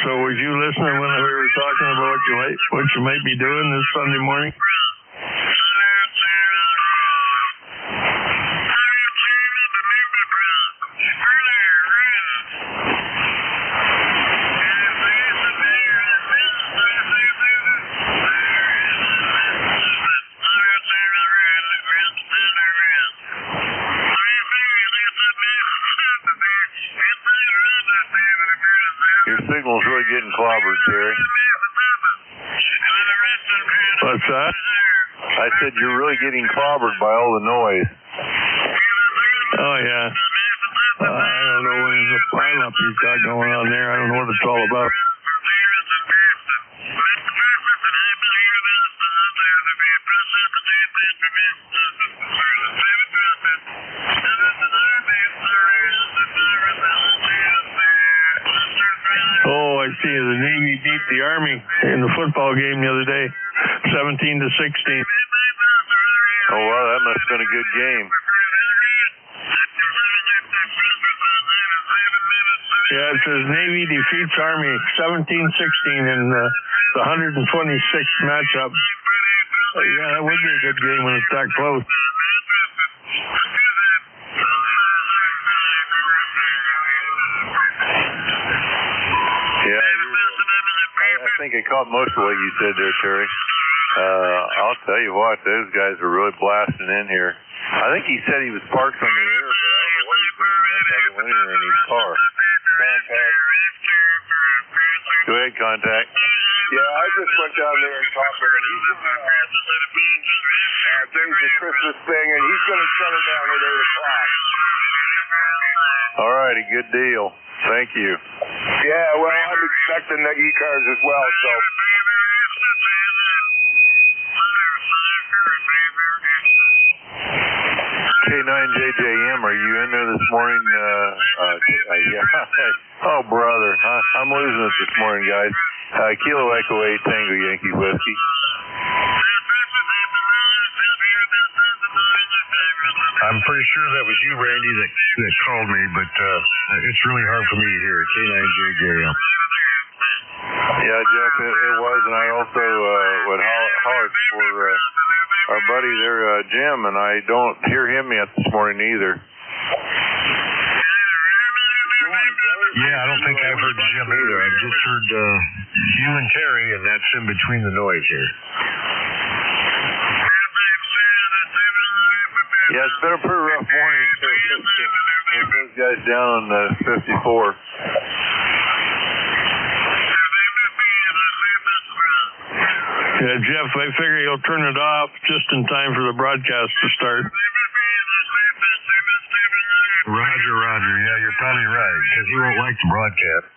So was you listening when we were talking about what you might be doing this Sunday morning? Signal's really getting clobbered, Terry. What's that? I said you're really getting clobbered by all the noise. Oh, yeah. I don't know what the pileup he's got going on there. I don't know what it's all about. Oh, I see. The Navy beat the Army in the football game the other day, 17-16. Oh, wow, that must have been a good game. Yeah, it says Navy defeats Army 17-16 in the 126th matchup. Yeah, that would be a good game when it's that close. I think I caught most of what you said there, Terry. I'll tell you what, those guys are really blasting in here. I think he said he was parked on the air, but I don't know what he's doing. That's like a winner in his car. Contact. Go ahead, contact. Yeah, I just went down there and talked with him. He's doing the Christmas thing, and he's going to shut it down at 8 o'clock. All righty, good deal. Thank you. Yeah, well, I'm expecting the ECARS as well, so. K9JJM, are you in there this morning? Yeah. Oh, brother. I'm losing it this morning, guys. Kilo Echo 8 Tango Yankee Whiskey. I'm pretty sure that was you, Randy, that called me, but it's really hard for me to hear. K9JJM. Yeah, Jeff, it was, and I also would holler for our buddy there, Jim, and I don't hear him yet this morning either. Yeah, I don't think I've heard Jim either. I've just heard you and Terry, and that's in between the noise here. Yeah, it's been a pretty rough morning. Those guys down on 54. Yeah, Jeff, I figure you'll turn it off just in time for the broadcast to start. Roger. Yeah, you're probably right, because he won't like the broadcast.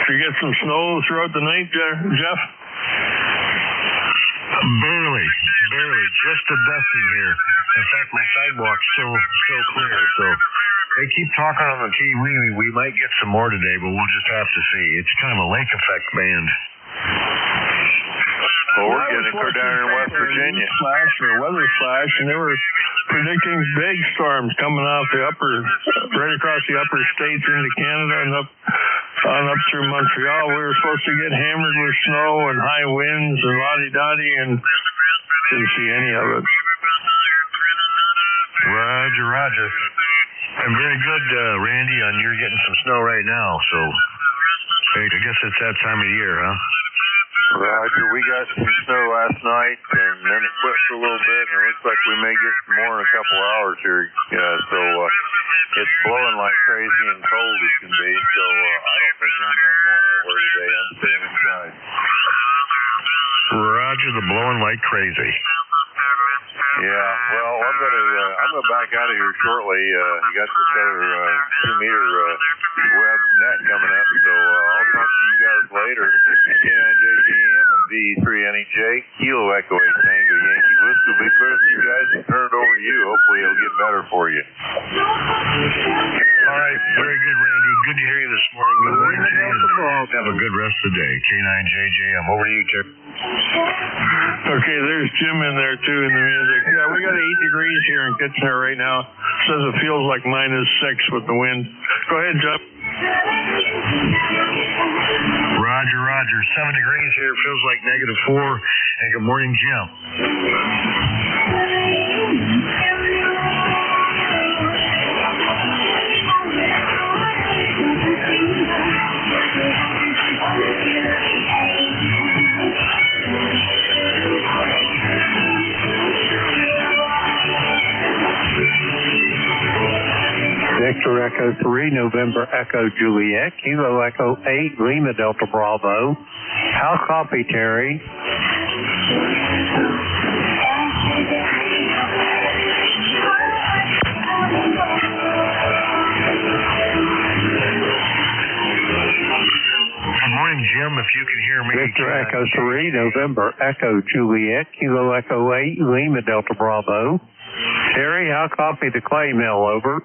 Did you get some snow throughout the night, Jeff? Barely. Just a dusting here. In fact, my sidewalk's still clear, so they keep talking on the TV. We might get some more today, but we'll just have to see. It's kind of a lake effect band. Well, we're getting clear down in West Virginia. Weather flash, and they were predicting big storms coming off right across the upper states into Canada and up through Montreal. We were supposed to get hammered with snow and high winds and la-di-da-di, and didn't see any of it. Roger. I'm very good, Randy, on you're getting some snow right now, so I guess it's that time of year, huh? Roger, we got some snow last night, and then it quit for a little bit, and it looks like we may get some more in a couple hours here. So it's blowing like crazy and cold as can be, so I don't think I'm going anywhere today. I'm staying inside. Roger, the blowing like crazy. Yeah, well, I'm gonna back out of here shortly. You got this other 2-meter web net coming up, so I'll talk to you guys later. K9JGM and V3NEJ, Kilo Echo 8 Tango Yankee Whiskey will be clear with you guys and turn it over to you. Hopefully it'll get better for you. All right, very good, Randy. Good to hear you this morning. Good morning to you. Have a good rest of the day. K9JJM, over to you, Terry. Okay, there's Jim in there too in the music. Yeah, we got 8 degrees here in Kitchener right now. says it feels like -6 with the wind. Go ahead, Jeff. Roger, roger. 7 degrees here. Feels like -4. And good morning, Jim. Victor Echo 3, November Echo Juliet, Kilo Echo 8, Lima Delta Bravo. How copy, Terry? Good morning, Jim, if you can hear me. Victor Echo 3, November Echo Juliet, Kilo Echo 8, Lima Delta Bravo. Terry, how copy the clay mill, over?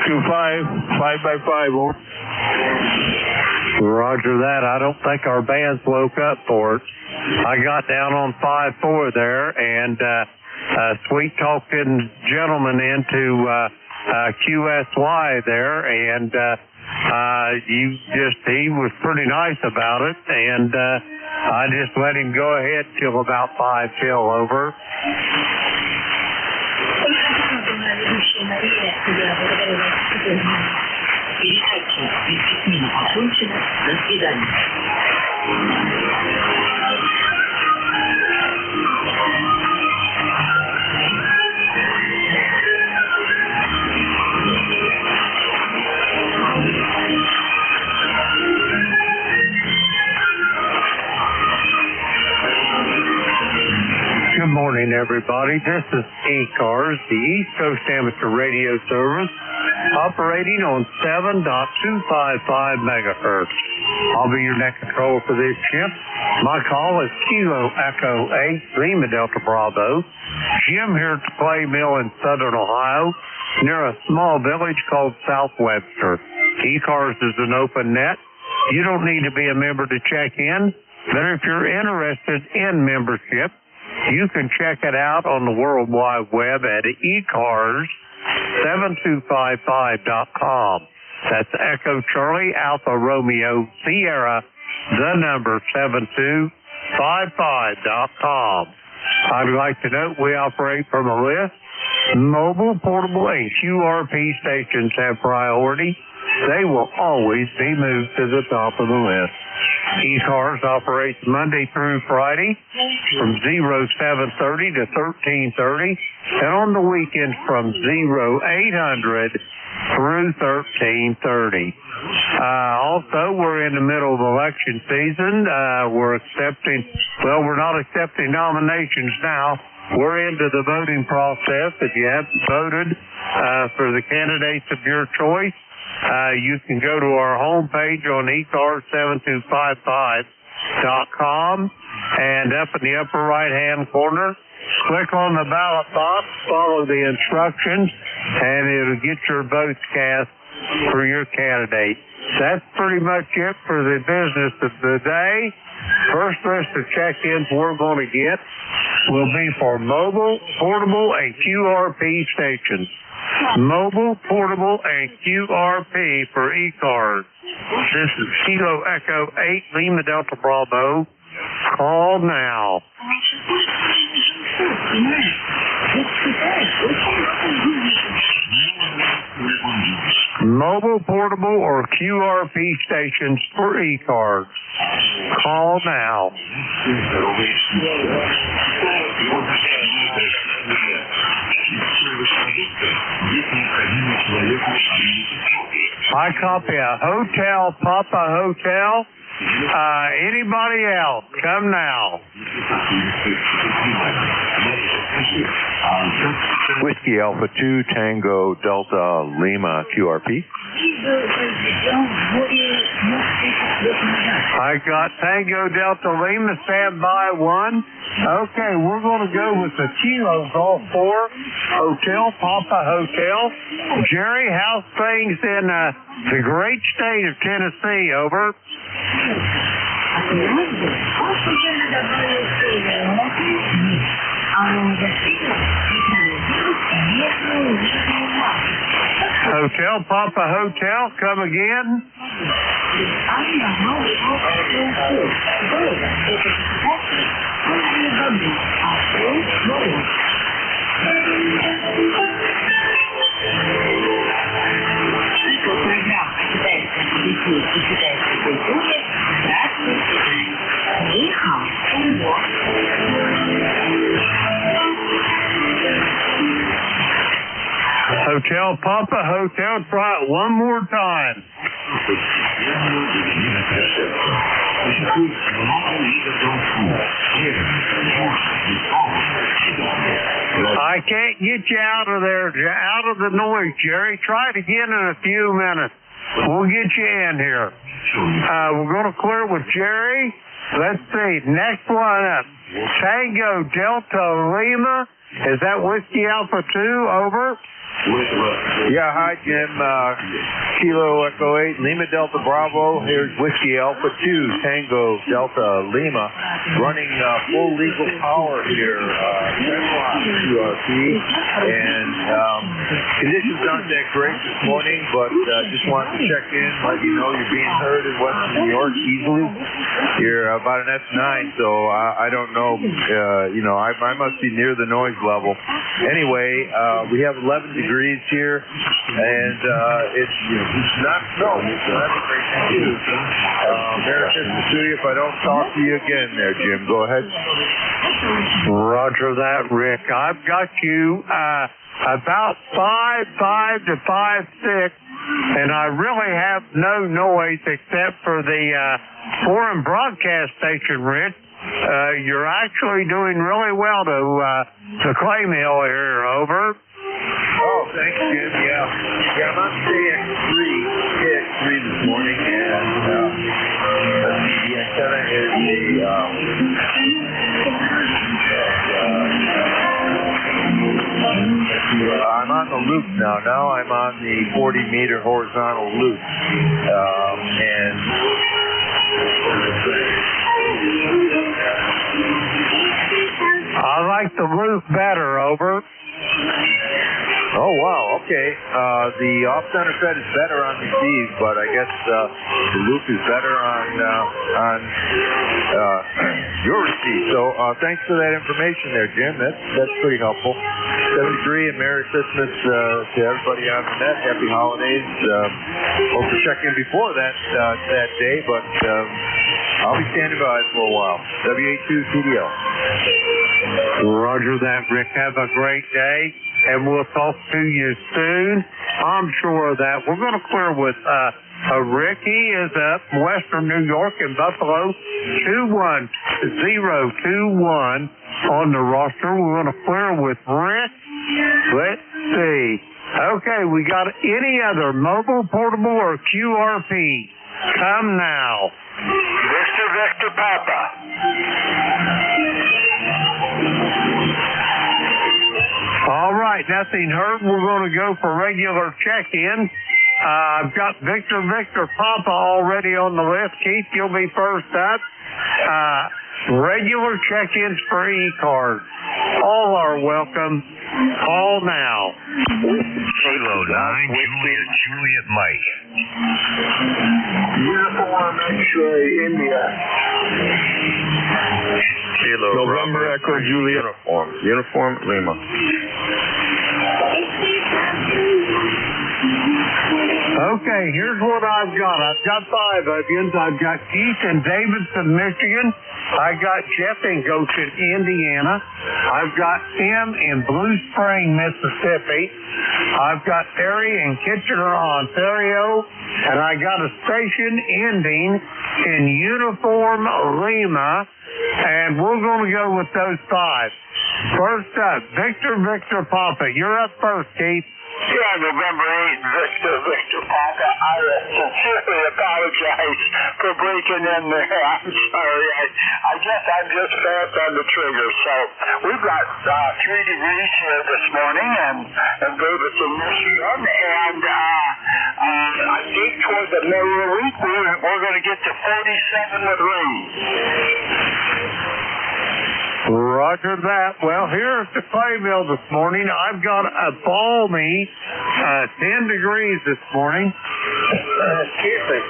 2-5, 5x5, over. Roger that. I don't think our bands woke up for it. I got down on 5-4 there, and sweet talking gentleman into QSY there, and he was pretty nice about it, and I just let him go ahead till about 5 till, over. Good morning, everybody. This is ECARS, the East Coast Amateur Radio Service, operating on 7.255 megahertz. I'll be your net controller for this ship. My call is Kilo Echo 8, Lima Delta Bravo. Jim here at the Clay Mill in southern Ohio, near a small village called South Webster. ECARS is an open net. You don't need to be a member to check in, but if you're interested in membership, you can check it out on the World Wide Web at ECARS7255.com. That's Echo Charlie Alpha Romeo Sierra, the number 7255.com. I'd like to note we operate from a list. Mobile, portable, and QRP stations have priority. They will always be moved to the top of the list. ECARS operates Monday through Friday from 0730 to 1330, and on the weekends from 0800 through 1330. Also, we're in the middle of election season. We're not accepting nominations now. We're into the voting process. If you haven't voted for the candidates of your choice, you can go to our homepage on ECARS7255.com, and up in the upper right-hand corner, click on the ballot box, follow the instructions, and it'll get your votes cast for your candidate. That's pretty much it for the business of the day. First list of check-ins we're going to get will be for mobile, portable, and QRP stations. Mobile, portable, and QRP for ECARS. This is Kilo Echo 8, Lima Delta Bravo. Call now. Mobile, portable, or QRP stations for ECARS. Call now. I copy a hotel, Papa Hotel. Anybody else, come now. Whiskey Alpha 2 Tango Delta Lima QRP. I got Tango Delta Lima, stand by 1. Okay, we're going to go with the Kilo Golf 4 Hotel, Papa Hotel. Jerry, how's things in the great state of Tennessee, over? Hotel Papa Hotel, come again. Hotel Papa Hotel, try it one more time. I can't get you out of there, out of the noise, Jerry. Try it again in a few minutes. We'll get you in here. We're going to clear with Jerry. Let's see. Next one up. Tango Delta Lima. Is that Whiskey Alpha 2? Over. Yeah, hi, Jim. Kilo Echo 8, Lima Delta Bravo. Here's Whiskey Alpha 2, Tango Delta Lima, running full legal power here, 10 QRP. And conditions aren't that great this morning, but just wanted to check in, let you know you're being heard in Western New York easily. You're about an S9, so I don't know, I must be near the noise level. Anyway, we have 11 degrees here, and it's not snow. So that's a great thing to do. Merry Christmas to you. If I don't talk to you again there, Jim, go ahead. Roger that, Rick. I've got you about 5.5 to 5.6, and I really have no noise except for the foreign broadcast station, Rick. You're actually doing really well to Clay Mill here. Over. Oh, thanks, Jim. Yeah, I'm on KX3 this morning, and the antenna is I'm on the loop now. Now I'm on the 40-meter horizontal loop, and I like the loop better. Over. Oh, wow, okay. The off-center fed is better on receive, but I guess the loop is better on your receive. So thanks for that information there, Jim. That's pretty helpful. 73, and Merry Christmas to everybody on the net. Happy holidays. Hope to check in before that day, but I'll be standing by for a while. W82 CDL. Roger that, Rick. Have a great day, and we'll talk to you soon. I'm sure of that. We're going to clear with Rick. He is up Western New York in Buffalo, 21021 on the roster. We're going to clear with Rick. Let's see. Okay, we got any other mobile, portable, or QRP? Come now. Victor Papa. All right, nothing heard. We're going to go for regular check-in. I've got Victor Papa already on the list. Keith, you'll be first up. Regular check-ins for ECARS. All are welcome. Call now. Kilo 9, Juliet Mike. Uniform X-ray India. Kilo November Echo Juliet. Uniform Lima. Okay, here's what I've got. I've got 5 of you. I've got Keith in Davidson, Michigan. I got Jeff in Goshen, Indiana. I've got Tim in Blue Spring, Mississippi. I've got Terry in Kitchener, Ontario. And I got a station ending in Uniform Lima. And we're going to go with those 5. First up, Victor Papa. You're up first, Keith. Yeah, November 8th, Victor Papa. I sincerely apologize for breaking in there. I'm sorry. I guess I'm just fast on the trigger. So we've got 3 degrees here this morning in Davidson, Michigan. And I think toward the middle of the week, we're going to get to 47 with rain. Roger that. Well, here at the clay mill this morning, I've got a balmy 10 degrees this morning. Excuse me.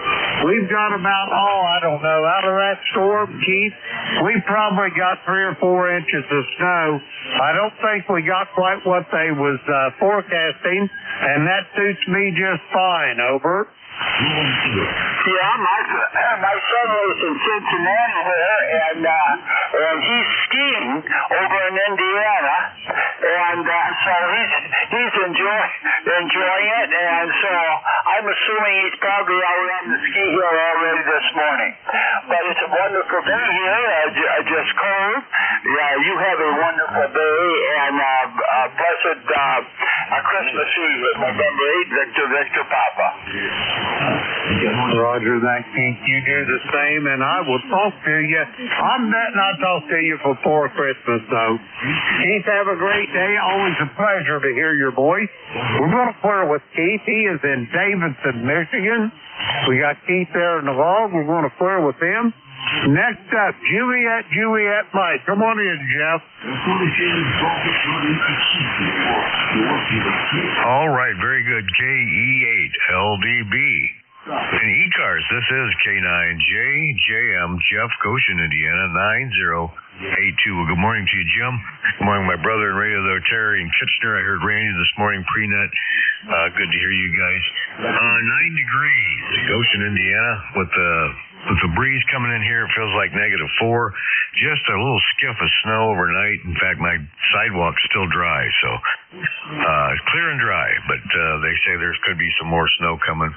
We've got about, I don't know, out of that storm, Keith, we probably got 3 or 4 inches of snow. I don't think we got quite what they was forecasting, and that suits me just fine. Over. Yeah, my son lives in Cincinnati here, and he's skiing over in Indiana, and so he's enjoying it, and so I'm assuming he's probably out on the ski hill already this morning. But it's a wonderful day here, just cold. Yeah, you have a wonderful day, and blessed Christmas Eve with November 8th, Victor Papa. Roger that, Keith. You do the same, and I will talk to you. I'm betting I'll talk to you before Christmas, though. Keith, have a great day. Always a pleasure to hear your voice. We're going to clear with Keith. He is in Davidson, Michigan. We got Keith there in the log. We're going to clear with him. Next up, Juliet Mike. Come on in, Jeff. All right, very good. KE8LDB. And ECARS, this is K9JJM, Jeff, Goshen, Indiana, 9082. Well, good morning to you, Jim. Good morning, my brother in radio there, Terry in Kitchener. I heard Randy this morning, pre-net. Good to hear you guys. 9 degrees, Goshen, Indiana, with the breeze coming in here. It feels like -4. Just a little skiff of snow overnight. In fact, my sidewalk's still dry, so clear and dry. But they say there could be some more snow coming.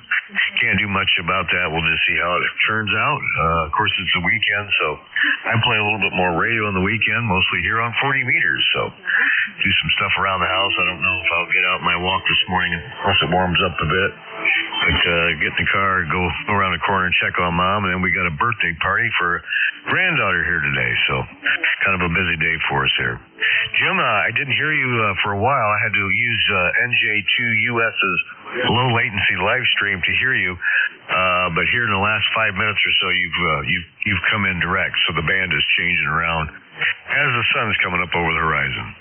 Can't do much about that. We'll just see how it turns out. Of course, it's a weekend, so I play a little bit more radio on the weekend, mostly here on 40 meters. So do some stuff around the house. I don't know if I'll get out my walk this morning unless it warms up a bit. But get in the car, go around the corner and check on Mom, and then we got a birthday party for granddaughter here today. So kind of a busy day for us here. Jim, I didn't hear you for a while. I had to use NJ2US's low latency live stream to hear you. But here in the last 5 minutes or so, you've come in direct, so the band is changing around as the sun's coming up over the horizon.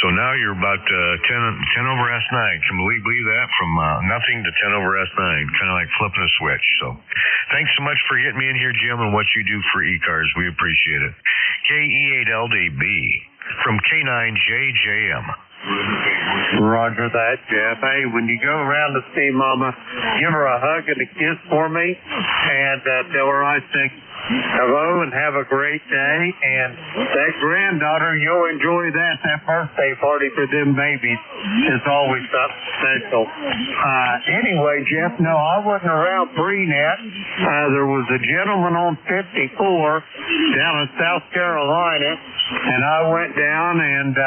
So now you're about 10 over S9. Can we believe that? From nothing to 10 over S9, kind of like flipping a switch. So thanks so much for getting me in here, Jim, and what you do for ECARS. We appreciate it. KE8LDB from K9JJM. Roger that, Jeff. Hey, when you go around to see Mama, give her a hug and a kiss for me, and tell her I think hello and have a great day. And that granddaughter, you'll enjoy that. That birthday party for them babies is always something special. Anyway, Jeff, no, I wasn't around pre-net. There was a gentleman on 54 down in South Carolina, and I went down, and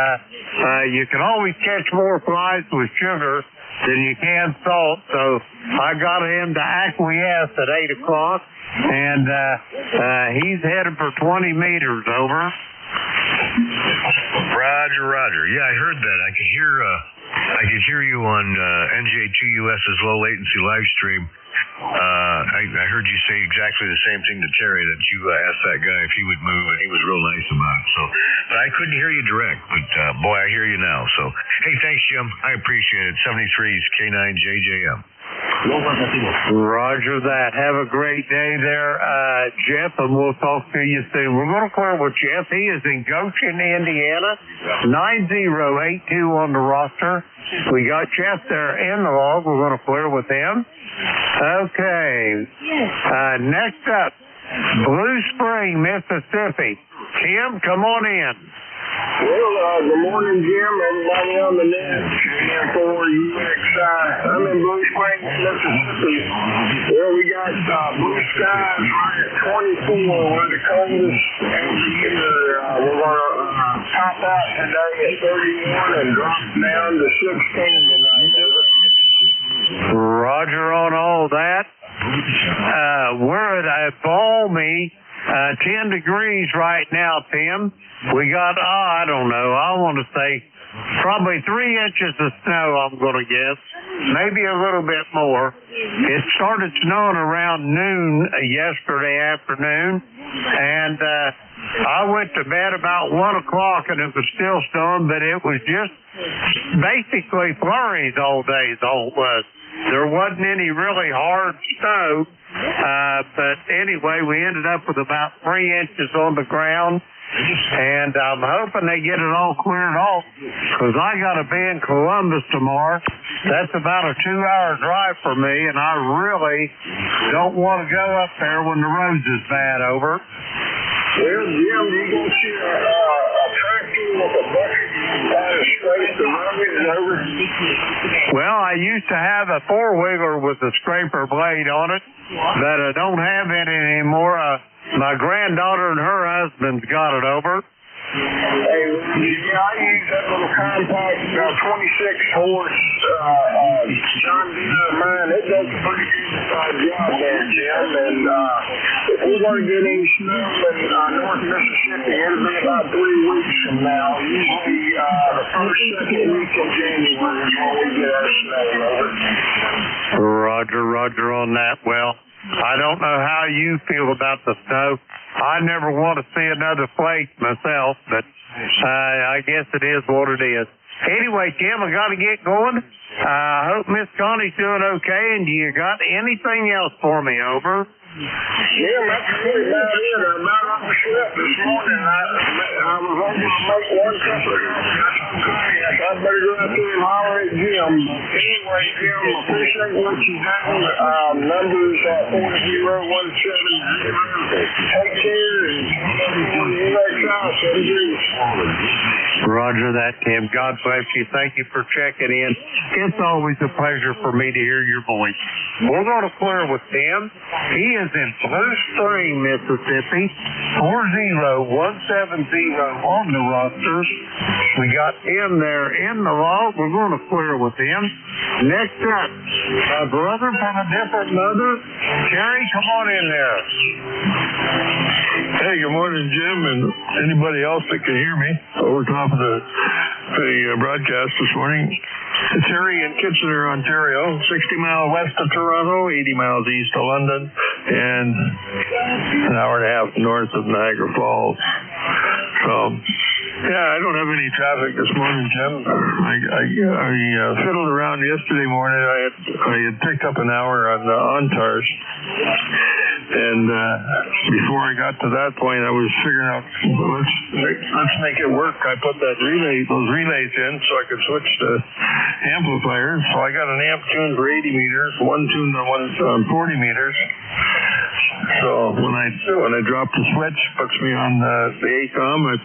you can always catch more flies with sugar than you can salt. So I got him to acquiesce at 8 o'clock. And he's headed for 20 meters, over. Roger. Yeah, I heard that. I could hear you on NJ2US's low latency live stream. I heard you say exactly the same thing to Terry, that you asked that guy if he would move, and he was real nice about it. So, but I couldn't hear you direct. But boy, I hear you now. So, hey, thanks, Jim. I appreciate it. 73's K9JJM. Roger that. Have a great day there, Jeff, and we'll talk to you soon. We're going to clear with Jeff. He is in Goshen, Indiana, 9082 on the roster. We got Jeff there in the log. We're going to clear with him. Okay. Next up, Blue Spring, Mississippi. Tim, come on in. Well, good morning, Jim. Everybody on the net. N4UX. I'm in Blue Springs, Mississippi. Well, we got blue skies right at 24. We're the coldest of the year. We're going to top out today at 31 and drop down to 16 tonight. Roger on all that. We're at a balmy 10 degrees right now, Tim. We got, I don't know, I want to say probably 3 inches of snow, I'm going to guess. Maybe a little bit more. It started snowing around noon yesterday afternoon, and I went to bed about 1 o'clock and it was still snowing, but it was just basically flurries all day, all it was. There wasn't any really hard snow, but anyway, we ended up with about 3 inches on the ground, and I'm hoping they get it all cleared off, because I got to be in Columbus tomorrow. That's about a 2-hour drive for me, and I really don't want to go up there when the roads is bad over. Well, Jim, you gonna see a tractor with a bucket trying to scrape the ruggeds over? Well, I used to have a 4-wheeler with a scraper blade on it, but I don't have any anymore. My granddaughter and her husband's got it over. Hey, yeah, I use that little compact 26-horse John Deere of mine. It does a pretty good job there, Jim. And if we want to get any snow in North Mississippi, it'll be about 3 weeks from now. Usually the first, second week in January is when we get our snow over. Roger on that. Well, I don't know how you feel about the snow. I never want to see another flake myself, but I guess it is what it is. Anyway, Tim, I got to get going. I hope Miss Connie's doing okay, and do you got anything else for me, over? Yeah, that's really about it. I'm not on the slip this morning. I was able to make 1 cup of coffee. I better go out there and holler at Jim. Anyway, Jim, appreciate what you done. Numbers 40170. Take care and Roger that, Tim. God bless you. Thank you for checking in. It's always a pleasure for me to hear your voice. We're going to clear with Tim. He is in Blue Spring, Mississippi. 40170 on the roster. We got him there in the vault. We're going to clear with him. Next up, my brother from a different mother. Jerry, come on in there. Hey, good morning, Jim, and anybody else that can hear me over top of the broadcast this morning. It's Harry in Kitchener, Ontario, 60 miles west of Toronto, 80 miles east of London, and an hour and a half north of Niagara Falls. So, yeah, I don't have any traffic this morning, Jim. I fiddled around yesterday morning. I had picked up an hour on OnTARS. And before I got to that point, I was figuring out, let's make it work. I put those relays in so I could switch to amplifiers. So I got an amp tuned for 80 meters, one tuned on 40 meters. So when I drop the switch, puts me on the ACOM, I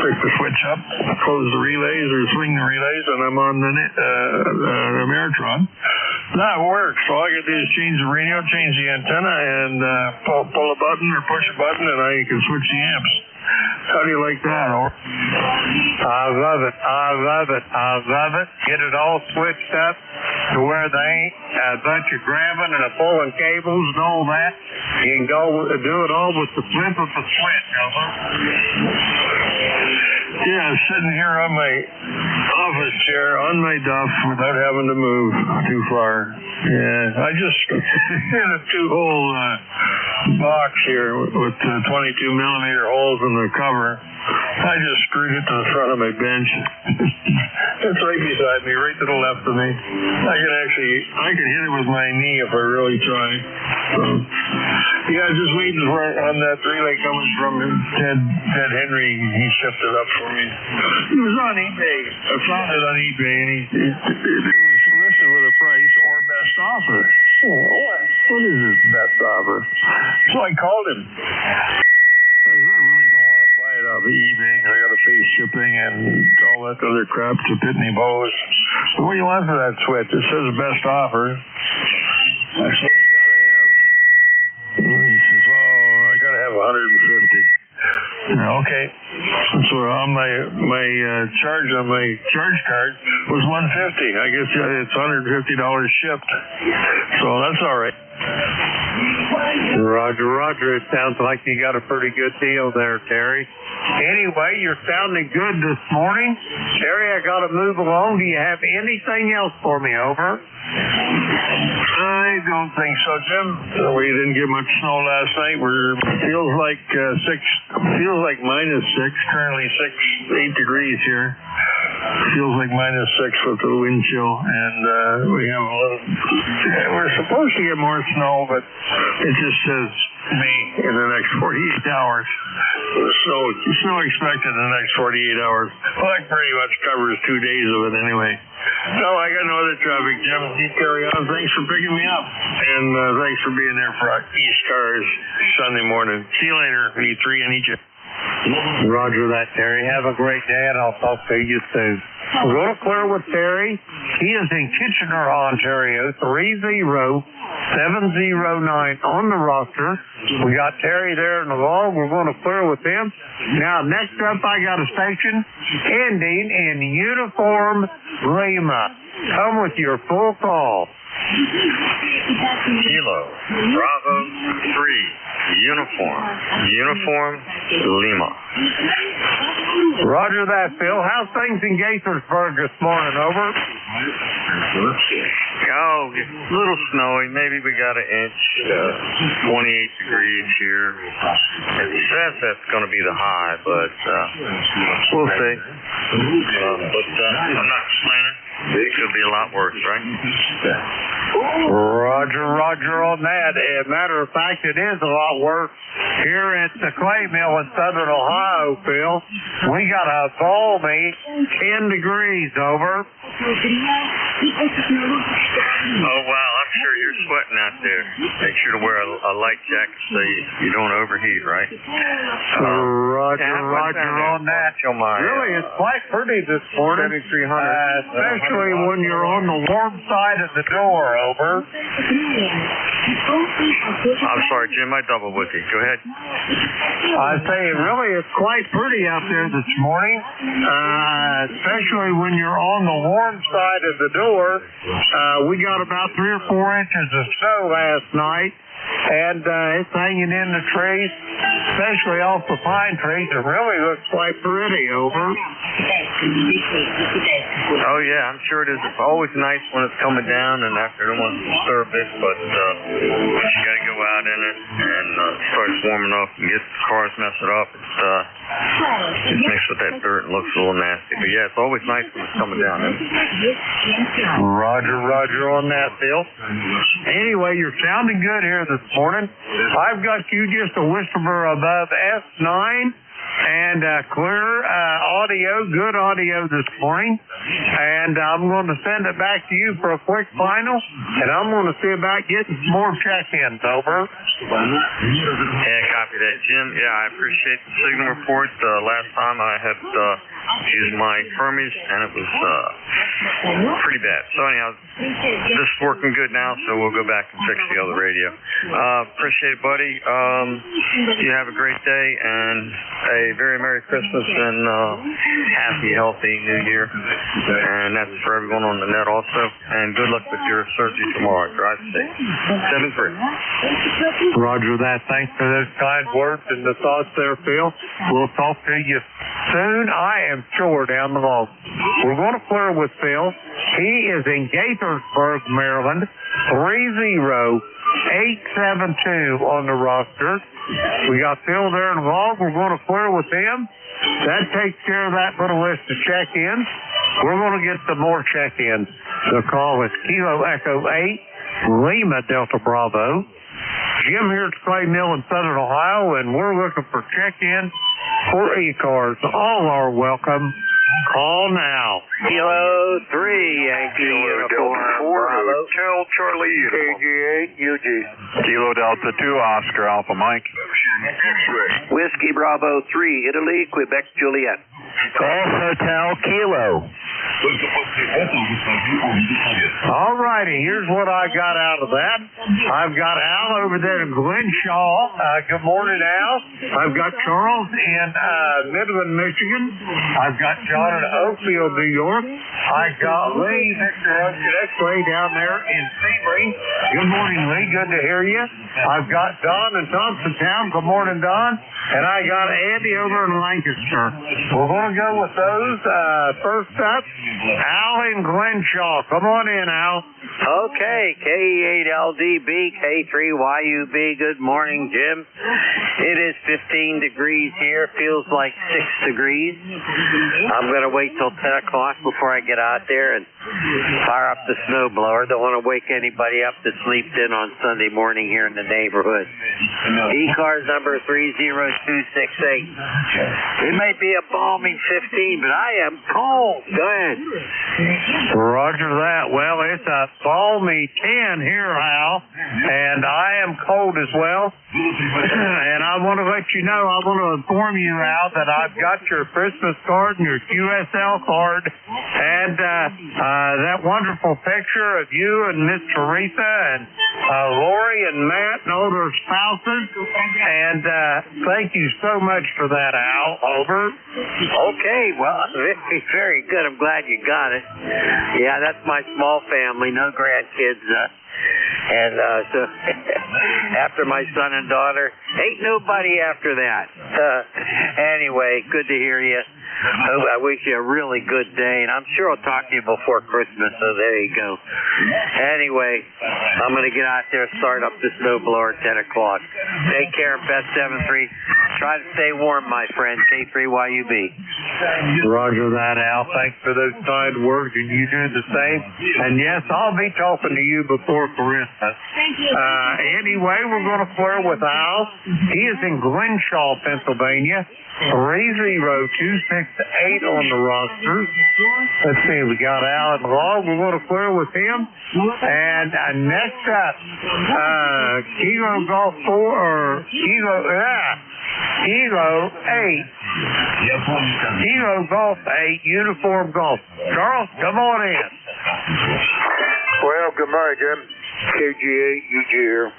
pick the switch up, close the relays or swing the relays, and I'm on the Ameritron. That works. All I got to do is change the radio, change the antenna, and pull a button or push a button, and I can switch the amps. How do you like that, Or? I love it. Get it all switched up to where there ain't a bunch of grabbing and a pulling cables and all that. You can go do it all with the flip of the switch, over. Yeah, I'm sitting here on my office chair, on my duff, without having to move too far. Yeah, I just hit a 2-hole box here with 22-millimeter holes in the cover. I just screwed it to the front of my bench. It's right beside me, right to the left of me. I can hit it with my knee if I really try. So, yeah, just waiting on that relay coming from Ted Henry. He shipped it up for me. He was on eBay. I found it on eBay, and it was listed with a price or best offer. What is this best offer? So I called him. I really don't want to buy it off of eBay because I got to pay shipping and all that other crap to Pitney Bowes. So what do you want for that switch? It says best offer. I said, what do you got to have? He says, I got to have 150. Okay. So on my charge on my charge card was 150. I guess it's $150 shipped. So that's all right. Roger, roger. It sounds like you got a pretty good deal there, Terry. Anyway, you're sounding good this morning. Terry, I got to move along. Do you have anything else for me? Over. I don't think so, Jim. We didn't get much snow last night. Feels like -6. Currently 8 degrees here. Feels like -6 with the wind chill, and we have a little. We're supposed to get more snow, but it just says May in the next 48 hours. Snow expected in the next 48 hours. Well, that pretty much covers 2 days of it anyway. No, I got no other traffic, Jim. You carry on. Thanks for picking me up, and thanks for being there for ECARS Sunday morning. See you later, E3 and EJ. Roger that, Terry. Have a great day, and I'll talk to you soon. We're going to clear with Terry. He is in Kitchener, Ontario, 30709 on the roster. We got Terry there in the log. We're going to clear with him. Now, next up, I got a station ending in Uniform Lima. Come with your full call. Kilo, Bravo 3, Uniform Lima. Roger that, Phil. How's things in Gaithersburg this morning? Over. Oh, a little snowy. Maybe we got an inch. 28 degrees here. It says that's going to be the high, but we'll see. I'm not complaining. It could be a lot worse, right? Roger on that. As a matter of fact, it is a lot worse here at the clay mill in southern Ohio, Phil. We got a balmy 10 degrees. Over. Oh, wow. I'm sure you're sweating out there. Make sure to wear a light jacket so you don't overheat, right? Roger on that. Really, it's quite pretty this morning. 7,300. Especially when you're on the warm side of the door. Over. I'm sorry, Jim. I doubled with you. Go ahead. I say, really, it's quite pretty out there this morning, especially when you're on the warm side of the door. We got about 3 or 4 inches of snow last night, and it's hanging in the trees, especially off the pine trees. It really looks quite pretty. Over. Oh, yeah, I'm sure it is. It's always nice when it's coming down and after it wants to disturb it, but you got to go out in it and start warming up and get the cars messing up. It mixed with that dirt and looks a little nasty. But, yeah, it's always nice when it's coming down. Roger on that, Bill. Anyway, you're sounding good here this morning. I've got you just a whisper above S9. And clear audio, good audio this morning. And I'm going to send it back to you for a quick final. And I'm going to see about getting some more check-ins. Over. Yeah, copy that, Jim. Yeah, I appreciate the signal report. Last time I had used my Fermies, and it was pretty bad. So anyhow, this is working good now, so we'll go back and fix the other radio. Appreciate it, buddy. You have a great day, and a very Merry Christmas and happy, healthy New Year. And that's for everyone on the net also. And good luck with your surgery tomorrow. Drive safe. 7-3. Roger that. Thanks for those kind words and the thoughts there, Phil. We'll talk to you soon, I am sure, down the road. We're going to clear with Phil. He is in Gaithersburg, Maryland. 30872 on the roster. We got Phil there in the log. We're going to clear with him. That takes care of that little list of check-ins. We're going to get some more check-ins. The call is Kilo Echo 8, Lima Delta Bravo. Jim here at the Clay Mill in Southern Ohio, and we're looking for check-ins for ECARS. All are welcome. Call now. Kilo 3, Yankee Uniform Bravo. Hotel Charlie KG8, UG. Kilo Delta 2, Oscar Alpha Mike. Whiskey Bravo 3, Italy, Quebec Juliet. Golf Hotel Kilo. All righty, here's what I got out of that. I've got Al over there in Glenshaw. Good morning, Al. I've got Charles in Midland, Michigan. I've got John in Oakfield, New York. I got Lee, Victor X-Ray down there in Sebring. Good morning, Lee. Good to hear you. I've got Don in Thompsontown. Good morning, Don. And I got Andy over in Lancaster. We're going to go with those. First up, Al in Glenshaw. Come on in, Al. Okay, KE8LDB, K3YUB. Good morning, Jim. It is 15 degrees here. Feels like 6 degrees. I'm going to wait till 10 o'clock before I get out there and fire up the snowblower. Don't want to wake anybody up that sleeps in on Sunday morning here in the neighborhood. ECARS number 30268. It may be a balmy 15, but I am cold. Go ahead. Roger that. Well, it's a balmy 10 here, Al, and I am cold as well. And I want to let you know, I want to inform you, Al, that I've got your Christmas card and your QSL card and that wonderful picture of you and Miss Teresa and Lori and Matt and all their spouses. And thank you so much for that, Al. Over. Okay, well, very, very good. I'm glad you got it. Yeah, that's my small family, no grandkids. And so after my son and daughter, ain't nobody after that. Anyway, good to hear you. I wish you a really good day, and I'm sure I'll talk to you before Christmas, so there you go. Anyway, I'm going to get out there and start up the snowblower at 10 o'clock. Take care, Best 7-3. Try to stay warm, my friend. K3YUB. Roger that, Al. Thanks for those kind words, and you do the same. And yes, I'll be talking to you before Christmas. Thank you. Anyway, we're going to flirt with Al. He is in Glenshaw, Pennsylvania. 30268 on the roster. Let's see, we got Al and Log. We're going to clear with him. And next up, Kilo Golf 4 or Kilo 8. Kilo Golf 8, Uniform Golf. Charles, come on in. Well, good morning, Jim. KG8, UG here.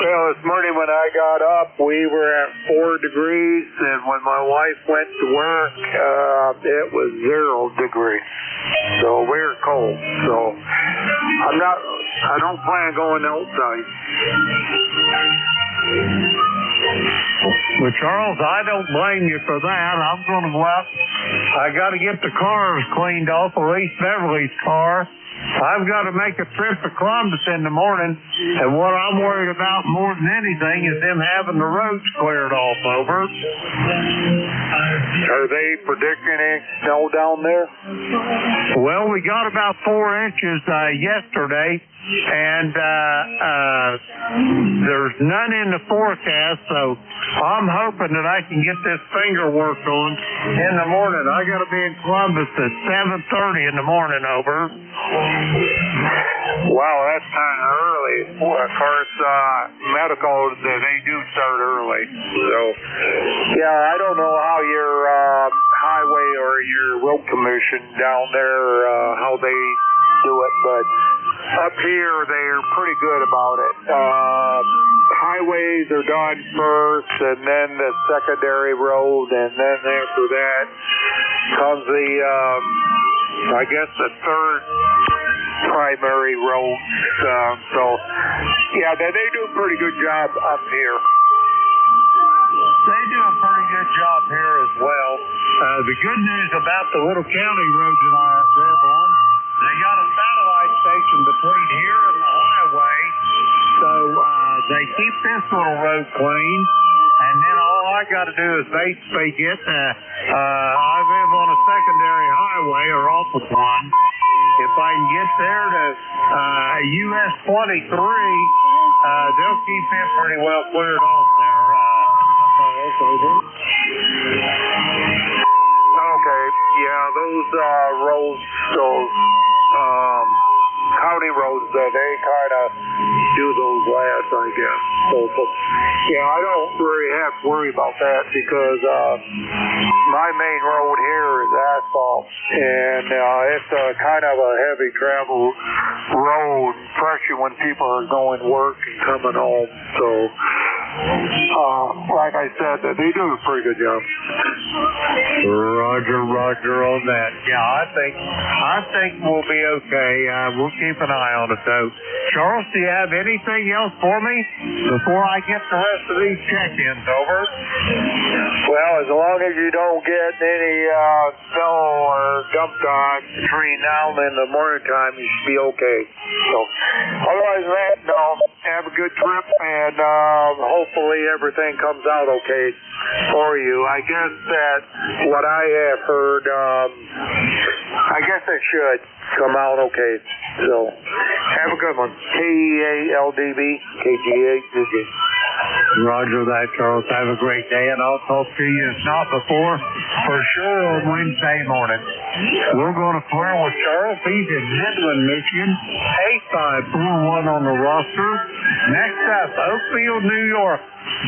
Well, this morning when I got up, we were at 4 degrees, and when my wife went to work, it was 0 degrees. So we were cold. So I don't plan going outside. Well, Charles, I don't blame you for that. I'm going to go out. I got to get the cars cleaned off, at least Beverly's car. I've got to make a trip to Columbus in the morning, and what I'm worried about more than anything is them having the roads cleared off. Over. Are they predicting any snow down there? Well, we got about 4 inches yesterday, and there's none in the forecast, so I'm hoping that I can get this finger worked on in the morning. I got to be in Columbus at 7:30 in the morning. Over. Wow, that's kind of early. Well, of course, medical, they do start early. So, yeah, I don't know how your highway or your road commission down there, how they do it, but up here, they're pretty good about it. Highways are done first, and then the secondary road, and then after that comes the, I guess, the third primary road. So, yeah, they do a pretty good job up here. They do a pretty good job here as well. The good news about the little county road that I live on, they got a satellite station between here and the highway, so they keep this little road clean, and then all I got to do is basically get, I live on a secondary highway or off of one. If I can get there to US 23, they'll keep it pretty well cleared off there. Okay, yeah, those roads, those county main roads, they kind of do those last, I guess. So, but, yeah, I don't really have to worry about that because my main road here is asphalt, and it's kind of a heavy travel road, especially when people are going to work and coming home. So, like I said, they do a pretty good job. Roger on that. Yeah, I think we'll be okay. We'll keep an eye on it, though. Charles, do you have anything else for me before I get the rest of these check-ins over? Well, as long as you don't get any snow or dump time between now and the morning time, you should be okay. So, otherwise than that, no, have a good trip, and hopefully everything comes out okay for you. I guess that what I have heard, I guess it should come out okay. So, have a good one. KEALDB, KGA. Roger that, Charles. Have a great day, and I'll talk to you, if not before, for sure on Wednesday morning. We're going to clear with Charles. He's in Midland, Michigan. 8541 on the roster. Next up, Oakfield, New York.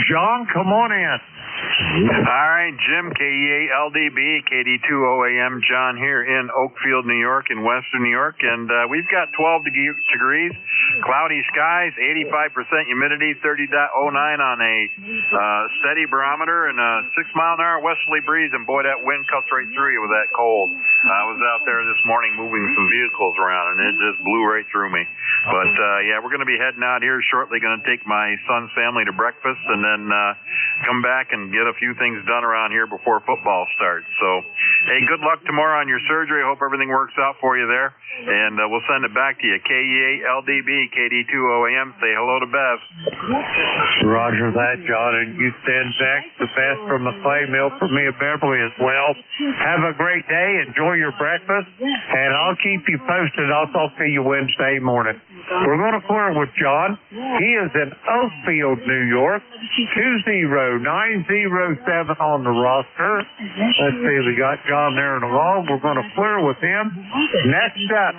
John, come on in. All right, Jim, KEALDB, KD2OAM, John here in Oakfield, New York, in western New York, and we've got 12 degrees, cloudy skies, 85% humidity, 30.09 on a steady barometer, and a 6-mile-an-hour westerly breeze, and boy, that wind cuts right through you with that cold. I was out there this morning moving some vehicles around, and it just blew right through me. But, yeah, we're going to be heading out here shortly, going to take my son's family to breakfast, and then come back and get a few things done around here before football starts. So, hey, good luck tomorrow on your surgery. I hope everything works out for you there. And we'll send it back to you. KEALDB, KD2OAM. Say hello to Bev. Roger that, John. And you send back the best from the clay mill for me at Beverly as well. Have a great day. Enjoy your breakfast. And I'll keep you posted. I'll talk to you Wednesday morning. We're going to clear with John. He is in Oakfield, New York. 20907 on the roster. Let's see, we got John there in the log. We're going to clear with him. Next up,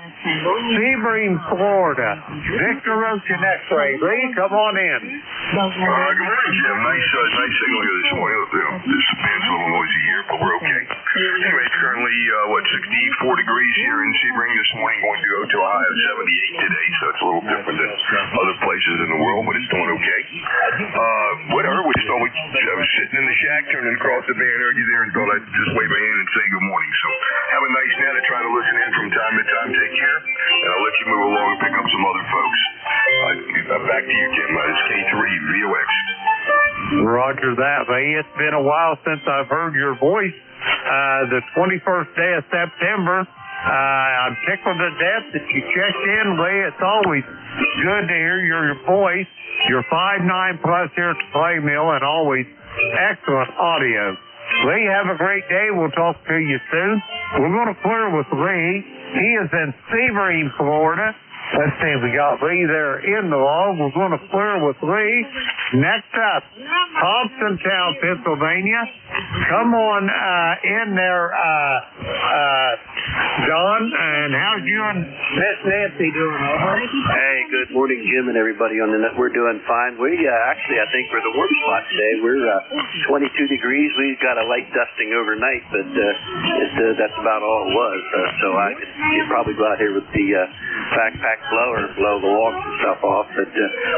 Sebring, Florida. Victor Ocean X-Ray. Lee, come on in. Good morning, Jim. Nice signal here this morning. This band's a little noisy here, but we're okay. Anyway, it's currently, 64 degrees here in Sebring this morning, going to go to a high of 78 today, so it's a little different than other places in the world, but it's doing okay. What I heard was I was sitting in the shack, turning across the bay and heard you there and thought I'd just wave my hand and say good morning. So have a nice night. I try to listen in from time to time. Take care, and I'll let you move along and pick up some other folks. Back to you, Jim. It's K3VOX. Roger that, Lee. It's been a while since I've heard your voice. The 21st day of September. I'm tickled to death that you checked in, Lee. It's always good to hear your voice. You're 5'9" plus here at the Clay Mill, and always excellent audio. Lee, have a great day. We'll talk to you soon. We're going to clear with Lee. He is in Sebring, Florida. Let's see, we got Lee there in the log. We're going to clear with Lee. Next up, Hobsontown, Pennsylvania. Come on in there, John. And how's you and Miss Nancy doing? Hey, good morning, Jim, and everybody on the net. We're doing fine. We actually, I think we're the warm spot today. We're 22 degrees. We got a light dusting overnight, but that's about all it was. So I could probably go out here with the backpack blower, blow the logs and stuff off. But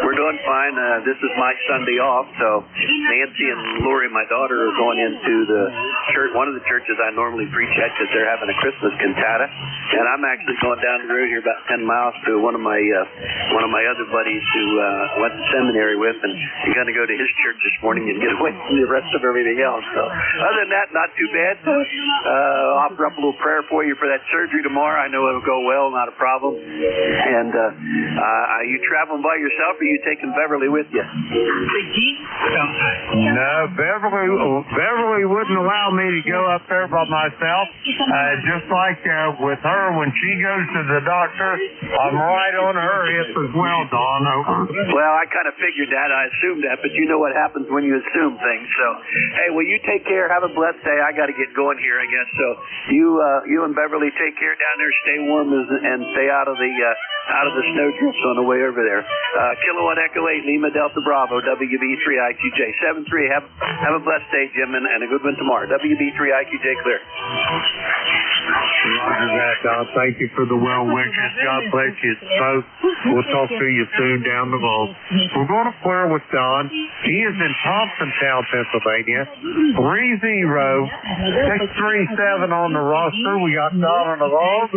we're doing fine. This is my Sunday off, so Nancy and Lori, my daughter, are going into the church, one of the churches I normally preach at, because they're having a Christmas cantata. And I'm actually going down the road here about 10 miles to one of my other buddies who went to seminary with, and I'm going to go to his church this morning and get away from the rest of everything else. So other than that, not too bad. I'll offer up a little prayer for you for that surgery tomorrow. I know it'll go well, not a problem. And are you traveling by yourself, or are you taking Beverly with you? No, Beverly wouldn't allow me to go up there by myself. Just like with her, when she goes to the doctor, I'm right on her hip as well, Don. Well, I kind of figured that. I assumed that, but you know what happens when you assume things. So, hey, well, you take care. Have a blessed day. I got to get going here, I guess. So you and Beverly take care down there. Stay warm and stay out of the out of the snowdrifts on the way over there. Kilowatt Echo 8, Lima Delta Bravo, WB3IQJ 73. Have a blessed day, Jim, and a good one tomorrow. WB3IQJ clear. Roger that, Don. Thank you for the well wishes. God bless you both. We'll talk to you soon down the road. We're going to clear with Don. He is in Thompsontown, Pennsylvania. 30637 on the roster. We got Don on the road.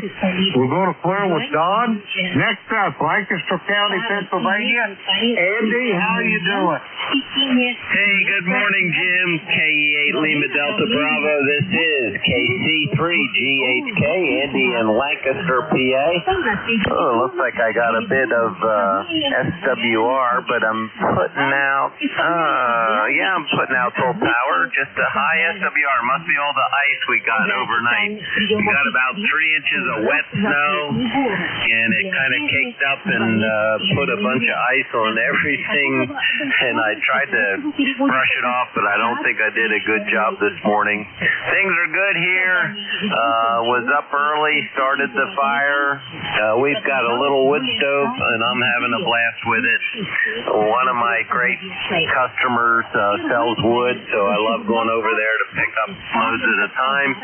We're going to clear with Don. Next up, Lancaster County, Pennsylvania. Andy, how are you doing? Hey, good morning, Jim. KE8 Lima Delta Bravo. This is KC3GHK, Andy in Lancaster, PA. Oh, looks like I got a bit of SWR, but I'm putting out, I'm putting out full power. Just a high SWR. Must be all the ice we got overnight. We got about 3 inches of wet snow, and it kind of caked up and put a bunch of ice on everything, and I tried to brush it off, but I don't think I did a good job this morning. Things are good here. Was up early, started the fire. We've got a little wood stove, and I'm having a blast with it. One of my great customers sells wood, so I love going over there to pick up loads at a time.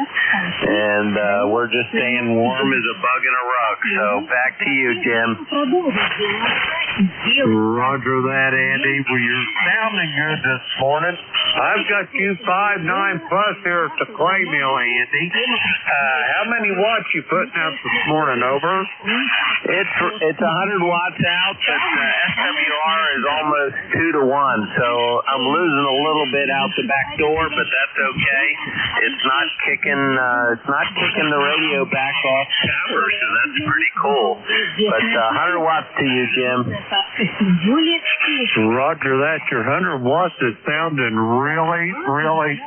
And we're just staying warm as a bug in a rug. So back to you, Jim. Roger that, Andy. Well, you're sounding good this morning. I've got you 5.9 plus here at the clay mill, Andy. How many watts you putting out this morning, over? It's 100 watts out, but the SWR is almost 2 to 1, so I'm losing a little bit out the back door, but that's okay. It's not kicking the radio back off power, so that's pretty cool. But 100 watts to you, Jim. Roger that. Your 100 watts is sounding really, really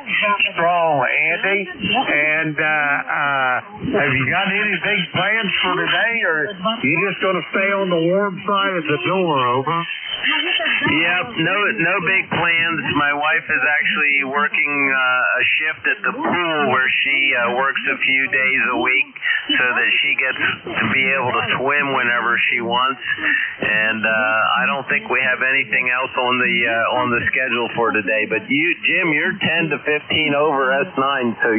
strong, Andy. And have you got any big plans for today, or you just going to stay on the warm side of the door, over? Yep, no big plans. My wife is actually working a shift at the pool where she works a few days a week so that she gets to be able to swim whenever she wants. And I don't think we have anything else on the schedule for today. But you, Jim, you're 10 to 15 over S9, so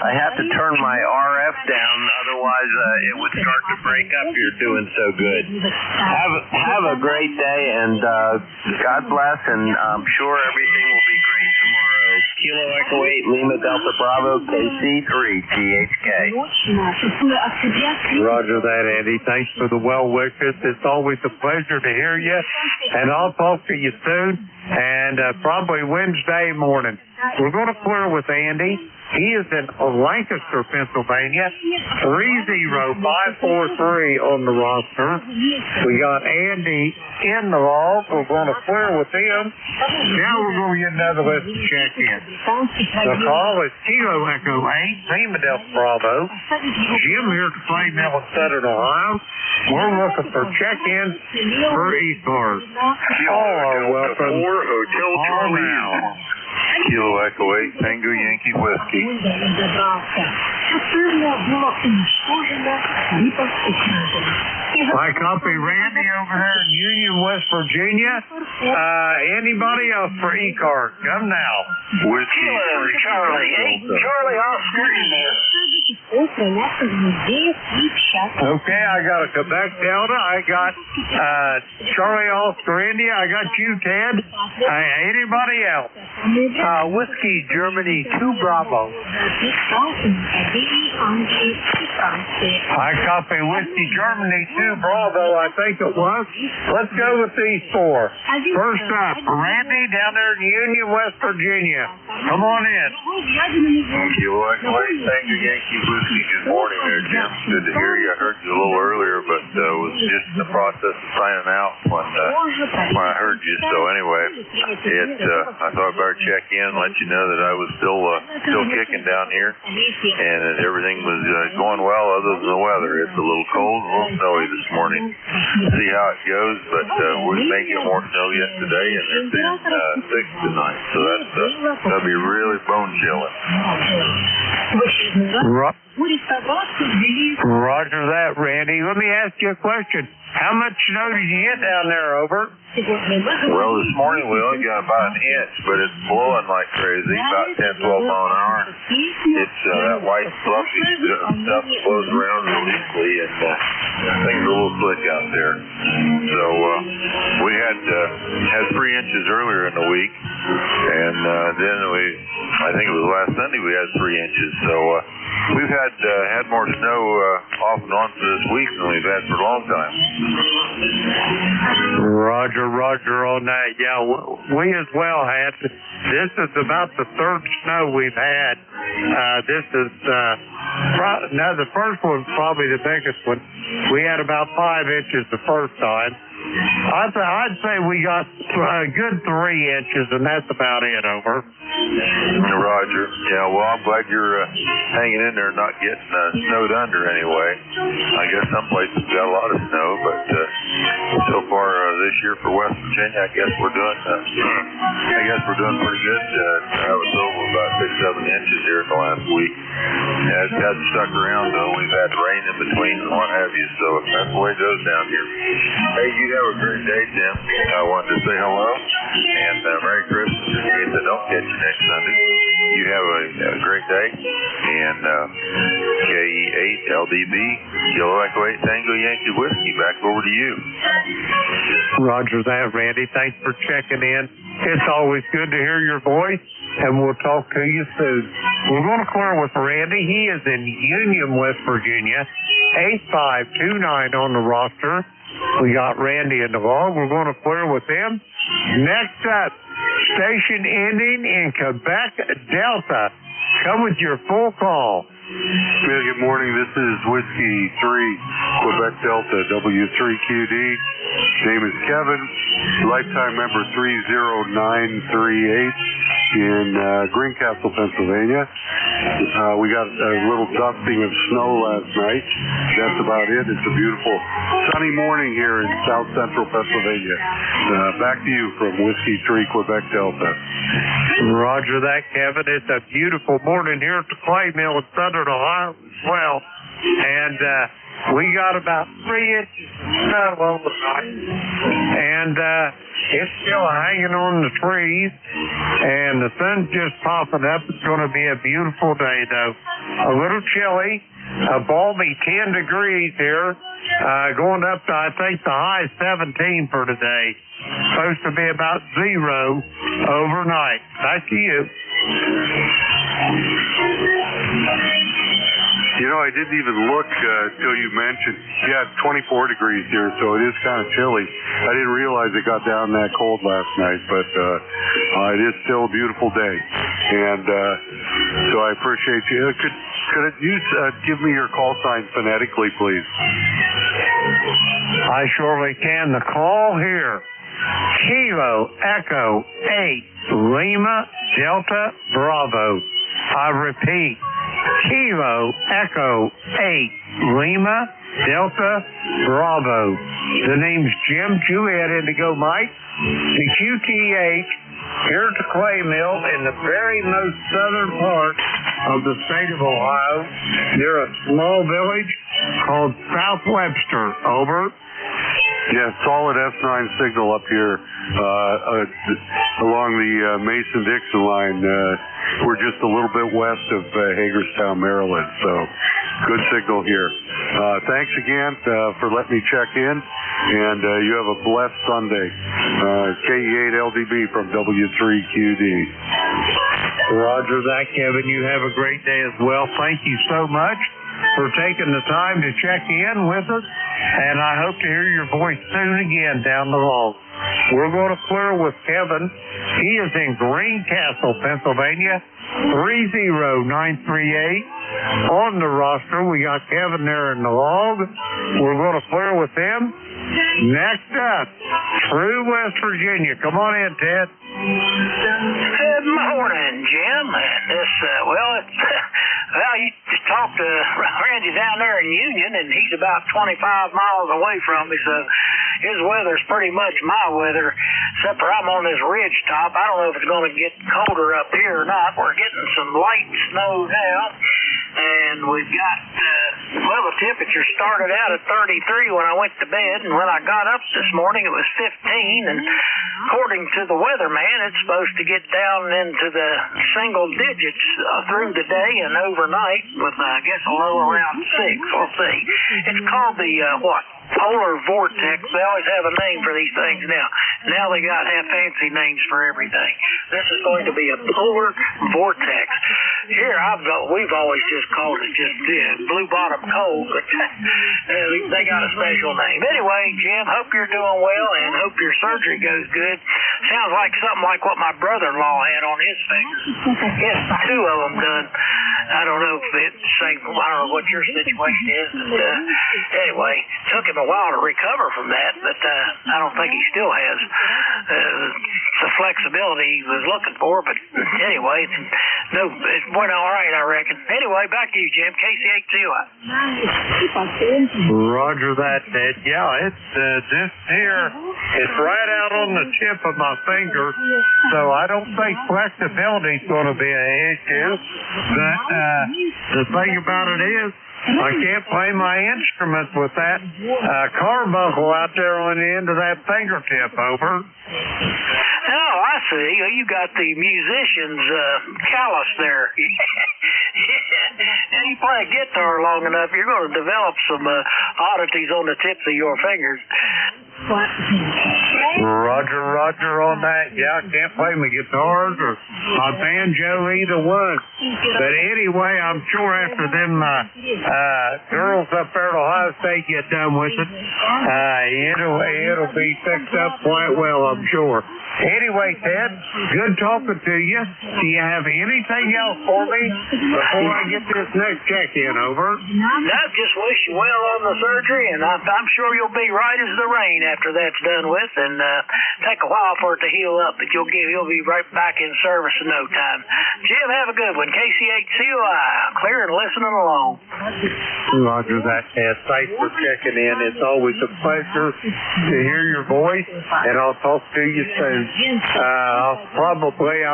I have to turn my RF down, otherwise it would start to break up. You're doing so good. Have a great day, and God bless, and I'm sure everything will be great tomorrow. Kilo Echo 8 Lima Delta Bravo, KC3 GHK. Roger that, Andy. Thanks for the well wishes. It's always a pleasure to hear you, and I'll talk to you soon, and probably Wednesday morning. We're going to clear with Andy. He is in Lancaster, Pennsylvania. 30543 on the roster. We got Andy in the log. We're going to clear with him. Now we're going to get another list to check in. The call is Kilo Echo 8, Lima Delta Bravo. Jim here to Clay Mill in Southern Ohio. We're looking for check-ins for ECARS. All are welcome. Hotel Charlie. Kilo Echo 8, Tango Yankee Whiskey. My copy, Randy over there in Union, West Virginia. Anybody else for ECARS? Come now. Whiskey. Charlie. Hey, Charlie Oscar in there. Okay, I got a Quebec Delta. I got Charlie Oscar India. I got you, Ted. Anybody else? Whiskey Germany 2 Bravo. I copy Whiskey Germany 2 Bravo, I think it was. Let's go with these 4. First up, Randy down there in Union, West Virginia. Come on in. Kilo Echo 8, Tango Yankee Whiskey. Good morning there, Jim. Good to hear you. I heard you a little earlier, but was just in the process of signing out when I heard you. So anyway, I thought I'd better check in and let you know that I was still kicking down here, and that everything was going well other than the weather. It's a little cold, a little snowy this morning. See how it goes, but we may get more snow yet today, and they're saying 6 tonight. So that'll be really bone chilling. Roger that, Randy. Let me ask you a question. How much snow did you get down there, over? Well, this morning we only got about an inch, but it's blowing like crazy, about 10, 12 mile an hour. It's that white fluffy stuff flows around real easily, and things are a little slick out there. So we had 3 inches earlier in the week, and then I think it was last Sunday we had 3 inches. So we've had more snow off and on for this week than we've had for a long time. Roger on that. Yeah, we as well had. This is about the third snow we've had. This is the first one's probably the biggest one. We had about 5 inches the first time. I'd say we got a good 3 inches, and that's about it, over. Roger. Yeah, well, I'm glad you're hanging in there and not getting snowed under anyway. I guess some places got a lot of snow, but so far this year for West Virginia, I guess we're doing pretty good. I was over about 6-7 inches here in the last week. It hasn't stuck around, though. We've had rain in between and what have you, so that's the way it goes down here. Hey, you have a great day, Tim. I wanted to say hello and Merry Christmas in case I don't catch you next Sunday. You have a great day. And KE8LDB, Kilo Echo 8 Tango Yankee Whiskey, back over to you. Roger that, Randy. Thanks for checking in. It's always good to hear your voice, and we'll talk to you soon. We're going to clear with Randy. He is in Union, West Virginia, 8529 on the roster. We got Randy in the log. We're going to clear with him. Next up, station ending in Quebec Delta. Come with your full call. Yeah, good morning. This is Whiskey 3, Quebec Delta, W3QD. Name is Kevin, lifetime member 30938 in Greencastle, Pennsylvania. We got a little dusting of snow last night. That's about it. It's a beautiful sunny morning here in south central Pennsylvania. Back to you from Whiskey 3, Quebec Delta. Roger that, Kevin. It's a beautiful morning here at the Clay Mill in southern Ohio as well. And we got about 3 inches of snow overnight. And it's still hanging on the trees. And the sun's just popping up. It's going to be a beautiful day, though. A little chilly. A balmy 10 degrees here. Going up to, I think, the high 17 for today. Supposed to be about 0 overnight. Back to you. You know, I didn't even look till you mentioned, yeah, it's 24 degrees here, so it is kind of chilly. I didn't realize it got down that cold last night, but it is still a beautiful day. And so I appreciate you. Could you give me your call sign phonetically, please? I surely can. The call here, Kilo Echo 8 Lima Delta Bravo. I repeat, Kilo Echo 8 Lima Delta Bravo. The name's Jim Jewett, Indigo Mike. The QTH here at the Clay Mill in the very most southern part of the state of Ohio, near a small village called South Webster. Over. Yeah, solid S9 signal up here along the Mason-Dixon line. We're just a little bit west of Hagerstown, Maryland, so good signal here. Thanks again for letting me check in, and you have a blessed Sunday. KE8LDB from W3QD. Roger that, Kevin. You have a great day as well. Thank you so much for taking the time to check in with us, and I hope to hear your voice soon again down the road. We're going to clear with Kevin. He is in Greencastle, Pennsylvania, 30938. On the roster, we got Kevin there in the log. We're going to clear with him. Next up, True West Virginia. Come on in, Ted. Good morning, Jim. You just talked to Randy down there in Union, and he's about 25 miles away from me, so his weather's pretty much my weather, except for I'm on this ridge top. I don't know if it's going to get colder up here or not. We're getting some light snow now. and we've got, the temperature started out at 33 when I went to bed, and when I got up this morning it was 15, and according to the weatherman, it's supposed to get down into the single digits through the day and overnight with, I guess, a low around 6. We'll see. It's called the, polar vortex. They always have a name for these things now. Now they have fancy names for everything. This is going to be a polar vortex. Here, we've always just called it just blue bottom cold, but they got a special name. Anyway, Jim, hope you're doing well and hope your surgery goes good. Sounds like something like what my brother-in-law had on his fingers. He had 2 of them done. I don't know if it's the same. I don't know what your situation is. But, anyway, took him a while to recover from that, but I don't think he still has the flexibility he was looking for. But anyway, it went all right, I reckon. Anyway, back to you, Jim. KC8CUI. Roger that, Ted. Yeah, it's this here. It's right out on the tip of my finger, so I don't think flexibility is going to be an issue. But the thing about it is, I can't play my instruments with that carbuncle out there on the end of that fingertip. Over. Oh, I see. You got the musician's callus there. And you play a guitar long enough, you're going to develop some oddities on the tips of your fingers. Roger on that. Yeah, I can't play my guitars or my banjo, either one. But anyway, I'm sure after them girls up there at Ohio State get done with it, it'll be fixed up quite well, I'm sure. Anyway, Ted, good talking to you. Do you have anything else for me before I get this next check-in? Over. No, just wish you well on the surgery, and I'm sure you'll be right as the rain after that's done with, and take a while for it to heal up, but you'll be right back in service in no time. Jim, have a good one. KC8CUI, clear and listening along. Roger that, Ted. Thanks for checking in. It's always a pleasure to hear your voice, and I'll talk to you soon. I'll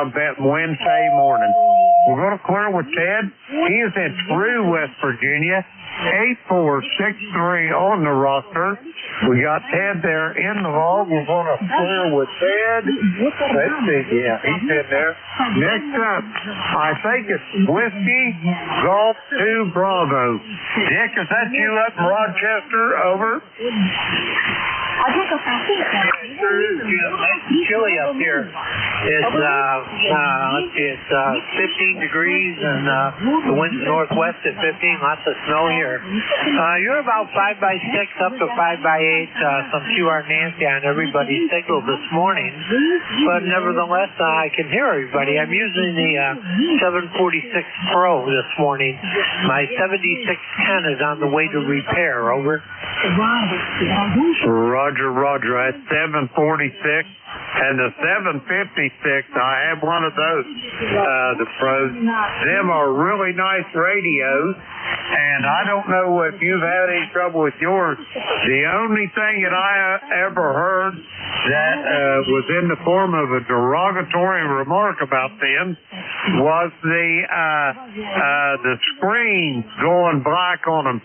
bet Wednesday morning. We're going to clear with Ted. He is in True, West Virginia. 8463 on the roster. We got Ted there in the log. We're going to clear with Ted. Let's see. Yeah, he's in there. Next up, I think it's Whiskey Golf 2 Bravo. Dick, is that you up in Rochester? Over. It's chilly up here. It's 15 degrees and the wind's northwest at 15. Lots of snow here. You're about 5x6 up to 5x8. Some QR Nancy on everybody's signal this morning, but nevertheless I can hear everybody. I'm using the 746 Pro this morning. My 7610 is on the way to repair. Over. Roger. At 746 and the 756, I have one of those. The Pros. Them are really nice radios, and I don't know if you've had any trouble with yours. The only thing that I ever heard that was in the form of a derogatory remark about them was the screen going black on them.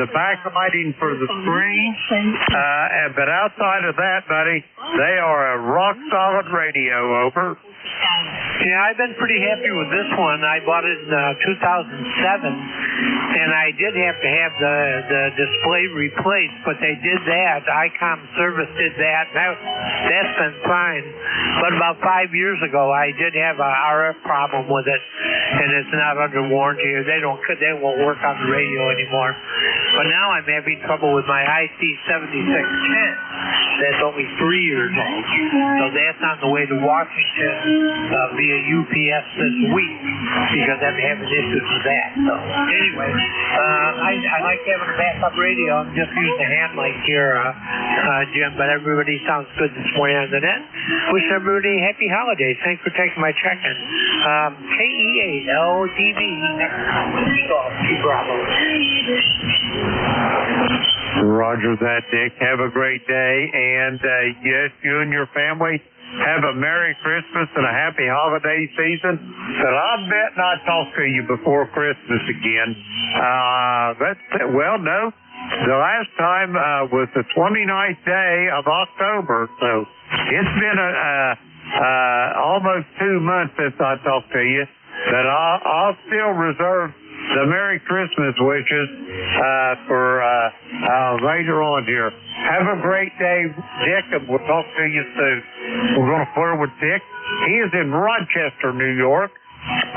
The backlighting for the screen. But outside of that, buddy, they are a rock-solid radio. Over. Yeah, I've been pretty happy with this one. I bought it in 2007, and I did have to have the display replaced, but they did that. ICOM Service did that. That's been fine. But about 5 years ago, I did have a RF problem with it, and it's not under warranty. They won't work on the radio anymore. But now I'm having trouble with my IC7610. That's only 3 years old. So that's on the way to Washington via UPS this week because I'm having issues with that. So anyway, I like having a backup radio. I'm just using the hand mic here, Jim, but everybody sounds good this morning on the net. Wish everybody happy holidays. Thanks for taking my check-in. KE8LDB, Bravo. Roger that, Dick. Have a great day. And yes, you and your family have a Merry Christmas and a Happy Holiday season. But I bet not talk to you before Christmas again. No. The last time was the 29th day of October, so it's been almost 2 months since I talked to you. But I'll still reserve the Merry Christmas wishes for later on here. Have a great day, Dick, and we'll talk to you soon. We're going to flirt with Dick. He is in Rochester, New York.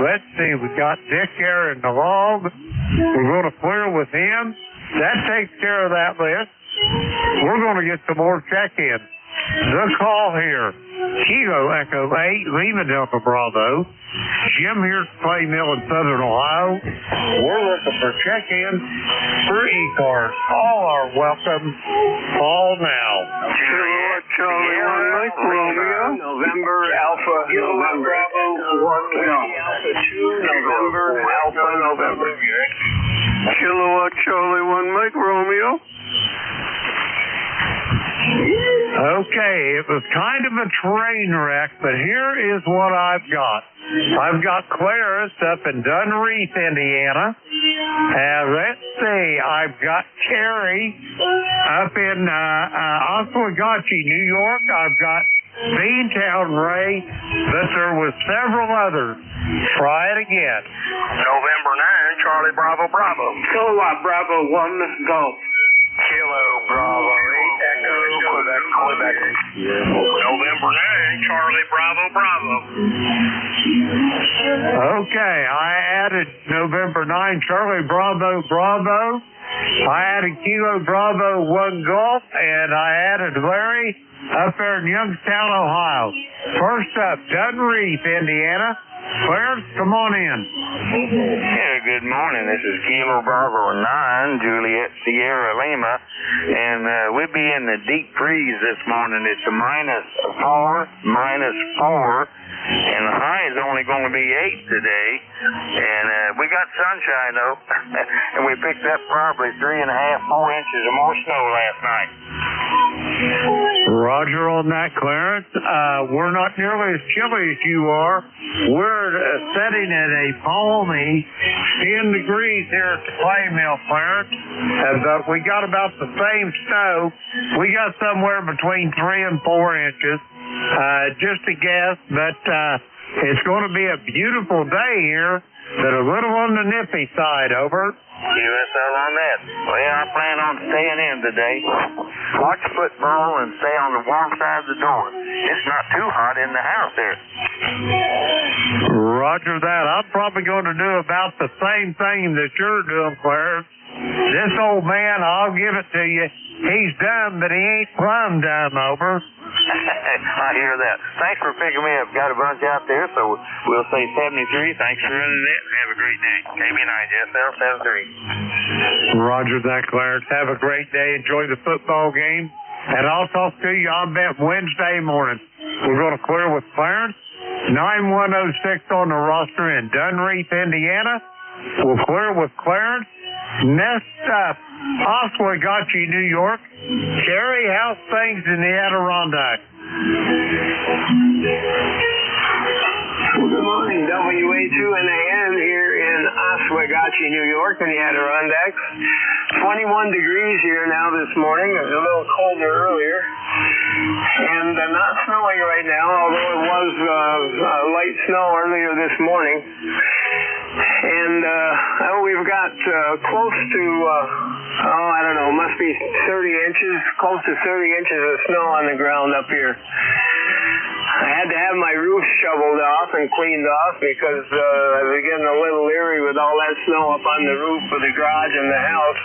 Let's see, we got Dick there in the log. We're going to flirt with him. That takes care of that list. We're going to get some more check-ins. The call here, Kilo Echo 8, Lima Delta Bravo. Jim here at Clay Mill in Southern Ohio. We're looking for check-in for ECARS. All are welcome. Call now. Charlie 1 Mike Romeo. November Alpha November. Alpha 2 November Alpha November. Kilowatt Charlie 1 Mike Romeo. Okay, it was kind of a train wreck, but here is what I've got. I've got Clarence up in Dunreath, Indiana. Let's see, I've got Terry up in Oswegatchie, New York. I've got Beantown, Ray, but there was several others. Try it again. November 9, Charlie Bravo Bravo. Kilowatt Bravo 1 Golf. Kilo Bravo 8 Echo Quebec. November 9, Charlie Bravo Bravo. Okay, I added November 9, Charlie Bravo Bravo. I added Kilo Bravo 1 Golf, and I added Larry up there in Youngstown, Ohio. First up, Dunreath, Indiana. Clarence, come on in. Yeah, good morning. This is Kilo Bravo 9, Juliet Sierra Lima, and we'll be in the deep freeze this morning. It's a -4, -4, and the high is only going to be 8 today. And we got sunshine though, and we picked up probably 3.5, 4 inches of more snow last night. Roger on that, Clarence. We're not nearly as chilly as you are. We're sitting at a balmy 10 degrees here at the Clay Mill, Clarence. But we got about the same snow. We got somewhere between 3 and 4 inches. Just a guess, but it's going to be a beautiful day here, but a little on the nippy side. Over. USL on that. Well, I plan on staying in today. Watch football and stay on the warm side of the door. It's not too hot in the house here. Roger that. I'm probably going to do about the same thing that you're doing, Clarence. This old man, I'll give it to you. He's dumb, but he ain't plumb dumb, over. I hear that. Thanks for picking me up. Got a bunch out there, so we'll say 73. Thanks for running it. Have a great day. KB9, SL73. Roger that, Clarence. Have a great day. Enjoy the football game. And I'll talk to you, I bet, Wednesday morning. We're going to clear with Clarence. 9106 on the roster in Dunreath, Indiana. We'll clear with Clarence. Next up, Oswegatchie, New York. Jerry, how's things in the Adirondack? Well, good morning, WA2NAN here in Oswegatchie, New York, in the Adirondacks. 21 degrees here now this morning. It was a little colder earlier. And not snowing right now, although it was light snow earlier this morning. And we've got close to, I don't know, must be 30 inches, close to 30 inches of snow on the ground up here. I had to have my roof shoveled off and cleaned off because I was getting a little leery with all that snow up on the roof of the garage and the house.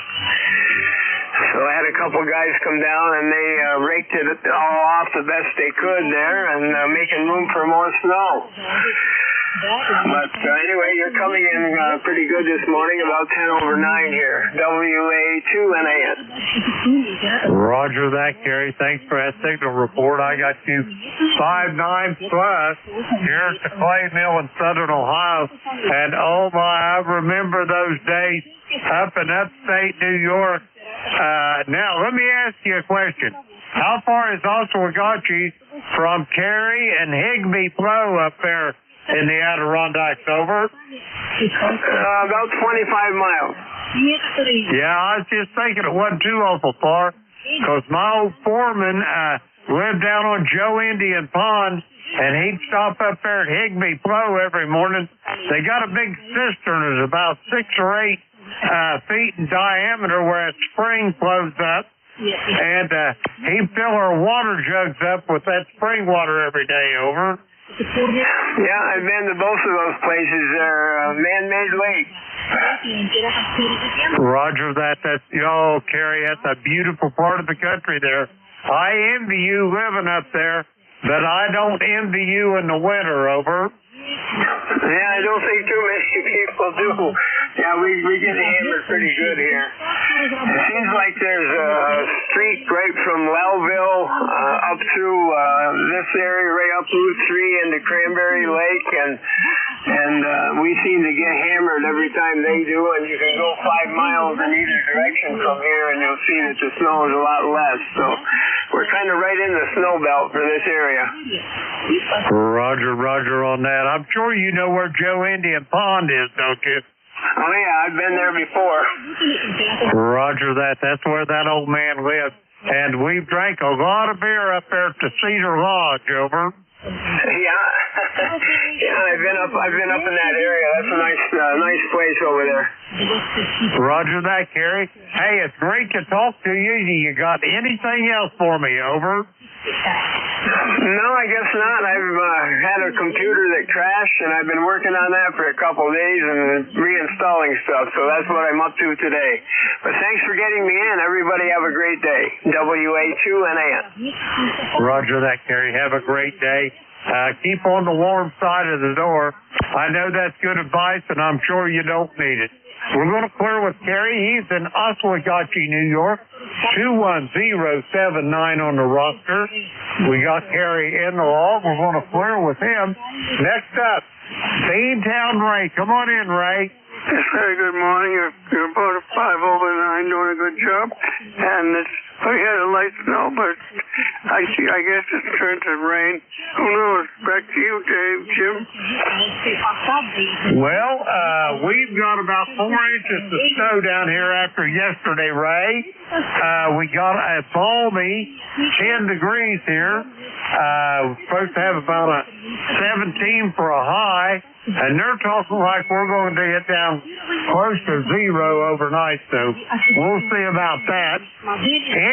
So I had a couple guys come down and they raked it all off the best they could there and making room for more snow. But anyway, you're coming in pretty good this morning, about 10 over 9 here. WA2NAN. Roger that, Gary. Thanks for that signal report. I got you 5-9 plus. Here's the Clay Mill in Southern Ohio. And oh my, I remember those days up in upstate New York. Now, let me ask you a question. how far is Oswegatchie from Cary and Higbee Flow up there in the Adirondacks? Over. About 25 miles. Yeah, I was just thinking it wasn't too awful far, because my old foreman lived down on Joe Indian Pond, and he'd stop up there at Higbee Flow every morning. They got a big cistern that's about 6 or 8 feet in diameter where a spring flows up. And he'd fill our water jugs up with that spring water every day. Over. Yeah, I've been to both of those places. They're man-made lakes. Roger that. That's, Cary, that's a beautiful part of the country there. I envy you living up there, but I don't envy you in the winter. Over. Yeah, I don't think too many people do. Yeah, we get hammered pretty good here. It seems like there's a streak right from Lowville up through this area, right up Route 3 into Cranberry Lake, and we seem to get hammered every time they do, and you can go 5 miles in either direction from here, and you'll see that the snow is a lot less. So we're kind of right in the snow belt for this area. Roger on that. I'm sure you know where Joe Indian Pond is, don't you? Oh, yeah, I've been there before. Roger that. That's where that old man lived. And we've drank a lot of beer up there at the Cedar Lodge. Over. Yeah, I've been up in that area. That's a nice place over there. Roger that, Cary. Hey, it's great to talk to you. You got anything else for me? Over. No, I guess not. I've had a computer that crashed, and I've been working on that for a couple of days and reinstalling stuff, so that's what I'm up to today. But thanks for getting me in. Everybody have a great day. WA2NAN. Roger that, Cary. Have a great day. Keep on the warm side of the door. I know that's good advice, and I'm sure you don't need it. We're going to clear with Cary. He's in Oswegatchie, New York. 21079 on the roster. We got Cary in the log. We're going to clear with him. Next up, Beantown Ray. Come on in, Ray. Yes, very good morning. You're about a 5 over 9, doing a good job. And we had a light snow, but I guess it's turned to rain. Who knows? Back to you, Dave, Jim. Well, we've got about 4 inches of snow down here after yesterday, Ray. We got a balmy 10 degrees here. We're supposed to have about a 17 for a high. And they're talking like we're going to get down close to 0 overnight, so we'll see about that.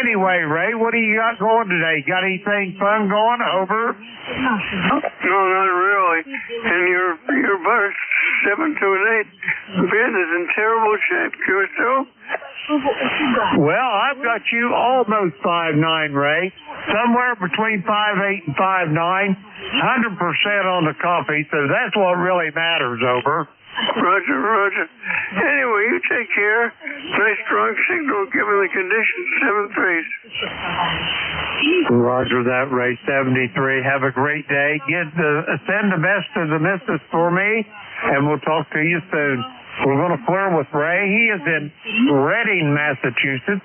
Anyway, Ray, what do you got going today? Got anything fun going? Over? No, not really. And your bus 728 bed is in terrible shape. QSO? Well, I've got you almost 5'9", Ray. Somewhere between 5'8" and 5'9". 100% on the coffee, so that's what really matters. Over. Roger. Anyway, you take care. Nice strong signal given the conditions. 7-3. Roger that, Ray. 73. Have a great day. Send the best to the missus for me, and we'll talk to you soon. We're going to clear with Ray. He is in Reading, Massachusetts.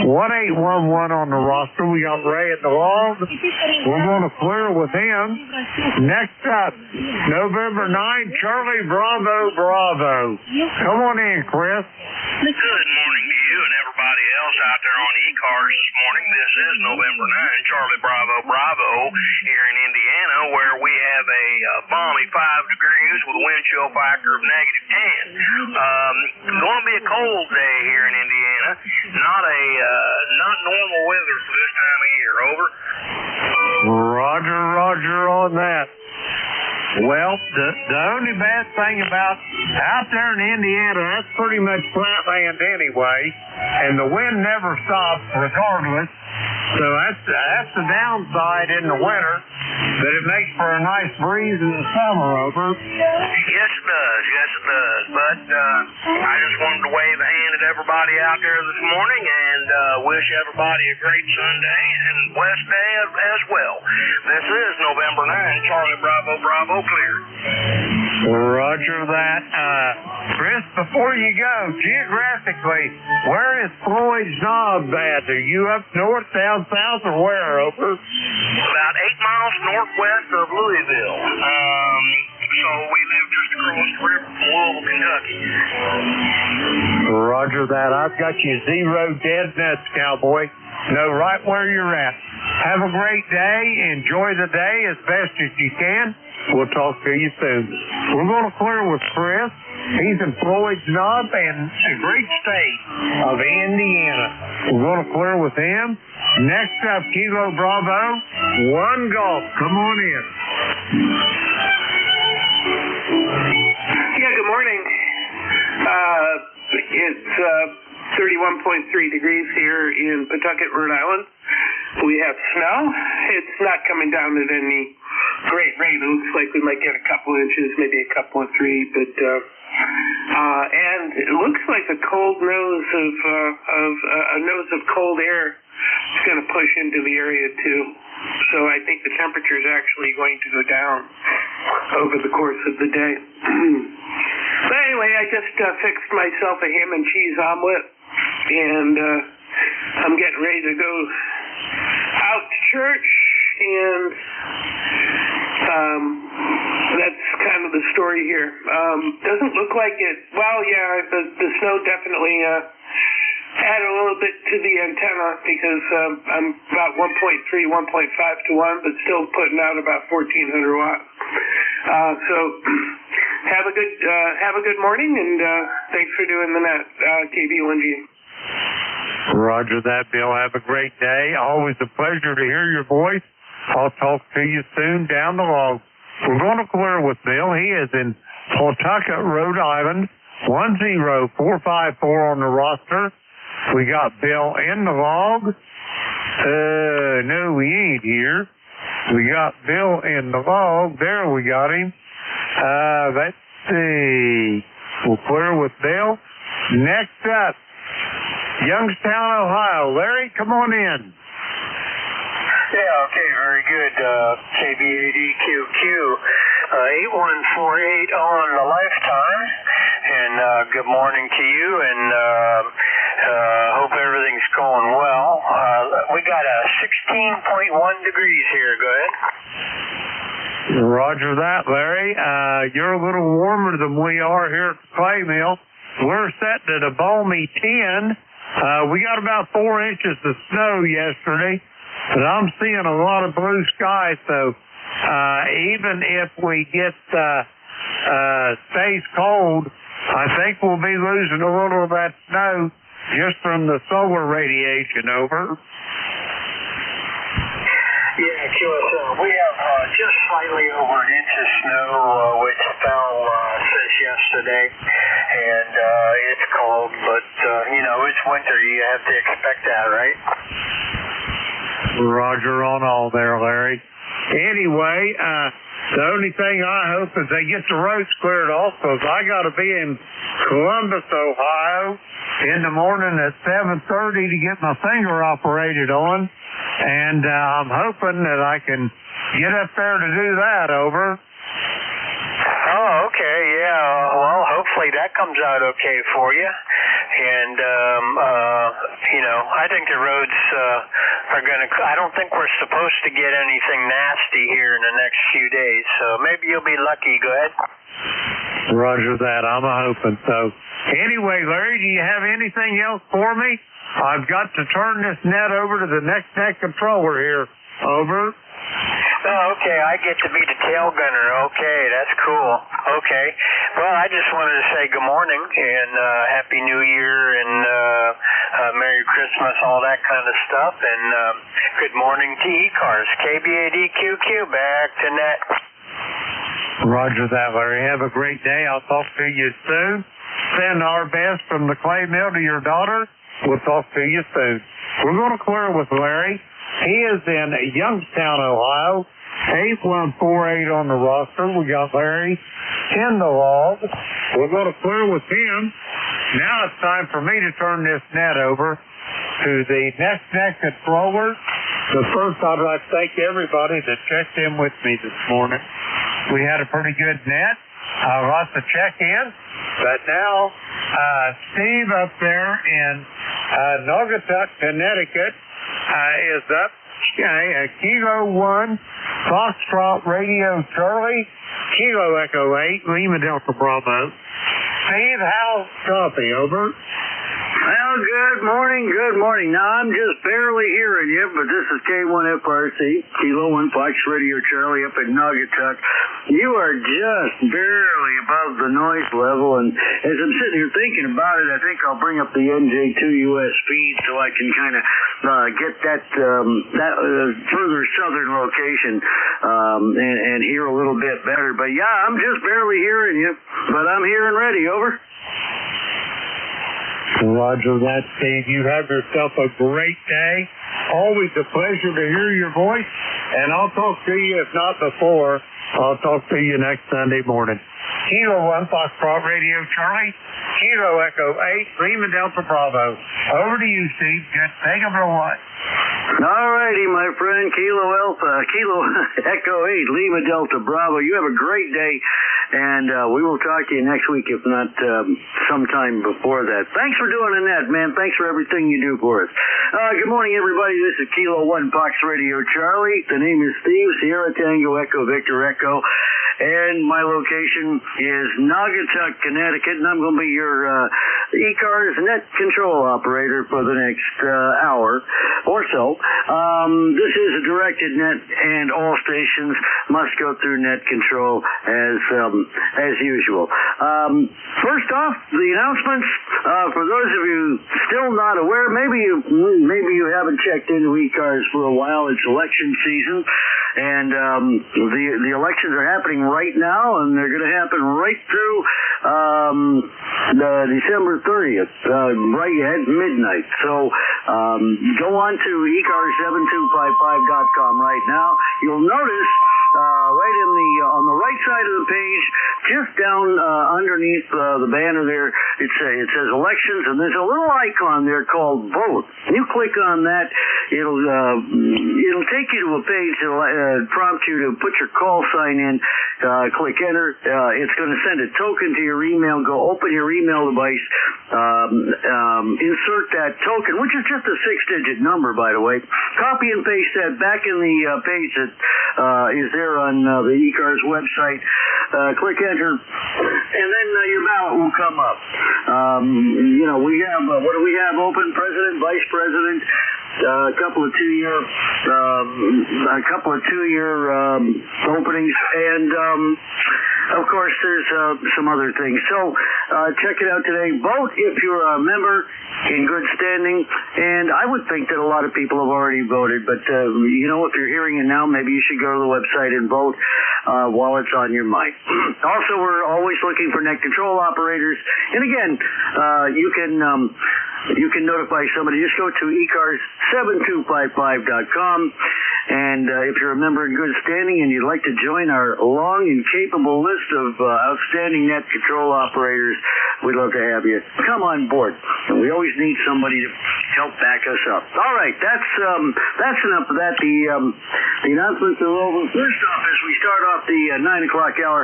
1811 on the roster. We got Ray at the log. We're going to clear with him. Next up, November 9, Charlie Bravo. Come on in, Chris. Good morning to you and everybody else out there on ECARS this morning. This is November 9, Charlie Bravo here in Indiana, where we have a balmy 5 degrees with a wind chill factor of -10. Going to be a cold day here in Indiana. Not normal weather for this time of year. Over. Roger on that. Well, the only bad thing about out there in Indiana, that's pretty much flat land anyway, and the wind never stops regardless. So that's the downside in the winter, but it makes for a nice breeze in the summer. Over. Yes, it does. But I just wanted to wave a hand at everybody out there this morning and wish everybody a great Sunday and blessed day as well. This is November 9, Charlie Bravo, clear. Roger that. Chris, before you go, geographically, where is Floyd's Knob at? Are you up north, down south, or where? Over? About 8 miles northwest of Louisville. So we live just across the river from Louisville, Kentucky. Roger that. I've got you 0 dead nuts, cowboy. Know right where you're at. Have a great day. Enjoy the day as best as you can. We'll talk to you soon. We're going to clear with Chris. He's in Floyd's Knob and a great state of Indiana. We're going to clear with him. Next up, Kilo Bravo, 1 Golf. Come on in. Yeah, good morning. It's 31.3 degrees here in Pawtucket, Rhode Island. We have snow. It's not coming down at any great rate. It looks like we might get a couple inches, maybe a couple of 3, but and it looks like a cold nose of cold air is going to push into the area too. So I think the temperature is actually going to go down over the course of the day. But anyway, I just fixed myself a ham and cheese omelet, and I'm getting ready to go out to church, and that's kind of the story here. Doesn't look like it. Well, yeah, the snow definitely added a little bit to the antenna because I'm about 1.3, 1.5 to 1, but still putting out about 1,400 watts. So have a good morning, and thanks for doing the net, KB1G. Roger that, Bill. Have a great day. Always a pleasure to hear your voice. I'll talk to you soon down the log. We're going to clear with Bill. He is in Pawtucket, Rhode Island, 10454 on the roster. We got Bill in the log. No, we ain't here. We got Bill in the log. There, we got him. Let's see. We'll clear with Bill. Next up, Youngstown, Ohio. Larry, come on in. Yeah, okay, very good. KBADQQ, 8148 on the lifetime, and good morning to you, and hope everything's going well. We got a 16.1 degrees here. Go ahead. Roger that, Larry. You're a little warmer than we are here at the clay mill. We're setting at a balmy 10. We got about 4 inches of snow yesterday, but I'm seeing a lot of blue sky, so even if we get stays cold, I think we'll be losing a little of that snow just from the solar radiation. Over. Yeah, QSL. We have just slightly over an inch of snow, which fell since yesterday, and it's cold, but it's winter. You have to expect that, right? Roger on all there, Larry. Anyway, the only thing I hope is they get the roads cleared off, because I got to be in Columbus, Ohio in the morning at 7:30 to get my finger operated on, and I'm hoping that I can get up there to do that. Over. Oh, okay, yeah. Well, hopefully that comes out okay for you. And, I think the roads are going to... I don't think we're supposed to get anything nasty here in the next few days, so maybe you'll be lucky. Go ahead. Roger that. I'm hoping so. Anyway, Larry, do you have anything else for me? I've got to turn this net over to the next net controller here. Over. Oh, okay, I get to be the tail gunner. Okay, that's cool. Okay. Well, I just wanted to say good morning and Happy New Year and Merry Christmas, all that kind of stuff. And good morning to ECARS. KBADQQ, back to net. Roger that, Larry. Have a great day. I'll talk to you soon. Send our best from the clay mill to your daughter. We'll talk to you soon. We're going to clear with Larry. He is in Youngstown, Ohio, 8148 on the roster. We got Larry in the log. We're going to clear with him. Now it's time for me to turn this net over to the next net controller. But first, I'd like to thank everybody that checked in with me this morning. We had a pretty good net. lots of check-in. But now, Steve up there in Naugatuck, Connecticut, is up. Kilo 1, Foxtrot Radio Charlie, Kilo Echo 8, Lima Delta Bravo. Steve, how's coffee? Over. Well, good morning. Now, I'm just barely hearing you, but this is K1FRC, Kilo 1 Fox Radio Charlie up at Naugatuck. You are just barely above the noise level, and as I'm sitting here thinking about it, I think I'll bring up the NJ2US feed so I can kind of get that further southern location and hear a little bit better. But yeah, I'm just barely hearing you, but I'm here and ready. Over. Roger that, Steve. You have yourself a great day. Always a pleasure to hear your voice, and I'll talk to you, if not before, I'll talk to you next Sunday morning. Kilo 1 Foxtrot Radio Charlie, Kilo Echo 8, Lima Delta Bravo. Over to you, Steve. Just take it away. All righty, my friend. Kilo Echo 8, Lima Delta Bravo. You have a great day, and we will talk to you next week, if not sometime before that. Thanks for doing that, man. Thanks for everything you do for us. Good morning, everybody. This is Kilo 1 Fox Radio Charlie. The name is Steve, Sierra Tango Echo Victor Echo, and my location is Naugatuck, Connecticut, and I'm going to be your ECARS net control operator for the next hour or so. This is a directed net, and all stations must go through net control as usual. First off, the announcements. For those of you still not aware, maybe you haven't checked into ECARS for a while. It's election season, and the elections are happening right now, and they're going to happen right through December 30th, right at midnight. So go on to ECARS7255.com right now. You'll notice right on the right side of the page, just down underneath the banner there, it says elections, and there's a little icon there called vote. You click on that, it'll take you to a page that'll prompt you to put your call sign in. Click enter. It's going to send a token to your email. Go open your email device, insert that token, which is just a 6-digit number, by the way. Copy and paste that back in the page that is there on the ECARS website. Click enter, and then your ballot will come up. We have what do we have open? President, vice president. A couple of two-year openings, and of course there's some other things. So check it out today. Vote if you're a member in good standing, and I would think that a lot of people have already voted, but if you're hearing it now, maybe you should go to the website and vote while it's on your mind. Also, we're always looking for net control operators, and again, you can notify somebody. Just go to ECARS7255.com, and if you're a member in good standing and you'd like to join our long and capable list of outstanding net control operators, we'd love to have you come on board. And we always need somebody to help back us up. All right, that's enough of that. The announcements are over. First off, as we start off the 9 o'clock hour,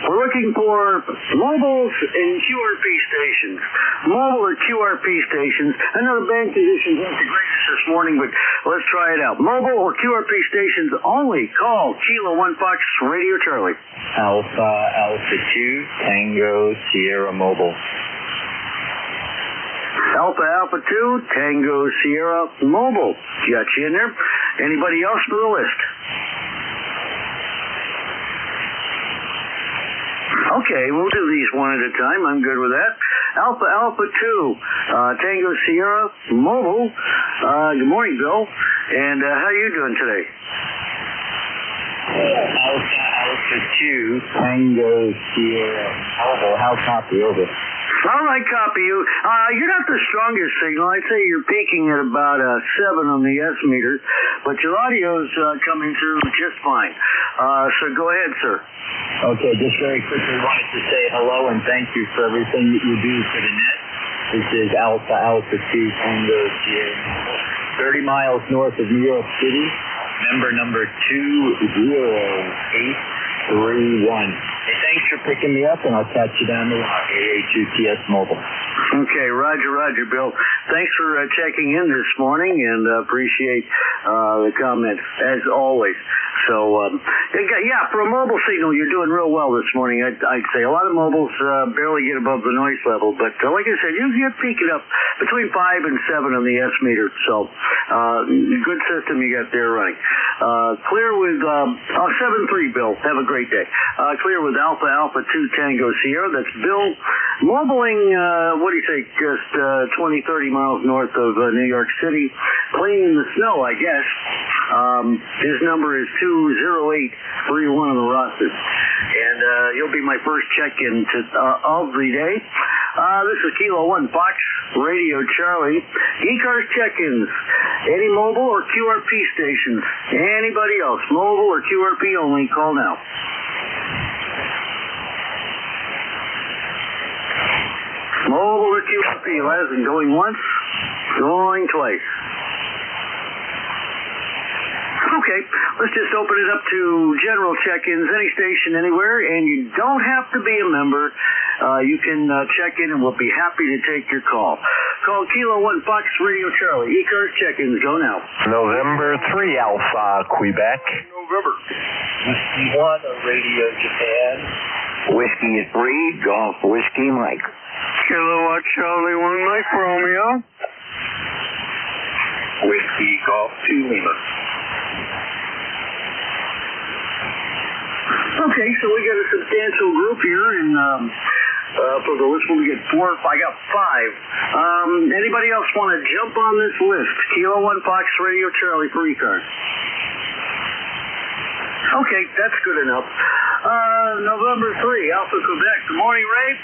we're looking for mobiles and QRP stations. Mobile or QRP stations. I know the band conditions aren't the greatest this morning, but let's try it out. Mobile or QRP stations only. Call Kilo 1 Fox Radio Charlie. Alpha 2 Tango Sierra Mobile. Alpha 2 Tango Sierra Mobile. Got you in there. Anybody else for the list? Okay, we'll do these one at a time. I'm good with that. Alpha 2 Tango Sierra Mobile. Good morning, Bill. And how are you doing today? Alpha 2 Tango Sierra Mobile. How copy? Over. All right, copy you. You're not the strongest signal. I'd say you're peaking at about 7 on the S meter, but your audio's coming through just fine. So go ahead, sir. Okay, just very quickly wanted to say hello and thank you for everything that you do for the net. This is Alpha 2 Tango Sierra, 30 miles north of New York City, member number 208, Hey, thanks for picking me up, and I'll catch you down the line. NJ2US Mobile. Okay, Roger, Bill. Thanks for checking in this morning, and appreciate the comment, as always. So, yeah, for a mobile signal, you're doing real well this morning, I'd say. A lot of mobiles barely get above the noise level, but like I said, you're peaking up between 5 and 7 on the S meter, so good system you got there running. Clear with 7-3, Bill. Have a great day. Clear with Alpha 2 Tango Sierra. That's Bill, mobiling, just 20, 30 miles north of New York City, cleaning the snow, I guess. His number is 20831 on the roster. And you'll be my first check-in of the day. This is Kilo 1 Fox Radio Charlie. ECARS check-ins. Any mobile or QRP stations? Anybody else? Mobile or QRP only? Call now. Mobile or QRP, Leslie, going once, going twice. Okay, let's just open it up to general check-ins, any station, anywhere, and you don't have to be a member. You can check in, and we'll be happy to take your call. Call Kilo 1 Fox Radio Charlie. ECARS check-ins, go now. November 3 Alpha, Quebec. November. Whiskey 1 of Radio Japan. Whiskey 3, Golf Whiskey Mike. Kilowatt Charlie 1 Mike Romeo. Whiskey Golf 2 Lima. Okay, so we got a substantial group here, and for the list we'll get 4. I got 5. Anybody else want to jump on this list? Kilo 1 Fox Radio Charlie for ECARS. Okay, that's good enough. November 3, Alpha Quebec. Good morning, Ray.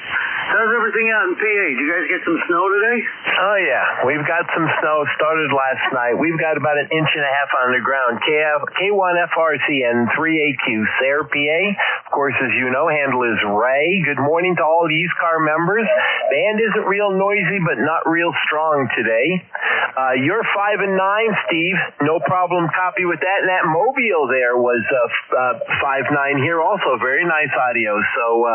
How's everything out in PA? Did you guys get some snow today? Oh, yeah. We've got some snow. Started last night. We've got about 1.5 inches on the ground. K1FRC and 3AQ, Sayre, PA. Of course, as you know, handle is Ray. Good morning to all the ECARS members. Band isn't real noisy, but not real strong today. You're 5 and 9, Steve. No problem. Copy with that. And that Mobile there was 5-9 here also. Very nice audio. So,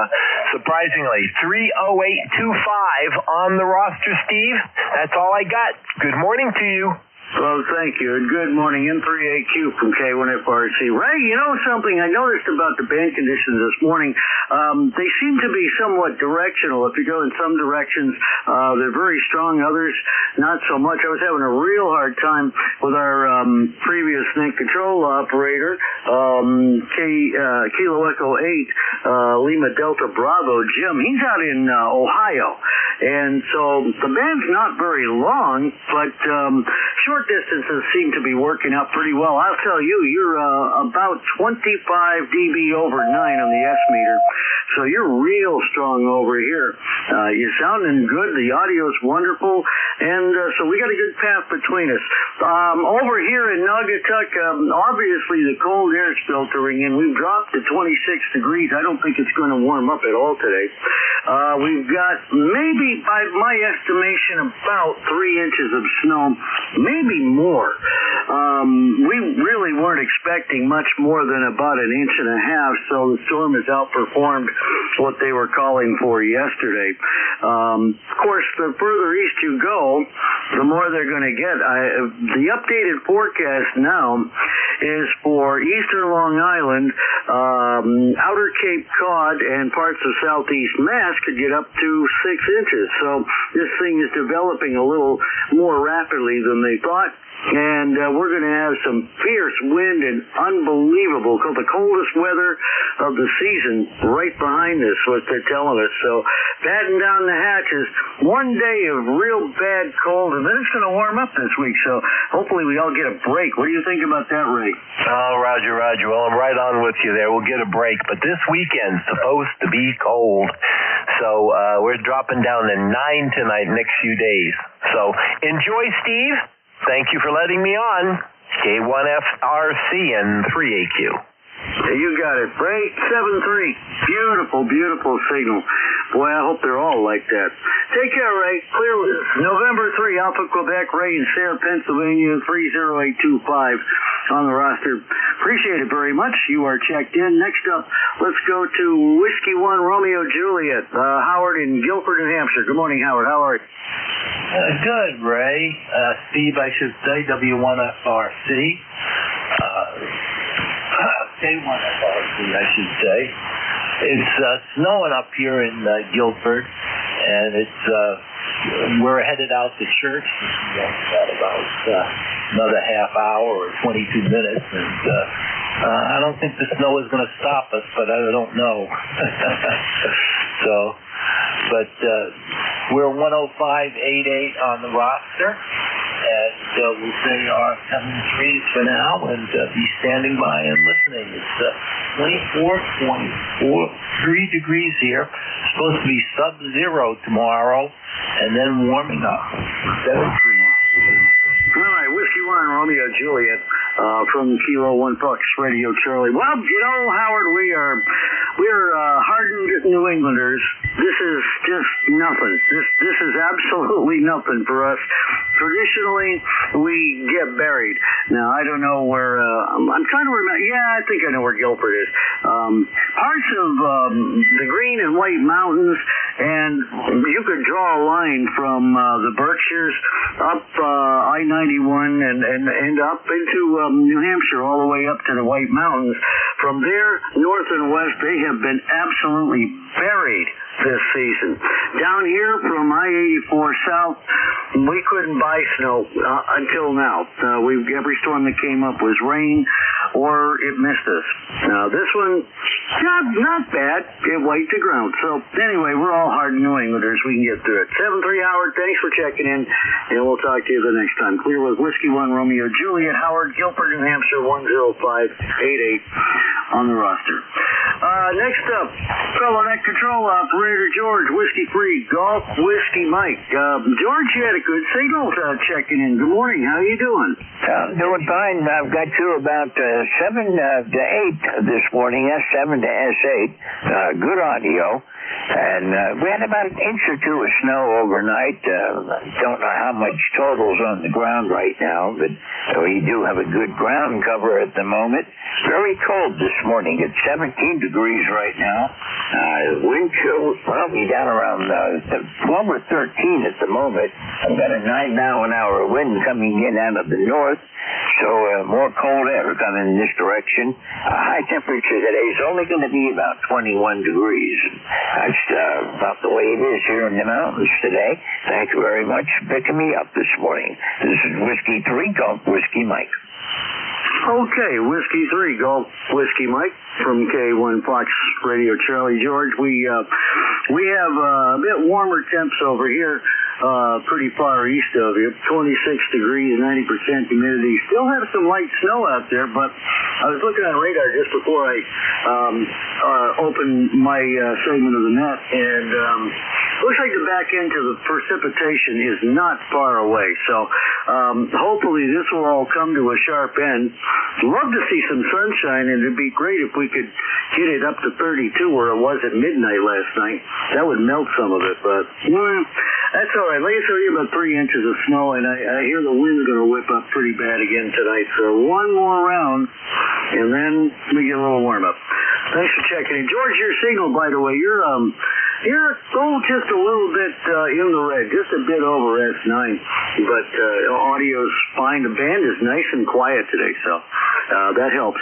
surprisingly, 30825 on the roster, Steve. That's all I got. Good morning to you. Well, thank you, and good morning. N3AQ from K1FRC. Ray, you know something I noticed about the band conditions this morning? They seem to be somewhat directional. If you go in some directions, they're very strong. Others, not so much. I was having a real hard time with our previous net control operator, Kilo Echo 8, Lima Delta Bravo, Jim. He's out in Ohio. And so the band's not very long, but short distances seem to be working out pretty well. I'll tell you, you're about 25 dB over 9 on the S meter, so you're real strong over here. You're sounding good. The audio's wonderful, and so we got a good path between us. Over here in Naugatuck, obviously the cold air is filtering in. We've dropped to 26 degrees. I don't think it's going to warm up at all today. We've got maybe, by my estimation, about 3 inches of snow, maybe more. We really weren't expecting much more than about 1.5 inches, so the storm has outperformed what they were calling for yesterday. Of course, the further east you go, the more they're going to get. The updated forecast now is for eastern Long Island, outer Cape Cod, and parts of southeast Mass could get up to 6 inches. So this thing is developing a little more rapidly than they thought. And we're going to have some fierce wind and unbelievable, the coldest weather of the season right behind us, what they're telling us. So batten down the hatches. 1 day of real bad cold, and then it's going to warm up this week. So hopefully we all get a break. What do you think about that, Ray? Oh, Roger. Well, I'm right on with you there. We'll get a break. But this weekend's supposed to be cold. So we're dropping down to 9 tonight, next few days. So enjoy, Steve. Thank you for letting me on. K1FRC and 3AQ. You got it, Ray. 7-3. Beautiful, beautiful signal. Boy, I hope they're all like that. Take care, Ray. Clear with November 3, Alpha Quebec, Ray in Sayre, Pennsylvania, 30825. on the roster. Appreciate it very much. You are checked in. Next up, let's go to Whiskey 1 Romeo Juliet. Howard in Guilford, New Hampshire. Good morning, Howard. How are you? Good, Ray. Steve, I should say, W1FRC. K1FRC, I should say. It's snowing up here in Guilford, and we're headed out to church in about another half hour or 22 minutes, and I don't think the snow is going to stop us, but I don't know. But we're 105.88 on the roster, and we'll say our 7-3 for now, and be standing by and listening. It's 24.3 degrees here. Supposed to be sub-zero tomorrow, and then warming up. 7-3. All right, Whiskey 1 Romeo Juliet from Kilo 1 Fox Radio Charlie. Well, Howard, we're hardened New Englanders. This is just nothing. This is absolutely nothing for us. Traditionally, we get buried. Now, I don't know where, I'm trying to remember. Yeah, I think I know where Guilford is. Parts of the Green and White Mountains, and you could draw a line from the Berkshires up I-91 and up into New Hampshire, all the way up to the White Mountains. From there, north and west, they have been absolutely buried this season. Down here from I-84 south, we couldn't buy snow until now. Every storm that came up was rain or it missed us. This one, not bad. It wiped the ground. So anyway, we're all hardened New Englanders. We can get through it. 7-3 Howard, thanks for checking in, and we'll talk to you the next time. Clear with Whiskey 1 Romeo Juliet, Howard, Guilford, New Hampshire, 10588 on the roster. Next up, fellow net control operator George, Whiskey 3 Golf Whiskey Mike. George, you had a good signal checking in. Good morning. How are you doing? Doing fine. I've got you about 7 to 8 this morning, S7 to S8. Good audio. And we had about an inch or two of snow overnight. Don't know how much total's on the ground right now, but we do have a good ground cover at the moment. Very cold this morning. It's 17 degrees right now. Wind chill, probably down around 12 or 13 at the moment. I've got a 9-mile-an-hour wind coming in out of the north, so more cold air coming in this direction. High temperature today is only going to be about 21 degrees. That's about the way it is here in the mountains today. Thank you very much for picking me up this morning. This is Whiskey 3 Golf Whiskey Mike. Okay, Whiskey 3 Golf Whiskey Mike from K1 Fox Radio Charlie. George, we have a bit warmer temps over here, pretty far east of you, 26 degrees, 90% humidity. Still have some light snow out there, but I was looking on radar just before I opened my segment of the net, and looks like the back end to the precipitation is not far away. So hopefully this will all come to a sharp end. Love to see some sunshine, and it'd be great if we could get it up to 32 where it was at midnight last night. That would melt some of it, but that's all right. Like I said, we have about 3 inches of snow, and I hear the wind's going to whip up pretty bad again tonight. So one more round, and then we get a little warm up. Thanks for checking in. George, your signal, by the way, you're just a little bit in the red, just a bit over S9, but audio's fine. The band is nice and quiet today, so that helps.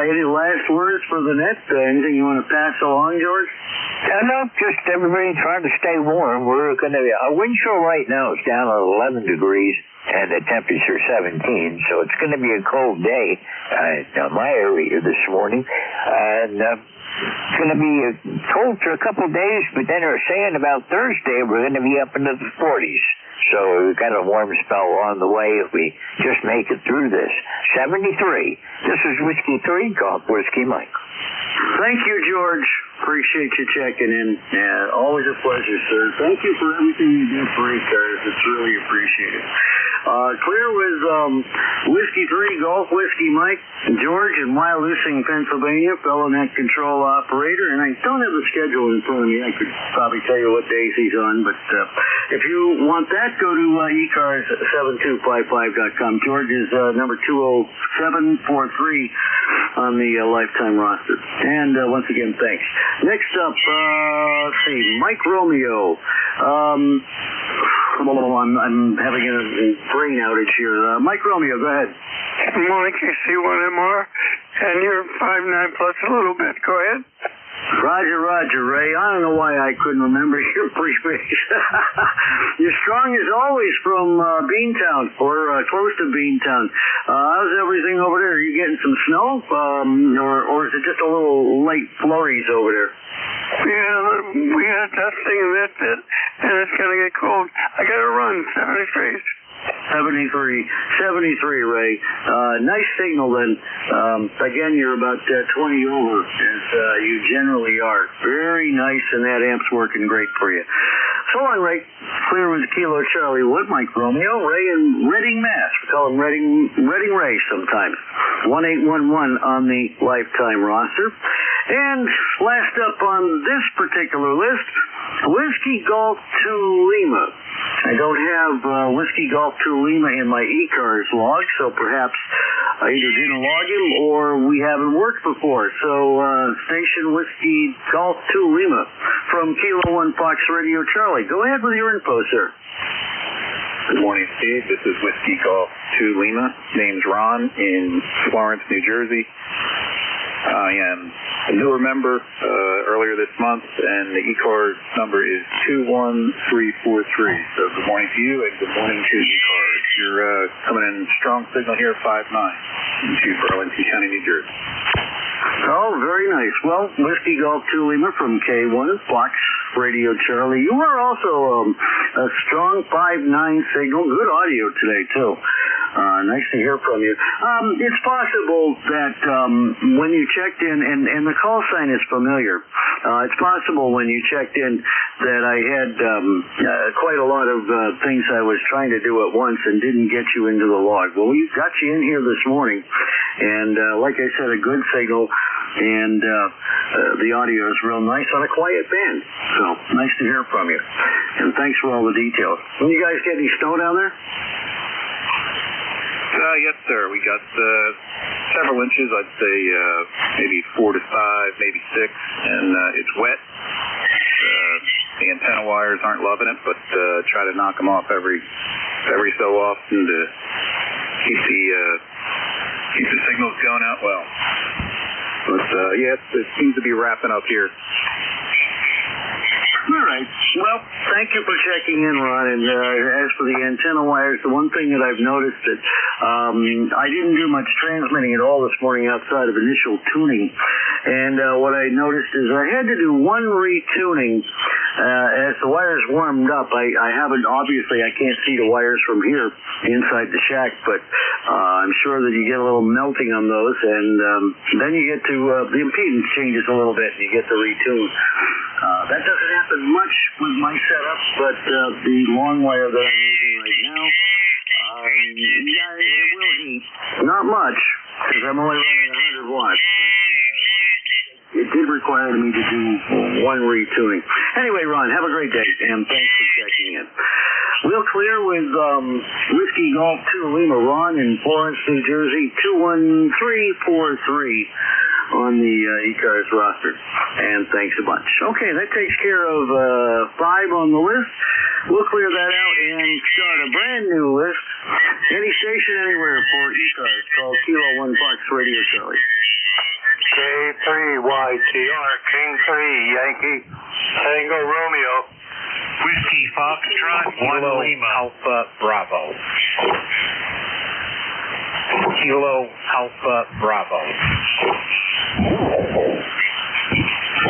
Any last words for the net? Anything you want to pass along, George? No, just everybody trying to stay warm. We're going to our wind chill right now is down at 11 degrees. And the temperature 17, so it's going to be a cold day in my area this morning. And it's going to be cold for a couple of days, but then they're saying about Thursday we're going to be up into the 40s. So we've got a warm spell on the way if we just make it through this. 73. This is Whiskey 3 Golf Whiskey Mike. Thank you, George. Appreciate you checking in. Always a pleasure, sir. Thank you for everything you do for ECARS. It's really appreciated. Clear with Whiskey 3, Golf Whiskey Mike, George in Wyalusing, Pennsylvania, fellow net control operator, and I don't have the schedule in front of me. I could probably tell you what days he's on, but if you want that, go to ECARS7255.com. George is number 20743 on the lifetime roster. And once again, thanks. Next up, let's see, Mike Romeo. I'm having a brain outage here. Mike Romeo, go ahead. Good morning, KC1MR, and you're 5'9" plus a little bit. Go ahead. Roger, Ray. I don't know why I couldn't remember your prefix. You're strong as always from Beantown, or close to Beantown. How's everything over there? Are you getting some snow, or is it just a little light flurries over there? Yeah, we got dusting and that's it, and it's going to get cold. I got to run, 73. 73, Ray. Nice signal then. Again, you're about 20 over, as you generally are. Very nice, and that amp's working great for you. So long, Ray. Clear with Kilo Charlie Wood, Mike Romeo, Ray in Reading, Mass. We call him Reading Ray sometimes. 1811 on the lifetime roster. And last up on this particular list, Whiskey Golf 2 Lima. I don't have Whiskey Golf 2 Lima in my ECARS log, so perhaps I either didn't log him or we haven't worked before. So, Station Whiskey Golf 2 Lima from Kilo 1 Fox Radio Charlie. Go ahead with your info, sir. Good morning, Steve. This is Whiskey Golf 2 Lima. Name's Ron in Florence, New Jersey. I am a newer member earlier this month, and the ECARS number is 21343. So good morning to you, and good morning to ECARS. You're coming in strong signal here, 5'9", into Burlington County, New Jersey. Oh, very nice. Well, Whiskey Golf 2 Lima from K1 Fox Radio Charlie. You are also a strong 5'9" signal. Good audio today, too. Nice to hear from you. It's possible that when you checked in, and the call sign is familiar, it's possible when you checked in that I had quite a lot of things I was trying to do at once and didn't get you into the log. Well, we got you in here this morning, and like I said, a good signal, and the audio is real nice on a quiet band. So, nice to hear from you. And thanks for all the details. Can you guys get any snow down there? Yes, sir. We got several inches. I'd say maybe 4 to 5, maybe 6, and it's wet. The antenna wires aren't loving it, but try to knock them off every so often to keep the signals going out well. But yeah, it seems to be wrapping up here. All right. Well, thank you for checking in, Ron. And as for the antenna wires, the one thing that I've noticed that I didn't do much transmitting at all this morning outside of initial tuning. And what I noticed is I had to do one retuning as the wires warmed up. I haven't, obviously, I can't see the wires from here inside the shack, but I'm sure that you get a little melting on those. And then you get to, the impedance changes a little bit and you get to retune. That doesn't happen much with my setup, but the long wire that I'm using right now, yeah, it will heat. Not much, because I'm only running 100 watts. It did require me to do one retuning. Anyway, Ron, have a great day, and thanks for checking in. We'll clear with Whiskey Golf 2 Lima. Ron in Florence, New Jersey, 21343 on the ECARS roster. And thanks a bunch. Okay, that takes care of 5 on the list. We'll clear that out and start a brand new list. Any station anywhere for ECARS. Call Kilo 1 Fox Radio Charlie. K3YTR, King 3, Yankee, Tango Romeo. Whiskey Foxtrot, 1 Lima. Alpha Bravo. Kilo Alpha Bravo.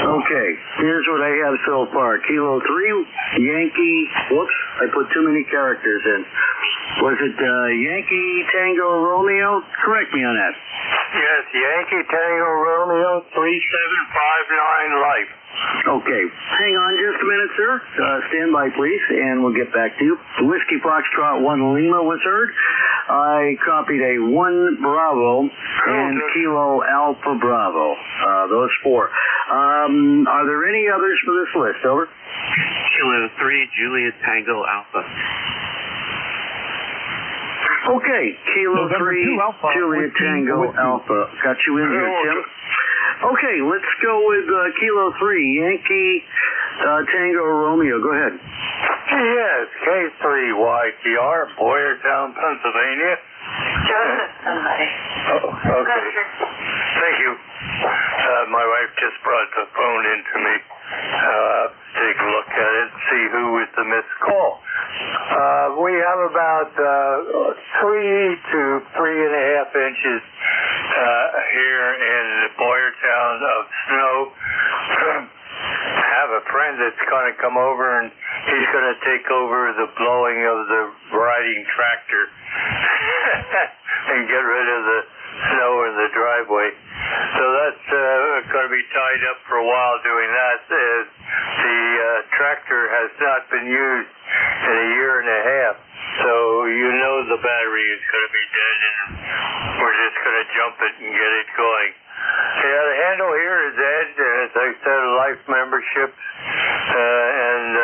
Okay, here's what I have so far. Kilo 3, Yankee, whoops, I put too many characters in. Was it Yankee Tango Romeo? Correct me on that. Yes, Yankee Tango Romeo 3759 Life. Okay, hang on just a minute, sir. Stand by, please, and we'll get back to you. Whiskey Foxtrot 1 Lima was heard. I copied a 1 Bravo and Kilo Alpha Bravo. Those 4. Are there any others for this list? Over. Kilo 3 Juliet Tango Alpha. Okay, Kilo 3 Juliet Tango Alpha. Got you in here, Tim. Okay, let's go with Kilo 3 Yankee Tango Romeo. Go ahead. Yes, K3YTR, Boyertown, Pennsylvania. Oh, okay. Thank you. My wife just brought the phone in to me. Take a look at it, see who was the missed call. We have about 3 to 3.5 inches here in Boyertown of snow. I have a friend that's going to come over and he's going to take over the blowing of the riding tractor and get rid of the snow in the driveway. So that's going to be tied up for a while doing that. The tractor has not been used in a year and a half, so you know the battery is going to be dead, and we're just going to jump it and get it going. Yeah, the handle here is Ed, and as I said, life memberships, and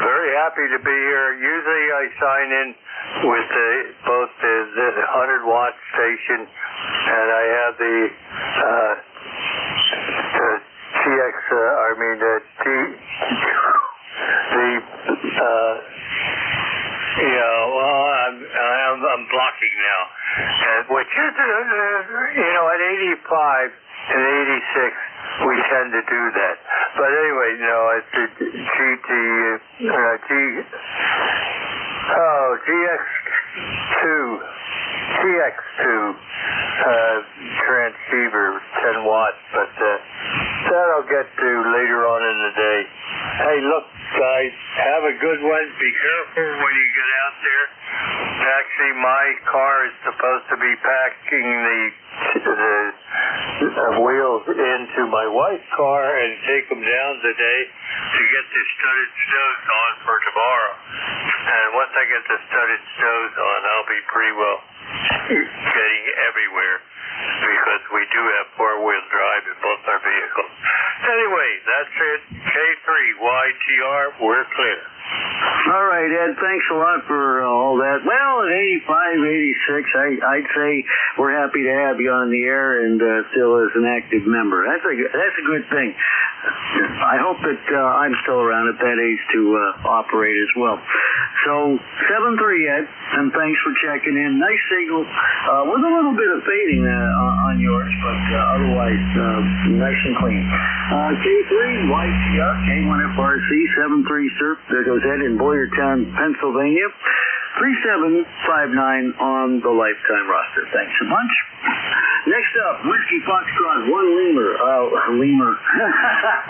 very happy to be here. Usually I sign in with both the 100-watt station, and I have the I'm blocking now, which is, at 85 and 86, we tend to do that. But anyway, it's a GX2 transceiver, 10 watts, but that I'll get to later on in the day. Hey, look, guys, have a good one. Be careful when you get out there. Actually, my car is supposed to be packing the wheels into my wife's car and take them down today to get the studded snows on for tomorrow. And once I get the studded snows on, I'll be pretty well getting everywhere, because we do have four-wheel drive in both our vehicles. Anyway, that's it. K3YTR, we're clear. All right, Ed, thanks a lot for all that. Well, at 85, 86, I'd say we're happy to have you on the air and still as an active member. That's a good thing. I hope that I'm still around at that age to operate as well. So, 7-3, Ed, and thanks for checking in. Nice signal with a little bit of fading on yours, but otherwise nice and clean. K3YTR, K1FRC, 7-3, sir. There goes Ed in Boyertown, Pennsylvania. 3759 on the lifetime roster. Thanks a bunch. Next up, Whiskey Foxtrot 1 Lemur.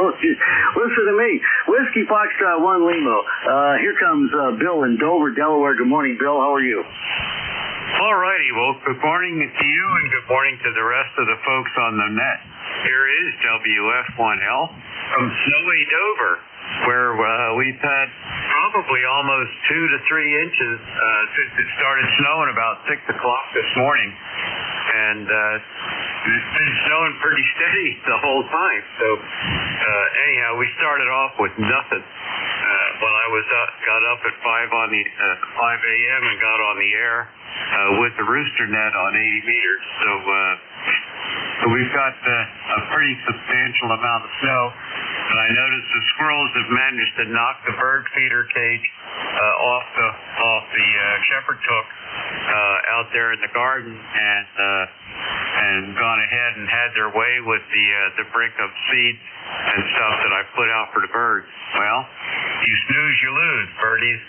Listen to me. Whiskey Foxtrot 1 Limo. Here comes Bill in Dover, Delaware. Good morning, Bill. How are you? All righty. Well, good morning to you and good morning to the rest of the folks on the net. Here is WF1L from snowy Dover, where we've had probably almost 2 to 3 inches since it started snowing about 6 o'clock this morning. And it's been snowing pretty steady the whole time. So anyhow, we started off with nothing. When I got up at 5 a.m. and got on the air with the rooster net on 80 meters. So we've got a pretty substantial amount of snow. And I noticed the squirrels have managed to knock the bird feeder cage off the shepherd's hook out there in the garden, and gone ahead and had their way with the brick of seeds and stuff that I put out for the birds. Well, you snooze, you lose, birdies.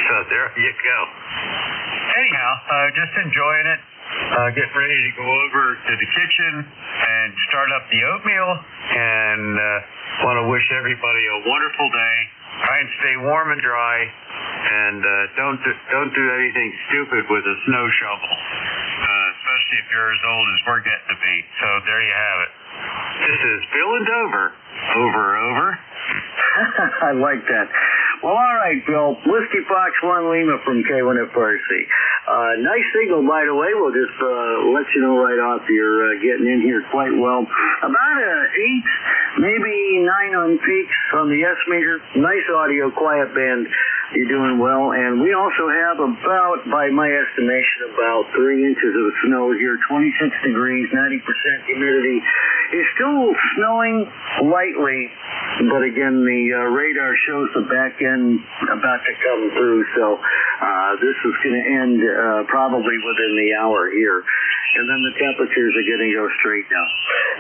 So there you go. Anyhow, just enjoying it. Get ready to go over to the kitchen and start up the oatmeal, and want to wish everybody a wonderful day. Try and stay warm and dry, and don't do anything stupid with a snow shovel. especially if you're as old as we're getting to be. So there you have it. This is Bill in Dover. Over. I like that. Well, all right, Bill. Whiskey Fox 1 Lima from K1FRC. Nice signal, by the way. We'll just let you know right off you're getting in here quite well. About 8, maybe 9 on peaks on the S meter. Nice audio, quiet band. You're doing well. And we also have about, by my estimation, about 3 inches of snow here. 26 degrees, 90% humidity. It's still snowing lightly, but again, the radar shows the back end about to come through, so this is going to end probably within the hour here. And then the temperatures are going to go straight down.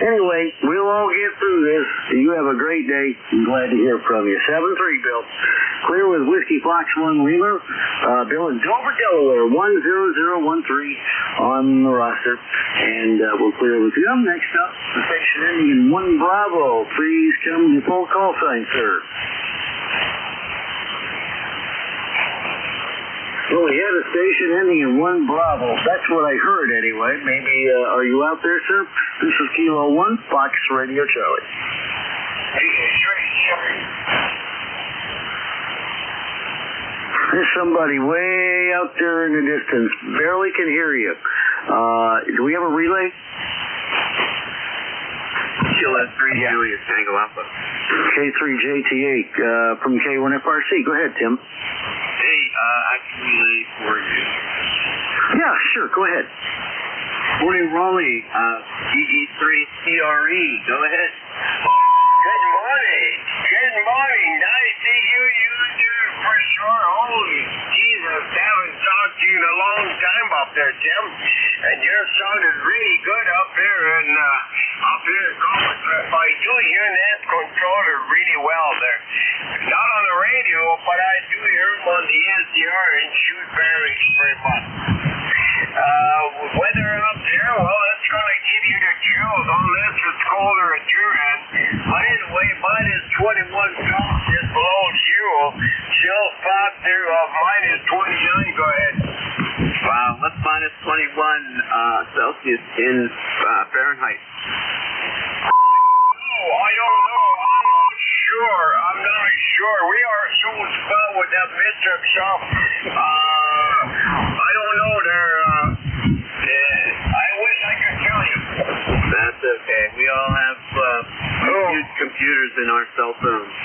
Anyway, we'll all get through this. You have a great day. I'm glad to hear from you. 7-3, Bill. Clear with Whiskey Fox 1 Lima. Bill in Dover, Delaware, 10013 on the roster. And we'll clear with you. Next up, the station ending in 1 Bravo. Please come to full call sign, sir. Well, we had a station ending in 1 Bravo. That's what I heard anyway. Maybe, are you out there, sir? This is Kilo 1, Fox Radio Charlie. There's somebody way out there in the distance. Barely can hear you. Do we have a relay? Kilo 3 Julius Tango Alpha. K3JT8 from K1FRC. Go ahead, Tim. Hey, I can relay for you. Yeah, sure. Go ahead. Morning, Raleigh. EE3CRE. Go ahead. Good morning. Good morning. Nice to hear you too, for sure. Holy Jesus, haven't talked to you in a long time up there, Tim. And you're sounding really good up here in College. I do hear that controller really well there. Not on the radio, but I do hear him on the SDR and shoot very much. Weather up there, well, that's going to give you the chills unless it's colder at your end. By the way, mine is 21 Celsius below zero. Chill factor of minus 29. Go ahead. Wow, what's minus 21 Celsius in Fahrenheit? Oh, I don't know. I'm not sure. We are so spelled with that midterm shop. I don't know there. I wish I could tell you. That's okay. We all have computers in our cell phones.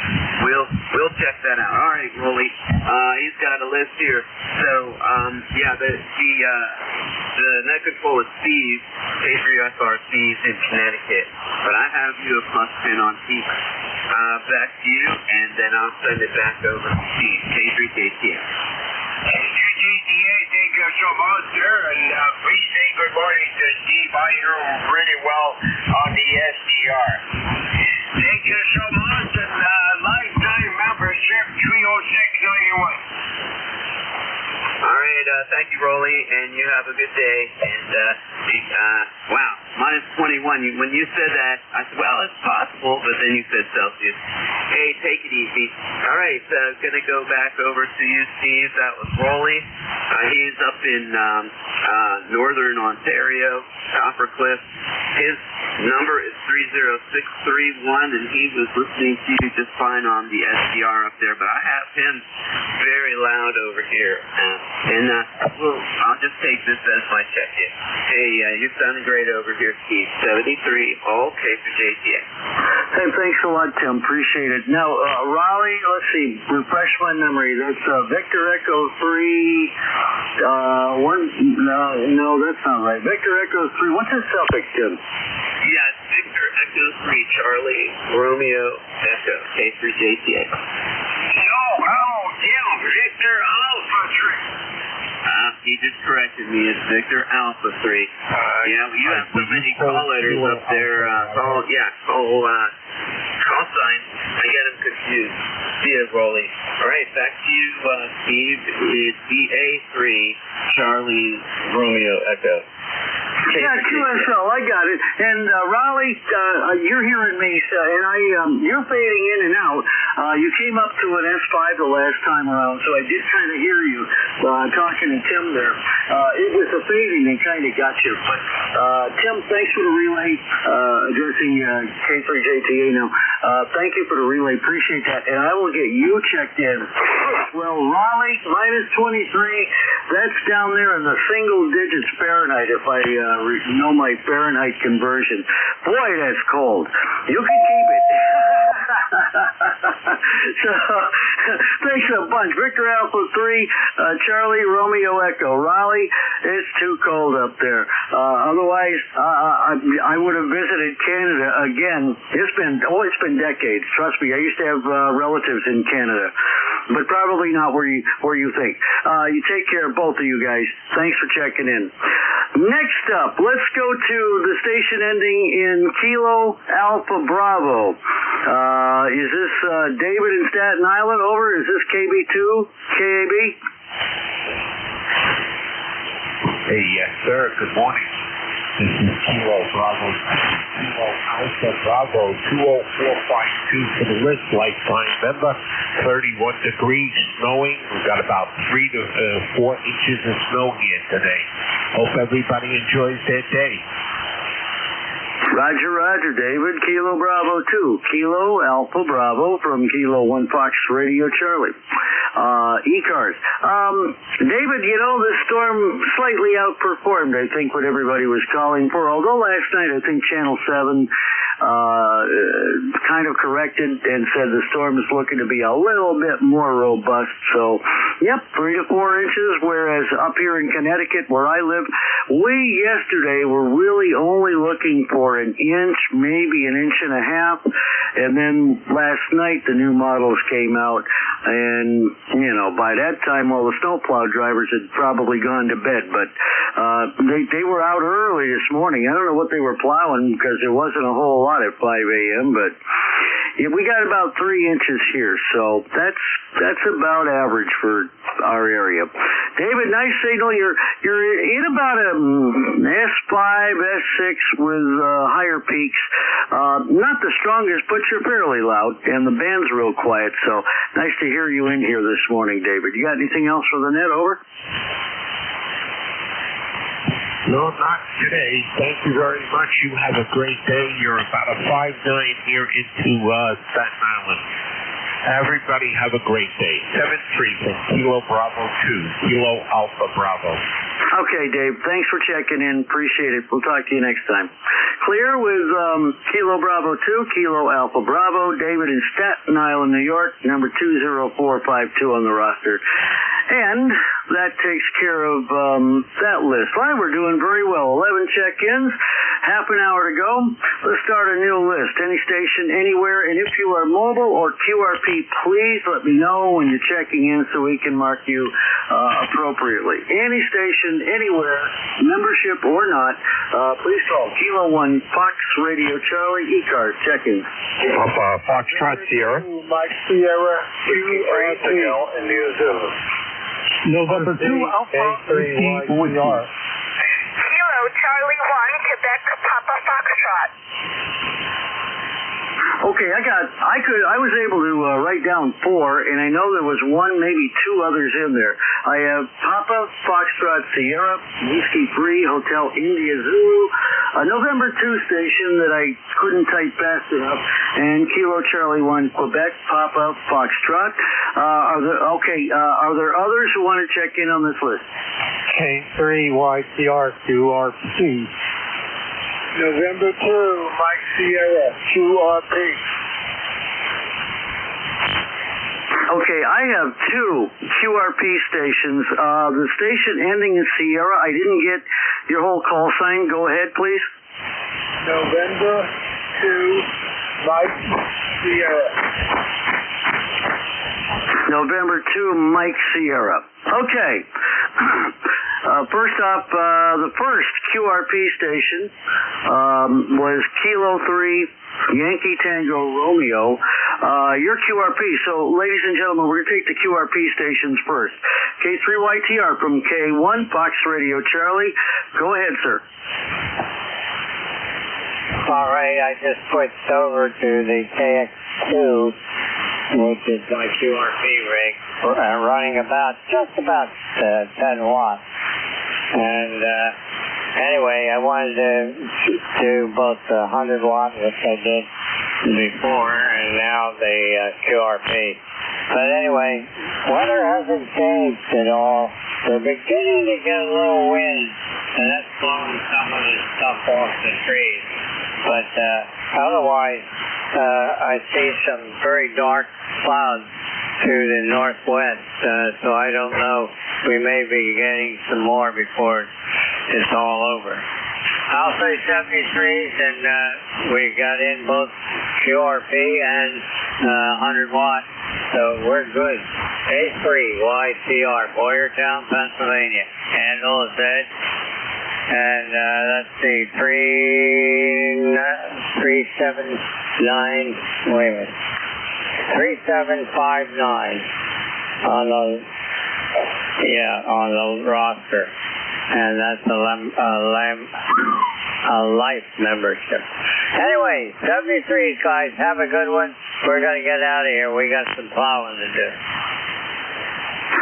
We'll check that out. All right, Rolly. He's got a list here. So, the net control is Steve, K3FRC in Connecticut. But I have you a +10 on peak. Back to you, and then I'll send it back over to Steve, K3JTA. K3JTA, thank you so much, sir. And please say good morning to Steve. I hear him pretty well on the SDR. Thank you so much, and lifetime membership 30691. All right, thank you, Rolly, and you have a good day. And, wow, minus 21. When you said that, I said, well, it's possible, but then you said Celsius. Hey, take it easy. All right, going to go back over to you, Steve. That was Rolly. He's up in northern Ontario, Copper Cliff. His number is 30631, and he was listening to you just fine on the SDR up there, but I have him very loud over here. I'll just take this as my check-in. Hey, you're sounding great over here, Steve. 73, okay for JTA. Hey, thanks a lot, Tim. Appreciate it. Now, Raleigh, let's see, refresh my memory. That's Victor Echo 3, no, that's not right. Victor Echo 3, what's his suffix, Tim? Yeah, it's Victor Echo 3, Charlie, Romeo, Echo, K3JTA. No, Tim, Victor Alpha 3. He just corrected me. It's Victor Alpha 3. You have so many call letters up there. Call signs. I get them confused. See you, Rolly. All right, back to you, Steve. It's BA3, Charlie, Romeo, Echo. Yeah, QSL, I got it. And Raleigh, you're hearing me, and you're fading in and out. You came up to an S5 the last time around, so I did kind of hear you talking to Tim there. It was the fading that kind of got you. But Tim, thanks for the relay, addressing K3JTA now. Thank you for the relay. Appreciate that. And I will get you checked in. Well, Raleigh, minus 23. That's down there in the single digits Fahrenheit, if I know my Fahrenheit conversion. Boy, that's cold. You can keep it. So, thanks a bunch. Victor Alpha 3, Charlie Romeo Echo. Raleigh, it's too cold up there. Otherwise, I would have visited Canada again. It's been decades. Trust me, I used to have relatives in Canada, but probably not where you think. You take care, both of you guys. Thanks for checking in. Next up, let's go to the station ending in Kilo Alpha Bravo. Is this David in Staten Island? Over. Is this KB2? KAB? Hey, yes, sir. Good morning. This is Kilo Bravo, Kilo Alpha Bravo, 20452 for the list, lifetime member, 31 degrees, snowing. We've got about 3 to 4 inches of snow here today. Hope everybody enjoys their day. Roger, roger, David. Kilo Bravo 2. Kilo Alpha Bravo from Kilo 1 Fox Radio Charlie. ECARS. David, this storm slightly outperformed, I think, what everybody was calling for. Although last night, I think Channel 7 kind of corrected and said the storm is looking to be a little bit more robust. So, yep, 3 to 4 inches, whereas up here in Connecticut, where I live, we yesterday were really only looking for an inch, maybe an inch and a half, and then last night the new models came out, and, by that time all the snowplow drivers had probably gone to bed, but they were out early this morning. I don't know what they were plowing because there wasn't a whole lot at 5 a.m., but yeah, we got about 3 inches here, so that's about average for our area. David, nice signal. You're in about a S5, S6 with higher peaks. Not the strongest, but you're fairly loud, and the band's real quiet, so nice to hear you in here this morning, David. You got anything else for the net? Over? No, not today. Thank you very much. You have a great day. You're about a 5-9 here into Staten Island. Everybody have a great day. 7-3 from Kilo Bravo 2, Kilo Alpha Bravo. Okay, Dave. Thanks for checking in. Appreciate it. We'll talk to you next time. Clear with Kilo Bravo 2, Kilo Alpha Bravo. David in Staten Island, New York, number 20452 on the roster. And that takes care of that list. Well, we're doing very well. 11 check-ins, half an hour to go. Let's start a new list. Any station, anywhere. And if you are mobile or QRP, please let me know when you're checking in so we can mark you appropriately. Any station, anywhere, membership or not, please call Kilo 1 Fox Radio Charlie ECARS check-in. Foxtrot Sierra. Mike Sierra, Signal in New Zealand. November 2 Alpha K3YTR. Kilo Charlie 1 Quebec Papa Foxtrot. Okay, I was able to write down 4, and I know there was one, maybe 2 others in there. I have Papa Foxtrot Sierra, Whiskey Free, Hotel India Zulu, a November 2 station that I couldn't type fast enough, and Kilo Charlie 1 Quebec Papa Foxtrot. Are there others who want to check in on this list? K3YTR QRP. November 2, Mike Sierra, QRP. Okay, I have 2 QRP stations. The station ending in Sierra, I didn't get your whole call sign. Go ahead, please. November 2, Mike Sierra. November 2, Mike Sierra. Okay. First off, the first QRP station was Kilo 3, Yankee Tango Romeo. Your QRP. So, ladies and gentlemen, we're going to take the QRP stations first. K3YTR from K1, Fox Radio Charlie. Go ahead, sir. All right, I just switched over to the KX2, which is my QRP rig, running just about 10 watts. And anyway, I wanted to do both the 100 watt, which I did before, and now the QRP. But anyway, weather hasn't changed at all. We're beginning to get a little wind, and that's blowing some of the stuff off the trees. But otherwise, I see some very dark clouds to the northwest, so I don't know. We may be getting some more before it's all over. I'll say 73s, and we got in both QRP and 100 watt, so we're good. A3YCR, Boyertown, Pennsylvania. Handle is dead. And let's see, 379, wait a minute, 3759 on the roster. And that's a life membership. Anyway, 73s, guys, have a good one. We're going to get out of here. We got some plowing to do.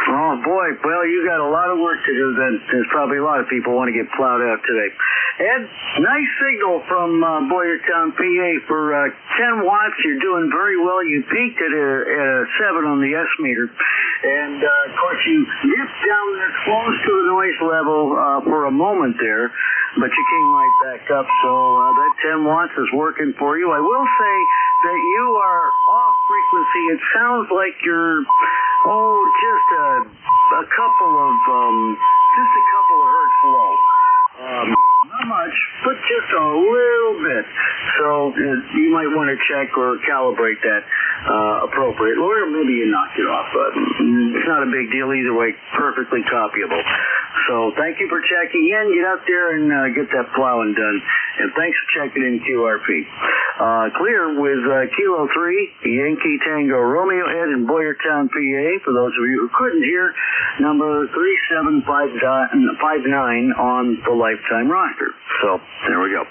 Oh, boy. Well, you got a lot of work to do then. There's probably a lot of people want to get plowed out today. Ed, nice signal from Boyertown, PA for 10 watts. You're doing very well. You peaked at a 7 on the S meter. And, of course, you dipped down there close to the noise level for a moment there, but you came right back up. So that 10 watts is working for you. I will say that you are off frequency. It sounds like you're, just a couple of hertz low. Not much, but just a little bit. So you might want to check or calibrate that appropriately, or maybe you knocked it off. But it's not a big deal either way. Perfectly copyable. So thank you for checking in. Get out there and get that plowing done. And thanks for checking in QRP. Clear with Kilo 3, Yankee Tango Romeo, Ed in Boyertown, PA. For those of you who couldn't hear, number 3759 on the lifetime roster. So there we go.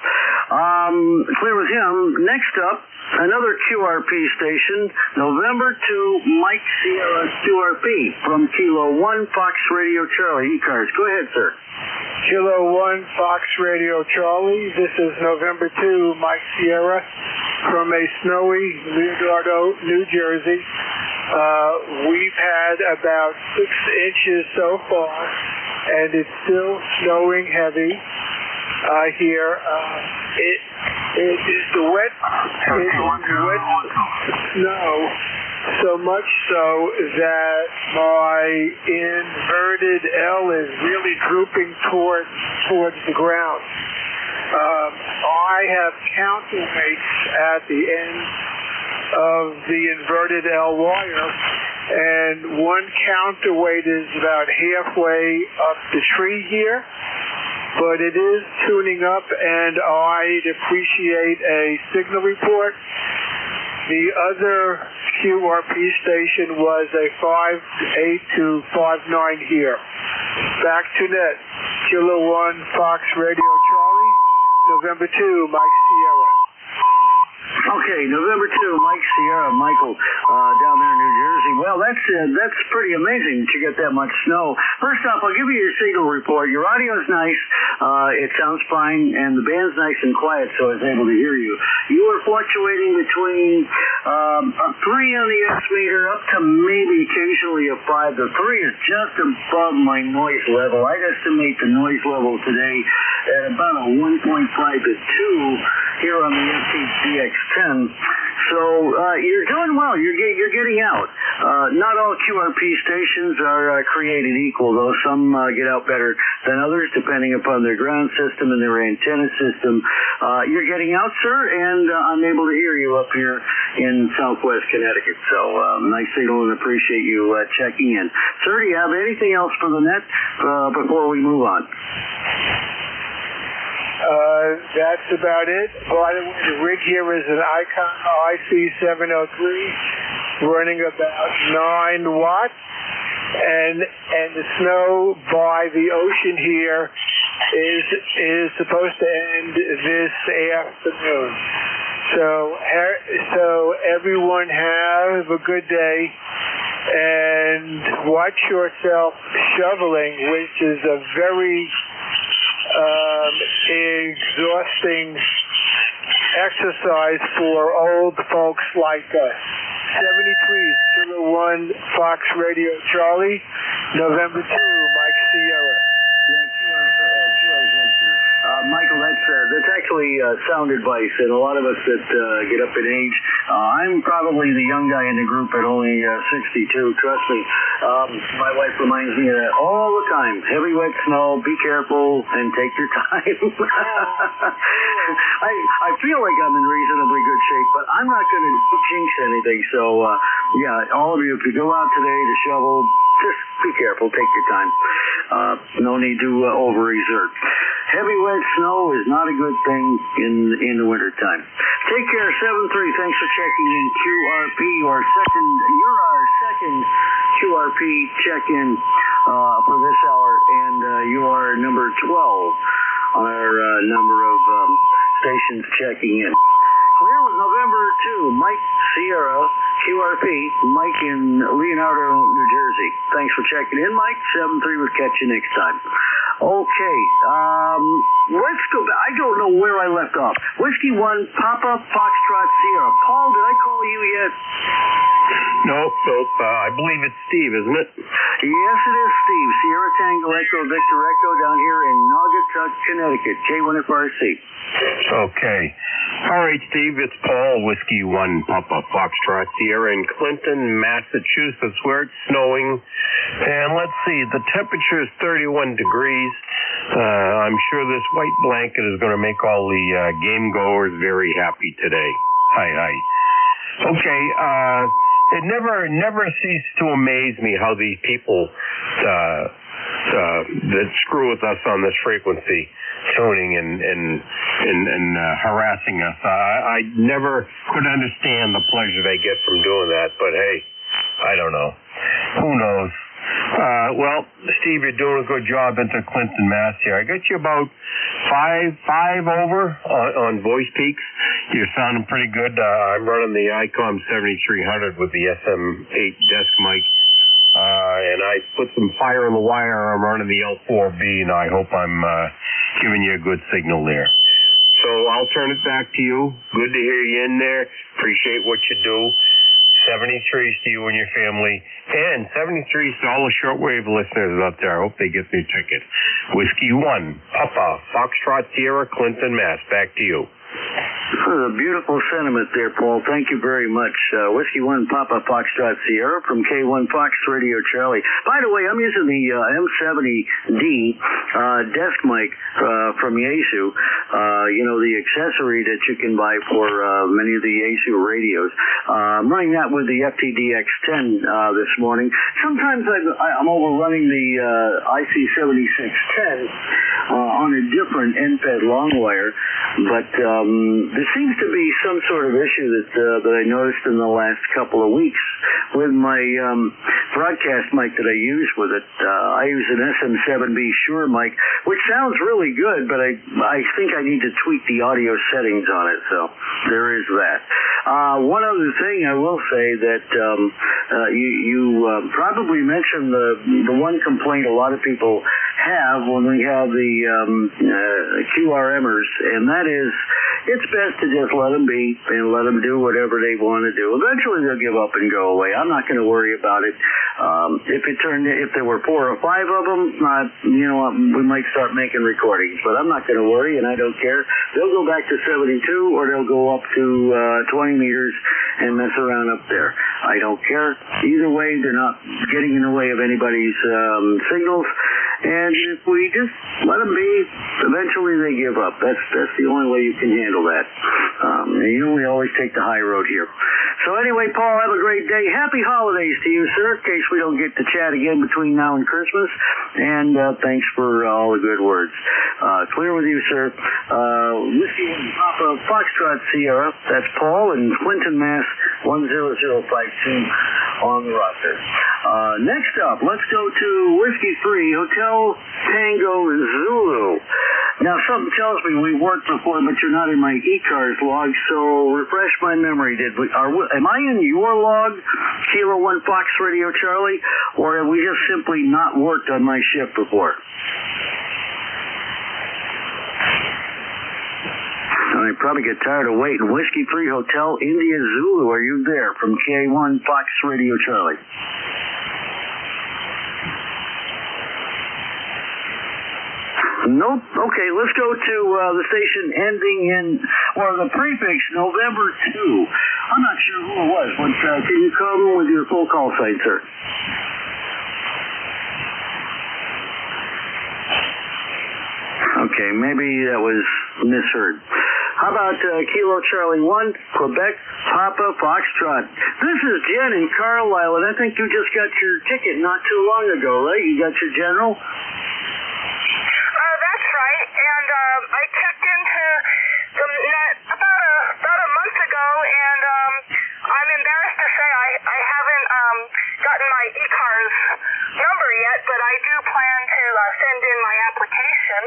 Clear with him. Next up, another QRP station, November 2, Mike Sierra QRP from Kilo 1 Fox Radio Charlie ECARS. Go ahead, sir. Kilo 1 Fox Radio Charlie. This is November 2, Mike Sierra from a snowy Leonardo, New Jersey. We've had about 6 inches so far, and it's still snowing heavy here. It is the wet snow, so much so that my inverted L is really drooping towards the ground. I have counterweights at the end of the inverted L wire, and one counterweight is about halfway up the tree here. But it is tuning up, and I'd appreciate a signal report. The other QRP station was a 58 to 59 here. Back to net. Kilo 1 Fox Radio Charlie, November 2, Mike Sierra. Okay, November 2, Mike Sierra, Michael, down there in New Jersey. Well, that's pretty amazing that you get that much snow. First off, I'll give you your signal report. Your audio's nice. It sounds fine, and the band's nice and quiet, so I was able to hear you. You were fluctuating between a 3 on the S meter up to maybe occasionally a 5. The 3 is just above my noise level. I'd estimate the noise level today at about a 1.5 to 2 here on the FTGX10. So you're doing well. You're getting out. Not all QRP stations are created equal, though. Some get out better than others, depending upon their ground system and their antenna system. You're getting out, sir, and I'm able to hear you up here in Southwest Connecticut. So nice signal, and appreciate you checking in. Sir, do you have anything else for the net before we move on? That's about it. By the way, the rig here is an Icon IC703 running about 9 watts, and the snow by the ocean here is supposed to end this afternoon. So everyone have a good day, and watch yourself shoveling, which is a very exhausting exercise for old folks like us. 73 Kilo 1 Fox Radio Charlie, November 2, Mike Sierra. Michael, that's actually sound advice, and a lot of us that get up in age, I'm probably the young guy in the group at only 62, trust me. My wife reminds me of that all the time. Heavy wet snow, be careful, and take your time. I feel like I'm in reasonably good shape, but I'm not going to jinx anything, so yeah, all of you, if you go out today to shovel, just be careful, take your time. No need to overexert. Heavy wet snow is not a good thing in the wintertime. Take care, 7-3. Thanks for checking in QRP. You're our second QRP check-in for this hour, and you are number 12 on our number of stations checking in. Clear with November 2, Mike Sierra, QRP, Mike in Leonardo, New Jersey. Thanks for checking in, Mike. 7-3, we'll catch you next time. Okay, let's go back. I don't know where I left off. Whiskey 1, Papa Foxtrot Sierra. Paul, did I call you yet? Nope. I believe it's Steve, isn't it? Yes, it is Steve. Sierra Tango Echo Victor Echo down here in Naugatuck, Connecticut. K1FRC. Okay. All right, Steve, it's Paul, Whiskey 1, Papa Foxtrot Sierra in Clinton, Massachusetts, where it's snowing. And let's see, the temperature is 31 degrees. I'm sure this white blanket is going to make all the game goers very happy today. Hi. Okay, it never ceased to amaze me how these people that screw with us on this frequency, tuning and harassing us. I never could understand the pleasure they get from doing that, but hey, I don't know. Who knows? Well, Steve, you're doing a good job into Clinton, Mass here. I got you about five over on voice peaks. You're sounding pretty good. I'm running the ICOM 7300 with the SM8 desk mic. And I put some fire in the wire. I'm running the L4B, and I hope I'm giving you a good signal there. So I'll turn it back to you. Good to hear you in there. Appreciate what you do. 73s to you and your family. And 73s to all the shortwave listeners out there. I hope they get their ticket. Whiskey 1, Papa, Foxtrot Sierra, Clinton, Mass. Back to you. A beautiful sentiment there, Paul. Thank you very much. Whiskey 1, Papa Foxtrot Sierra from K1 Fox Radio Charlie. By the way, I'm using the M70D desk mic from Yaesu. The accessory that you can buy for many of the Yaesu radios. I'm running that with the FTDX10 this morning. Sometimes I'm overrunning the IC7610 on a different NPED long wire, but there seems to be some sort of issue that I noticed in the last couple of weeks with my broadcast mic that I use with it. I use an SM7B Shure mic, which sounds really good, but I think I need to tweak the audio settings on it, so there is that. One other thing I will say that you probably mentioned the one complaint a lot of people have when we have the QRMers, and that is it's best to just let them be and let them do whatever they want to do. Eventually they'll give up and go away. I'm not going to worry about it. If there were 4 or 5 of them, we might start making recordings, but I'm not going to worry, and I don't care. They'll go back to 72 or they'll go up to 20 meters and mess around up there. I don't care. Either way, they're not getting in the way of anybody's signals. And if we just let them be, eventually they give up. That's the only way you can handle that. We always take the high road here. So anyway, Paul, have a great day. Happy holidays to you, sir, in case we don't get to chat again between now and Christmas. And thanks for all the good words. Clear with you, sir. Whiskey and Papa Foxtrot Sierra. That's Paul in Clinton, Mass. 10052 on the roster. Next up, let's go to Whiskey 3, Hotel Tango Zulu. Now, something tells me we worked before, but you're not in my ECARS log, so refresh my memory. Am I in your log, Kilo 1 Fox Radio Charlie, or have we just simply not worked on my shift before? I probably get tired of waiting. Whiskey 3 Hotel India Zulu, are you there? From K1 Fox Radio Charlie. Nope. Okay, let's go to the station ending in, or the prefix November 2. I'm not sure who it was, but can you come with your full call sign, sir? Okay, maybe that was misheard. How about Kilo Charlie 1, Quebec, Papa, Foxtrot? This is Jen in Carlisle, and I think you just got your ticket not too long ago, right? You got your general? That's right, and I checked into the net about a month ago, and I'm embarrassed to say I haven't gotten my ECARS number yet, but I do plan to send in my application.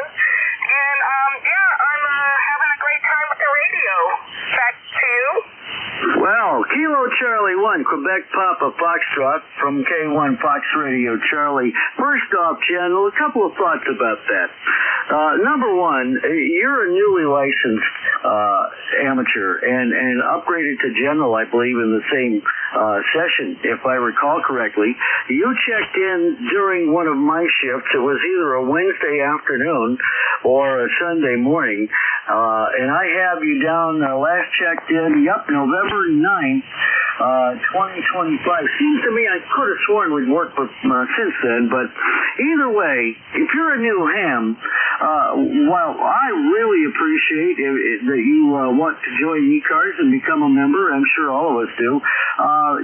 And I'm having a great time with the radio. Back to you. Well, Kilo Charlie 1, Quebec Papa Foxtrot from K1 Fox Radio Charlie. First off, Jen, a couple of thoughts about that. Number one, you're a newly licensed amateur and upgraded to general, I believe, in the same session, if I recall correctly. You checked in during one of my shifts. It was either a Wednesday afternoon or a Sunday morning. And I have you down, last checked in, November 9th, 2025. Seems to me I could have sworn we'd worked since then, but either way, if you're a new ham, while I really appreciate that you want to join ECARS and become a member, I'm sure all of us do, as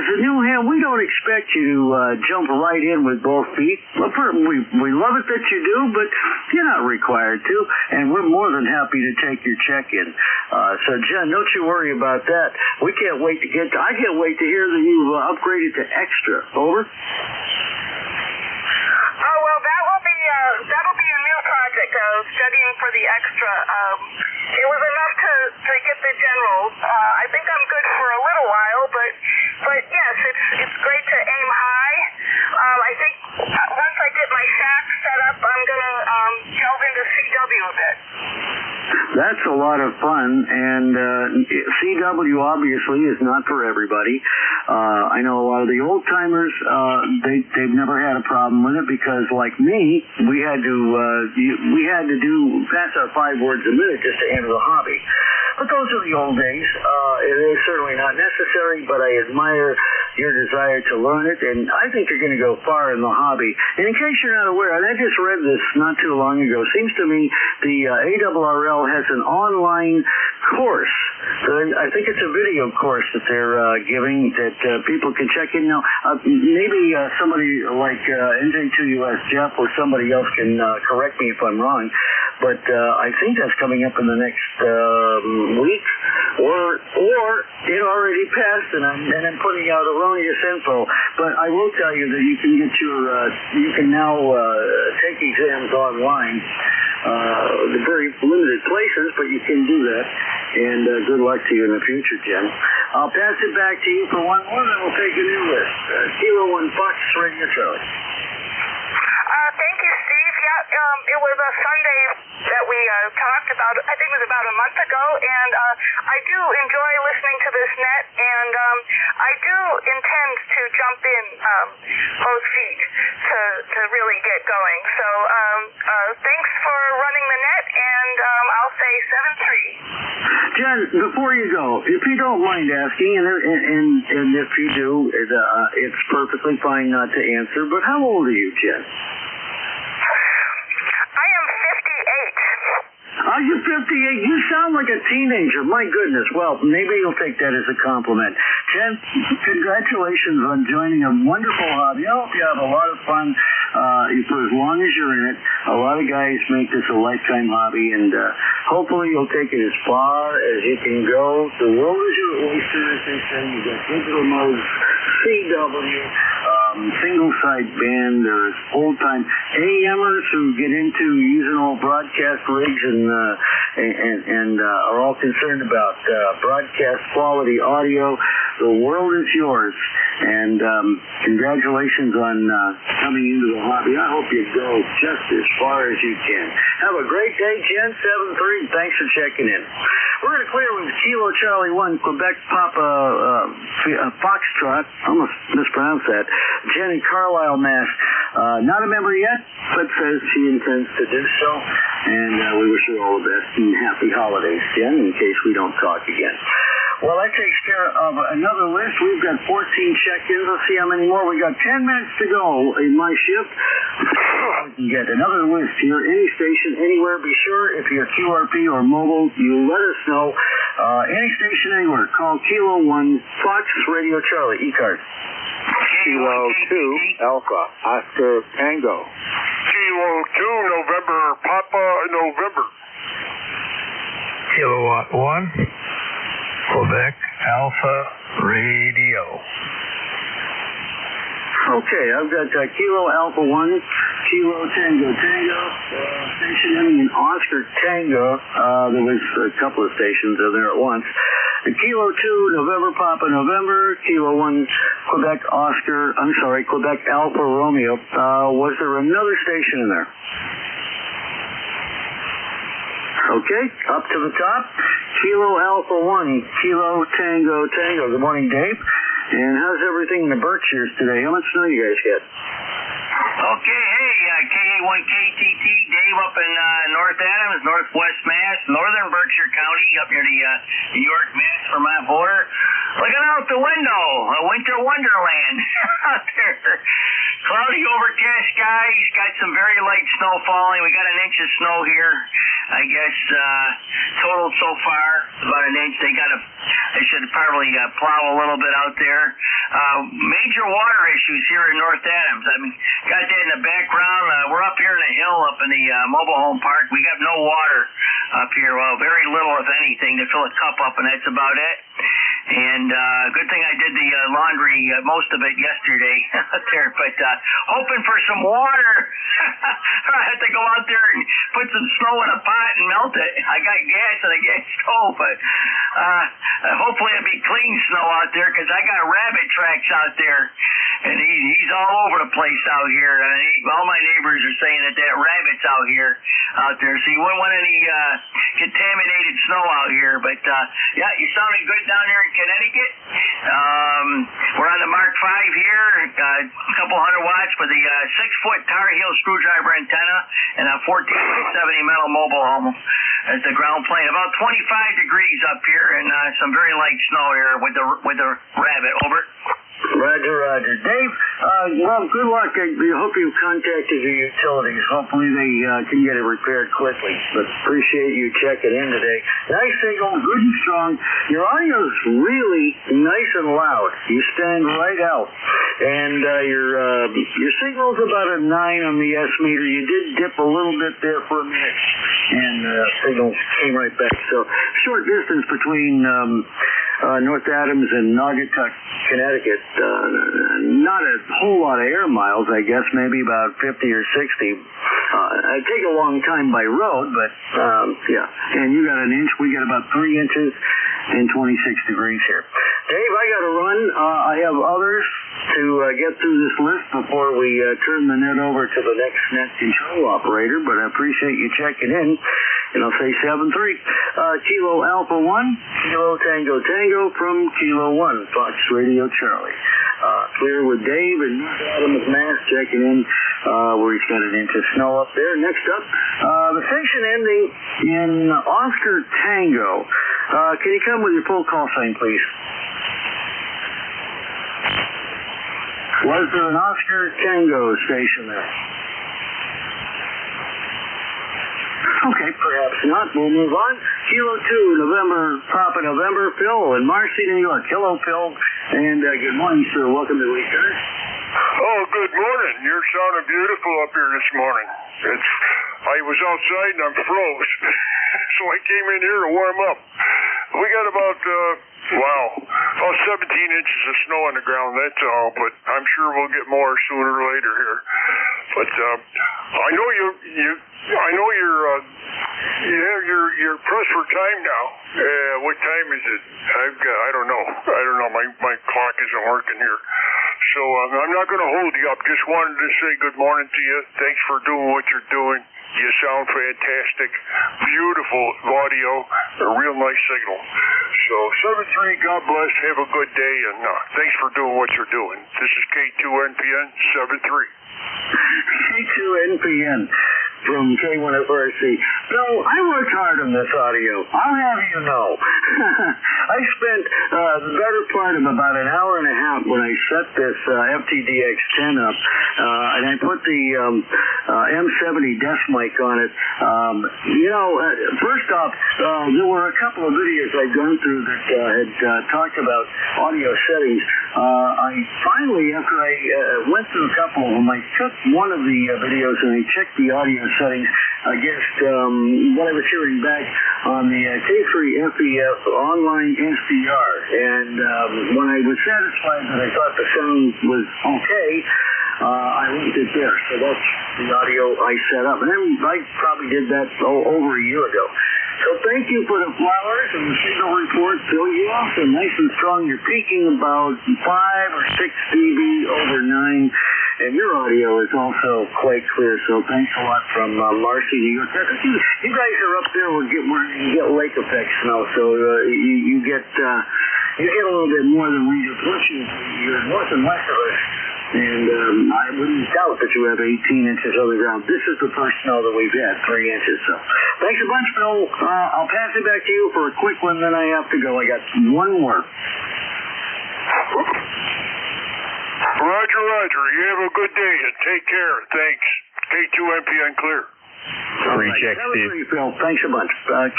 a new ham, we don't expect you to jump right in with both feet. We love it that you do, but you're not required to, and we're more than happy to take your check-in. So, Jen, don't you worry about that. I can't wait to hear that you've upgraded to extra. Over. Oh, well, that'll be a new project, studying for the extra. It was enough to get the general. I think I'm good for a little while, but yes, it's great to aim high. I think once I get my shack set up, I'm gonna delve into CW a bit. That's a lot of fun, and CW obviously is not for everybody. I know a lot of the old timers, they've never had a problem with it because, like me, we had to pass our 5 words a minute just to enter the hobby. But those are the old days. It is certainly not necessary, but I admire your desire to learn it, and I think you're going to go far in the hobby. And in case you're not aware, and I just read this not too long ago, seems to me the ARRL has an online course. I think it's a video course that they're giving that people can check in. Now, maybe somebody like NJ2US Jeff or somebody else can correct me if I'm wrong, but I think that's coming up in the next week, or it already passed, and I'm putting out erroneous info. But I will tell you that you can get you can now take exams online. The very limited places, but you can do that. And good luck to you in the future, Jen. I'll pass it back to you for one more, then we'll take a new list. Kilo 1 Fox Radio Charlie. Thank you, Steve. Yeah, it was a Sunday that we talked about. I think it was about a month ago, and I do enjoy listening to this net, and I do intend to jump in both feet to really get going. So thanks for running the net, and I'll say 7-3. Jen, before you go, if you don't mind asking, and if you do, it's perfectly fine not to answer, but how old are you, Jen? I am 58. Are you 58? You sound like a teenager. My goodness. Well, maybe you'll take that as a compliment. Jen, congratulations on joining a wonderful hobby. I hope you have a lot of fun for as long as you're in it. A lot of guys make this a lifetime hobby, and hopefully you'll take it as far as you can go. The world is your oyster, as they say. You got digital modes CW, single-side band. There's old-time AMers who get into using old broadcast rigs and are all concerned about broadcast quality audio. The world is yours, and congratulations on coming into the hobby. I hope you go just as far as you can. Have a great day, Jen 73. Thanks for checking in. We're going to clear with Kilo Charlie 1, Quebec Papa Foxtrot. Almost mispronounced that. Jen in Carlisle, Mass. Not a member yet, but says she intends to do so. And we wish her all the best and happy holidays, Jen, in case we don't talk again. Well, that takes care of another list. We've got 14 check-ins. Let's see how many more. We got 10 minutes to go in my shift. We can get another list here. Any station, anywhere. Be sure if you're QRP or mobile, you let us know. Any station, anywhere. Call Kilo 1, Fox Radio Charlie, ECARS. Kilo 2, Alpha, Oscar Tango. Kilo 2, November, Papa, November. Kilowatt 1, Quebec Alpha Radio. Okay, I've got Kilo Alpha 1, Kilo Tango Tango, station ending in Oscar Tango. There was a couple of stations there at once. Kilo 2, November Papa November, Kilo 1, Quebec Alpha Romeo. Was there another station in there? Okay, up to the top. Kilo Alpha 1, Kilo Tango Tango. Good morning, Dave. And how's everything in the Berkshires today? How much snow you guys get? Okay, hey, KA1KTT, Dave up in North Adams, Northwest Mass, Northern Berkshire County, up near the New York, Mass, Vermont border. Looking out the window, a winter wonderland out there. Cloudy, overcast skies, got some very light snow falling. We got an inch of snow here. I guess total so far about an inch. They should probably plow a little bit out there. Major water issues here in North Adams. I mean, got that in the background. We're up here in a hill up in the mobile home park. We got no water up here. Well, very little, if anything, to fill a cup up, and that's about it. And good thing I did the laundry, most of it yesterday out there, but hoping for some water. I had to go out there and put some snow in a pot and melt it. I got gas and a gas stove, but hopefully it'll be clean snow out there, because I got rabbit tracks out there, and he's all over the place out here. All my neighbors are saying that rabbit's out there, so you wouldn't want any contaminated snow out here. But yeah, you sounding good down here in Connecticut. We're on the Mark 5 here, a couple 100 watts with a 6-foot Tar Heel screwdriver antenna and a 14-70 metal mobile home as the ground plane. About 25 degrees up here, and some very light snow here with the rabbit. Over. Roger. Dave, well, good luck. I hope you've contacted your utilities. Hopefully they can get it repaired quickly. But appreciate you checking in today. Nice signal, good and strong. Your audio's really nice and loud. You stand right out. And your signal's about a 9 on the S meter. You did dip a little bit there for a minute, and signal came right back. So short distance between North Adams and Naugatuck, Connecticut. Not a whole lot of air miles, I guess, maybe about 50 or 60. It'd take a long time by road, but yeah. And you got an inch, we got about 3 inches and 26 degrees here. Dave, I got to run. I have others to get through this list before we turn the net over to the next net control operator, but I appreciate you checking in. And I'll say 7-3. Kilo Alpha 1, Kilo Tango Tango from Kilo 1, Fox Radio Charlie. Clear with Dave and North Adams, Mass, checking in where he's got an inch of snow up there. Next up, the station ending in Oscar Tango. Can you come with your full call sign, please? Was there an Oscar Tango station there? Okay, perhaps not. We'll move on. Kilo 2, November, Papa November, Phil in Marcy, New York. Hello, Phil. And good morning, sir. Welcome to ECARS. Oh, good morning. You're sounding beautiful up here this morning. I was outside and I'm froze, so I came in here to warm up. We got about Wow. Oh, 17 inches of snow on the ground, that's all, but I'm sure we'll get more sooner or later here. But I know you're pressed for time now. What time is it? I don't know. My clock isn't working here. So I'm not going to hold you up. Just wanted to say good morning to you. Thanks for doing what you're doing. You sound fantastic. Beautiful audio. A real nice signal. So 7-3, God bless. Have a good day, and thanks for doing what you're doing. This is K2NPN 7-3. K2NPN from K1FRC. No, I worked hard on this audio. I'll have you know. I spent the better part of about an hour and a half when I set this FTDX10 up, and I put the M70 desk mic on it. First off, there were a couple of videos I'd gone through that had talked about audio settings. I finally, after I went through a couple of them, I took one of the videos and I checked the audio settings against what I was hearing back on the K3FEF online SDR. And when I was satisfied that I thought the sound was okay, I left it there. So that's the audio I set up. And then I probably did that over a year ago. So thank you for the flowers and the signal report. Phil, you also nice and strong. You're peaking about 5 or 6 dB over 9. And your audio is also quite clear, so thanks a lot from Marcy, New York. You guys are up there where you get lake effect snow, so you get a little bit more than we do. Plus, you're north and west of us, and I wouldn't doubt that you have 18 inches on the ground. This is the first snow that we've had, 3 inches. So thanks a bunch, Phil. I'll pass it back to you for a quick one, then I have to go. I got one more. Roger. You have a good day and take care. Thanks. K2NPN clear. Free check, Steve. Phil, thanks a bunch.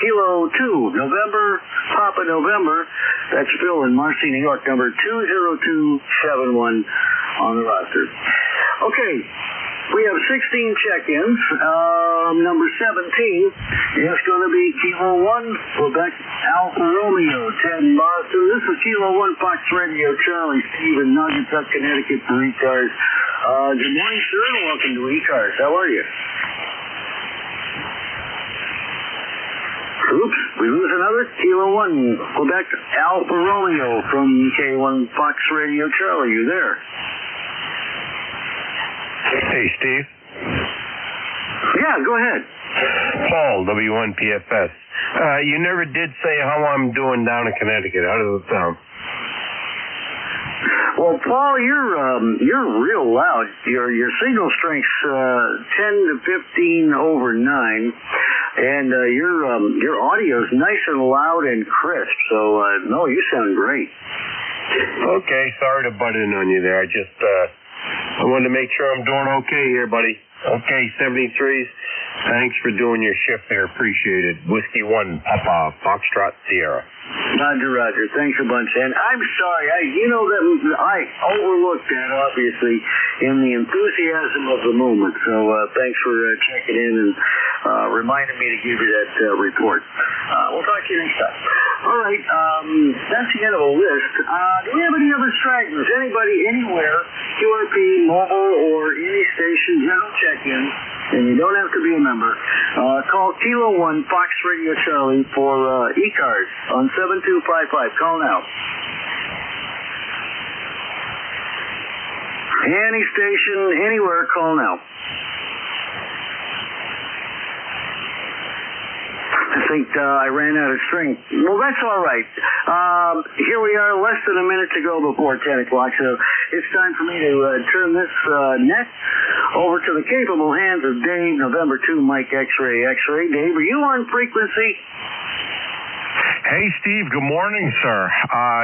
Kilo 2, November, Papa November. That's Phil in Marcy, New York, number 20271 on the roster. Okay. We have 16 check-ins. Number 17 is going to be Kilo 1, Quebec Alpha Romeo, 10 Boston. This is Kilo 1 Fox Radio, Charlie, Steve in Naugatuck, Connecticut for ECARS. Good morning, sir, and welcome to ECARS. How are you? Oops, we lose another. Kilo 1, Quebec Alpha Romeo from K1 Fox Radio, Charlie. You there? Hey, Steve. Yeah, go ahead. Paul, W1PFS. You never did say how I'm doing down in Connecticut. How does it sound? Well, Paul, you're real loud. Your signal strength's 10 to 15 over 9, and your audio's nice and loud and crisp. So no, you sound great. Okay, sorry to butt in on you there. I wanted to make sure I'm doing okay here, buddy. Okay, 73s. Thanks for doing your shift there. Appreciate it. Whiskey 1, Papa, Foxtrot, Sierra. Roger. Thanks a bunch. And I'm sorry. I overlooked that, obviously, in the enthusiasm of the moment. So thanks for checking in and reminding me to give you that report. We'll talk to you next time. All right. That's the end of the list. Do we have any other stragglers? Anybody, anywhere, QRP, mobile, or any station, general check-in, and you don't have to be a member, call Kilo 1 Fox Radio Charlie for ECARS on 7255. Call now. Any station, anywhere, call now. I think I ran out of string. Well, that's all right. Here we are, less than a minute to go before 10 o'clock, so it's time for me to turn this net over to the capable hands of Dave, November 2, Mike X-Ray. Dave, are you on frequency? Hey, Steve. Good morning, sir.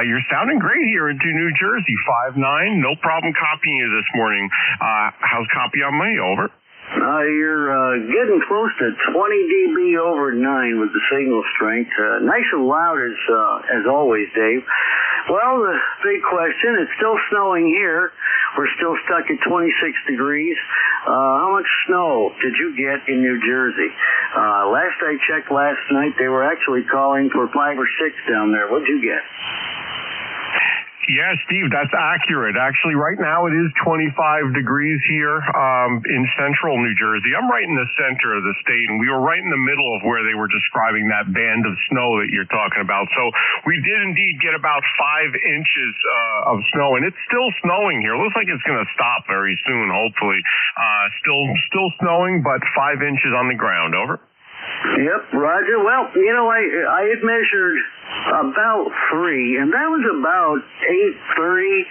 You're sounding great here into New Jersey. 5'9", no problem copying you this morning. How's copy on me? Over. You're getting close to 20 dB over 9 with the signal strength. Nice and loud as always, Dave. Well, the big question, it's still snowing here. We're still stuck at 26 degrees. How much snow did you get in New Jersey? Last I checked last night, they were actually calling for 5 or 6 down there. What'd you get? Yeah, Steve, that's accurate. Actually, right now it is 25 degrees here in central New Jersey. I'm right in the center of the state, and we were right in the middle of where they were describing that band of snow that you're talking about. So we did indeed get about 5 inches of snow, and it's still snowing here. It looks like it's going to stop very soon, hopefully. Still snowing, but 5 inches on the ground. Over. Yep, Roger. Well, you know, I had measured about 3, and that was about 8:30,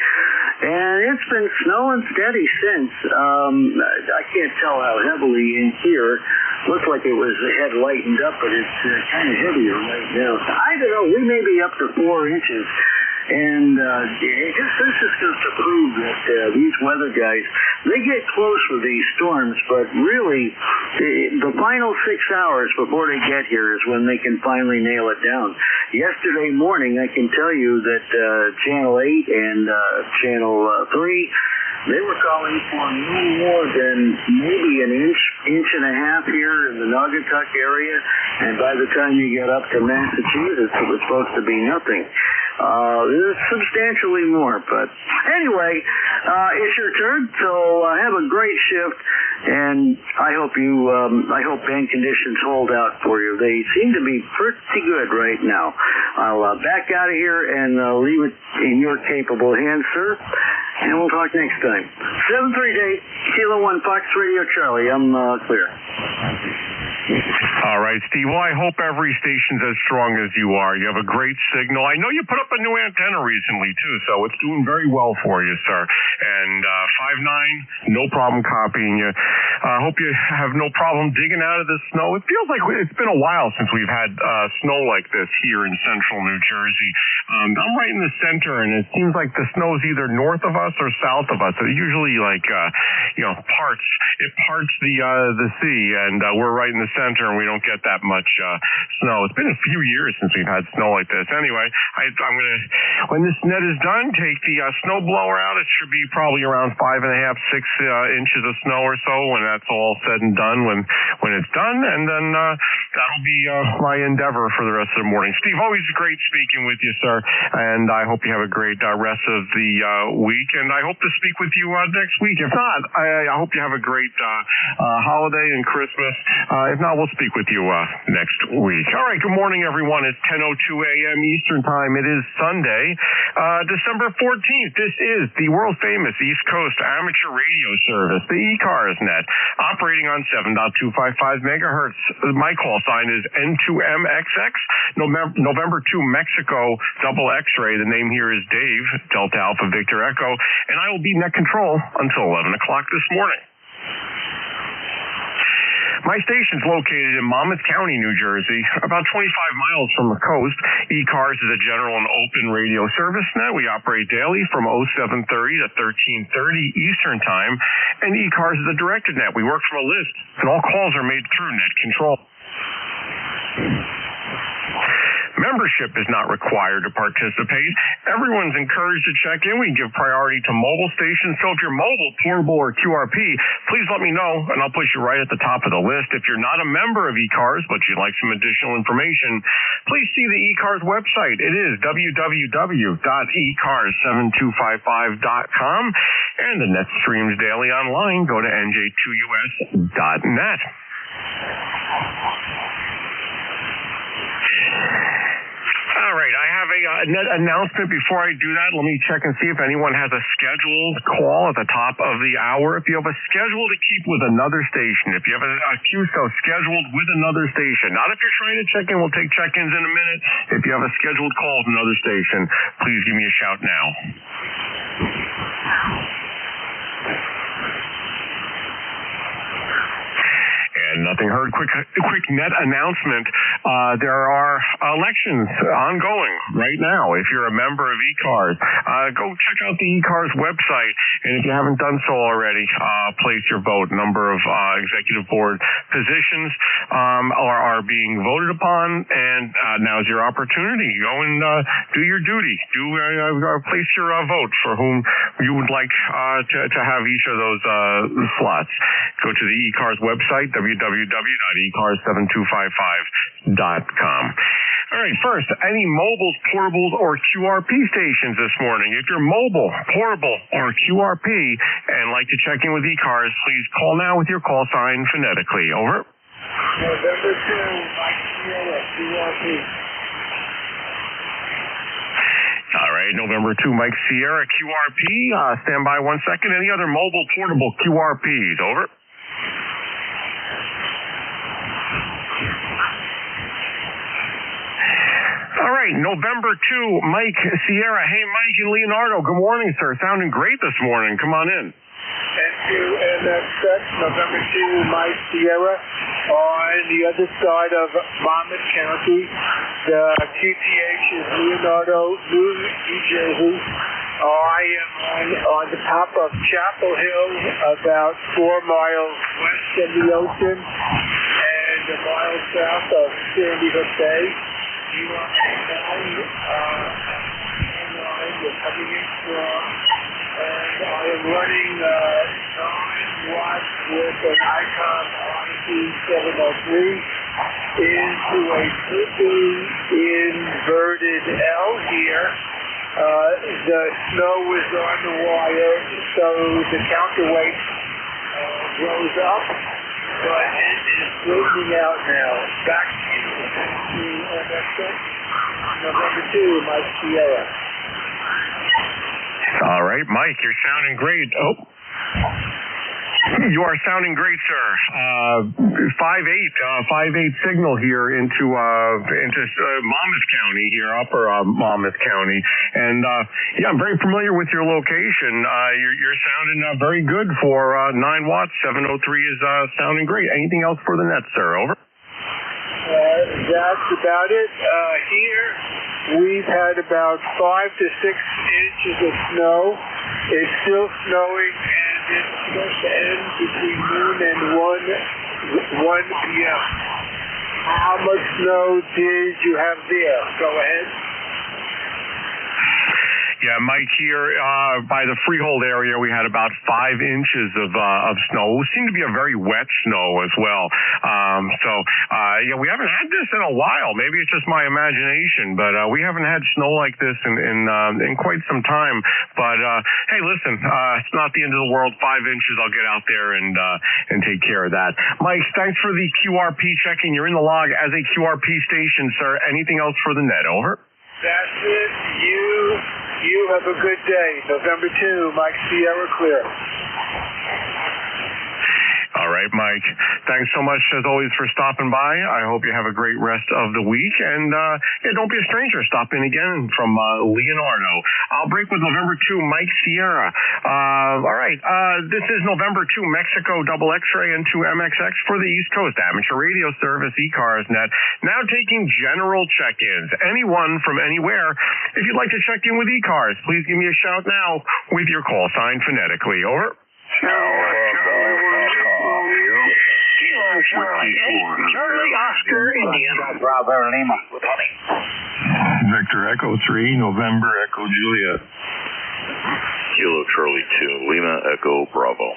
and it's been snowing steady since. I can't tell how heavily in here. Looks like it had lightened up, but it's kind of heavier right now. I don't know. We may be up to 4 inches. And this is just to prove that these weather guys, they get close with these storms, but really, the final 6 hours before they get here is when they can finally nail it down. Yesterday morning, I can tell you that Channel 8 and Channel 3, they were calling for no more than maybe an inch and a half here in the Naugatuck area, and by the time you get up to Massachusetts, it was supposed to be nothing. There's substantially more, but anyway, it's your turn, so have a great shift, and I hope band conditions hold out for you. They seem to be pretty good right now. I'll back out of here and leave it in your capable hands, sir, and we'll talk next time. 738 Kilo 1 Fox Radio Charlie, I'm clear. All right, Steve. Well, I hope every station's as strong as you are. You have a great signal. I know you put up a new antenna recently, too, so it's doing very well for you, sir. And 5'9", no problem copying you. I hope you have no problem digging out of the snow. It feels like it's been a while since we've had snow like this here in central New Jersey. I'm right in the center, and it seems like the snow's either north of us or south of us. It usually, parts the sea, and we're right in the center, and we don't get that much snow. It's been a few years since we've had snow like this. Anyway, I'm going to, when this net is done, take the snow blower out. It should be probably around 5.5, 6 inches of snow or so when that's all said and done, when it's done, and then that'll be my endeavor for the rest of the morning. Steve, always great speaking with you, sir, and I hope you have a great rest of the week, and I hope to speak with you next week. If not, I hope you have a great holiday and Christmas. If not, we'll speak with you next week. All right, good morning, everyone. It's 10:02 a.m. Eastern Time. It is Sunday, December 14th. This is the world-famous East Coast amateur radio service, the ECARS net, operating on 7.255 megahertz. My call sign is N2MXX, November 2 Mexico, double X-ray. The name here is Dave, Delta Alpha Victor Echo, and I will be net control until 11 o'clock this morning. My station's located in Monmouth County, New Jersey, about 25 miles from the coast. ECARS is a general and open radio service net. We operate daily from 0730 to 1330 Eastern Time, and ECARS is a directed net. We work from a list, and all calls are made through net control. Membership is not required to participate. Everyone's encouraged to check in. We give priority to mobile stations. So if you're mobile, portable, or QRP, please let me know, and I'll put you right at the top of the list. If you're not a member of ECARS, but you'd like some additional information, please see the ECARS website. It is www.ecars7255.com, and the net streams daily online. Go to NJ2US.net. All right, I have a net announcement. Before I do that, let me check and see if anyone has a scheduled call at the top of the hour. If you have a schedule to keep with another station, if you have a QSO scheduled with another station, not if you're trying to check in, we'll take check-ins in a minute. If you have a scheduled call with another station, please give me a shout now. And nothing heard. Quick net announcement. There are elections ongoing right now. If you're a member of ECARS, go check out the ECARS website. And if you haven't done so already, place your vote. A number of executive board positions are being voted upon, and now's your opportunity. Go and do your duty. Place your vote for whom you would like to have each of those slots. Go to the ECARS website, www.ecars7255.com. All right, first, any mobiles, portables, or QRP stations this morning? If you're mobile, portable, or QRP and like to check in with ECARS, please call now with your call sign phonetically. Over. November 2, Mike Sierra, QRP. All right, November 2, Mike Sierra, QRP. Stand by 1 second. Any other mobile, portable QRPs? Over. All right, November 2, Mike Sierra. Hey, Mike and Leonardo, good morning, sir. Sounding great this morning. Come on in. NJ2US, November 2, Mike Sierra. On the other side of Monmouth County, the QTH is Leonardo, New Jersey. I am on the top of Chapel Hill, about 4 miles west of the ocean, and a mile south of Sandy Hook Bay. You are down, you're coming in strong, and I am running 9 watts with an ICOM Odyssey 703 into a flipping inverted L here. The snow is on the wire, so the counterweight goes up, but it is smoothing out now. Back to MXX, November 2, Mike Sierra. All right, Mike, you're sounding great. Oh. You are sounding great, sir. 5.8 signal here into Monmouth County here, upper Monmouth County, and yeah, I'm very familiar with your location. You're sounding very good for 9 watts. 703 is sounding great. Anything else for the net, sir? Over. That's about it. Here, we've had about 5 to 6 inches of snow. It's still snowing, and it's supposed to end between noon and 1 p.m. How much snow did you have there? Go ahead. Yeah, Mike, here by the Freehold area, we had about 5 inches of snow. It seemed to be a very wet snow as well. Yeah, we haven't had this in a while. Maybe it's just my imagination, but we haven't had snow like this in quite some time. But hey, listen, it's not the end of the world. 5 inches, I'll get out there and take care of that. Mike, thanks for the QRP check-in. You're in the log as a QRP station, sir. Anything else for the net? Over. That's it. You have a good day. November 2, Mike Sierra, clear. All right, Mike. Thanks so much, as always, for stopping by. I hope you have a great rest of the week. And yeah, don't be a stranger. Stop in again from Leonardo. I'll break with November 2, Mike Sierra. All right. This is November 2, Mexico, double X-ray and 2 MXX for the East Coast Amateur Radio Service, ECARS Net. Now taking general check-ins. Anyone from anywhere. If you'd like to check in with ECARS, please give me a shout now with your call sign phonetically. Over. Charlie Oscar, Indiana Bravo Lima. Victor Echo 3, November Echo Juliet. Kilo Charlie 2, Lima Echo Bravo.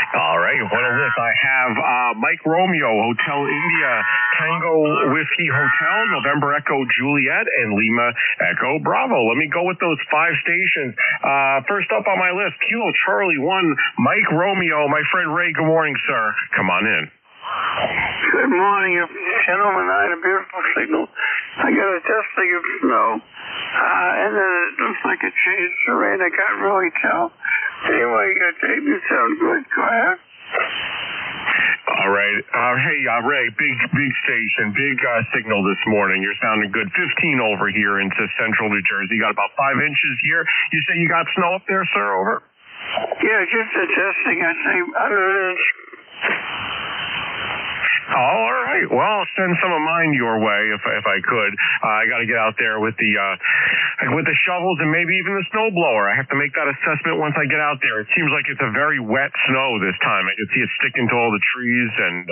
All right, what is this? I have Mike Romeo, Hotel India, Tango Whiskey Hotel, November Echo Juliet, and Lima Echo Bravo. Let me go with those 5 stations. First up on my list, Kilo Charlie 1, Mike Romeo. My friend Ray, good morning, sir. Come on in. Good morning, gentlemen. I had a beautiful signal. I got a dusting of snow, and then it looks like it changed to rain. I can't really tell. Anyway, you sound good. Go ahead. All right. Hey, Ray, big station, big signal this morning. You're sounding good. 15 over here into central New Jersey. You got about 5 inches here. You say you got snow up there, sir? Over. Yeah, just a testing. I'd say under an inch. All right. Well, I'll send some of mine your way if I could. I got to get out there with the shovels and maybe even the snowblower. I have to make that assessment once I get out there. It seems like it's a very wet snow this time. I can see it sticking to all the trees, and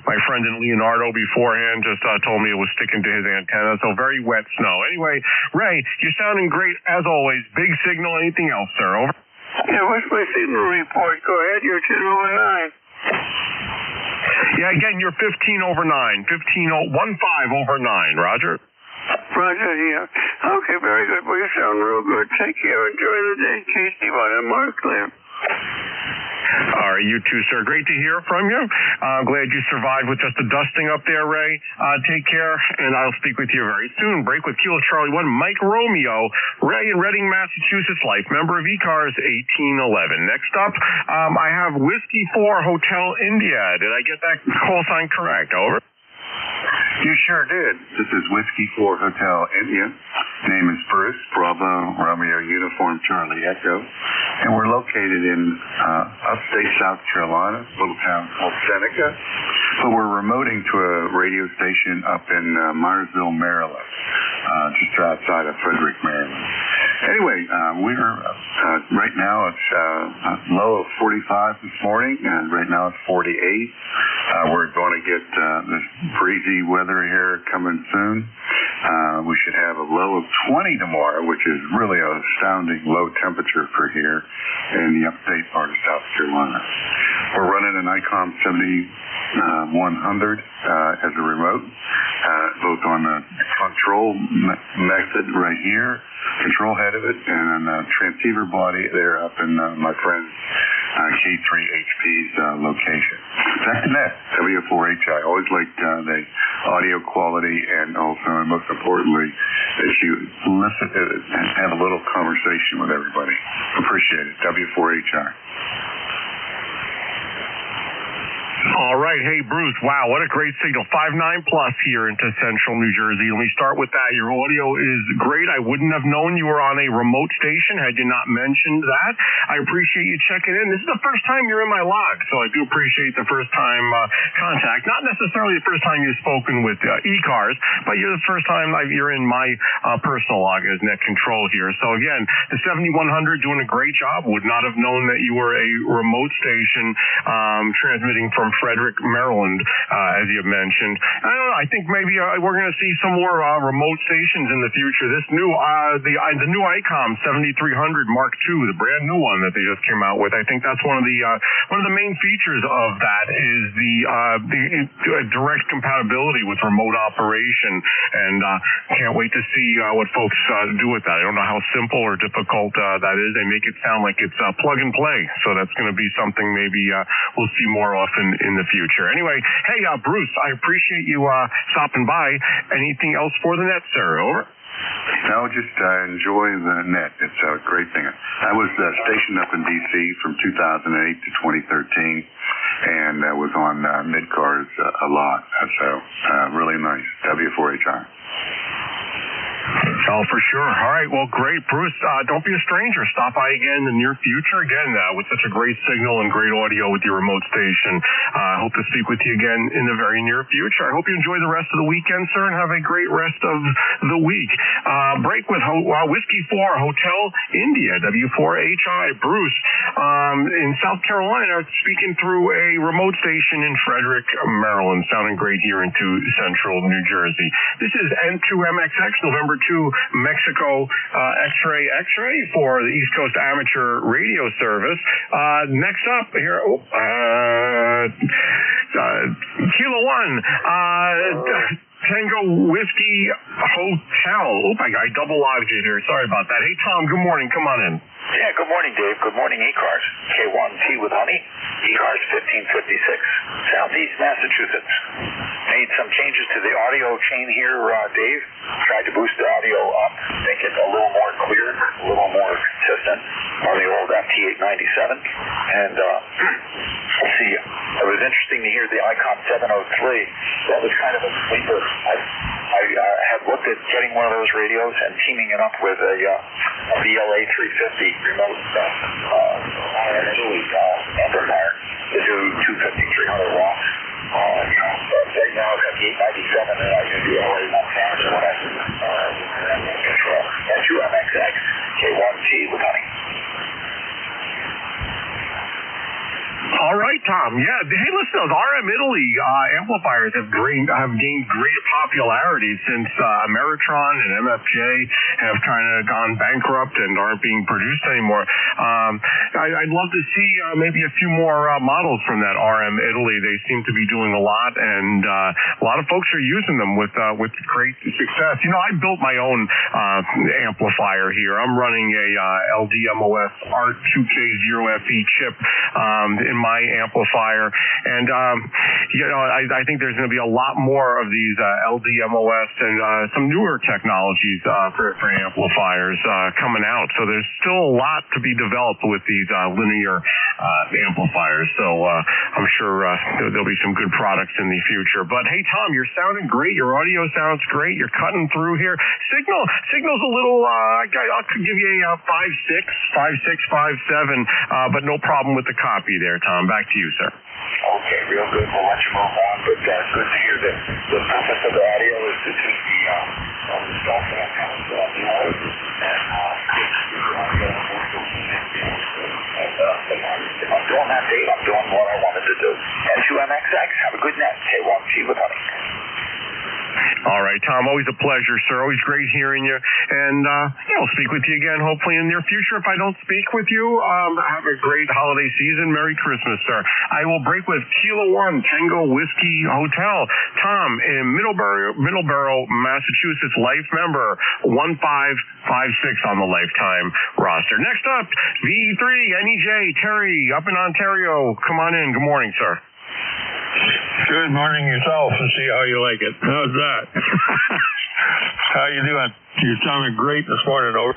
my friend in Leonardo beforehand just told me it was sticking to his antenna. So very wet snow. Anyway, Ray, you're sounding great as always. Big signal. Anything else, sir? Over. Yeah, what's my signal report? Go ahead. You're 1009. Yeah, again, you're 15 over 9. 15 over 9, Roger. Roger, yeah. Okay, very good. Well, you sound real good. Take care. Enjoy the day. Casey, Mark Clear. All right, you too, sir. Great to hear from you. I'm glad you survived with just a dusting up there, Ray. Take care, and I'll speak with you very soon. Break with Kilo Charlie 1, Mike Romeo, Ray in Reading, Massachusetts, life member of ECARS 1811. Next up, I have Whiskey 4 Hotel India. Did I get that call sign correct? Over. You sure did. This is Whiskey 4 Hotel India. Name is Bruce, Bravo, Romeo, Uniform, Charlie, Echo. And we're located in upstate South Carolina, a little town called Seneca. But we're remoting to a radio station up in Myersville, Maryland, just outside of Frederick, Maryland. Anyway, we're right now it's a low of 45 this morning, and right now it's 48. We're going to get this breezy weather here coming soon. We should have a low of 20 tomorrow, which is really an astounding low temperature for here in the upstate part of South Carolina. We're running an ICOM 7100 as a remote, both on the control method right here, control head of it, and a transceiver body there up in my friend K3HP's location. Back to net, W4HI. Always liked the audio quality, and also, and most importantly, that you listen and have a little conversation with everybody. Appreciate it. W4HI. All right. Hey, Bruce. Wow, what a great signal. 5.9 plus here into central New Jersey. Let me start with that. Your audio is great. I wouldn't have known you were on a remote station had you not mentioned that. I appreciate you checking in. This is the first time you're in my log, so I do appreciate the first time contact. Not necessarily the first time you've spoken with ECARS, but you're the first time you're in my personal log as net control here. So again, the 7100 doing a great job. Would not have known that you were a remote station transmitting from Frederick, Maryland, as you mentioned. I don't know. I think maybe we're going to see some more remote stations in the future. This new, the new ICOM 7300 Mark II, the brand new one that they just came out with. I think that's one of the main features of that is the direct compatibility with remote operation, and can't wait to see what folks do with that. I don't know how simple or difficult that is. They make it sound like it's plug and play, so that's going to be something maybe we'll see more often in the future. Anyway, hey, Bruce, I appreciate you stopping by. Anything else for the net, sir? Over. No, just enjoy the net. It's a great thing. I was stationed up in D.C. from 2008 to 2013, and was on mid-cars a lot. So really nice. W4HI. Oh, for sure. All right. Well, great. Bruce, don't be a stranger. Stop by again in the near future. Again, with such a great signal and great audio with your remote station. I hope to speak with you again in the very near future. I hope you enjoy the rest of the weekend, sir, and have a great rest of the week. Break with Whiskey 4 Hotel India, W4HI. Bruce, in South Carolina, speaking through a remote station in Frederick, Maryland. Sounding great here into central New Jersey. This is N2MXX, November 2, Mexico X-ray for the East Coast Amateur Radio Service. Next up here, Kilo 1, Tango Whiskey Hotel. I double logged you here. Sorry about that. Hey, Tom, good morning. Come on in. Yeah, good morning, Dave. Good morning, ECARS. K1T with honey. ECARS 1556, Southeast Massachusetts. Made some changes to the audio chain here, Dave. Tried to boost the audio up, make it a little more clear, a little more consistent on the old FT897. And let's see, it was interesting to hear the ICOM 703. That was kind of a sleeper. I had looked at getting one of those radios and teaming it up with a VLA 350 remote amplifier to do 250, 300 watts. Right now it's at the 897, and I can do already one faster when I control. N2MXX, K1T with honey. All right, Tom. Hey, listen, those RM Italy amplifiers have gained great popularity since Ameritron and MFJ have kind of gone bankrupt and aren't being produced anymore. I'd love to see maybe a few more models from that RM Italy. They seem to be doing a lot, and a lot of folks are using them with great success. You know, I built my own amplifier here. I'm running a LDMOS ART2K0FE chip in my amplifier, and I think there's going to be a lot more of these LDMOS and some newer technologies for amplifiers coming out. So there's still a lot to be developed with these linear amplifiers. So I'm sure there'll be some good products in the future. But hey, Tom, you're sounding great. Your audio sounds great. You're cutting through here. Signal's a little. I could give you a 5.6, 5.6, 5.7, but no problem with the copy there, Tom. Back to you, sir. Okay, real good. We'll let you move on, but good to hear that the purpose of the audio is to treat the stuff that comes on the road, and if I'm doing that, Dave, I'm doing what I wanted to do. N2MXX, have a good net. K1T with honey. All right, Tom, always a pleasure, sir. Always great hearing you. And I'll speak with you again, hopefully, in the near future. If I don't speak with you, have a great holiday season. Merry Christmas, sir. I will break with Kilo 1 Tango Whiskey Hotel. Tom, in Middleborough, Massachusetts, life member, 1556 on the lifetime roster. Next up, V3, NEJ, Terry, up in Ontario. Come on in. Good morning, sir. Good morning yourself and see how you like it. How's that? How you doing? You sounded great this morning over.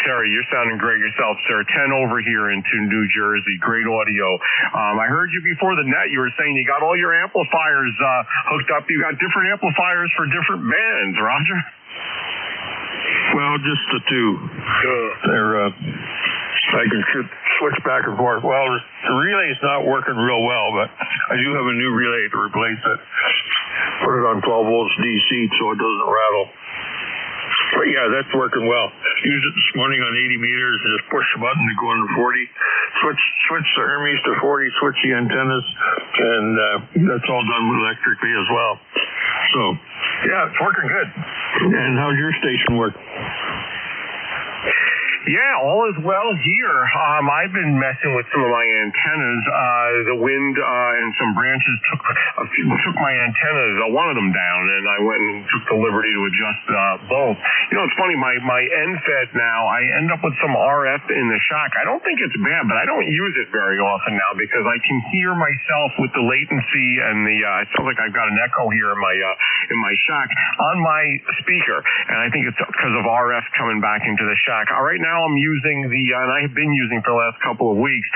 Terry, you're sounding great yourself, sir. 10 over here into New Jersey. Great audio. I heard you before the net. You were saying you got all your amplifiers hooked up. You got different amplifiers for different bands, Roger? Well, just the two. They're I can switch back and forth. Well, the relay's not working real well, but I do have a new relay to replace it. Put it on 12 volts DC so it doesn't rattle. But yeah, that's working well. Used it this morning on 80 meters and just push the button to go into 40. Switch the Hermes to 40, switch the antennas, and that's all done electrically as well. So, yeah, it's working good. And how's your station work? Yeah, all is well here. I've been messing with some of my antennas. The wind and some branches took my antennas, one of them down, and I went and took the liberty to adjust both. You know, it's funny, my NFET now, I end up with some RF in the shock. I don't think it's bad, but I don't use it very often now because I can hear myself with the latency and I feel like I've got an echo here in my shock on my speaker, and I think it's because of RF coming back into the shock. All right, now I'm using and I have been using for the last couple of weeks,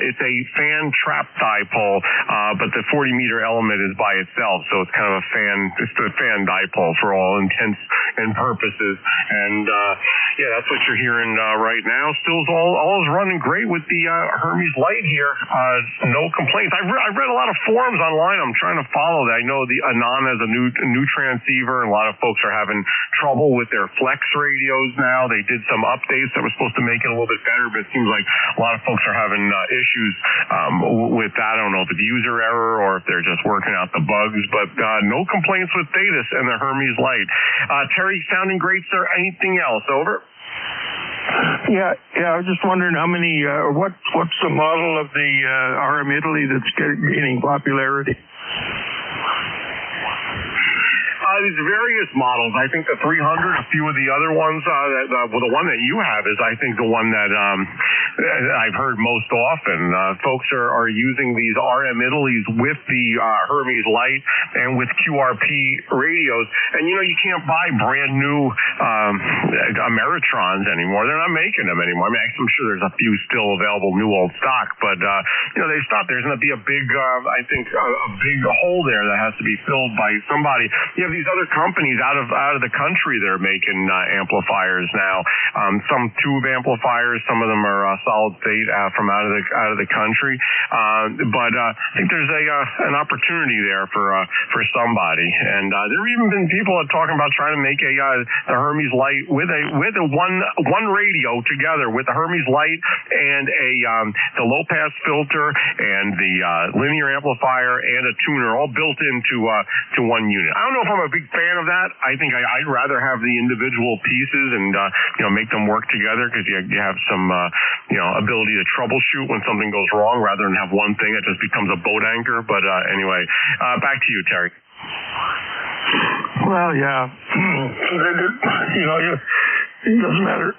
it's a fan trap dipole, but the 40 meter element is by itself, so it's kind of it's a fan dipole for all intents and purposes. And yeah, that's what you're hearing right now. Still, all is running great with the Hermes Light here. No complaints. I've read a lot of forums online. I'm trying to follow that. I know the Anon has a new transceiver, and a lot of folks are having trouble with their Flex radios now. They did some updates that were supposed to make it a little bit better, but it seems like a lot of folks are having issues with that. I don't know if it's user error or if they're just working out the bugs, but no complaints with Datus and the Hermes Light. Terry, sounding great, sir. Anything else? Over. Yeah. I was just wondering how many. What's the model of the RM Italy that's gaining popularity? These various models. I think the 300, a few of the other ones, the one that you have is, I think, the one that I've heard most often. Folks are using these RM Italys with the Hermes Light and with QRP radios. And, you can't buy brand new Ameritrons anymore. They're not making them anymore. I mean, I'm sure there's a few still available, new old stock, but, they stopped. There's going to be a big, I think, a big hole there that has to be filled by somebody. You have these these other companies out of the country that are making amplifiers now. Some tube amplifiers, some of them are solid state from out of the country. But I think there's an opportunity there for somebody. And there have even been people talking about trying to make the Hermes Light with a one radio together with the Hermes Light and the low pass filter and the linear amplifier and a tuner all built into one unit. I don't know if I'm a big fan of that. I think I'd rather have the individual pieces and make them work together, because you have some ability to troubleshoot when something goes wrong, rather than have one thing that just becomes a boat anchor. But anyway, back to you, Terry. Well, yeah. It doesn't matter.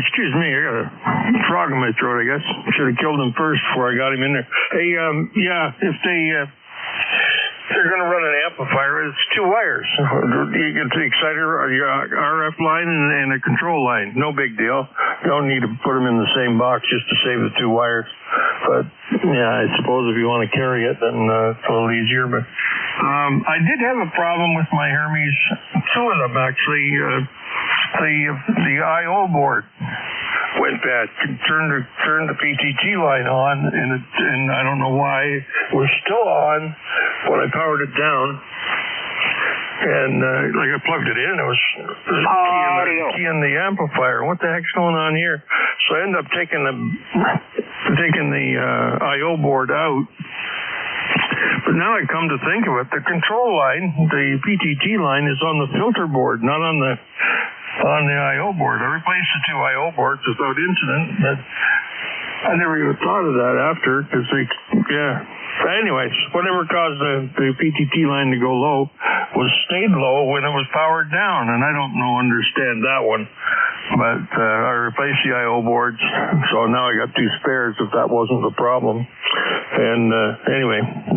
Excuse me, I got a frog in my throat, I guess. Should have killed him first before I got him in there. Hey, if they're going to run an amplifier, it's two wires. You get the exciter, your RF line, and a control line. No big deal. You don't need to put them in the same box just to save the two wires. But, yeah, I suppose if you want to carry it, then it's a little easier. But I did have a problem with my Hermes, two of them, actually. The I/O board went bad. Turned the PTT line on, and I don't know why it was still on when I powered it down. And like I plugged it in, it was key in the amplifier. What the heck's going on here? So I ended up taking the I/O board out. But now I come to think of it, the control line, the PTT line, is on the filter board, not on the I/O board. I replaced the two I/O boards without incident, but I never even thought of that after, because But anyways, whatever caused the PTT line to go low stayed low when it was powered down, and I don't understand that one. But I replaced the I/O boards, so now I got two spares if that wasn't the problem. And anyway, I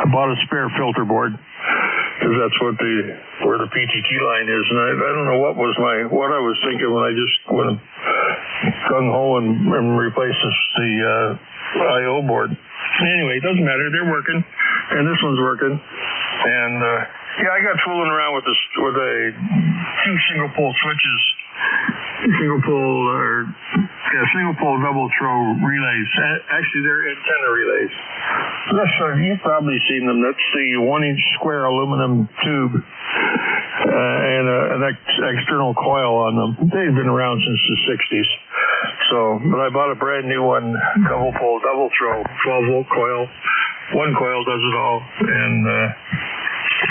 bought a spare filter board, because that's where the PTT line is. And I don't know what I was thinking when I just went gung ho and replaced the I/O board. Anyway, it doesn't matter. They're working, and this one's working. And I got fooling around with two single pole switches, single pole double throw relays. Actually, they're antenna relays. You've probably seen them. That's the 1-inch square aluminum tube and an external coil on them. They've been around since the 60s. But I bought a brand new one, double pole, double throw, 12-volt coil. One coil does it all, and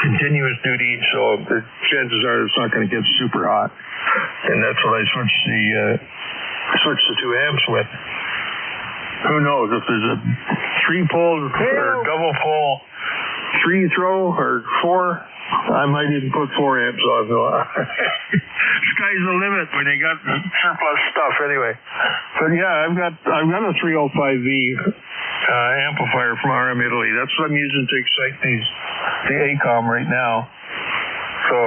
continuous duty, so the chances are it's not going to get super hot. And that's what I switched the 2 amps with. Who knows if there's a 3-pole or double pole 3-throw or 4. I might even put 4 amps on. Sky's the limit when you got surplus stuff anyway. But yeah, I've got a 305V amplifier from RM Italy. That's what I'm using to excite the ACOM right now. So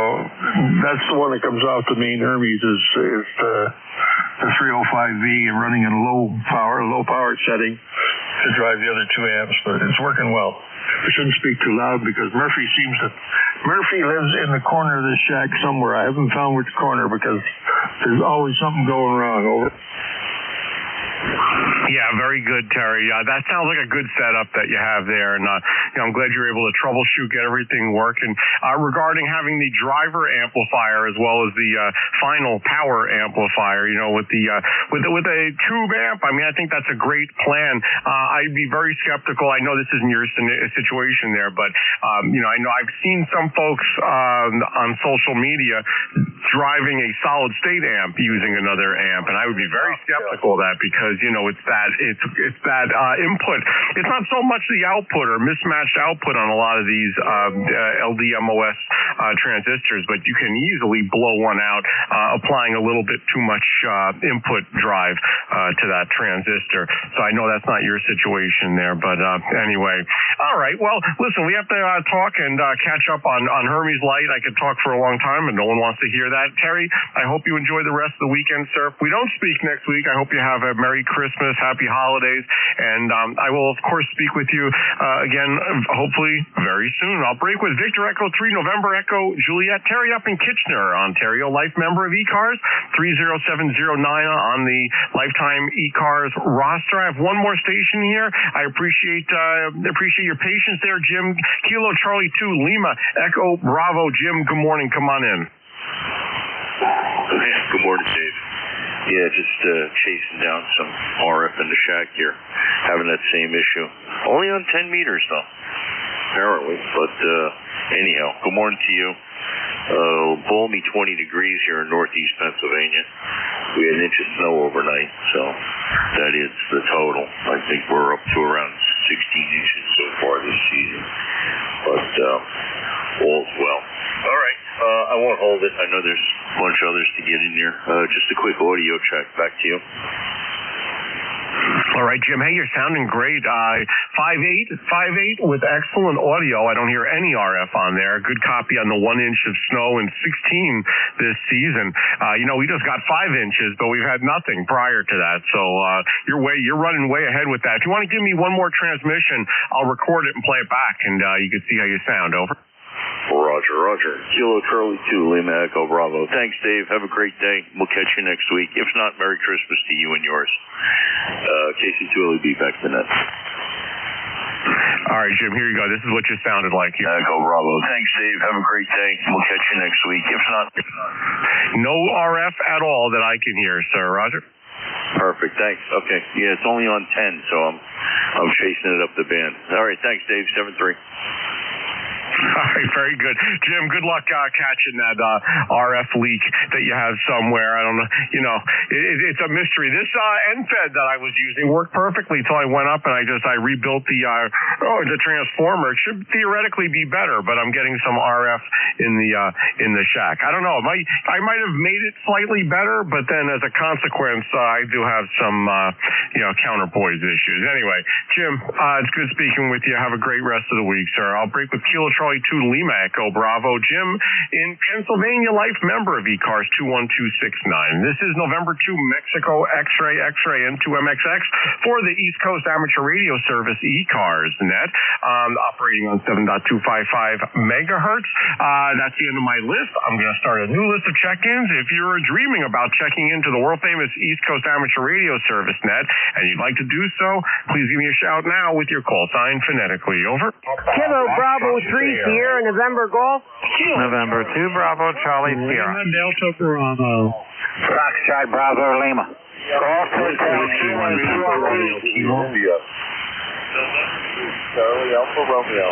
that's the one that comes off the main Hermes is the 305V and running in low power setting to drive the other 2 amps, but it's working well. I shouldn't speak too loud because Murphy lives in the corner of this shack somewhere. I haven't found which corner because there's always something going wrong. Over. Yeah, very good, Terry. That sounds like a good setup that you have there, and I'm glad you're able to troubleshoot, get everything working. Regarding having the driver amplifier as well as the final power amplifier, with a tube amp, I mean, I think that's a great plan. I'd be very skeptical. I know this isn't your situation there, but I know I've seen some folks on social media driving a solid state amp using another amp, and I would be very skeptical of that because it's that input. It's not so much the output or mismatched output on a lot of these LDMOS transistors, but you can easily blow one out applying a little bit too much input drive to that transistor. So I know that's not your situation there, but anyway. All right. Well, listen, we have to talk and catch up on Hermes Light. I could talk for a long time, and no one wants to hear that. Terry, I hope you enjoy the rest of the weekend, sir. If we don't speak next week, I hope you have a Merry Christmas, happy holidays. And I will, of course, speak with you again, hopefully very soon. I'll break with Victor Echo 3, November Echo, Juliet, Terry up in Kitchener, Ontario, life member of ECARS, 30709 on the lifetime ECARS roster. I have one more station here. I appreciate your patience there, Jim. Kilo Charlie 2, Lima, Echo Bravo. Jim, good morning. Come on in. Good morning, Dave. Yeah, just chasing down some RF in the shack here, having that same issue. Only on 10 meters, though, apparently. But anyhow, good morning to you. Balmy 20 degrees here in northeast Pennsylvania. We had an inch of snow overnight, so that is the total. I think we're up to around 16 inches so far this season. But all's well. All right. I won't hold it. I know there's a bunch of others to get in here. Just a quick audio check. Back to you. All right, Jim. Hey, you're sounding great. 5.8 with excellent audio. I don't hear any RF on there. Good copy on the 1 inch of snow and 16 this season. We just got 5 inches, but we've had nothing prior to that. So you're running way ahead with that. If you want to give me one more transmission, I'll record it and play it back, and you can see how you sound. Over. Roger. Kilo Charlie 2, Lima Echo Bravo. Thanks, Dave. Have a great day. We'll catch you next week. If not, Merry Christmas to you and yours. KC2 will be back to net. All right, Jim, here you go. This is what you sounded like here. Echo Bravo. Thanks, Dave. Have a great day. We'll catch you next week. If not. No RF at all that I can hear, sir. Roger. Perfect. Thanks. Okay. Yeah, it's only on 10, so I'm chasing it up the band. All right. Thanks, Dave. 7-3. All right, very good. Jim, good luck catching that RF leak that you have somewhere. I don't know. It's a mystery. This NFED that I was using worked perfectly until I went up and I rebuilt the transformer. It should theoretically be better, but I'm getting some RF in the shack. I don't know. I might have made it slightly better, but then as a consequence, I do have some counterpoise issues. Anyway, Jim, it's good speaking with you. Have a great rest of the week, sir. I'll break with Kilo Charlie 2, Lima Echo Bravo. Jim in Pennsylvania, life member of ECARS 21269. This is November 2, Mexico X-ray N2MXX for the East Coast Amateur Radio Service ECARS net, operating on 7.255 megahertz. That's the end of my list. I'm going to start a new list of check-ins. If you're dreaming about checking into the world-famous East Coast Amateur Radio Service net and you'd like to do so, please give me a shout now with your call sign phonetically. Over. Kilo Bravo 3, Sierra, November Golf. November 2, Bravo, Charlie, Sierra. Lima Delta Bravo. Foxtrot Bravo, Lima. Golf Hotel, Columbia. Charlie Alpha Romeo.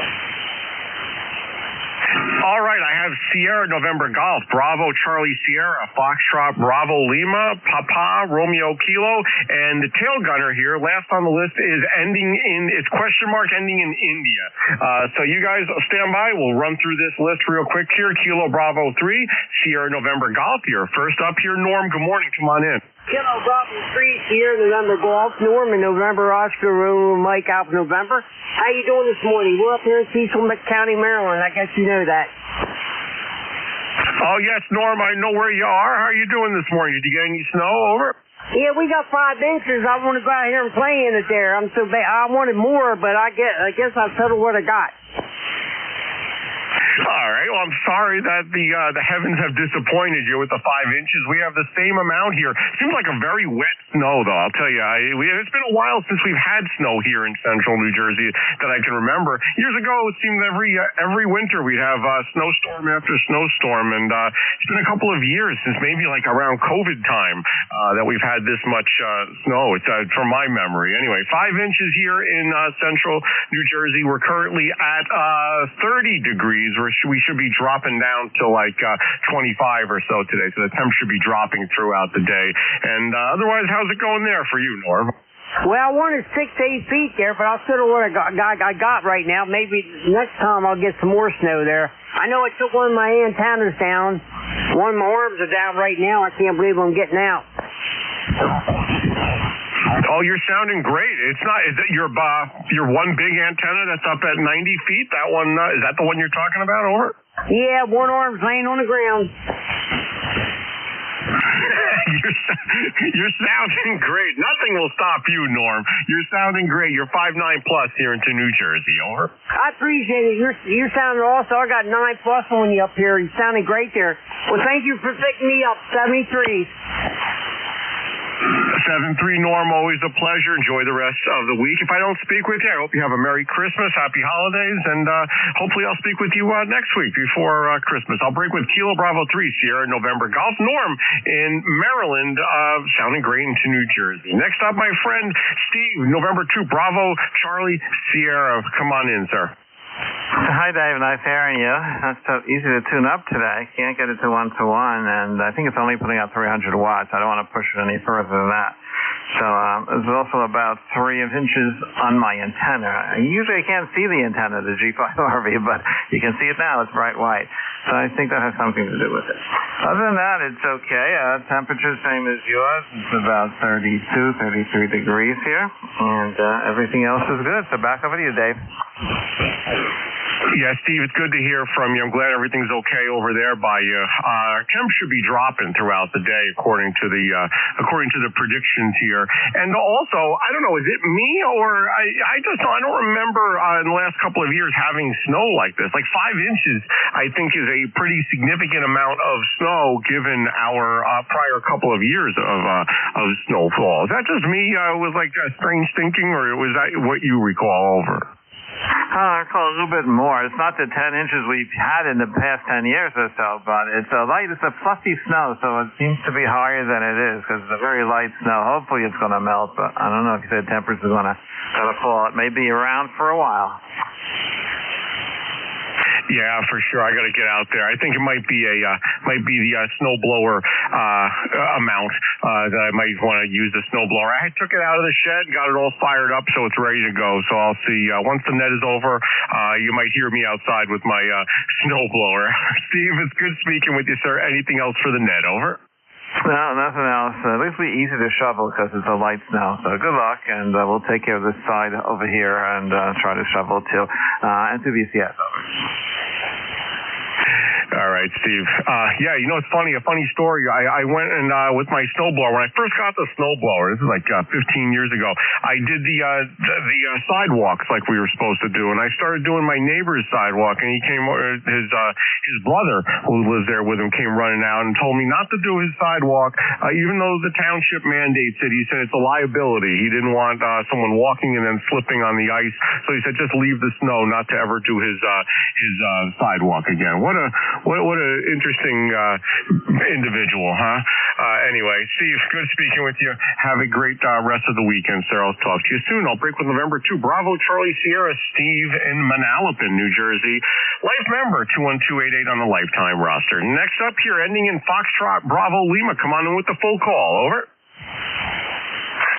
All right, I have Sierra November Golf, Bravo Charlie Sierra, Foxtrot Bravo Lima, Papa Romeo Kilo, and the tail gunner here, last on the list, is ending in India. So you guys stand by. We'll run through this list real quick here. Kilo Bravo 3, Sierra November Golf here. First up here, Norm, good morning. Come on in. Kilo Bravo 3, Sierra, November Golf. Norm in November, Oscar, Mike Alpha November. How you doing this morning? We're up here in Cecil County, Maryland. I guess you know that. Oh, yes, Norm, I know where you are. How are you doing this morning? Did you get any snow? Over? Yeah, we got 5 inches. I want to go out here and play in it there. I'm so bad. I wanted more, but I guess I've settled what I got. All right. Well, I'm sorry that the heavens have disappointed you with the 5 inches. We have the same amount here. Seems like a very wet snow, though. I'll tell you. It's been a while since we've had snow here in central New Jersey that I can remember. Years ago, it seemed every winter we'd have snowstorm after snowstorm, and it's been a couple of years since maybe like around COVID time that we've had this much snow. It's from my memory. Anyway, 5 inches here in central New Jersey. We're currently at 30 degrees. We should be dropping down to like 25 or so today, so the temp should be dropping throughout the day. And otherwise, how's it going there for you, Norm? Well, I wanted 6 to 8 feet there, but I'll settle what I got right now. Maybe next time I'll get some more snow there. I know I took one of my antennas down. One of my arms are down right now. I can't believe I'm getting out. Oh, you're sounding great. It's not. Is that your one big antenna that's up at 90 feet? That one is that the one you're talking about? Over. Yeah, one arm's laying on the ground. You're sounding great. Nothing will stop you, Norm. You're sounding great. You're 5'9" plus here into New Jersey. Over. I appreciate it. You're sounding awesome. I got 9 plus on you up here. You sounding great there. Well, thank you for picking me up. 73. 7-3, Norm, always a pleasure. Enjoy the rest of the week. If I don't speak with you, I hope you have a Merry Christmas, Happy Holidays, and hopefully I'll speak with you next week before Christmas. I'll break with Kilo Bravo 3, Sierra November Golf. Norm in Maryland, sounding great into New Jersey. Next up, my friend Steve, November 2, Bravo Charlie Sierra. Come on in, sir. Hi, Dave. Nice hearing you. That's so easy to tune up today. Can't get it to 1-to-1, and I think it's only putting out 300 watts. I don't want to push it any further than that. So there's also about 3 inches on my antenna. Usually I can't see the antenna, the G5RV, but you can see it now. It's bright white. So I think that has something to do with it. Other than that, it's okay. Temperature same as yours. It's about 32, 33 degrees here, and everything else is good. So back over to you, Dave. Yeah, Steve, it's good to hear from you. I'm glad everything's okay over there by you. Temps should be dropping throughout the day, according to the predictions here. And also, I don't know, is it me or I don't remember in the last couple of years having snow like this. Like 5 inches, I think, is a pretty significant amount of snow given our prior couple of years of snowfall. Is that just me with like strange thinking, or was that what you recall over? I recall a little bit more. It's not the 10 inches we've had in the past 10 years or so, but it's a fluffy snow, so it seems to be higher than it is because it's a very light snow. Hopefully it's going to melt, but I don't know if you said temperatures are going to fall. It may be around for a while. Yeah, for sure. I got to get out there. I think it might be the snowblower amount that I might want to use the snowblower. I took it out of the shed, got it all fired up, so it's ready to go. So I'll see. Once the net is over, you might hear me outside with my snowblower. Steve, it's good speaking with you, sir. Anything else for the net? Over. No, nothing else. At least it'll be easy to shovel because it's a light snow. So good luck, and we'll take care of this side over here and try to shovel too. And to BCS, over. All right, Steve. Yeah, you know, it's funny. A funny story. I went and with my snowblower. When I first got the snowblower, this is like 15 years ago, I did the sidewalks like we were supposed to do, and I started doing my neighbor's sidewalk. And he came, his brother who lives there with him came running out and told me not to do his sidewalk, even though the township mandates it. He said it's a liability. He didn't want someone walking and then slipping on the ice, so he said just leave the snow, not to ever do his sidewalk again. What a interesting individual, huh? Anyway, Steve, good speaking with you. Have a great rest of the weekend, sir. I'll talk to you soon. I'll break with November 2. Bravo Charlie Sierra, Steve in Manalapan, New Jersey. Life member 21288 on the lifetime roster. Next up here, ending in Foxtrot Bravo Lima. Come on in with the full call. Over.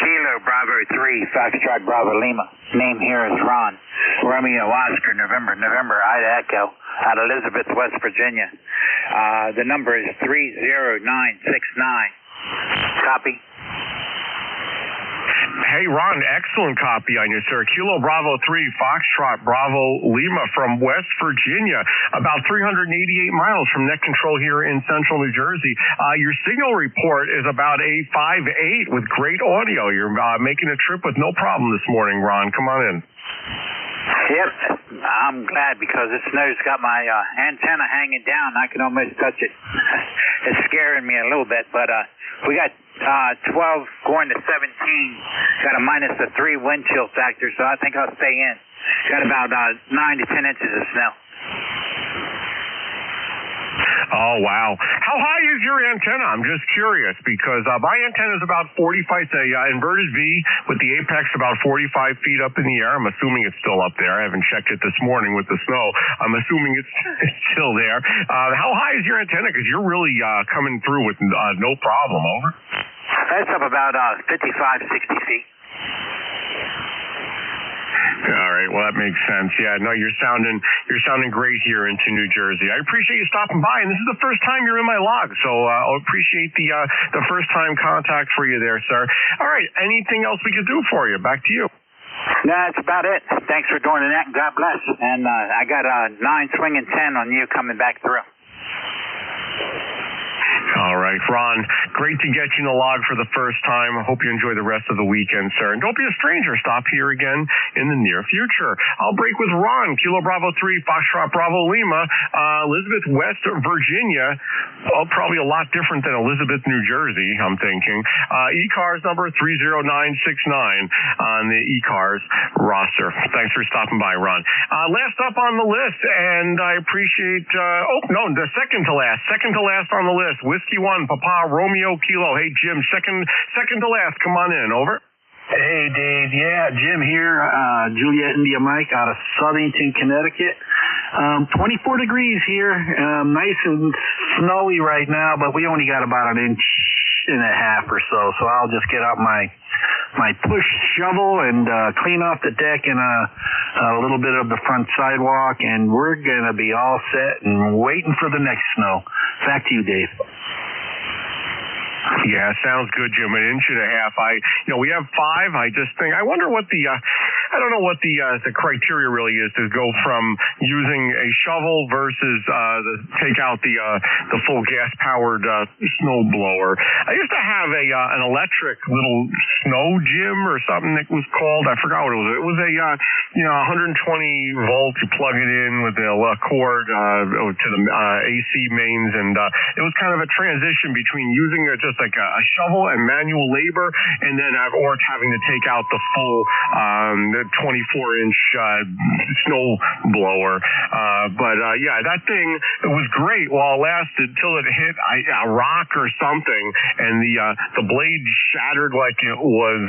Kilo Bravo 3, Foxtrot Bravo Lima. Name here is Ron. Romeo Oscar, November, Ida Echo, out of Elizabeth, West Virginia. The number is 30969. Copy. Hey, Ron, excellent copy on you, sir. Kilo Bravo 3, Foxtrot Bravo Lima from West Virginia, about 388 miles from net control here in central New Jersey. Your signal report is about a 5.8 with great audio. You're making a trip with no problem this morning, Ron. Come on in. Yep, I'm glad because the snow's got my antenna hanging down. I can almost touch it. It's scaring me a little bit, but we got 12 going to 17. Got a -3 wind chill factor, so I think I'll stay in. Got about 9 to 10 inches of snow. Oh, wow. How high is your antenna? I'm just curious because my antenna is about 45, it's a inverted V with the apex about 45 feet up in the air. I'm assuming it's still up there. I haven't checked it this morning with the snow. I'm assuming it's still there. How high is your antenna? Because you're really coming through with no problem. Over. That's up about 55, 60 feet. All right, well that makes sense. Yeah, no, you're sounding great here into New Jersey. I appreciate you stopping by, and this is the first time you're in my log, so I'll appreciate the first time contact for you there, sir. All right, anything else we could do for you? Back to you. No, that's about it. Thanks for doing that. God bless. And I got a 9 swing and 10 on you coming back through. All right, Ron, great to get you in the log for the first time. I hope you enjoy the rest of the weekend, sir. And don't be a stranger. Stop here again in the near future. I'll break with Ron, Kilo Bravo 3, Foxtrot Bravo Lima, Elizabeth, West Virginia. Oh, probably a lot different than Elizabeth, New Jersey, I'm thinking. ECARS number 30969 on the ECARS roster. Thanks for stopping by, Ron. Last up on the list, and I appreciate, the second to last on the list, Whiskey 1, Papa Romeo Kilo. Hey, Jim, second to last, come on in, over. Hey, Dave. Yeah, Jim here, Juliet India Mike out of Southington, Connecticut. 24 degrees here, nice and snowy right now, but we only got about 1.5 inches or so I'll just get out my push shovel and clean off the deck and a little bit of the front sidewalk, and we're going to be all set and waiting for the next snow. Back to you, Dave. Yeah, sounds good, Jim. 1.5 inches. We have 5. I just think, I wonder what I don't know what the criteria really is to go from using a shovel versus take out the full gas powered snow blower. I used to have an electric little snow gym or something that was called. I forgot what it was. It was a 120 volt. You plug it in with the cord to the AC mains, and it was kind of a transition between using just like a shovel and manual labor, and then having to take out the full 24-inch snow blower. But that thing, it was great while it lasted till it hit a rock or something, and the blade shattered like it was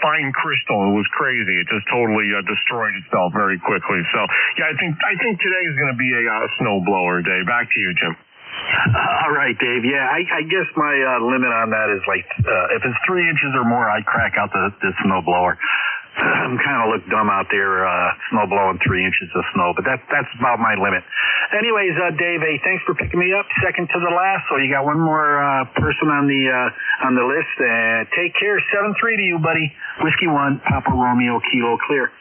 fine crystal. It was crazy. It just totally destroyed itself very quickly. So I think today is going to be a snow blower day. Back to you, Jim. All right, Dave. Yeah, I guess my limit on that is like if it's 3 inches or more, I'd crack out the snow blower. I'm kind of look dumb out there snow blowing 3 inches of snow, but that's about my limit. Anyways, Dave, hey, thanks for picking me up. Second to the last, so you got one more person on the list. Take care. 7-3 to you, buddy. Whiskey 1, Papa Romeo Kilo, clear.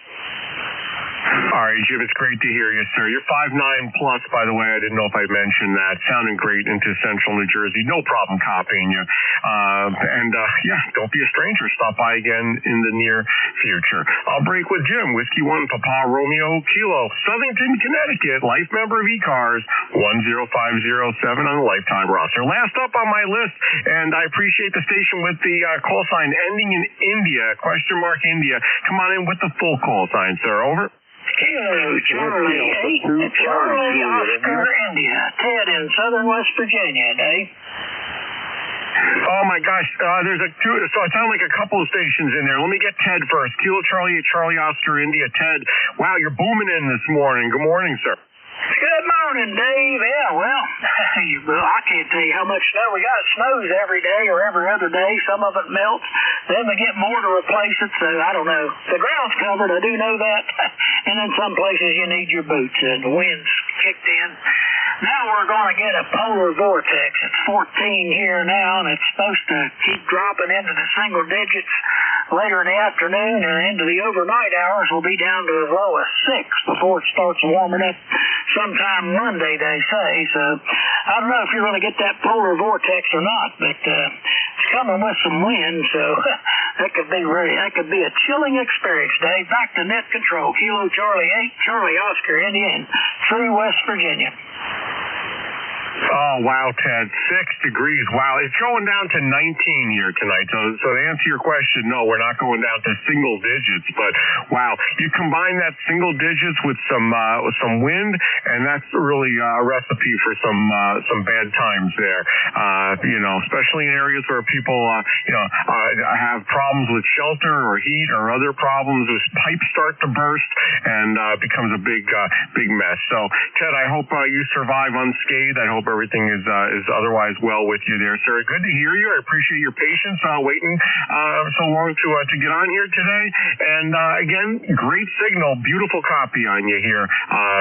All right, Jim, it's great to hear you, sir. You're 5'9" plus, by the way. I didn't know if I mentioned that. Sounding great into central New Jersey. No problem copying you. Don't be a stranger. Stop by again in the near future. I'll break with Jim. Whiskey 1, Papa Romeo Kilo. Southington, Connecticut. Life member of ECARS. 10507 on the lifetime roster. Last up on my list, and I appreciate the station with the call sign ending in India, !India. Come on in with the full call sign, sir. Over. Kilo Charlie Oscar India. Ted in southern West Virginia, Dave. Oh my gosh, there's so it sounds like a couple of stations in there. Let me get Ted first. Kilo Charlie Oscar India. Ted, wow, you're booming in this morning. Good morning, sir. Good morning, Dave. Yeah, well, I can't tell you how much snow we got. It snows every day or every other day. Some of it melts. Then they get more to replace it, so I don't know. The ground's covered, I do know that. And then some places you need your boots, and the wind's kicked in. Now we're going to get a polar vortex. It's 14 here now, and it's supposed to keep dropping into the single digits later in the afternoon, and into the overnight hours will be down to as low as 6 before it starts warming up sometime Monday, they say. So I don't know if you're going to get that polar vortex or not, but it's coming with some wind, so that could be a chilling experience, Dave. Back to net control. Kilo Charlie 8, Charlie Oscar India in Tree, West Virginia. Oh, wow, Ted. 6 degrees. Wow. It's going down to 19 here tonight. So to answer your question, no, we're not going down to single digits. But, wow, you combine that single digits with some wind, and that's really a recipe for some bad times there. Especially in areas where people, have problems with shelter or heat or other problems. As pipes start to burst, and becomes a big mess. So, Ted, I hope you survive unscathed. I hope everything is otherwise well with you there, sir. Good to hear you. I appreciate your patience waiting so long to get on here today. And again, great signal, beautiful copy on you here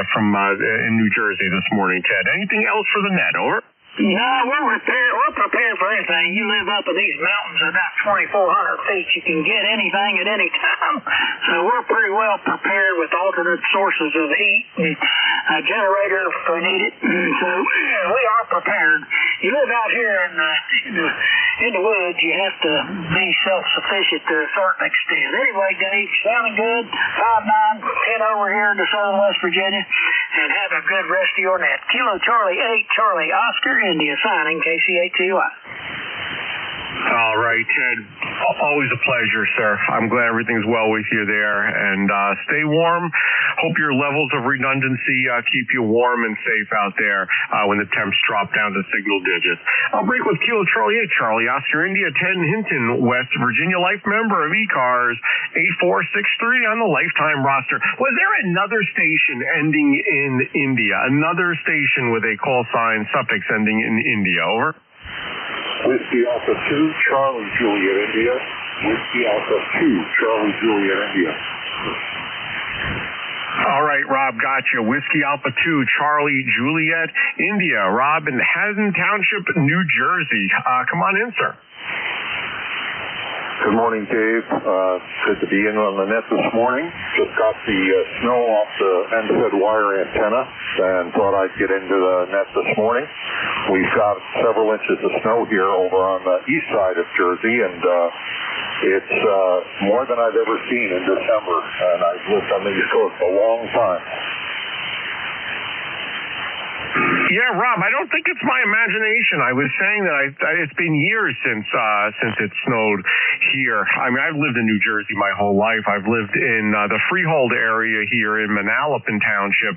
from in New Jersey this morning, Ted. Anything else for the net? Over. No, we're prepared for anything. You live up in these mountains about 2,400 feet. You can get anything at any time. So we're pretty well prepared with alternate sources of heat and a generator if we need it. So we are prepared. You live out here in the woods, you have to be self-sufficient to a certain extent. Anyway, Dave, sounding good. 5-9, 10 over here to southern West Virginia, and have a good rest of your net. Kilo Charlie 8, Charlie Oscar, India, signing KC2US. All right, Ted. Always a pleasure, sir. I'm glad everything's well with you there. And stay warm. Hope your levels of redundancy keep you warm and safe out there when the temps drop down to single digits. I'll break with Kilo Charlie 8, Charlie Oscar India, 10 Hinton, West Virginia, life member of ECARS, 8463 on the lifetime roster. Was there another station ending in India? Another station with a call sign suffix ending in India? Over. Whiskey Alpha 2, Charlie Juliet India. Whiskey Alpha 2, Charlie Juliet India. All right, Rob, gotcha. Whiskey Alpha 2, Charlie Juliet India. Rob in Haddon Township, New Jersey. Come on in, sir. Good morning, Dave. Good to be in on the net this morning. Just got the snow off the NJ2US wire antenna and thought I'd get into the net this morning. We've got several inches of snow here over on the east side of Jersey, and it's more than I've ever seen in December, and I've lived on the East Coast a long time. Yeah, Rob, I don't think it's my imagination. I was saying that it's been years since it snowed here. I mean, I've lived in New Jersey my whole life. I've lived in the Freehold area here in Manalapan Township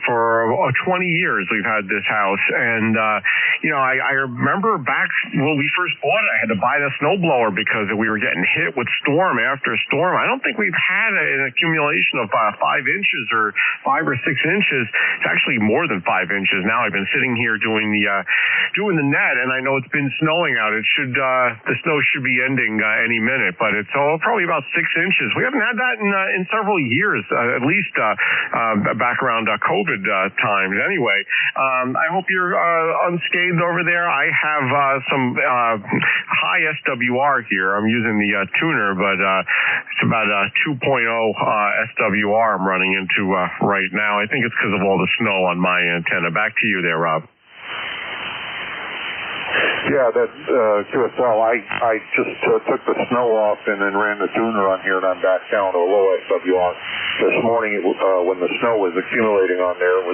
for 20 years. We've had this house, and I remember back when we first bought it, I had to buy the snowblower because we were getting hit with storm after storm. I don't think we've had an accumulation of 5 inches or 5 or 6 inches. It's actually more than 5 inches now. I've been sitting here doing the net, and I know it's been snowing out. The snow should be ending any minute, but it's probably about 6 inches. We haven't had that in several years, at least back around COVID times. Anyway, I hope you're unscathed over there. I have some high SWR here. I'm using the tuner, but it's about a 2.0 SWR I'm running into right now. I think it's because of all the snow on my antenna. Back to you there, Rob. Yeah, that QSL, I just took the snow off and then ran the tuner on here, and I'm back down to a low SWR. This morning, when the snow was accumulating on there, it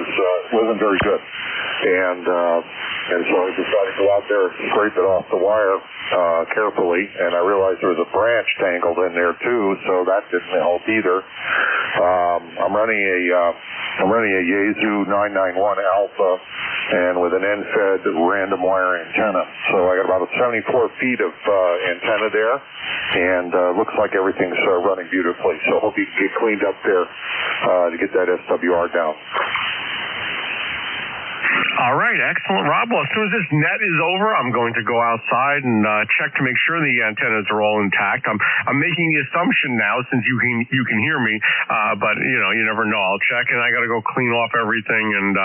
wasn't very good. And so I decided to go out there and scrape it off the wire carefully, and I realized there was a branch tangled in there too, so that didn't help either. I'm running a Yaesu 991 Alpha, and with an end-fed random wire antenna. So I got about 74 feet of antenna there, and looks like everything's running beautifully. So hope you can get cleaned up there to get that SWR down. All right, excellent, Rob. Well, as soon as this net is over, I'm going to go outside and check to make sure the antennas are all intact. I'm making the assumption now, since you can hear me, but you never know. I'll check, and I got to go clean off everything and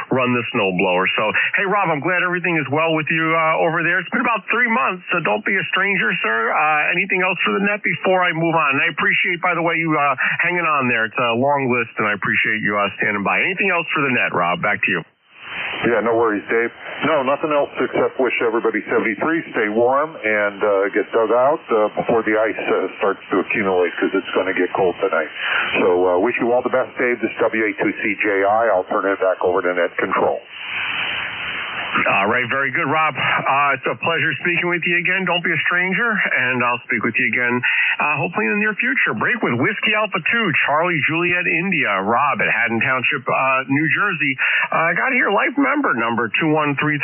run the snowblower. So, hey, Rob, I'm glad everything is well with you over there. It's been about 3 months, so don't be a stranger, sir. Anything else for the net before I move on? And I appreciate, by the way, you hanging on there. It's a long list, and I appreciate you standing by. Anything else for the net, Rob? Back to you. Yeah, no worries, Dave. No, nothing else except wish everybody 73, stay warm, and get dug out before the ice starts to accumulate, because it's going to get cold tonight. So wish you all the best, Dave. This is WA2CJI. I'll turn it back over to Net Control. All right, very good, Rob. It's a pleasure speaking with you again. Don't be a stranger, and I'll speak with you again hopefully in the near future. Break with Whiskey Alpha 2, Charlie Juliet India, Rob at Haddon Township, New Jersey. I got here life member number 21330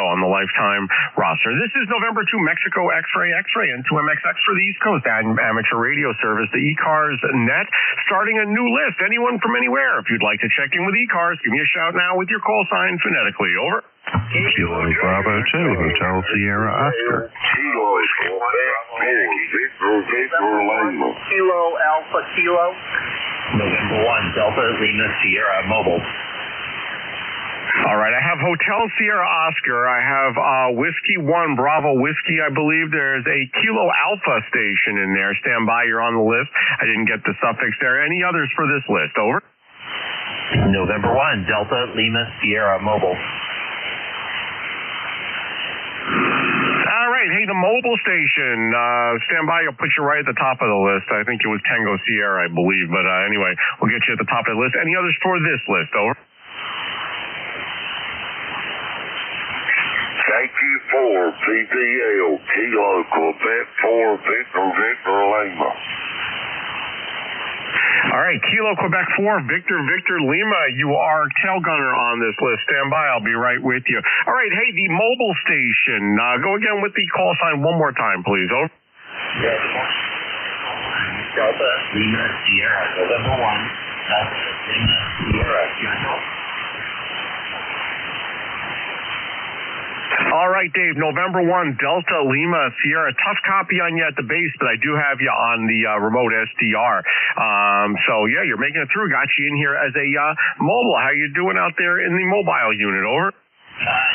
on the lifetime roster. This is November 2 Mexico X-Ray and 2MXX for the East Coast amateur radio service, the ECARS net, starting a new list. Anyone from anywhere. If you'd like to check in with ECARS, give me a shout now with your call sign phonetically. Over. Kilo Bravo 2, Hotel Sierra Oscar. Kilo Alpha Kilo. November 1 Delta Lima Sierra Mobile. All right, I have Hotel Sierra Oscar. I have Whiskey 1 Bravo Whiskey, I believe. There's a Kilo Alpha station in there. Stand by, you're on the list. I didn't get the suffix there. Any others for this list? Over. November 1, Delta Lima Sierra Mobile. All right, hey, the mobile station. Stand by, I'll put you right at the top of the list. I think it was Tango Sierra, I believe. But anyway, we'll get you at the top of the list. Any others for this list? Over. Thank you for PPL, Kilo, Quebec 4, Victor Lima. All right, Kilo, Quebec 4, Victor Lima. You are tail gunner on this list. Stand by, I'll be right with you. All right, hey, the mobile station. Go again with the call sign one more time, please. Over. Yes. Delta Lima Sierra, November 1, Delta Lima Sierra. All right, Dave, November 1, Delta Lima Sierra. Tough copy on you at the base, but I do have you on the remote SDR. So, yeah, you're making it through. Got you in here as a mobile. How you doing out there in the mobile unit? Over.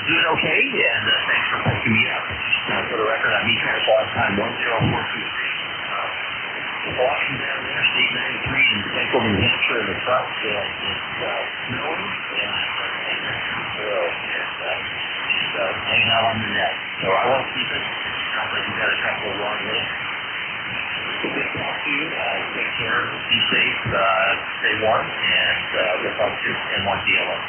Doing okay, and thanks for picking me up. For the record, I'm ECARS last time 10423. Walking down Interstate 93 in central New Hampshire in the truck, and it's snowing, and hanging out on the net. So I won't keep it. Sounds like you've got a couple of long lists. Good to talk to you. Take care. Be safe. Stay warm. And we'll talk to you in one DLS.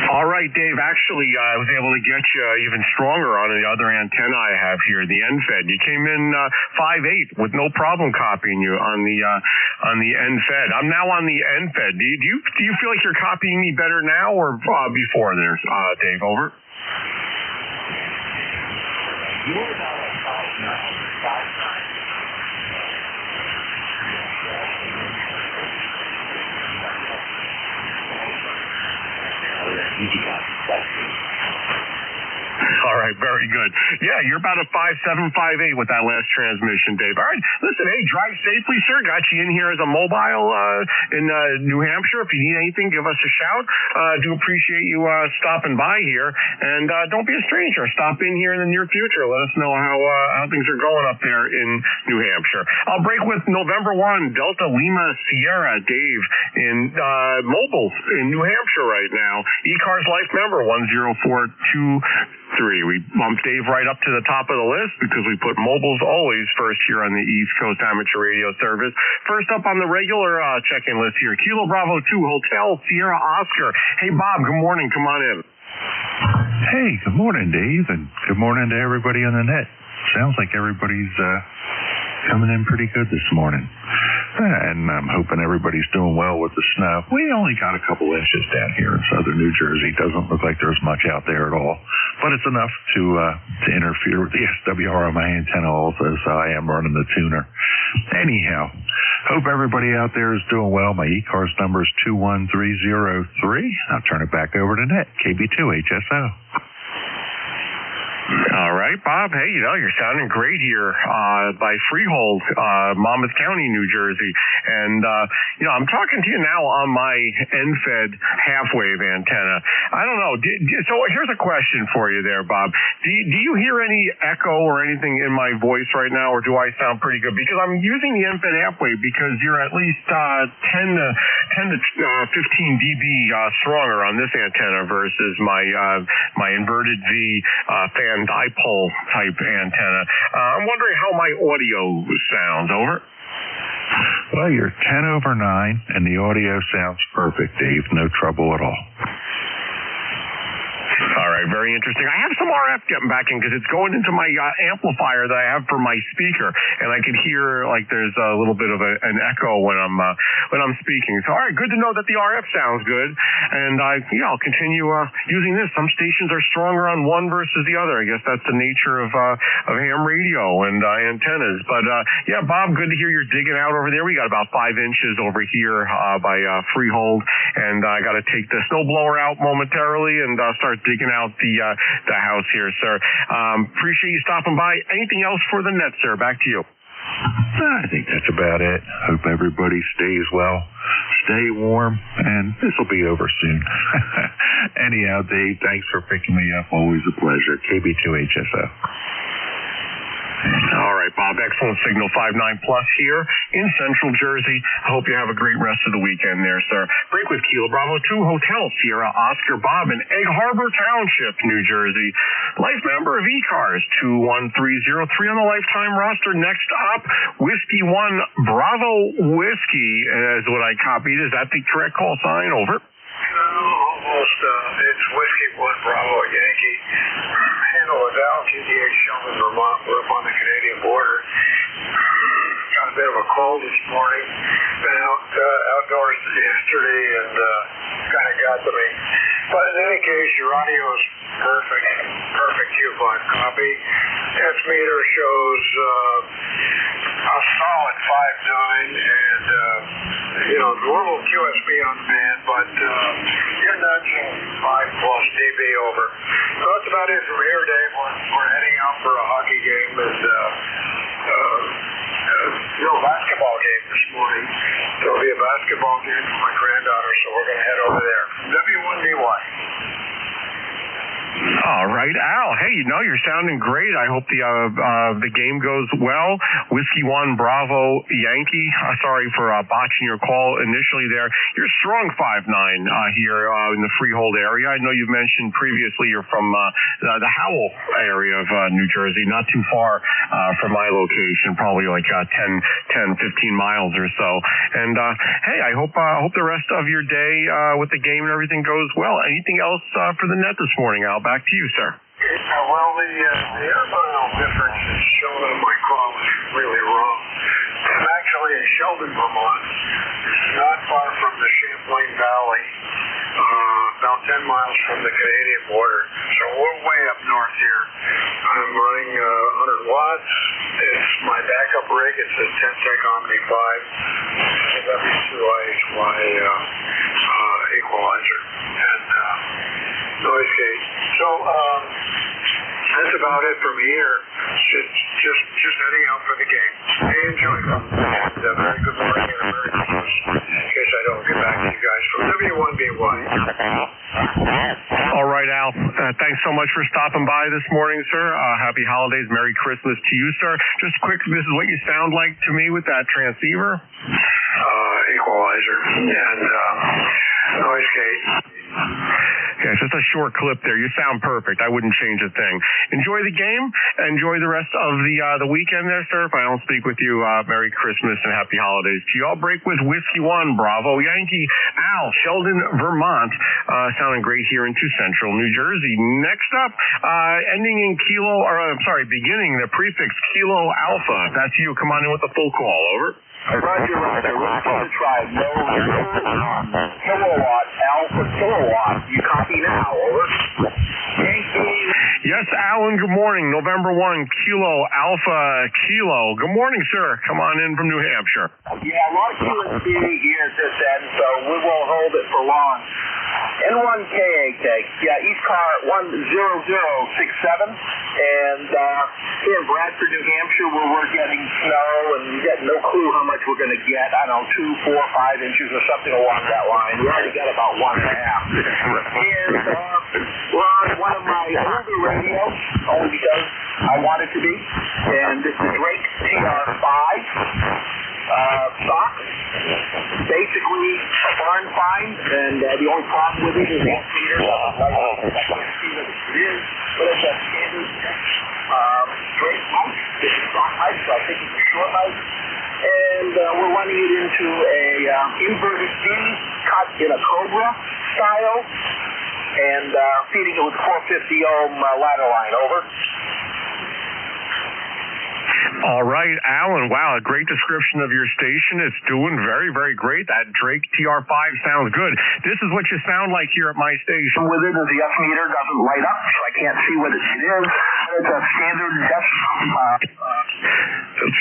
All right, Dave. Actually, I was able to get you even stronger on the other antenna I have here, the NFED. You came in 5.8 with no problem copying you on the NFED. I'm now on the NFED. Do you feel like you're copying me better now or before there, Dave? Over. You were about 5.9. All right, very good. Yeah, you're about a 5.7, 5.8 with that last transmission, Dave. All right, listen, hey, drive safely, sir. Got you in here as a mobile in New Hampshire. If you need anything, give us a shout. Do appreciate you stopping by here. And don't be a stranger. Stop in here in the near future. Let us know how things are going up there in New Hampshire. I'll break with November 1, Delta Lima Sierra, Dave, in mobile in New Hampshire right now. ECARS Life member 10423. We bumped Dave right up to the top of the list because we put mobiles always first here on the East Coast Amateur Radio Service. First up on the regular check-in list here, Kilo Bravo 2, Hotel Sierra Oscar. Hey, Bob, good morning. Come on in. Hey, good morning, Dave, and good morning to everybody on the net. Sounds like everybody's coming in pretty good this morning. And I'm hoping everybody's doing well with the snow. We only got a couple inches down here in southern New Jersey. Doesn't look like there's much out there at all. But it's enough to interfere with the SWR on my antenna also, so I am running the tuner. Anyhow, hope everybody out there is doing well. My ECARS number is 21303. I'll turn it back over to Net, KB2HSO. All right, Bob. Hey, you're sounding great here by Freehold, Monmouth County, New Jersey. And, I'm talking to you now on my NFED half-wave antenna. I don't know. So here's a question for you there, Bob. Do you hear any echo or anything in my voice right now, or do I sound pretty good? Because I'm using the NFED half-wave because you're at least 10 to 15 dB stronger on this antenna versus my inverted V fan dipole type antenna. I'm wondering how my audio sounds. Over. Well, you're 10/9, and the audio sounds perfect, Dave. No trouble at all. All right, very interesting. I have some RF getting back in because it's going into my amplifier that I have for my speaker, and I can hear like there's a little bit of an echo when I'm speaking. So, all right, good to know that the RF sounds good, and I'll continue using this. Some stations are stronger on one versus the other. I guess that's the nature of ham radio and antennas. But yeah, Bob, good to hear you're digging out over there. We got about 5 inches over here by Freehold, and I got to take the snowblower out momentarily and start digging out the house here, sir. Appreciate you stopping by. Anything else for the net, sir? Back to you. I think that's about it. Hope everybody stays well, stay warm, and this will be over soon. Anyhow, Dave, thanks for picking me up. Always a pleasure. KB2HSO. All right, Bob. Excellent signal. 59 plus here in Central Jersey. I hope you have a great rest of the weekend there, sir. Break with Kilo Bravo 2 Hotel Sierra Oscar Bob in Egg Harbor Township, New Jersey. Life member of ECARS 21303 on the lifetime roster. Next up, Whiskey 1 Bravo Whiskey is what I copied. Is that the correct call sign? Over. Almost. It's Whiskey 1 Bravo Yankee. Handle is out. GDH Shelton, Vermont. We're up on the Canadian border. Got a bit of a cold this morning. Been outdoors yesterday and kind of got to me. But in any case, your audio is perfect. Perfect Q5 copy. S meter shows a solid 5.9 and normal QSB on the band, but you're nudging 5 plus dB over. So that's about it from here, Dave. We're heading out for a hockey game and basketball game this morning. There'll be a basketball game for my granddaughter, so we're going to head over there. W1BY. All right, Al. Hey, you're sounding great. I hope the game goes well. Whiskey 1 Bravo Yankee. Sorry for botching your call initially there. You're strong 5'9" here in the Freehold area. I know you've mentioned previously you're from the Howell area of New Jersey, not too far from my location, probably like 10, 15 miles or so. And hey, I hope the rest of your day with the game and everything goes well. Anything else for the net this morning, Al? Back to you, sir. Well, the airmile difference is shown on my call is really wrong. I'm actually in Sheldon, Vermont, not far from the Champlain Valley, about 10 miles from the Canadian border. So we're way up north here. I'm running 100 watts. It's my backup rig. It's a Tensec Omni 5 W2I equalizer and noise gate. So that's about it from here. Just heading out for the game. Hey, enjoy. And very good morning and a Merry Christmas. In case I don't get back to you guys from W1BY. All right, Al. Thanks so much for stopping by this morning, sir. Happy holidays. Merry Christmas to you, sir. Just quick, this is what you sound like to me with that transceiver. Equalizer and noise gate. Yeah, just a short clip there. You sound perfect. I wouldn't change a thing. Enjoy the game. Enjoy the rest of the weekend there, sir. If I don't speak with you, Merry Christmas and Happy Holidays to you. I'll break with Whiskey 1 Bravo Yankee Al, Sheldon, Vermont. Sounding great here into Central New Jersey. Next up, beginning the prefix Kilo Alpha. That's you. Come on in with a full call. Over. Roger. Let's try kilowatt, alpha kilowatt. You copy now, over. Yes, Alan, good morning. November 1, Kilo Alpha Kilo. Good morning, sir. Come on in from New Hampshire. Yeah, a lot of QSB here at this end, so we won't hold it for long. N1KAK. Yeah, ECARS 10067. And here in Bradford, New Hampshire, where we're getting snow and we got no clue how much we're going to get. I don't know, 2, 4, 5 inches or something along that line. We already got about 1.5. And we're on one of my older radios, only because I want it to be. And this is Drake TR5. Stock, basically a barn find, and the only problem with it is the meter doesn't like it. I can't see what it is, but it's a standard straight mouse. It's a stock mouse, so I think it's a short mouse. And we're running it into a inverted D cut in a Cobra style, and feeding it with 450 ohm ladder line. Over. All right, Alan. Wow, a great description of your station. It's doing very, very great. That Drake TR5 sounds good. This is what you sound like here at my station. With it, the F meter doesn't light up, so I can't see what it is. It's a standard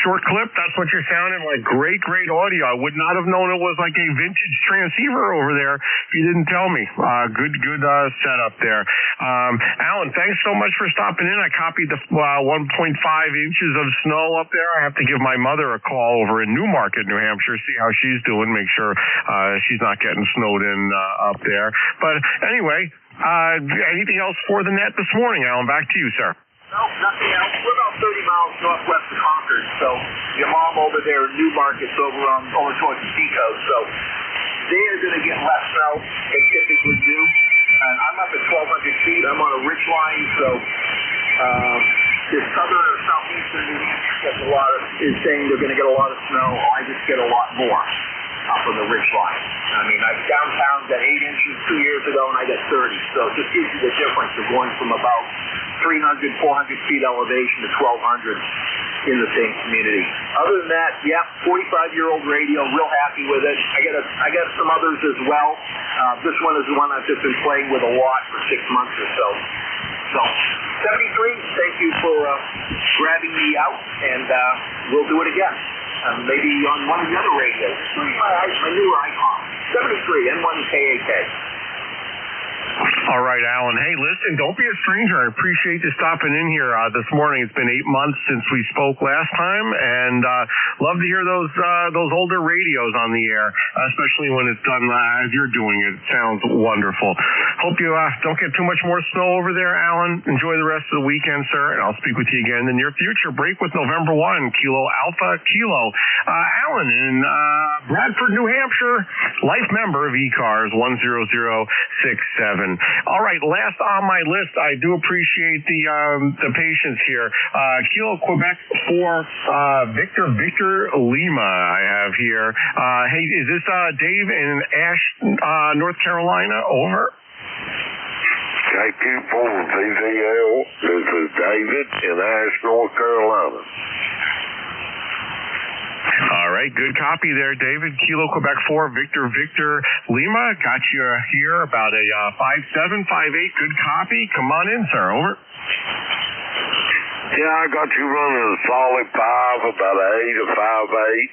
short clip, that's what you're sounding like. Great audio. I would not have known it was like a vintage transceiver over there if you didn't tell me. Good setup there. Alan, thanks so much for stopping in. I copied the 1.5 inches of snow up there. I have to give my mother a call over in Newmarket, New Hampshire, see how she's doing, make sure she's not getting snowed in up there. But anyway, anything else for the net this morning, Alan? Back to you, sir. No, nothing else. We're about 30 miles northwest of Concord, so your mom over there in Newmarket's over towards the seacoast, so they are going to get less snow than typically do. And I'm up at 1,200 feet. I'm on a ridge line, so the southern or southeastern New Hampshire is saying they're going to get a lot of snow. I just get a lot more up on the ridge line. I mean, downtown got 8 inches 2 years ago, and I got 30. So it just gives you the difference of going from about 300, 400 feet elevation to 1,200 in the same community. Other than that, 45-year-old radio, real happy with it. I got some others as well. This one is the one I've just been playing with a lot for 6 months or so. So, 73, thank you for grabbing me out, and we'll do it again. Maybe on one of the other radios. My newer icon. 73, N1KAK. All right, Alan. Hey, listen, don't be a stranger. I appreciate you stopping in here this morning. It's been 8 months since we spoke last time, and love to hear those older radios on the air, especially when it's done as you're doing it. It sounds wonderful. Hope you don't get too much more snow over there, Alan. Enjoy the rest of the weekend, sir, and I'll speak with you again in the near future. Break with November 1, Kilo Alpha Kilo. Alan in Bradford, New Hampshire, life member of ECARS 10067. All right, last on my list, I do appreciate the patience here. Kilo Quebec 4, Victor Lima I have here. Hey, is this Dave in Ash, North Carolina? Over. KQ4VZL, this is David in Ash, North Carolina. All right, good copy there, David. Kilo Quebec 4, Victor Lima. Got you here about a 5758. Good copy. Come on in, sir. Over. Yeah, I got you running a solid 5, about an 8 or 5.8.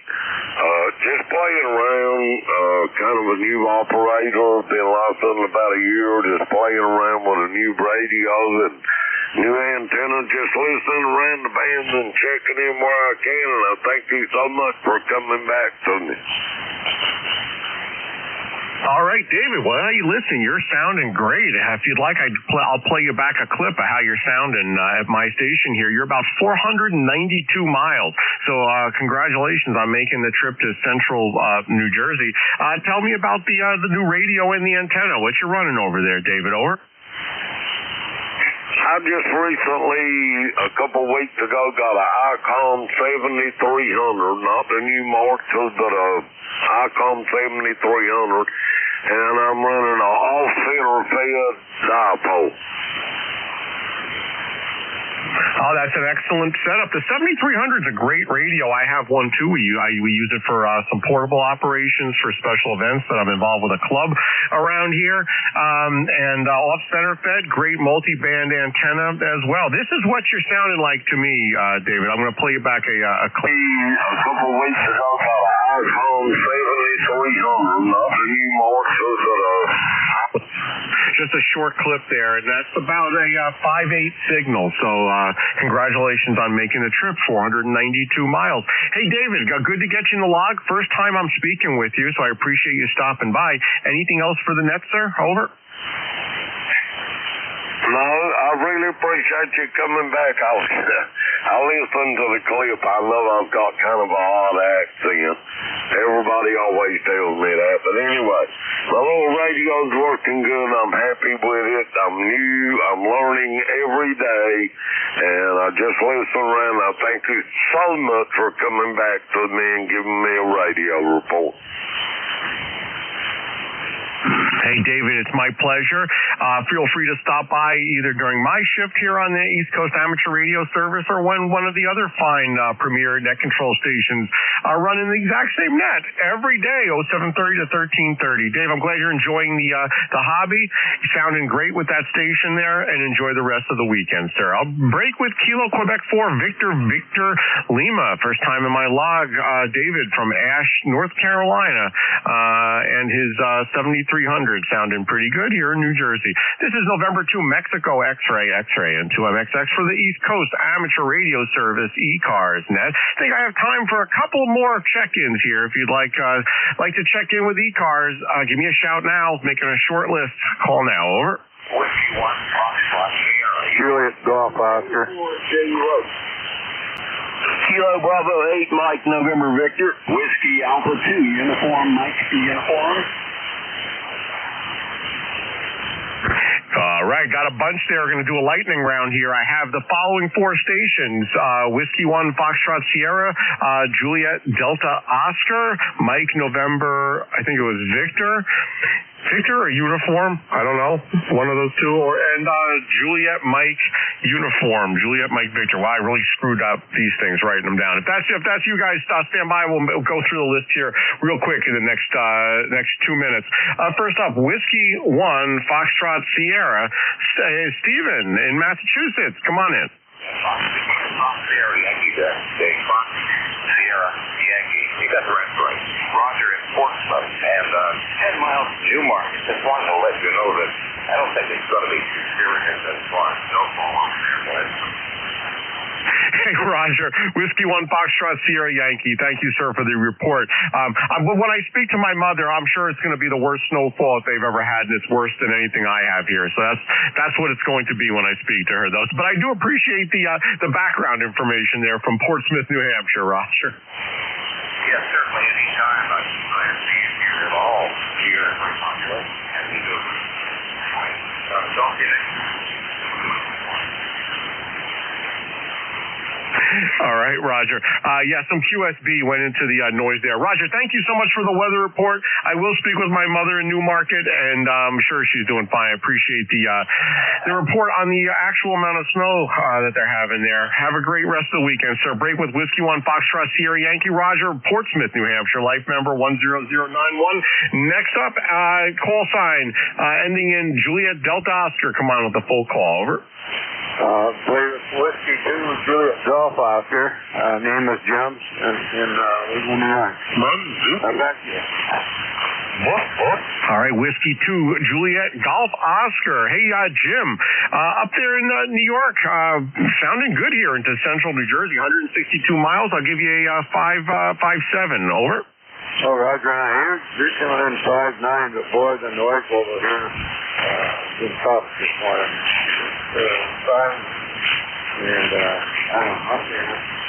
Just playing around, kind of a new operator. Been licensed about a year, just playing around with a new radio and new antenna, just listening around the bands and checking in where I can, and I thank you so much for coming back to me. All right, David. Well, hey, listen, you're sounding great. If you'd like, I'll play you back a clip of how you're sounding at my station here. You're about 492 miles. So congratulations on making the trip to central New Jersey. Tell me about the new radio and the antenna. What you running over there, David? Over. I just recently, a couple weeks ago, got an ICOM 7300, not the new Marxes, but a ICOM 7300, and I'm running an off-center fed dipole. Oh, that's an excellent setup. The 7300 is a great radio. I have one too. We use it for some portable operations for special events that I'm involved with a club around here. And off-center fed, great multi-band antenna as well. This is what you're sounding like to me, David. I'm going to play you back a clip. A couple weeks ago, got an iPhone 7300, not the new Marxes, but just a short clip there, and that's about a 5.8 signal. So congratulations on making the trip, 492 miles. Hey, David, good to get you in the log. First time I'm speaking with you, so I appreciate you stopping by. Anything else for the net, sir? Over. No, I really appreciate you coming back. I listened to the clip. I know I've got kind of a odd accent. Everybody always tells me that. But anyway, my little radio's working good. I'm happy with it. I'm new. I'm learning every day. And I just listen around. I thank you so much for coming back to me and giving me a radio report. Hey, David, it's my pleasure. Feel free to stop by either during my shift here on the East Coast Amateur Radio Service or when one of the other fine premier net control stations are running the exact same net every day, 0730 to 1330. Dave, I'm glad you're enjoying the hobby. Sounding great with that station there, and enjoy the rest of the weekend, sir. I'll break with Kilo Quebec 4, Victor Lima. First time in my log, David from Ash, North Carolina, and his 7300 sounding pretty good here in New Jersey. This is November 2, Mexico X-Ray, and 2MXX for the East Coast Amateur Radio Service, ECARS net. I think I have time for a couple more check-ins here. If you'd like to check in with ECARS, give me a shout now. Making a short list. Call now. Over. Whiskey 1, Foxtrot Sierra. Juliet Golf Oscar. Kilo Bravo 8, Mike November Victor. Whiskey Alpha 2, Uniform Mike Uniform. All right, got a bunch there. We're going to do a lightning round here. I have the following four stations. Whiskey 1, Foxtrot Sierra, Juliet Delta Oscar, Mike November, I think it was Victor or Uniform, I don't know, one of those two, and Juliet Mike Uniform, Juliet Mike Victor. Wow, I really screwed up these things writing them down. If that's you guys, stand by. We'll go through the list here real quick in the next 2 minutes. First up, Whiskey 1, Foxtrot Sierra, Stephen in Massachusetts. Come on in. Sierra, Yankee, Fox, Sierra, Yankee. You got the rest right. Roger in Portsmouth and 10 miles to Newmarket. Just wanted to let you know that I don't think it's going to be too serious as far as no fall off there. Hey, Roger. Whiskey 1, Foxtrot Sierra, Yankee. Thank you, sir, for the report. When I speak to my mother, I'm sure it's going to be the worst snowfall that they've ever had, and it's worse than anything I have here. So that's what it's going to be when I speak to her, though. But I do appreciate the background information there from Portsmouth, New Hampshire, Roger. Yes, certainly. Anytime I see you here at all, here at my population, happy to talk to you next time. All right, Roger. Some QSB went into the noise there. Roger, thank you so much for the weather report. I will speak with my mother in Newmarket, and I'm sure she's doing fine. I appreciate the report on the actual amount of snow that they're having there. Have a great rest of the weekend, sir. Break with Whiskey 1, Foxtrot Sierra, Yankee, Roger, Portsmouth, New Hampshire, life member 10091. Next up, call sign ending in Juliet Delta Oscar. Come on with the full call. Over. Play with Whiskey 2, Juliet Golf Oscar. Name is Jim in New York. I'm back to you. All right, Whiskey 2, Juliet Golf Oscar. Hey, Jim, up there in New York, sounding good here into central New Jersey, 162 miles. I'll give you a 5.7. Over. Oh, Roger, you're coming in 5.9, but boy, the noise over here been tough this morning. 5, and I don't know,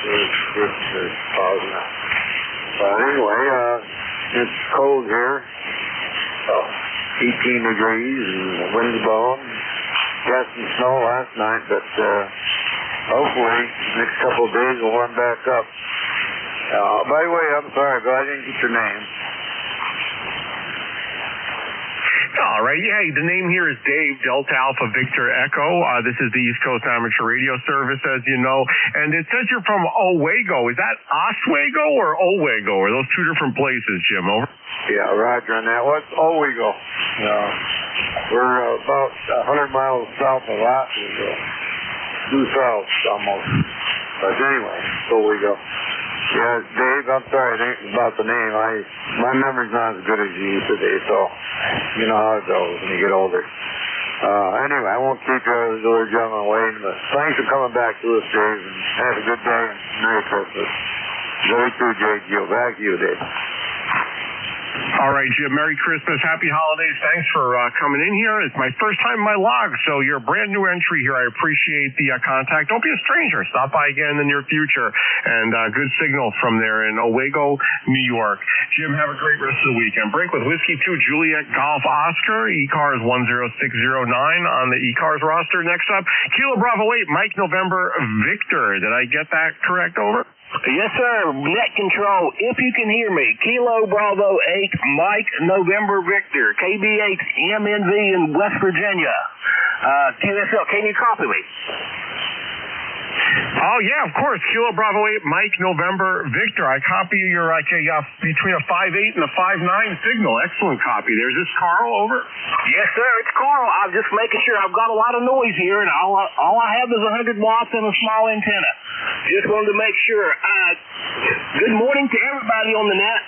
it's pausing out. But anyway, it's cold here. 18 degrees and the wind's blowing. Got some snow last night, but hopefully the next couple of days will warm back up. By the way, I'm sorry, but I didn't get your name. All right. Hey, the name here is Dave, Delta Alpha Victor Echo. This is the East Coast Amateur Radio Service, as you know. And it says you're from Owego. Is that Oswego or Owego? Are those two different places, Jim? Over. Yeah, Roger on that. What's Owego? We're about 100 miles south of Oswego. Due south, almost. But anyway, Owego. Yeah, Dave, I'm sorry about the name. My memory's not as good as you used to be, so you know how it goes when you get older. Anyway, I won't keep you as we're young and waiting, but thanks for coming back to us, Dave, and have a good day and Merry Christmas. Very true, J.G. Back to you, Dave. All right, Jim, Merry Christmas, Happy Holidays. Thanks for coming in here. It's my first time in my log, so you're a brand new entry here. I appreciate the contact. Don't be a stranger. Stop by again in the near future. And good signal from there in Owego, New York. Jim, have a great rest of the weekend. Break with Whiskey 2, Juliet Golf Oscar, ECARS 10609 on the ECARS roster. Next up, Kilo Bravo 8, Mike November Victor. Did I get that correct? Over? Yes, sir. Net control. If you can hear me, Kilo Bravo 8, Mike November Victor, KB8 MNV in West Virginia. QSL, can you copy me? Oh, yeah, of course. Kilo Bravo 8, Mike November Victor. I copy your between a 5.8 and a 5.9 signal. Excellent copy. There's this Carl, over? Yes, sir. It's Carl. I'm just making sure. I've got a lot of noise here, and all I have is 100 watts and a small antenna. Just wanted to make sure. Good morning to everybody on the net.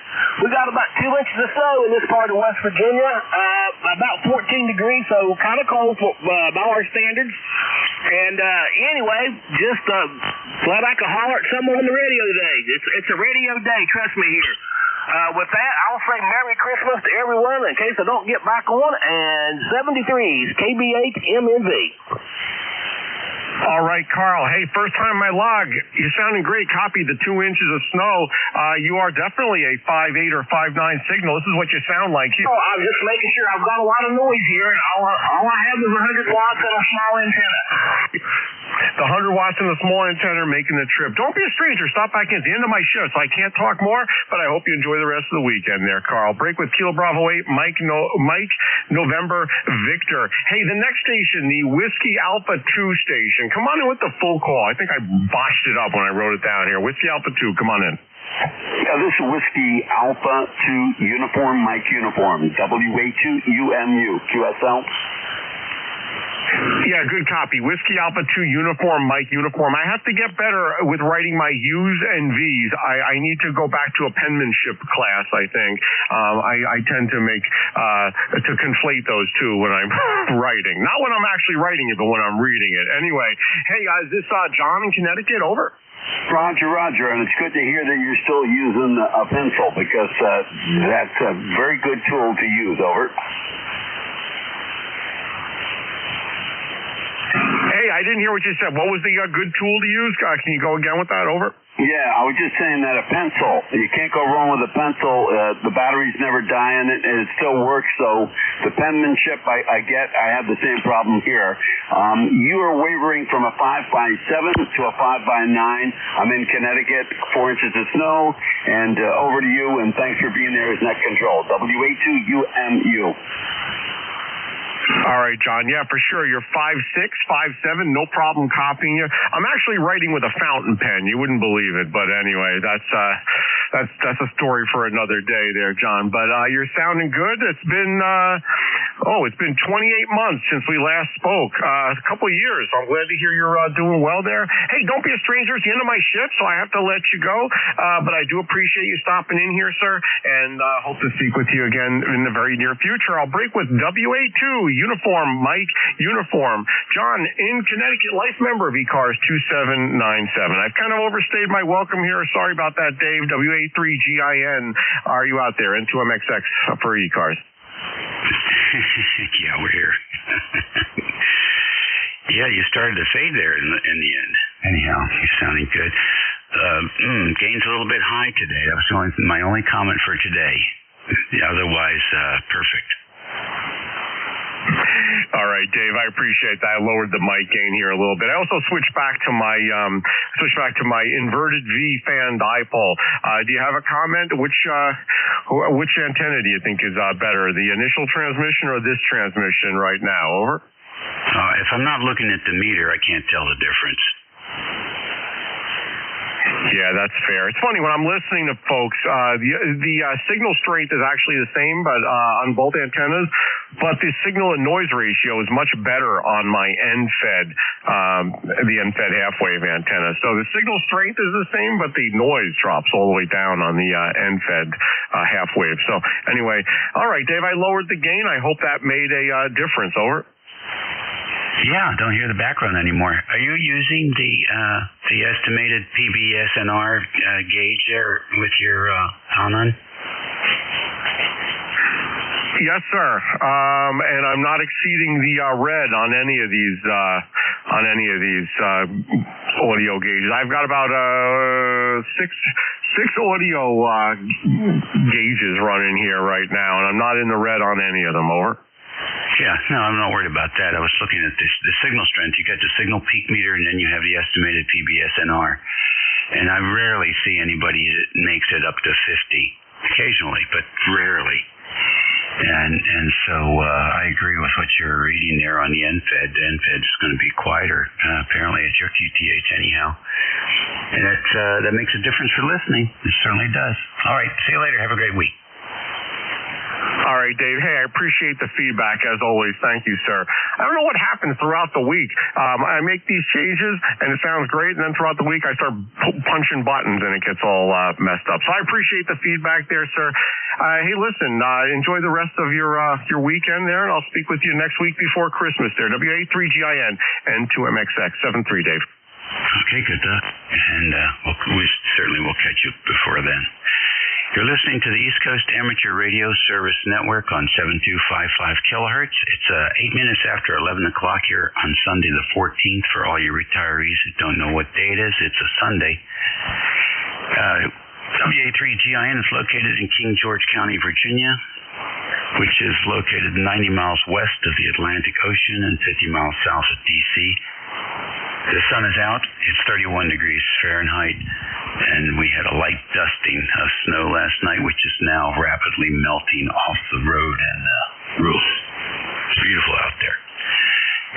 We got about 2 inches of snow in this part of West Virginia, about 14 degrees, so kind of cold by our standards. And anyway, just glad I could holler at someone on the radio today. It's a radio day, trust me here. With that, I'll say Merry Christmas to everyone in case I don't get back on, and 73's KB8 MNV. All right, Carl. Hey, first time I log. You're sounding great. Copy the 2 inches of snow. You are definitely a 5.8 or 5.9 signal. This is what you sound like. Oh, I'm just making sure. I've got a lot of noise here, and all I have is 100 watts and a small antenna. The 100 watts and the small antenna making the trip. Don't be a stranger. Stop back in. It's the end of my shift, so I can't talk more, but I hope you enjoy the rest of the weekend there, Carl. Break with Kilo Bravo 8, Mike November Victor. Hey, the next station, the Whiskey Alpha 2 station. Come on in with the full call. I think I botched it up when I wrote it down here. Whiskey Alpha 2, come on in. Yeah, this is Whiskey Alpha 2 Uniform, Mike Uniform, WA2UMU, QSL. Yeah, good copy. Whiskey Alpha 2 Uniform, Mike Uniform. I have to get better with writing my U's and V's. I need to go back to a penmanship class, I think. I tend to to conflate those two when I'm writing. Not when I'm actually writing it, but when I'm reading it. Anyway, hey, is this John in Connecticut? Over. Roger, and it's good to hear that you're still using a pencil because that's a very good tool to use. Over. Hey, I didn't hear what you said. What was the good tool to use? Can you go again with that? Over. Yeah, I was just saying that a pencil, you can't go wrong with a pencil. The batteries never die in it, and it still works. So the penmanship, I have the same problem here. You are wavering from a 5.7 to a 5.9. I'm in Connecticut, 4 inches of snow, and over to you, and thanks for being there as Net Control. WA2UMU. All right, John. Yeah, for sure. You're 5'6", 5'7", no problem copying you. I'm actually writing with a fountain pen. You wouldn't believe it, but anyway, that's a story for another day there, John. But you're sounding good. It's been 28 months since we last spoke. A couple of years. I'm glad to hear you're doing well there. Hey, don't be a stranger. It's the end of my shift, so I have to let you go. But I do appreciate you stopping in here, sir, and hope to speak with you again in the very near future. I'll break with WA2 Uniform, Mike Uniform. John in Connecticut, life member of ECARS 2797. I've kind of overstayed my welcome here. Sorry about that, Dave. WA3GIN. Are you out there? N2MXX for ECARS. Yeah, we're here. Yeah, you started to fade there in the end. Anyhow, you're sounding good. Gain's a little bit high today. That was my only comment for today. Otherwise, perfect. All right, Dave, I appreciate that. I lowered the mic gain here a little bit. I also switched back to my inverted V fan dipole. Do you have a comment? Which antenna do you think is better, the initial transmission or this transmission right now? Over. If I'm not looking at the meter, I can't tell the difference. Yeah, that's fair. It's funny when I'm listening to folks. The signal strength is actually the same, but on both antennas. But the signal and noise ratio is much better on my NFED, the NFED half-wave antenna. So the signal strength is the same, but the noise drops all the way down on the NFED half-wave. So anyway, all right, Dave, I lowered the gain. I hope that made a difference. Over. Yeah, don't hear the background anymore. Are you using the estimated PBSNR gauge there with your Anon? Yes, sir. And I'm not exceeding the red on any of these audio gauges. I've got about six audio gauges running here right now, and I'm not in the red on any of them. Over. Yeah, no, I'm not worried about that. I was looking at the signal strength. You got the signal peak meter, and then you have the estimated PBSNR. And I rarely see anybody that makes it up to 50. Occasionally, but rarely. And so I agree with what you're reading there on the NFED. The NFED is going to be quieter, apparently, at your QTH anyhow. And that makes a difference for listening. It certainly does. All right, see you later. Have a great week. All right, Dave. Hey, I appreciate the feedback, as always. Thank you, sir. I don't know what happens throughout the week. I make these changes, and it sounds great, and then throughout the week, I start punching buttons, and it gets all messed up. So I appreciate the feedback there, sir. Hey, listen, enjoy the rest of your weekend there, and I'll speak with you next week before Christmas there. WA3GIN and 2MXX. 7-3, Dave. Okay, good luck. And we certainly will catch you before then. You're listening to the East Coast Amateur Radio Service Network on 7255 kilohertz. It's 8 minutes after 11 o'clock here on Sunday the 14th for all you retirees who don't know what day it is. It's a Sunday. WA3GIN is located in King George County, Virginia, which is located 90 miles west of the Atlantic Ocean and 50 miles south of D.C. The sun is out. It's 31 degrees Fahrenheit, and we had a light dusting of snow last night, which is now rapidly melting off the road and the roofs. It's beautiful out there.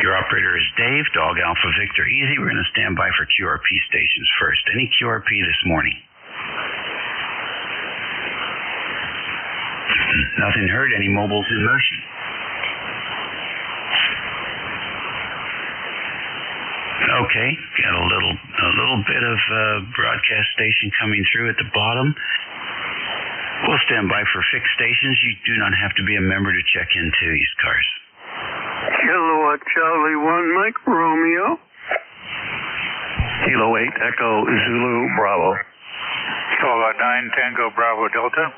Your operator is Dave, Dog Alpha Victor Easy. We're going to stand by for QRP stations first. Any QRP this morning? Nothing heard. Any mobiles in motion? Okay, got a little bit of broadcast station coming through at the bottom. We'll stand by for fixed stations. You do not have to be a member to check into ECARS. Kilowatt Charlie 1 Mike Romeo. Kilo 8 Echo Zulu Bravo. Kilowatt 9 Tango Bravo Delta.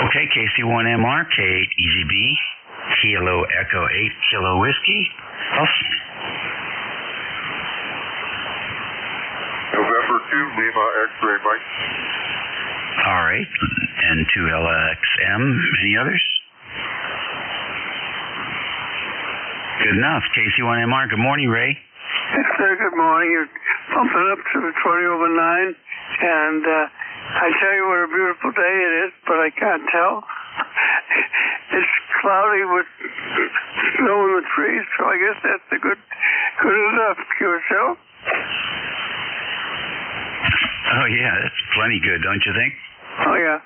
Okay, KC1MR, K8 EZB. Kilo Echo 8 Kilo Whiskey. November 2 Lima X-ray Mike. All right, and 2LXM. Any others? Good enough. KC1MR. Good morning, Ray. Yes, sir. Good morning. You're pumping up to the 20 over 9, and I tell you what a beautiful day it is, but I can't tell. It's cloudy with snow in the trees, so I guess that's a good enough. QSL. Oh yeah, that's plenty good, don't you think? Oh yeah.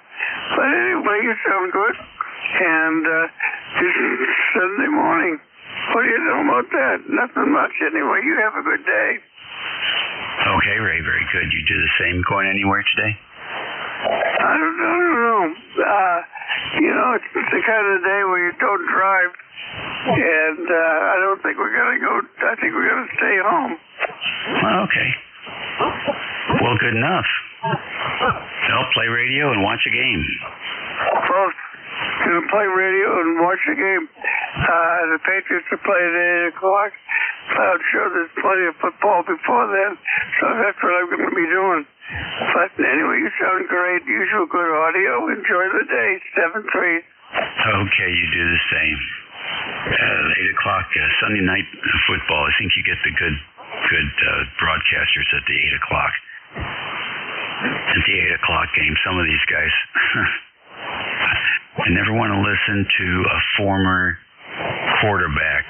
But anyway, you sound good. And this is Sunday morning. What do you know about that? Nothing much anyway. You have a good day. Okay, Ray, very good. You do the same. Going anywhere today? I don't know. It's the kind of day where you don't drive, and I don't think we're going to go. I think we're going to stay home. Okay. Well, good enough. They'll play radio and watch a game. Both. Going to play radio and watch a game. The Patriots are playing at 8 o'clock. I'm sure there's plenty of football before then, so that's what I'm going to be doing. But anyway, you sound great. Usual good audio. Enjoy the day. 7-3. Okay, you do the same. 8 o'clock Sunday night football. I think you get the good broadcasters at the 8 o'clock. At the 8 o'clock game, some of these guys, I never want to listen to a former quarterback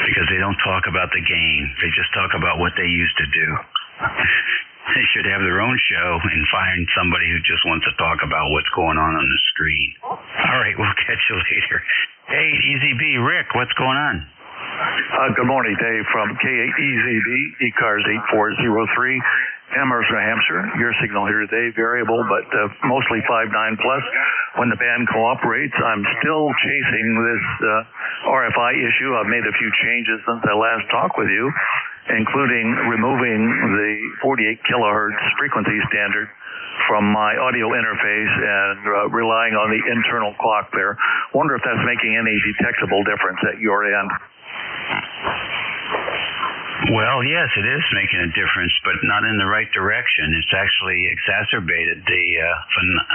because they don't talk about the game. They just talk about what they used to do. They should have their own show and find somebody who just wants to talk about what's going on the screen. All right, we'll catch you later. Hey, EZB, Rick, what's going on? Good morning, Dave, from K8 EZB, ECARS 8403, Amherst, New Hampshire. Your signal here today, variable, but mostly 5.9 plus. When the band cooperates, I'm still chasing this RFI issue. I've made a few changes since I last talked with you, including removing the 48 kilohertz frequency standard from my audio interface and relying on the internal clock there. Wonder if that's making any detectable difference at your end. Well, yes, it is making a difference, but not in the right direction. It's actually exacerbated the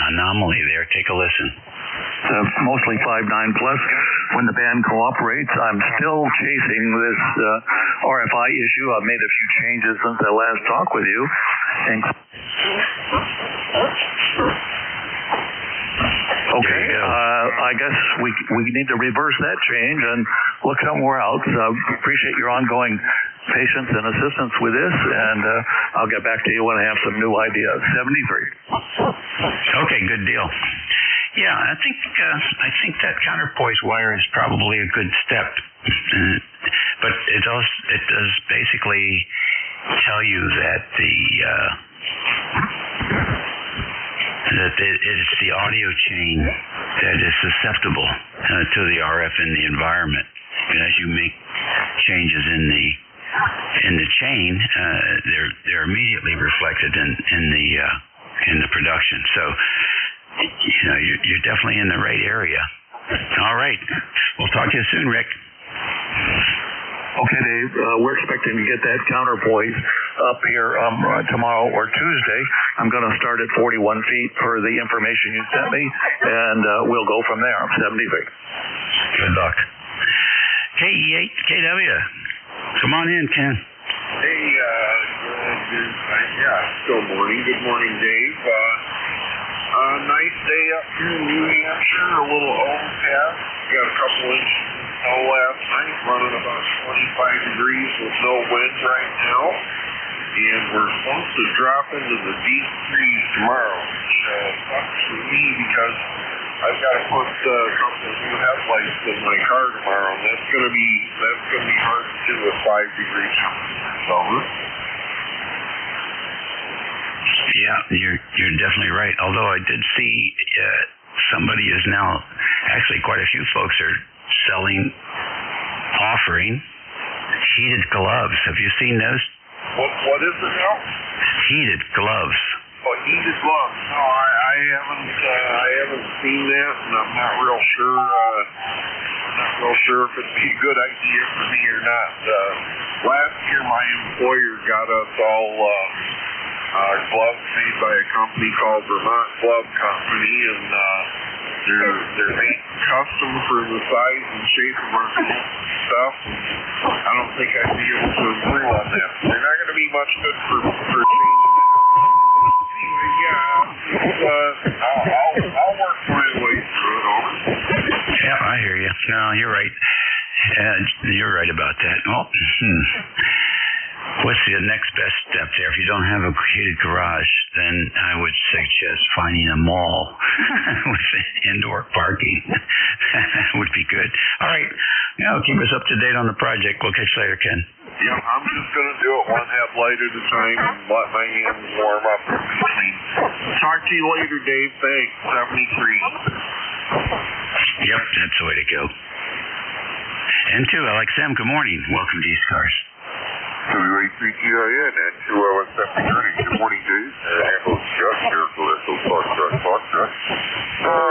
anomaly there. Take a listen. Mostly 5.9 plus. when the band cooperates. I'm still chasing this RFI issue. I've made a few changes since I last talked with you. Okay, I guess we need to reverse that change and look somewhere else. Appreciate your ongoing patience and assistance with this, and I'll get back to you when I have some new ideas. 73. Okay, good deal. Yeah, I think that counterpoise wire is probably a good step, but it does basically tell you that it's the audio chain that is susceptible to the RF in the environment. And as you make changes in the chain, they're immediately reflected in the production. So you're definitely in the right area. All right, we'll talk to you soon, Rick. Okay, Dave, we're expecting to get that counterpoise up here tomorrow or Tuesday. I'm going to start at 41 feet per the information you sent me, and we'll go from there. 73. Good luck. KE8, KW. Come on in, Ken. Hey, still morning. Good morning, Dave. Nice day up here in New Hampshire, a little overcast. Got a couple inches of snow last night, running about 25 degrees with no wind right now. And we're supposed to drop into the deep freeze tomorrow, which sucks for me because I've got to put a couple of new headlights in my car tomorrow, and that's gonna be hard to do with 5 degrees summer. Yeah, you're definitely right. Although I did see somebody is now, actually quite a few folks are offering heated gloves. Have you seen those? What is it now? Heated gloves. Oh, heated gloves. No, I haven't seen that, and I'm not real sure if it'd be a good idea for me or not. Last year, my employer got us all gloves made by a company called Vermont Glove Company, and they're made custom for the size and shape of our stuff. I don't think I'd be able to improve on that. They're not going to be much good for changing. Anyway, yeah, I'll work my way through it over. Yeah, I hear you. No, you're right. You're right about that. Well, what's the next best step there? If you don't have a heated garage, then I would suggest finding a mall with indoor parking. That would be good. All right. Keep us up to date on the project. We'll catch you later, Ken. Yeah, I'm just going to do it one headlight at a time and let my hands warm up in between. Talk to you later, Dave. Thanks. 73. Yep, that's the way to go. N2, LXM, good morning. Welcome to ECARS. WA3TIN, N2US 7030. Good morning, Dave. Ambulance Chuck here for this Foxtrot.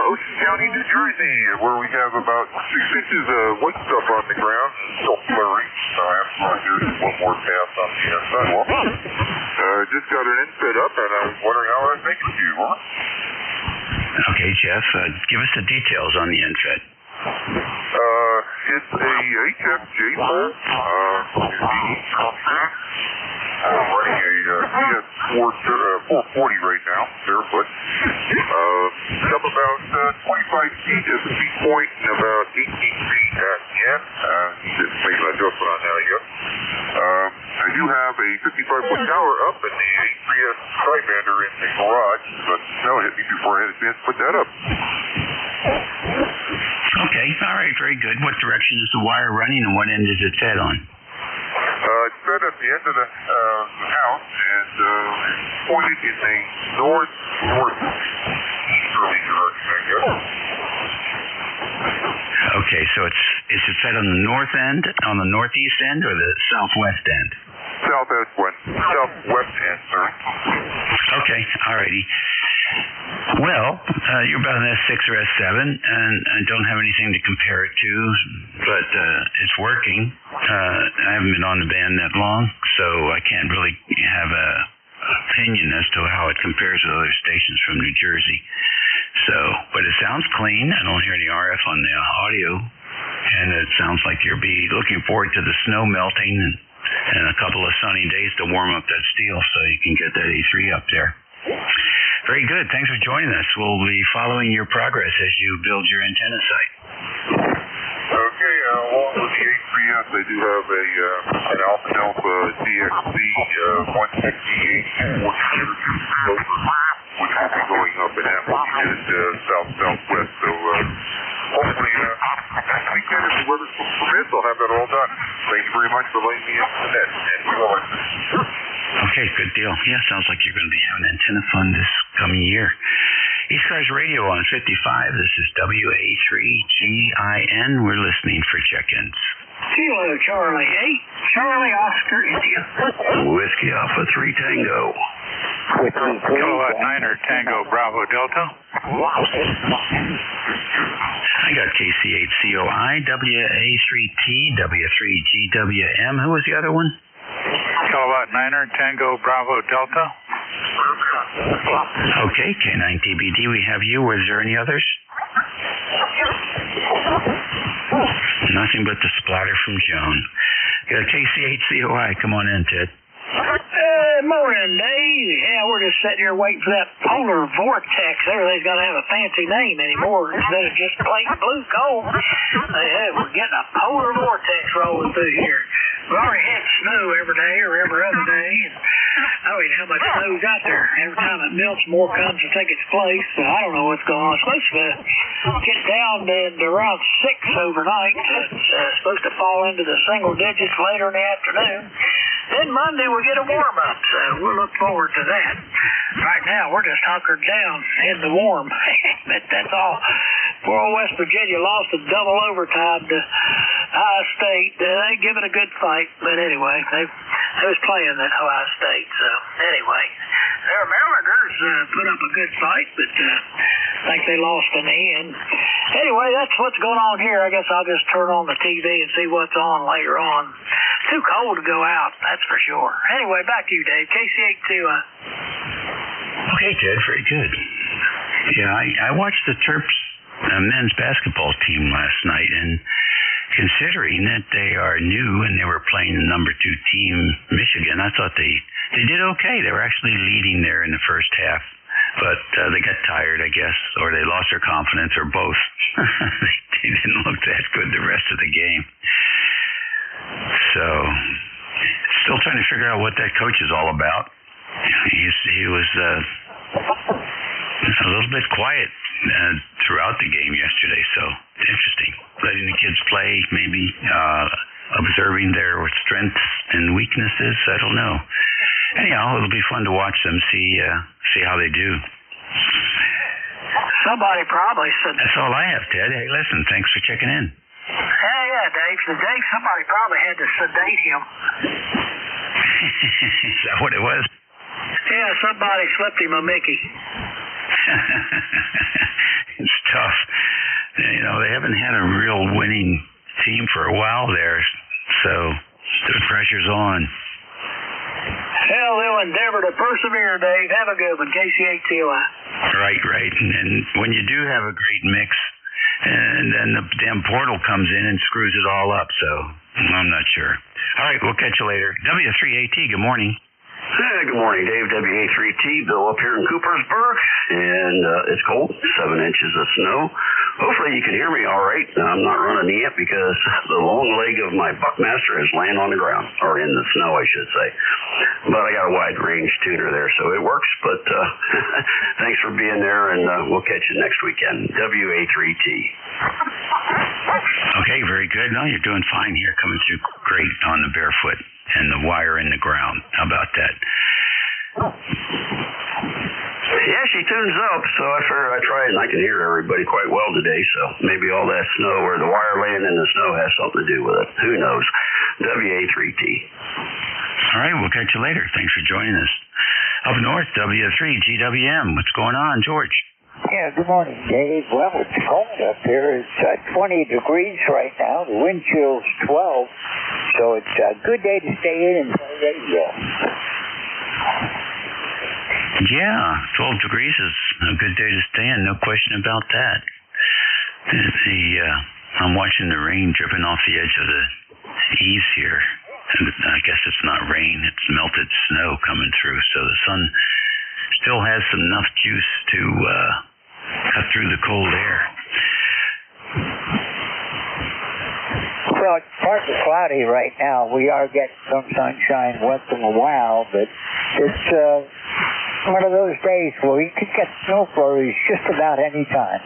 Ocean County, New Jersey, where we have about 6 inches of white stuff on the ground. Still flurry. After one more pass on the sidewalk. Just got an inset up, and I was wondering how I think of you, huh? Okay, Jeff, give us the details on the inset. It's a HFJ4, I'm running a CS440 right now, barefoot. It's up about 25 feet at the peak point and about 18 feet at the end. Just making an adjustment on that, I guess. I do have a 55-foot tower up in the 3S Tribander in the garage, but snow hit me before I had a chance to put that up. Okay, all right, very good. What direction is the wire running and what end is it fed on? It's fed at the end of the house and pointed in the northeasterly direction, I guess. Okay, so is it fed on the north end, on the northeast end, or the southwest end? Southwest end, sir. Okay, all righty. Well, you're about an S6 or S7, and I don't have anything to compare it to, but it's working. I haven't been on the band that long, so I can't really have a opinion as to how it compares with other stations from New Jersey. So, but it sounds clean. I don't hear any RF on the audio. And it sounds like you'll be looking forward to the snow melting and a couple of sunny days to warm up that steel so you can get that A3 up there. Very good. Thanks for joining us. We'll be following your progress as you build your antenna site. Okay, along with the A3S, I do have an Alpha Delta DXC 168 which will be going up in amplitude south-southwest. So hopefully next weekend, if the weather permits, I'll have that all done. Thank you very much for letting me into the net. And we will. Okay, good deal. Yeah, sounds like you're going to be having antenna fun this coming year. ECARS Radio on 55. This is WA3GIN. We're listening for check-ins. Kilo Charlie 8, Charlie Oscar India. Whiskey Alpha 3 Tango. Kilowatt 9er Tango Bravo Delta. I got KC8COI, WA3T, W3GWM. Who was the other one? Kilowatt 9er Tango Bravo Delta. Okay, K9TBD, we have you. Was there any others? Nothing but the splatter from Joan. Got KC8COI. Come on in, Ted. Morning, Dave. Yeah, we're just sitting here waiting for that polar vortex. Everything's got to have a fancy name anymore instead of just plain blue cold. We're getting a polar vortex rolling through here. We already had snow every day or every other day, and I don't even know how much snow's out there. Every time it melts, more comes to take its place. So I don't know what's going on. It's supposed to get down to around 6 overnight. It's supposed to fall into the single digits later in the afternoon. Then Monday we'll get a warm-up, so we'll look forward to that. Right now, we're just hunkered down in the warm. But that's all. Poor old West Virginia lost a double overtime to Ohio State. They give it a good fight, but anyway, they was playing at Ohio State. So anyway, their Marylanders put up a good fight, but I think they lost in the end. Anyway, that's what's going on here. I guess I'll just turn on the TV and see what's on later on. Too cold to go out, that's for sure. Anyway, back to you, Dave. KC82. Okay, Ted, very good. Yeah, I watched the Terps men's basketball team last night, and considering that they are new and they were playing the number 2 team, Michigan, I thought they did okay. They were actually leading there in the first half, but they got tired, I guess, or they lost their confidence, or both. They didn't look that good the rest of the game. So, still trying to figure out what that coach is all about. He was a little bit quiet throughout the game yesterday, so it's interesting. Letting the kids play, maybe observing their strengths and weaknesses. I don't know. Anyhow, it'll be fun to watch them, see how they do. Somebody probably said... That's all I have, Ted. Hey, listen, thanks for checking in. Yeah, Dave. Today somebody probably had to sedate him. Is that what it was? Yeah, somebody slipped him a Mickey. It's tough. You know, they haven't had a real winning team for a while there, so the pressure's on. Hell, they'll endeavor to persevere, Dave. Have a good one, KC8TOI. Right. And when you do have a great mix, and then the damn portal comes in and screws it all up, so I'm not sure. All right, we'll catch you later. W3AT, good morning. Hey, good morning, Dave. WA3T, Bill up here in Coopersburg, and it's cold, 7 inches of snow. Hopefully you can hear me all right. I'm not running yet because the long leg of my Buckmaster is laying on the ground, or in the snow, I should say. But I got a wide range tuner there, so it works. But thanks for being there, and we'll catch you next weekend. WA3T. Okay, very good. No, you're doing fine here, coming through great on the barefoot and the wire in the ground. How about that? Yeah, she tunes up, so I figured I'd try it, and I can hear everybody quite well today, so maybe all that snow or the wire laying in the snow has something to do with it. Who knows? WA3T. All right, we'll catch you later. Thanks for joining us. Up north, W3GWM. What's going on, George? Yeah, good morning, Dave. Well, it's cold up here. It's 20 degrees right now. The wind chill's 12, so it's a good day to stay in and play radio. Yeah, 12 degrees is a good day to stay in, no question about that. I'm watching the rain dripping off the edge of the eaves here. And I guess it's not rain, it's melted snow coming through. So the sun still has enough juice to cut through the cold air. Well, it's partly cloudy right now. We are getting some sunshine once in a while, but it's one of those days where you could get snow flurries just about any time.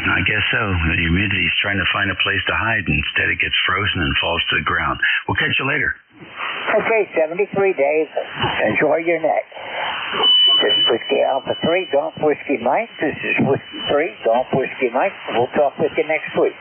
I guess so. The humidity's trying to find a place to hide, and instead it gets frozen and falls to the ground. We'll catch you later. Okay, 73, Dave. Enjoy your net. This is Whiskey Alpha 3, Golf Whiskey Mike. This is Whiskey 3, Golf Whiskey Mike. We'll talk with you next week.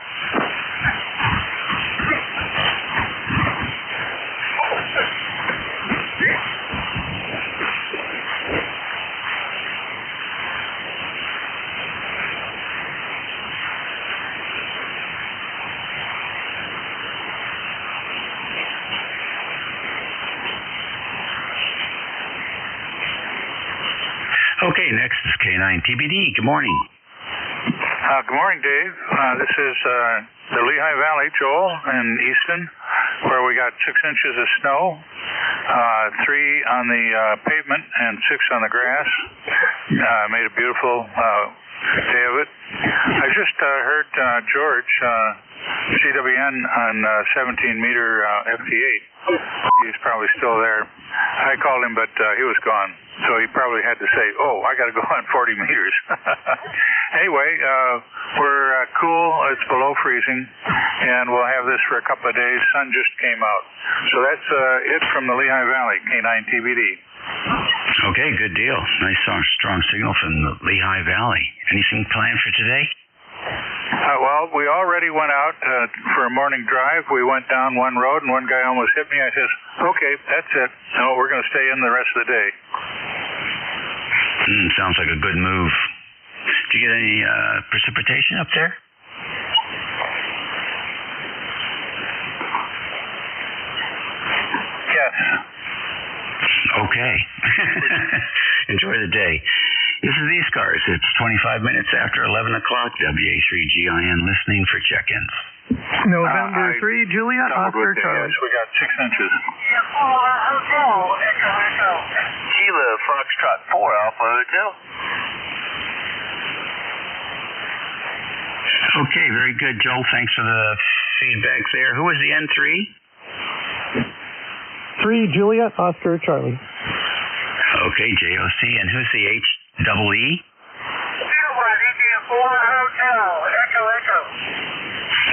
Okay, next is K9TBD. Good morning. Good morning, Dave. This is the Lehigh Valley, Joel, in Easton, where we got 6 inches of snow, 3 on the pavement and 6 on the grass. Made a beautiful day of it. I just heard George, CWN on 17-meter FT8. He's probably still there. I called him, but he was gone. So he probably had to say, oh, I got to go on 40 meters. Anyway, we're cool. It's below freezing, and we'll have this for a couple of days. Sun just came out. So that's it from the Lehigh Valley, K9TBD. Okay, good deal. Nice strong signal from the Lehigh Valley. Anything planned for today? Well, we already went out for a morning drive. We went down one road, and one guy almost hit me. I says, okay, that's it. No, we're going to stay in the rest of the day. Sounds like a good move. Did you get any precipitation up there? Yes. Okay. Enjoy the day. This is ECARS. It's 25 minutes after 11 o'clock. WA3GIN listening for check-ins. November 3, Juliet, Oscar Charlie. Yes, we got 6 inches. Kilo Foxtrot 4 Alpha Hotel. Okay, very good, Joel. Thanks for the feedback there. Who was the N3? 3, Juliet, Oscar Charlie. Okay, JOC. And who's the HEE?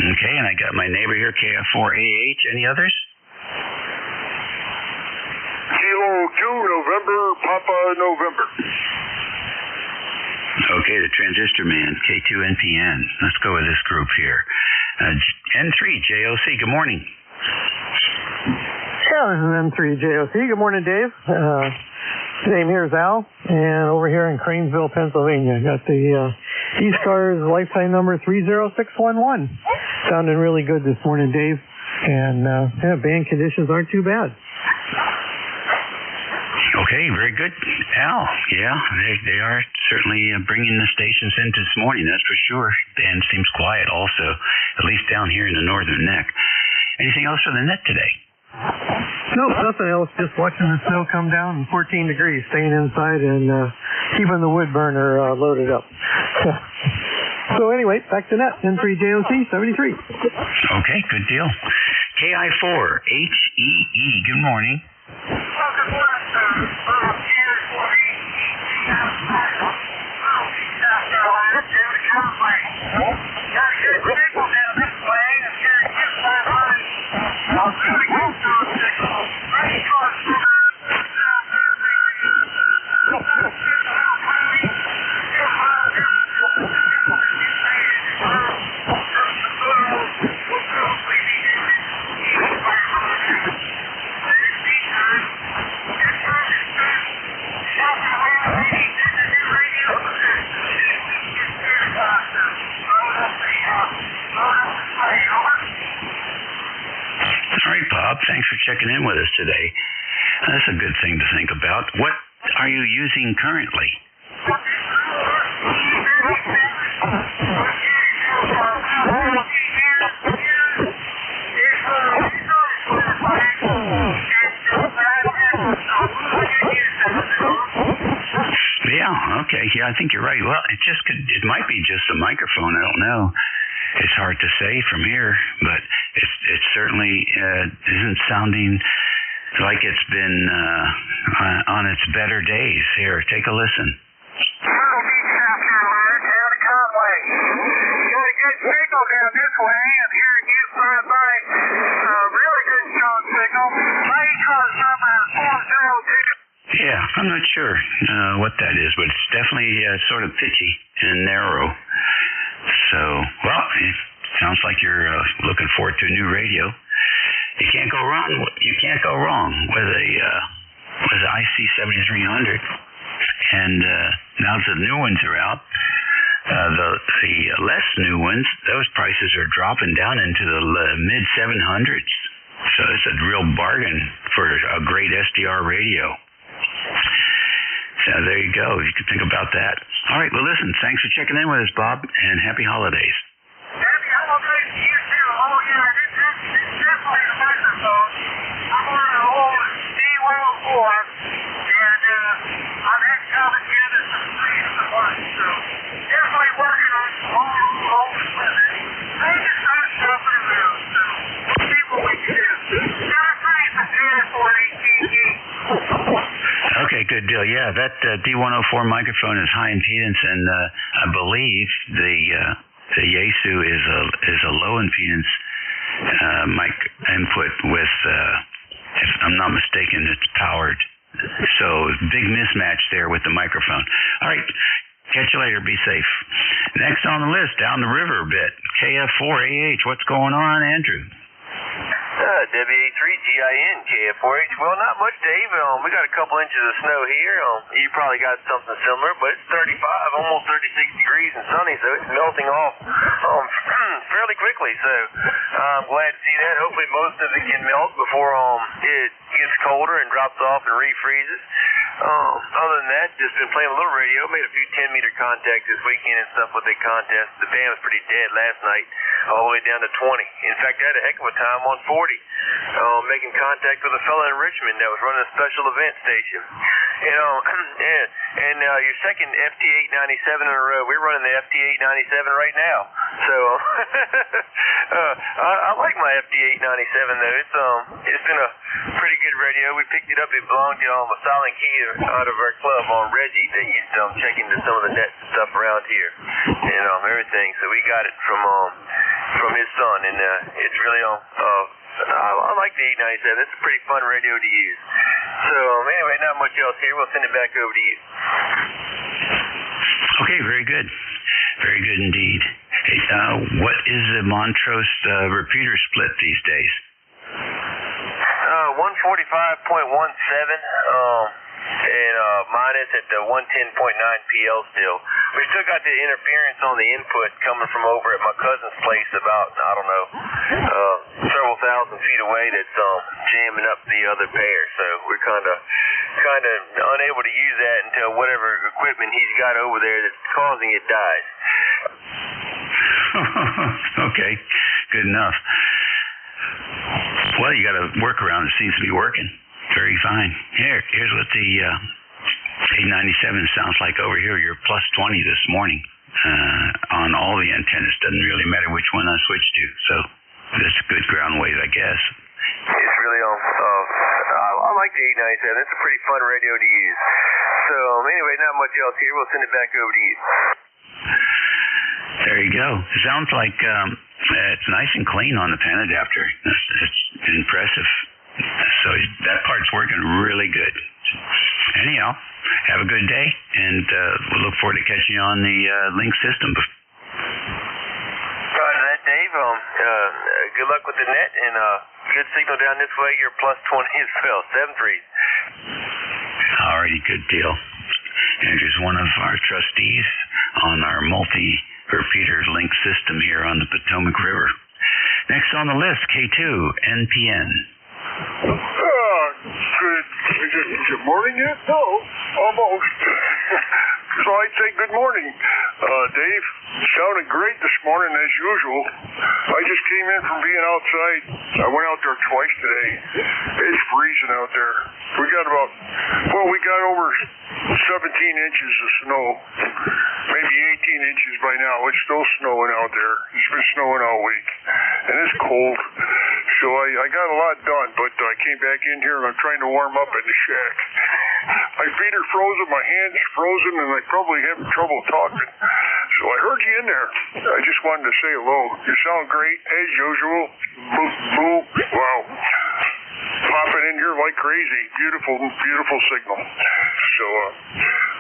Okay, and I got my neighbor here, KF4AH. Any others? Kilo 2 November, Papa November. Okay, the transistor man, K2NPN. Let's go with this group here. N3, JOC, good morning. Yeah, this is N3 JOC. Good morning, Dave. Name here is Al, and over here in Cranesville, Pennsylvania. Got the ECARS lifetime number 30611. Sounding really good this morning, Dave. And yeah, band conditions aren't too bad. Okay, very good. Al, yeah, they are certainly bringing the stations in this morning, that's for sure. Band seems quiet also, at least down here in the northern neck. Anything else for the net today? Nope, nothing else. Just watching the snow come down and 14 degrees, staying inside and keeping the wood burner loaded up. So anyway, back to net, N3JOC 73. Okay, good deal. KI4HEE, good morning. Good morning, sir. Thanks for checking in with us today. That's a good thing to think about. What are you using currently? Yeah, I think you're right. Well, it might be just a microphone. I don't know. It's hard to say from here, but it certainly isn't sounding like it's been on its better days. Here, take a listen. Myrtle Beach, South Carolina, down to Conway. Got a good signal down this way. I'm hearing you by really good strong signal. My ECARS number is 402. Yeah, I'm not sure what that is, but it's definitely sort of pitchy and narrow. So, well, it sounds like you're looking forward to a new radio. You can't go wrong. You can't go wrong with a IC 7300. And now that the new ones are out, the less new ones, those prices are dropping down into the mid 700s. So it's a real bargain for a great SDR radio. So there you go. You can think about that. All right. Well, listen, thanks for checking in with us, Bob, and happy holidays. Happy holidays to you, too. Oh, yeah, this is definitely the microphone. I'm on an old D104, and I've had to come together some things at once, so definitely working on some old equipment. I just started shopping around, so we'll see what we can do. Got a price of 10 for ATG. Okay, good deal. Yeah, that D104 microphone is high impedance, and I believe the Yaesu is a low impedance mic input with, if I'm not mistaken, it's powered. So big mismatch there with the microphone. All right, catch you later. Be safe. Next on the list, down the river a bit, KF4AH. What's going on, Andrew? WA3GIN, KF4H. Well, not much, Dave. We got a couple inches of snow here. You probably got something similar, but it's 35, almost 36 degrees and sunny, so it's melting off fairly quickly. So I'm glad to see that. Hopefully most of it can melt before it gets colder and drops off and refreezes. Other than that, just been playing a little radio. Made a few 10-meter contacts this weekend and stuff with the contest. The band was pretty dead last night, all the way down to 20. In fact, I had a heck of a time on 40, making contact with a fella in Richmond that was running a special event station. And your second FT897 in a row. We're running the FT897 right now. So I like my FT897 though. It's been a pretty good radio. We picked it up. It belonged to a silent key out of our club on Reggie that used to check into some of the net stuff around here and everything. So we got it from his son, and it's really I like the 897. It's a pretty fun radio to use. So anyway, not much else here. We'll send it back over to you. Okay, very good. Very good indeed. Hey, what is the Montrose repeater split these days? 145.17. And mine is at the 110.9 PL still. We still got the interference on the input coming from over at my cousin's place about, I don't know, several thousand feet away that's jamming up the other pair. So we're kind of unable to use that until whatever equipment he's got over there that's causing it dies. Okay, good enough. Well, you got a workaround. It seems to be working. Very fine. Here's what the 897 sounds like over here. You're plus 20 this morning on all the antennas. Doesn't really matter which one I switch to. So that's good ground wave, I guess. It's really I like the 897. It's a pretty fun radio to use. So anyway, not much else here. We'll send it back over to you. There you go. It sounds like it's nice and clean on the pan adapter. It's impressive. So that part's working really good. Anyhow, have a good day, and we'll look forward to catching you on the link system. Roger that, Dave. Good luck with the net, and good signal down this way. You're plus 20 as well, 7-3. All righty, good deal. Andrew's one of our trustees on our multi-repeater link system here on the Potomac River. Next on the list, K2, NPN. Good morning yet? No, almost. So I'd say good morning. Dave, sounded great this morning as usual. I just came in from being outside. I went out there twice today. It's freezing out there. We got over 17 inches of snow. Maybe 18 inches by now. It's still snowing out there. It's been snowing all week. And it's cold. So I got a lot done, but I came back in here and I'm trying to warm up in the shack. My feet are frozen, my hands are frozen, and I probably having trouble talking. So I heard you in there. I just wanted to say hello. You sound great, as usual. Boop, boop. Wow. Popping in here like crazy. Beautiful, beautiful signal. So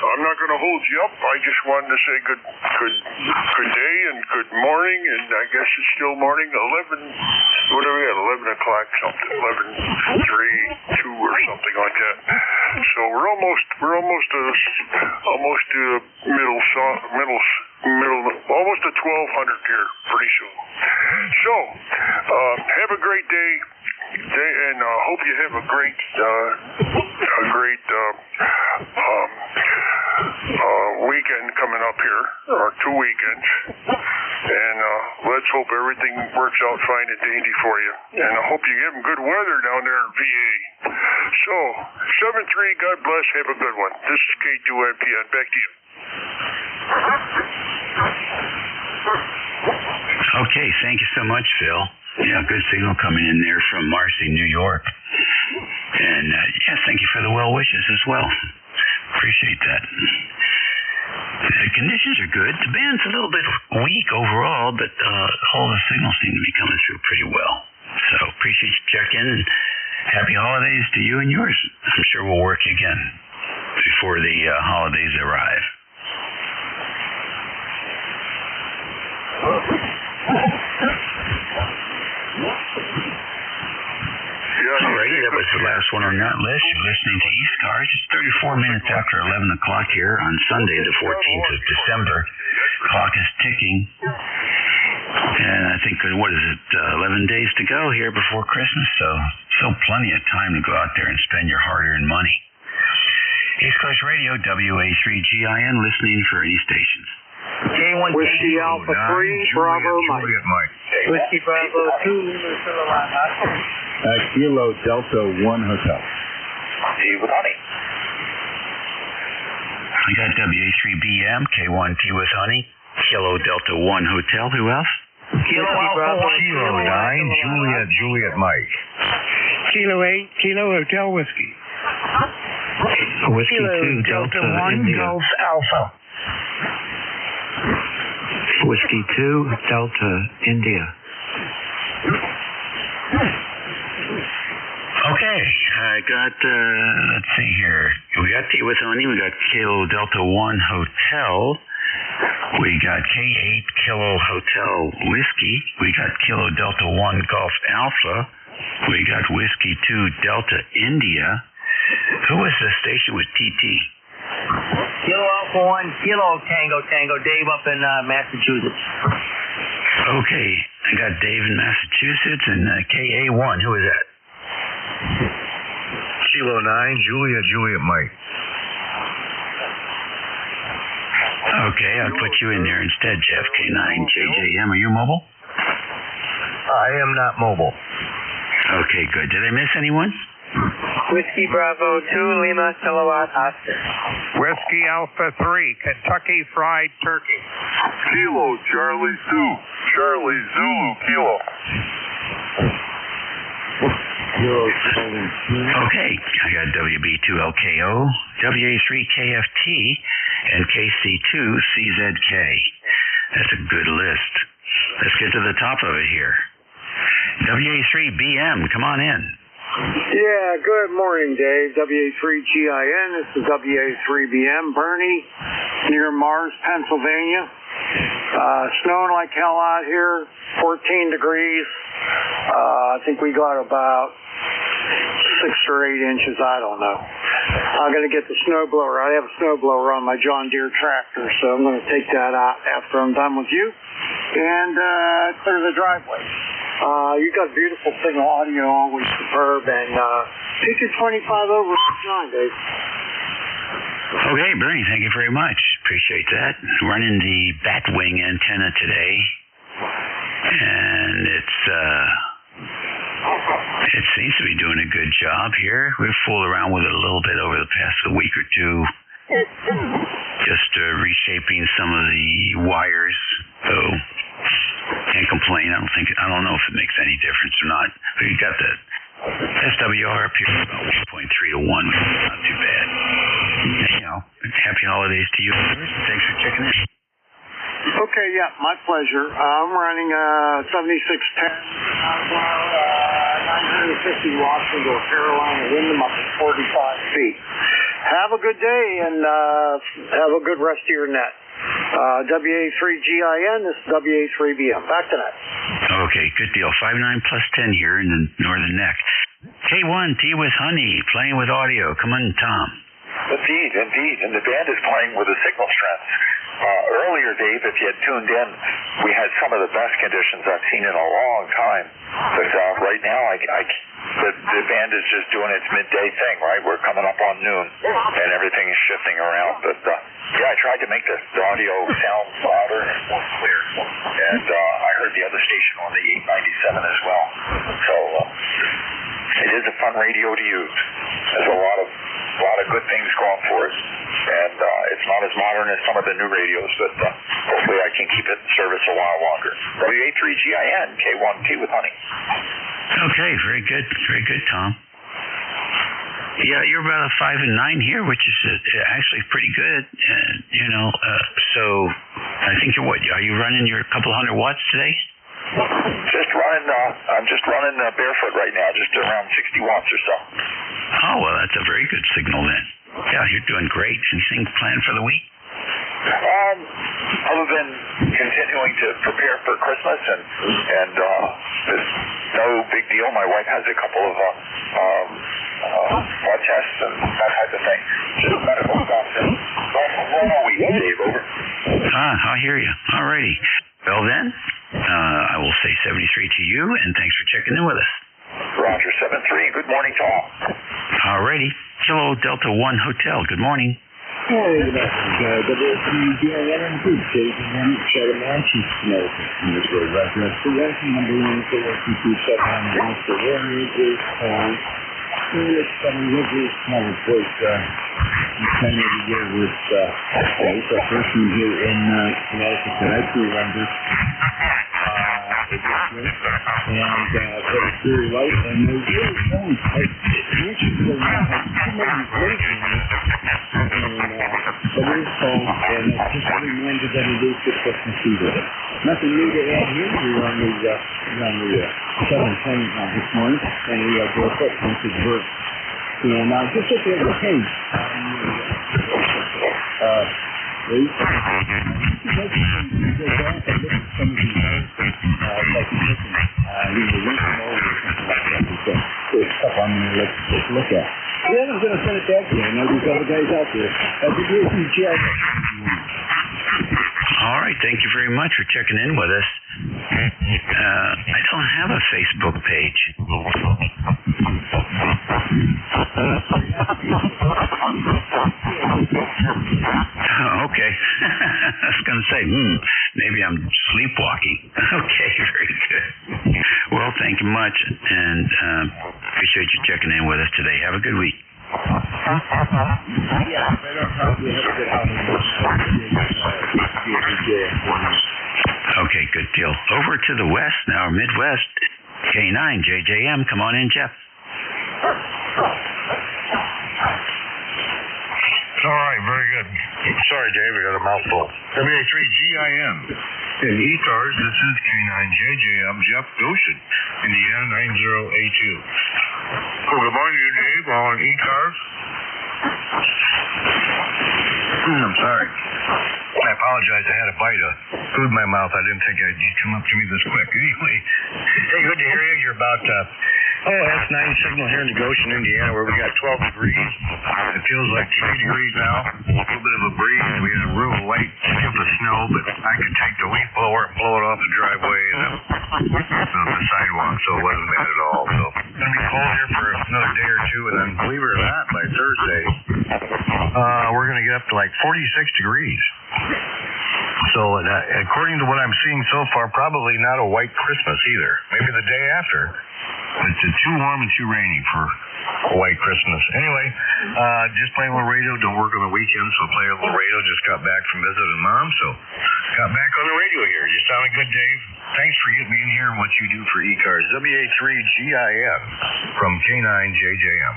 I'm not going to hold you up. I just wanted to say good day and good morning, and I guess it's still morning. 11 o'clock something. 11:03, 2 or something like that. So we're almost to middle, almost to 1200 here pretty soon. So have a great day. And hope you have a great weekend coming up here, or 2 weekends. And let's hope everything works out fine and dandy for you. And I hope you're getting good weather down there in VA. So, 7-3, God bless, have a good one. This is K2NPN. Back to you. Okay, thank you so much, Phil. Yeah, good signal coming in there from Marcy, New York. And, thank you for the well wishes as well. Appreciate that. The conditions are good. The band's a little bit weak overall, but all the signals seem to be coming through pretty well. So, appreciate you checking, and happy holidays to you and yours. I'm sure we'll work again before the holidays arrive. Alrighty, that was the last one on that list. You're listening to ECARS. It's 34 minutes after 11 o'clock here on Sunday, the 14th of December. Clock is ticking. And I think, 11 days to go here before Christmas, so still plenty of time to go out there and spend your hard-earned money. East Coast Radio, WA3GIN, listening for any stations. K1 Whiskey Alpha 3, Bravo Mike. Whiskey Bravo 2, Kilo Delta 1 Hotel. With Honey. I got WA3BM, K1T with Honey, Kilo Delta 1 Hotel. Who else? Kilo Alpha 1, Kilo 9, Juliet Mike. Kilo 8, Kilo Hotel Whiskey. Whiskey 2, Delta 1, India. Golf Alpha. Whiskey 2, Delta, India. Okay, I got, let's see here. We got T with Honey, we got Kilo Delta 1 Hotel, we got K8 Kilo Hotel Whiskey, we got Kilo Delta 1 Golf Alpha, we got Whiskey 2 Delta India. Who was the station with TT? Kilo Alpha 1, Kilo Tango, Dave up in Massachusetts. Okay, I got Dave in Massachusetts and KA1. Who is that? Kilo 9, Juliet Mike. Okay, I'll put you in there instead, Jeff. K9 JJM. Are you mobile? I am not mobile. Okay, good. Did I miss anyone? Whiskey Bravo 2, Lima Kilowatt Oscar. Whiskey Alpha 3, Kentucky Fried Turkey. Kilo Charlie Zulu Kilo. Okay, I got WB2LKO, WA3KFT, and KC2CZK. That's a good list. Let's get to the top of it here. WA3BM, come on in. Yeah, good morning, Dave. WA3GIN. This is WA3BM. Bernie, near Mars, Pennsylvania. Snowing like hell out here. 14 degrees. I think we got about 6 or 8 inches. I don't know. I'm going to get the snowblower. I have a snowblower on my John Deere tractor, so I'm going to take that out after I'm done with you and clear the driveway. You got beautiful signal, audio, always superb, and pitch it 25 over 9, Dave. Okay, Bernie, thank you very much. Appreciate that. Running the Batwing antenna today, and it seems to be doing a good job here. We've fooled around with it a little bit over the past week or two, just reshaping some of the wires. So can't complain. I don't know if it makes any difference or not. But you got the SWR up here about 1.3 to 1. Not too bad. Anyhow, happy holidays to you. Thanks for checking in. Okay, yeah, my pleasure. I'm running 7610, 950 watts into a Carolina Wyndham up at 45 feet. Have a good day and have a good rest of your net. WA3GIN, this is WA3BM. Back to net. Okay, good deal. 59 plus 10 here in the northern neck. K1T with Honey, playing with audio. Come on, Tom. Indeed. And the band is playing with the signal strength. Earlier, Dave, if you had tuned in, we had some of the best conditions I've seen in a long time. But right now, the band is just doing its midday thing, right? We're coming up on noon, and everything is shifting around. But yeah, I tried to make the audio sound louder and more clear. And I heard the other station on the 897 as well. So it is a fun radio to use. There's a lot of good things going for it. And it's not as modern as some of the new radios, but hopefully I can keep it in service a while longer. WA3GIN, K1T with Honey. Okay, very good, Tom. Yeah, you're about a 5 and 9 here, which is actually pretty good. So I think are you running your couple hundred watts today? I'm just running barefoot right now, just around 60 watts or so. Oh, well, that's a very good signal then. Yeah, you're doing great. Anything planned for the week? Other than continuing to prepare for Christmas and it's no big deal. My wife has a couple of blood tests and that type of thing. Just medical stuff. Normal week, Dave, over. I hear you. All righty. Well then, I will say 73 to you, and thanks for checking in with us. Roger, 73. Good morning to all. All righty. Kilo Delta 1 Hotel. Good morning. Hey, good afternoon. WCGIN and Good State and Chattahoochee, Connecticut. In this road reference, selection number 1 for WC27 on the Warrior is called. It's coming with this kind of place, kind of together with, it's a person here in Connecticut that I can remember. And it's very light, and they're really fun. Mentioned that I have too many words in it, but it is cold, and it's just a reminder that it is good Christmas Eve. Nothing new to add here. We're on the 710 this morning, and we have our footprints at birth. And just look at the page. Please. Look at. Yeah, I'm going to send it back to you. I know these other guys out there. All right, thank you very much for checking in with us. I don't have a Facebook page. Okay. I was going to say, maybe I'm sleepwalking. Okay, very good. Well, thank you much, and appreciate you checking in with us today. Have a good week. Okay, good deal. Over to the west now, Midwest. K9, JJM. Come on in, Jeff. All right, very good. Sorry, Dave, I got a mouthful. WA3GIN. In ECARS, this is K9JJM, Jeff Goshen, Indiana 90A2. Well, good morning to you, Dave, all on ECARS. I'm sorry. I apologize. I had a bite of food in my mouth. I didn't think you'd come up to me this quick. Anyway, hey, good to hear you. You're about, S9 signal here in Goshen, Indiana, where we got 12 degrees. It feels like 3 degrees now. A little bit of a breeze. We had a real light chip of snow, but I could take the leaf blower blower and blow it off the driveway and the sidewalk, so it wasn't bad at all. So it's going to be cold here for another day or two, and then believe it or not, by Thursday, we're going to get up to like 46 degrees. So according to what I'm seeing so far, probably not a white Christmas either. Maybe the day after. It's too warm and too rainy for a white Christmas. Anyway, just playing a little radio. Don't work on the weekends, so play a little radio. Just got back from visiting Mom, so got back on the radio here. You sounded good, Dave. Thanks for getting me in here and what you do for ECARS. WA3GIN from K9JJM.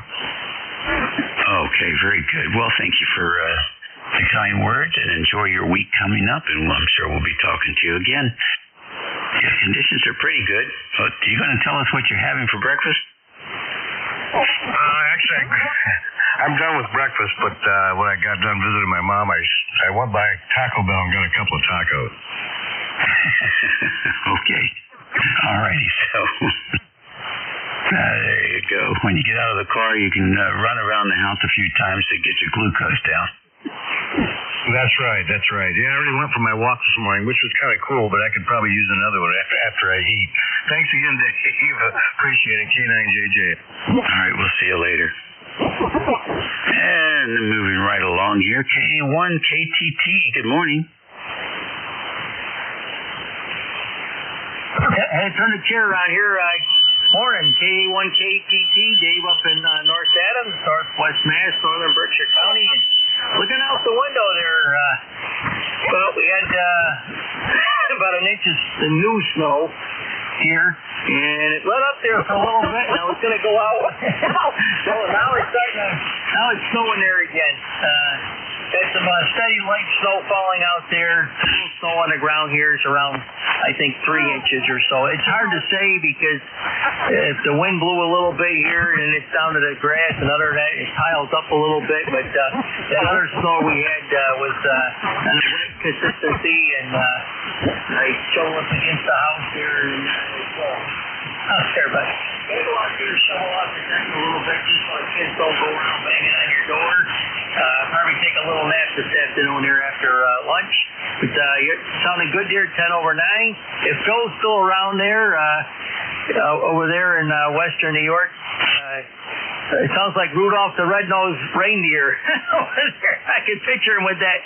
Okay, very good. Well, thank you for the kind words, and enjoy your week coming up, and I'm sure we'll be talking to you again. The conditions are pretty good. Are you going to tell us what you're having for breakfast? Actually, I'm done with breakfast, but when I got done visiting my mom, I went by Taco Bell and got a couple of tacos. Okay. All righty, so there you go. When you get out of the car, you can run around the house a few times to get your glucose down. That's right. Yeah, I already went for my walk this morning, which was kind of cool, but I could probably use another one after I eat. Thanks again, Dave. Appreciate it. K9JJ. All right, we'll see you later. And moving right along here, K1KTT. Good morning. Hey, turn the chair around here. Morning, K1KTT. Dave up in North Adams, Northwest Mass, Northern Berkshire County. And looking out the window there, well, we had about an inch of new snow here, and it let up there for a little bit. Now it's going to go out. So now it's snowing there again. Got some steady light snow falling out there. A little snow on the ground here is around, I think, 3 inches or so. It's hard to say because if the wind blew a little bit here and it's down to the grass, and other than that, it piles up a little bit. But that other snow we had was on the wet consistency, and I show up against the house here. And out there, but gotta go out there and shovel off the deck a little bit just so the kids don't go around banging on your door. Probably take a little nap this afternoon here after lunch. But you're sounding good there, 10 over 9. If Phil's still around there, over there in western New York, it sounds like Rudolph the Red-Nosed Reindeer over there. I can picture him with that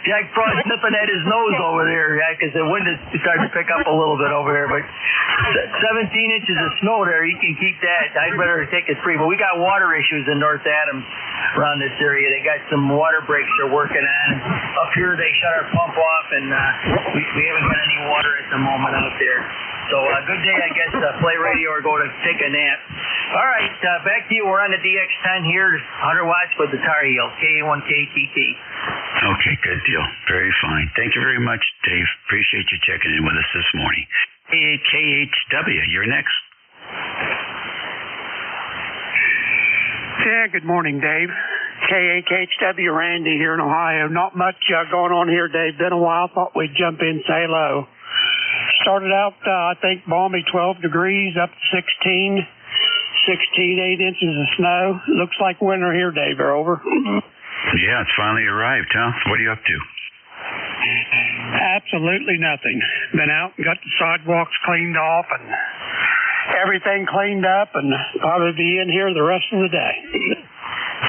Jack Frost nipping at his nose over there, because the wind is starting to pick up a little bit over there. But 17 inches of snow there, you can keep that. I'd better take it free. But we got water issues in North Adams around this area. They got some water breaks they're working on. Up here, they shut our pump off, and we haven't got any water at the moment out there. So good day, I guess, play radio or go to take a nap. All right, back to you. We're on the DX10 here, 100 watts with the Tar Heel, K1KTT. Okay, good deal. Very fine. Thank you very much, Dave. Appreciate you checking in with us this morning. KHW, you're next. Yeah, good morning, Dave. KHW, Randy here in Ohio. Not much going on here, Dave. Been a while. Thought we'd jump in, say hello. Started out, I think, balmy 12 degrees, up to 16, 8 inches of snow. Looks like winter here, Dave. You're over. Yeah, it's finally arrived, huh? What are you up to? Absolutely nothing. Been out and got the sidewalks cleaned off and everything cleaned up, and probably be in here the rest of the day.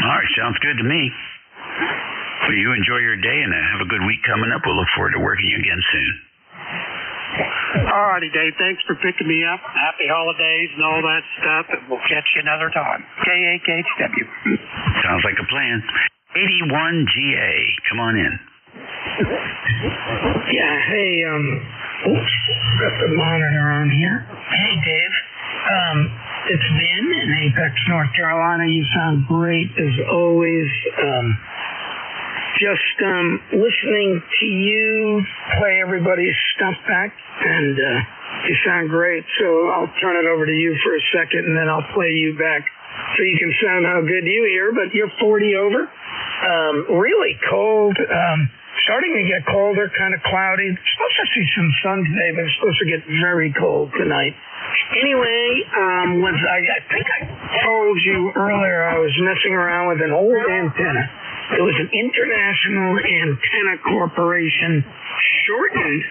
All right, sounds good to me. Well, you enjoy your day and have a good week coming up. We'll look forward to working you again soon. All righty, Dave. Thanks for picking me up. Happy holidays and all that stuff, and we'll catch you another time. KHW. Sounds like a plan. 81GA. Come on in. Yeah, hey, got the monitor on here. Hey, Dave. It's Vin in Apex, North Carolina. You sound great as always. Just listening to you play everybody's stuff back, and you sound great. So I'll turn it over to you for a second, and then I'll play you back so you can sound how good you hear. But you're 40 over. Really cold. Starting to get colder, kind of cloudy. Supposed to see some sun today, but it's supposed to get very cold tonight. Anyway, I think I told you earlier I was messing around with an old antenna. It was an International Antenna Corporation shortened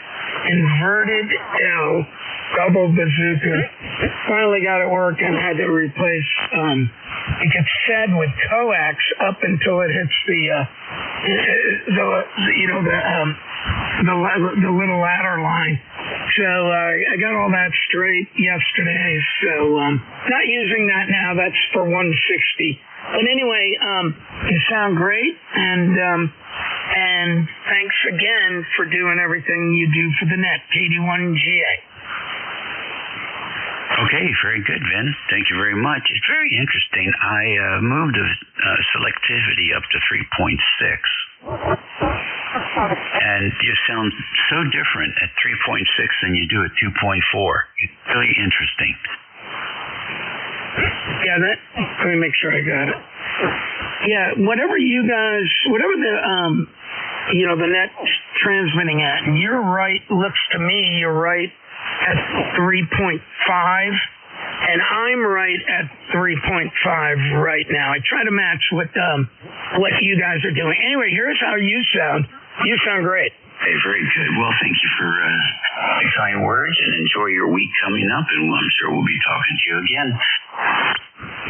inverted L double bazooka. Finally got it working. Had to replace. It gets fed with coax up until it hits the little ladder line. So I got all that straight yesterday. So not using that now. That's for 160. But anyway, you sound great, and thanks again for doing everything you do for the net, KD1GA. Okay, very good, Vin. Thank you very much. It's very interesting. I moved the selectivity up to 3.6. And you sound so different at 3.6 than you do at 2.4. It's really interesting. Yeah, let me make sure I got it. Yeah, whatever the the net's transmitting at, you're right, looks to me you're right at 3.5, and I'm right at 3.5 right now. I try to match what you guys are doing. Anyway, here's how you sound. You sound great. Hey, very good. Well, thank you for the kind words, and enjoy your week coming up, and I'm sure we'll be talking to you again.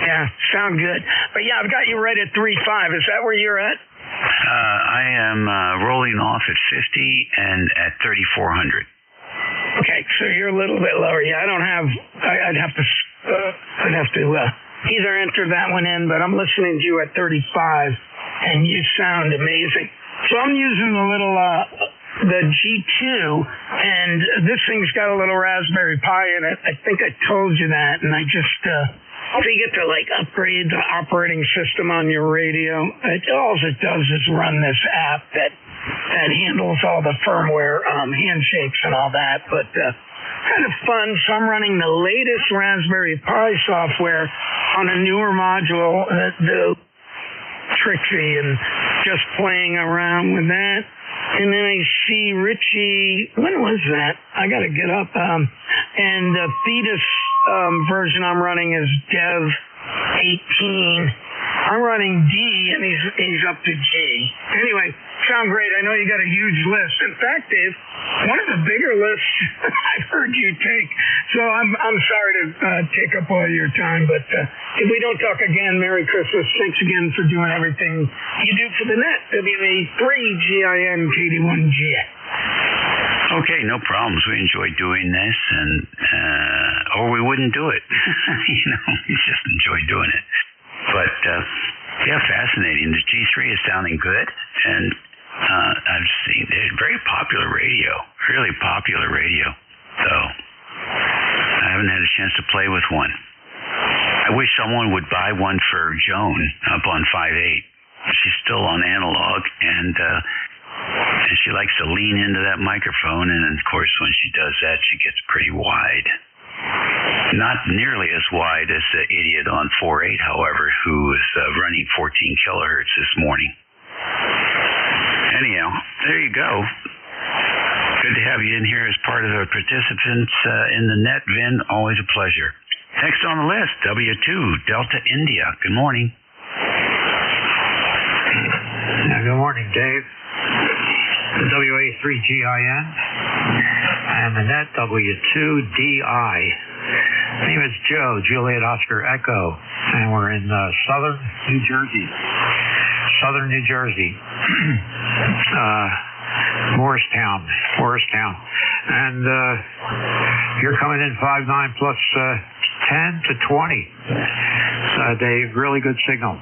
Yeah, sound good. But yeah, I've got you right at 3.5. Is that where you're at? I am rolling off at 50 and at 3,400. Okay, so you're a little bit lower. Yeah, I'd have to either enter that one in, but I'm listening to you at 35, and you sound amazing. So I'm using the G2, and this thing's got a little Raspberry Pi in it. I think I told you that, and I just, so you get to upgrade the operating system on your radio. All it does is run this app that handles all the firmware, handshakes and all that, but kind of fun. So I'm running the latest Raspberry Pi software on a newer module, the Trixie, and just playing around with that. And then I see Richie, when was that? I got to get up. And the Thetis version I'm running is Dev 18. I'm running D, and he's up to G. Anyway, sound great. I know you got a huge list. In fact, Dave, one of the bigger lists I've heard you take. So I'm sorry to take up all your time, but if we don't talk again, Merry Christmas. Thanks again for doing everything you do for the net. WA3GIN KD1GA. Okay, no problems. We enjoy doing this, and or we wouldn't do it. We just enjoy doing it. But yeah, fascinating. The G3 is sounding good, and I've seen it. Very popular radio, really popular radio. So I haven't had a chance to play with one. I wish someone would buy one for Joan up on 5.8. She's still on analog, and she likes to lean into that microphone, and of course when she does that, she gets pretty wide. Not nearly as wide as the idiot on 4.8, however, who is running 14 kilohertz this morning. Anyhow, there you go. Good to have you in here as part of the participants in the net, Vin. Always a pleasure. Next on the list, W2, Delta India. Good morning. Good morning, Dave. WA3GIN and the net W2DI. My name is Joe, Juliet Oscar Echo, and we're in southern New Jersey. Morristown. And you're coming in 5.9 plus 10 to 20. Dave, really good signal.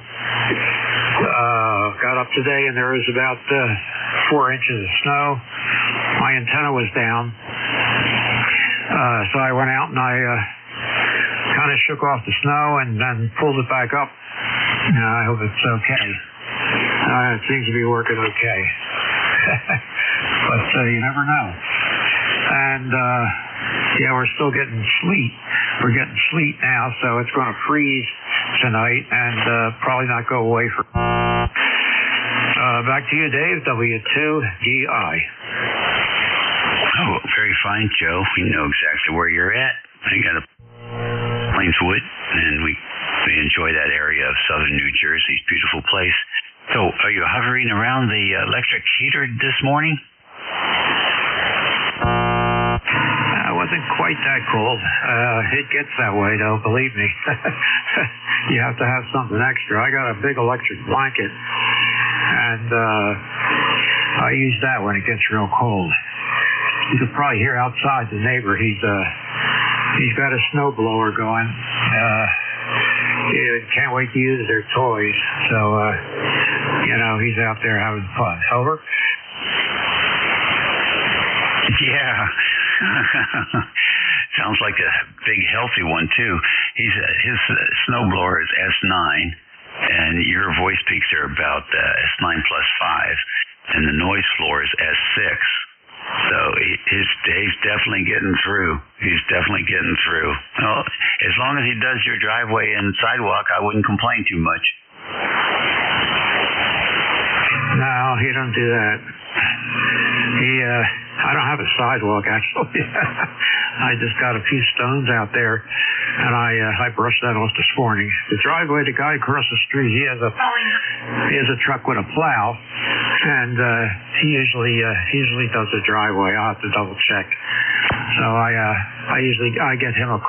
Got up today and there was about 4 inches of snow. My antenna was down. So I went out and I kind of shook off the snow and then pulled it back up. I hope it's okay. It seems to be working okay. But you never know. And yeah, we're still getting sleet. We're getting sleet now, so it's going to freeze tonight and probably not go away for... back to you, Dave, W2DI. Oh, very fine, Joe. We know exactly where you're at. I got a Plainswood, and we enjoy that area of southern New Jersey. Beautiful place. So, are you hovering around the electric heater this morning? quite that cold. It gets that way, though, believe me. You have to have something extra. I got a big electric blanket, and I use that when it gets real cold. You could probably hear outside the neighbor. He's got a snowblower going. Can't wait to use their toys. So, he's out there having fun. Over? Yeah. Sounds like a big, healthy one, too. His snowblower is S9, and your voice peaks are about S9 plus 5, and the noise floor is S6. So he's definitely getting through. He's definitely getting through. Well, as long as he does your driveway and sidewalk, I wouldn't complain too much. No, he don't do that. I don't have a sidewalk, actually. I just got a few stones out there, and I brushed that off this morning. The driveway, the guy across the street, he has a truck with a plow, and he usually does the driveway. I'll have to double check. So I get him a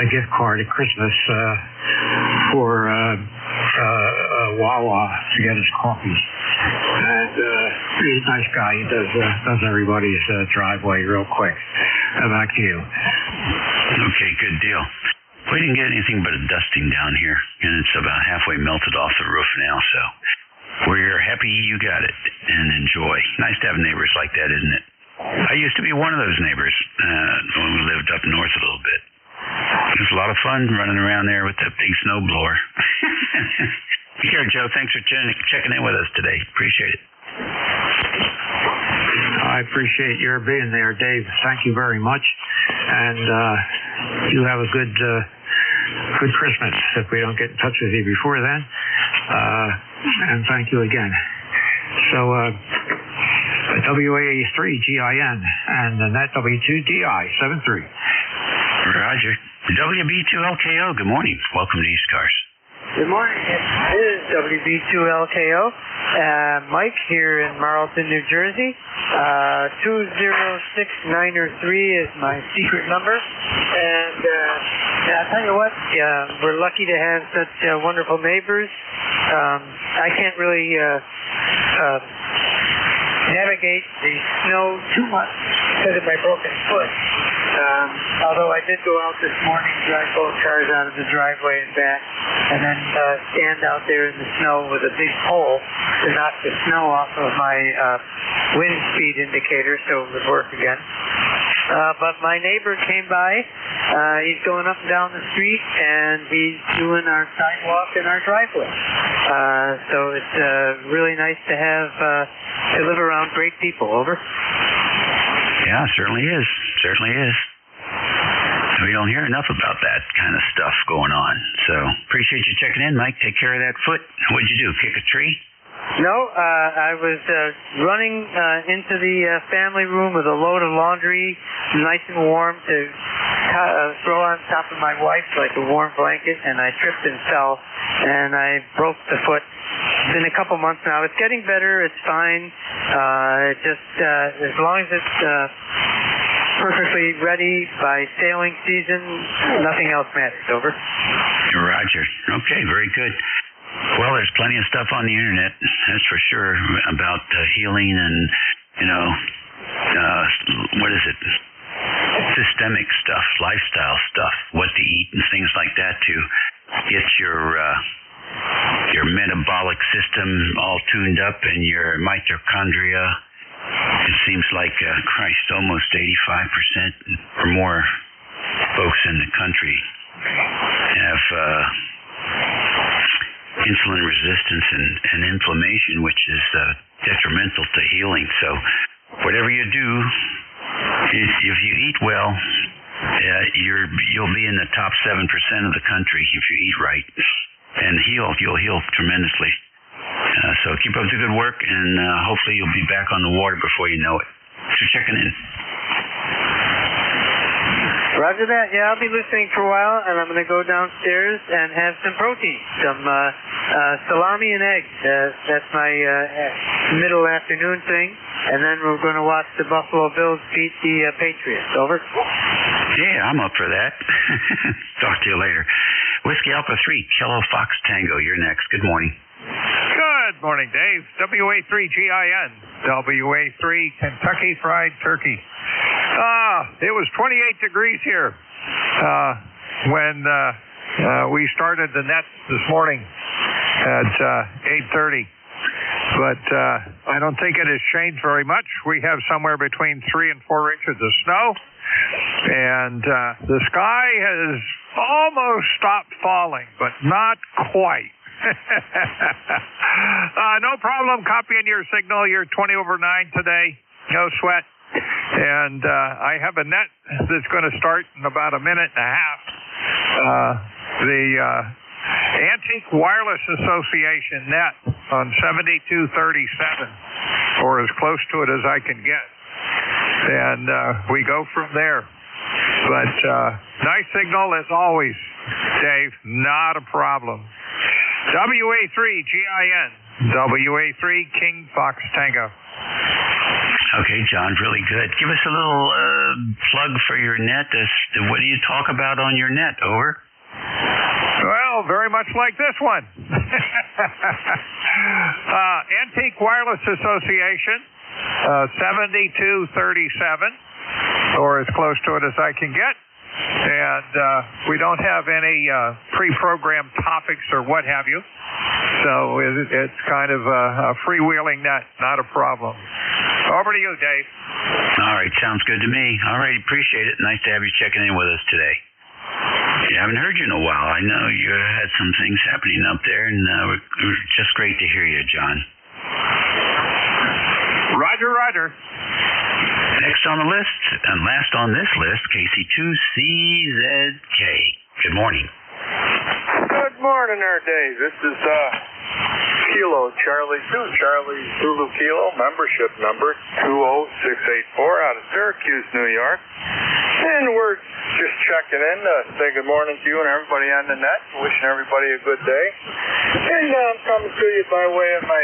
gift card at Christmas for Wawa to get his coffee. And he's a nice guy. He does everybody's driveway real quick. How about you? Okay, good deal. We didn't get anything but a dusting down here, and it's about halfway melted off the roof now, so we're happy you got it, and enjoy. Nice to have neighbors like that, isn't it? I used to be one of those neighbors when we lived up north a little bit. It was a lot of fun running around there with that big snowblower. Take care, Joe. Thanks for checking in with us today. Appreciate it. I appreciate your being there, Dave. Thank you very much. And you have a good Christmas if we don't get in touch with you before then. And thank you again. So, WA83GIN and the net W2DI73. Roger. WB2LKO, good morning. Welcome to ECARS. Good morning. This is WB2LKO. Mike here in Marlton, New Jersey. 20693 is my secret number. And I'll tell you what, we're lucky to have such wonderful neighbors. I can't really navigate the snow too much because of my broken foot. Although I did go out this morning, drive both cars out of the driveway and back, and then stand out there in the snow with a big pole to knock the snow off of my wind speed indicator so it would work again. But my neighbor came by. He's going up and down the street, and he's doing our sidewalk and our driveway. So it's really nice to have to live around great people. Over. Yeah, it certainly is. Certainly is. We don't hear enough about that kind of stuff going on. So appreciate you checking in, Mike. Take care of that foot. What'd you do? Kick a tree? No, I was running into the family room with a load of laundry, nice and warm, to throw on top of my wife like a warm blanket, and I tripped and fell, and I broke the foot. It's been a couple months now. It's getting better. It's fine. As long as it's perfectly ready by sailing season, nothing else matters. Over. Roger. Okay, very good. Well, there's plenty of stuff on the internet, that's for sure, about healing and, what is it? Systemic stuff, lifestyle stuff, what to eat and things like that to get your metabolic system all tuned up and your mitochondria. It seems like, almost 85% or more folks in the country have insulin resistance and inflammation, which is detrimental to healing. So whatever you do, if you eat well, you'll be in the top 7% of the country if you eat right. And you'll heal tremendously. So keep up the good work, and hopefully you'll be back on the water before you know it. Thanks for checking in. Roger that. Yeah, I'll be listening for a while, and I'm going to go downstairs and have some protein, some salami and eggs. That's my middle afternoon thing. and then we're going to watch the Buffalo Bills beat the Patriots. Over. Yeah, I'm up for that. Talk to you later. Whiskey Alpha 3, Kilo Fox Tango. You're next. Good morning. Good morning, Dave. WA3GIN. WA3 Kentucky Fried Turkey. It was 28 degrees here when we started the net this morning at 8:30. But I don't think it has changed very much. We have somewhere between 3 and 4 inches of snow. And the sky has almost stopped falling, but not quite. No problem copying your signal. You're 20 over 9 today. No sweat. And I have a net that's going to start in about a minute and a half. The Antique Wireless Association net on 7237, or as close to it as I can get. And we go from there. But nice signal as always, Dave. Not a problem. WA3GIN. WA3 King Fox Tango. Okay, John, really good. Give us a little plug for your net. What do you talk about on your net? Over. Well, very much like this one. Antique Wireless Association, 7237, or as close to it as I can get. And we don't have any pre-programmed topics or what have you. So it's kind of a freewheeling net, not a problem. Over to you, Dave. All right, sounds good to me. All right, appreciate it. Nice to have you checking in with us today. I haven't heard you in a while. I know you had some things happening up there, and it was just great to hear you, John. Roger, roger. Next on the list, and last on this list, KC2CZK. Good morning. Good morning there, Dave. This is Kilo Charlie 2, Charlie Zulu Kilo, membership number 20684 out of Syracuse, New York. And we're just checking in to say good morning to you and everybody on the net, wishing everybody a good day. And I'm coming to you by way of my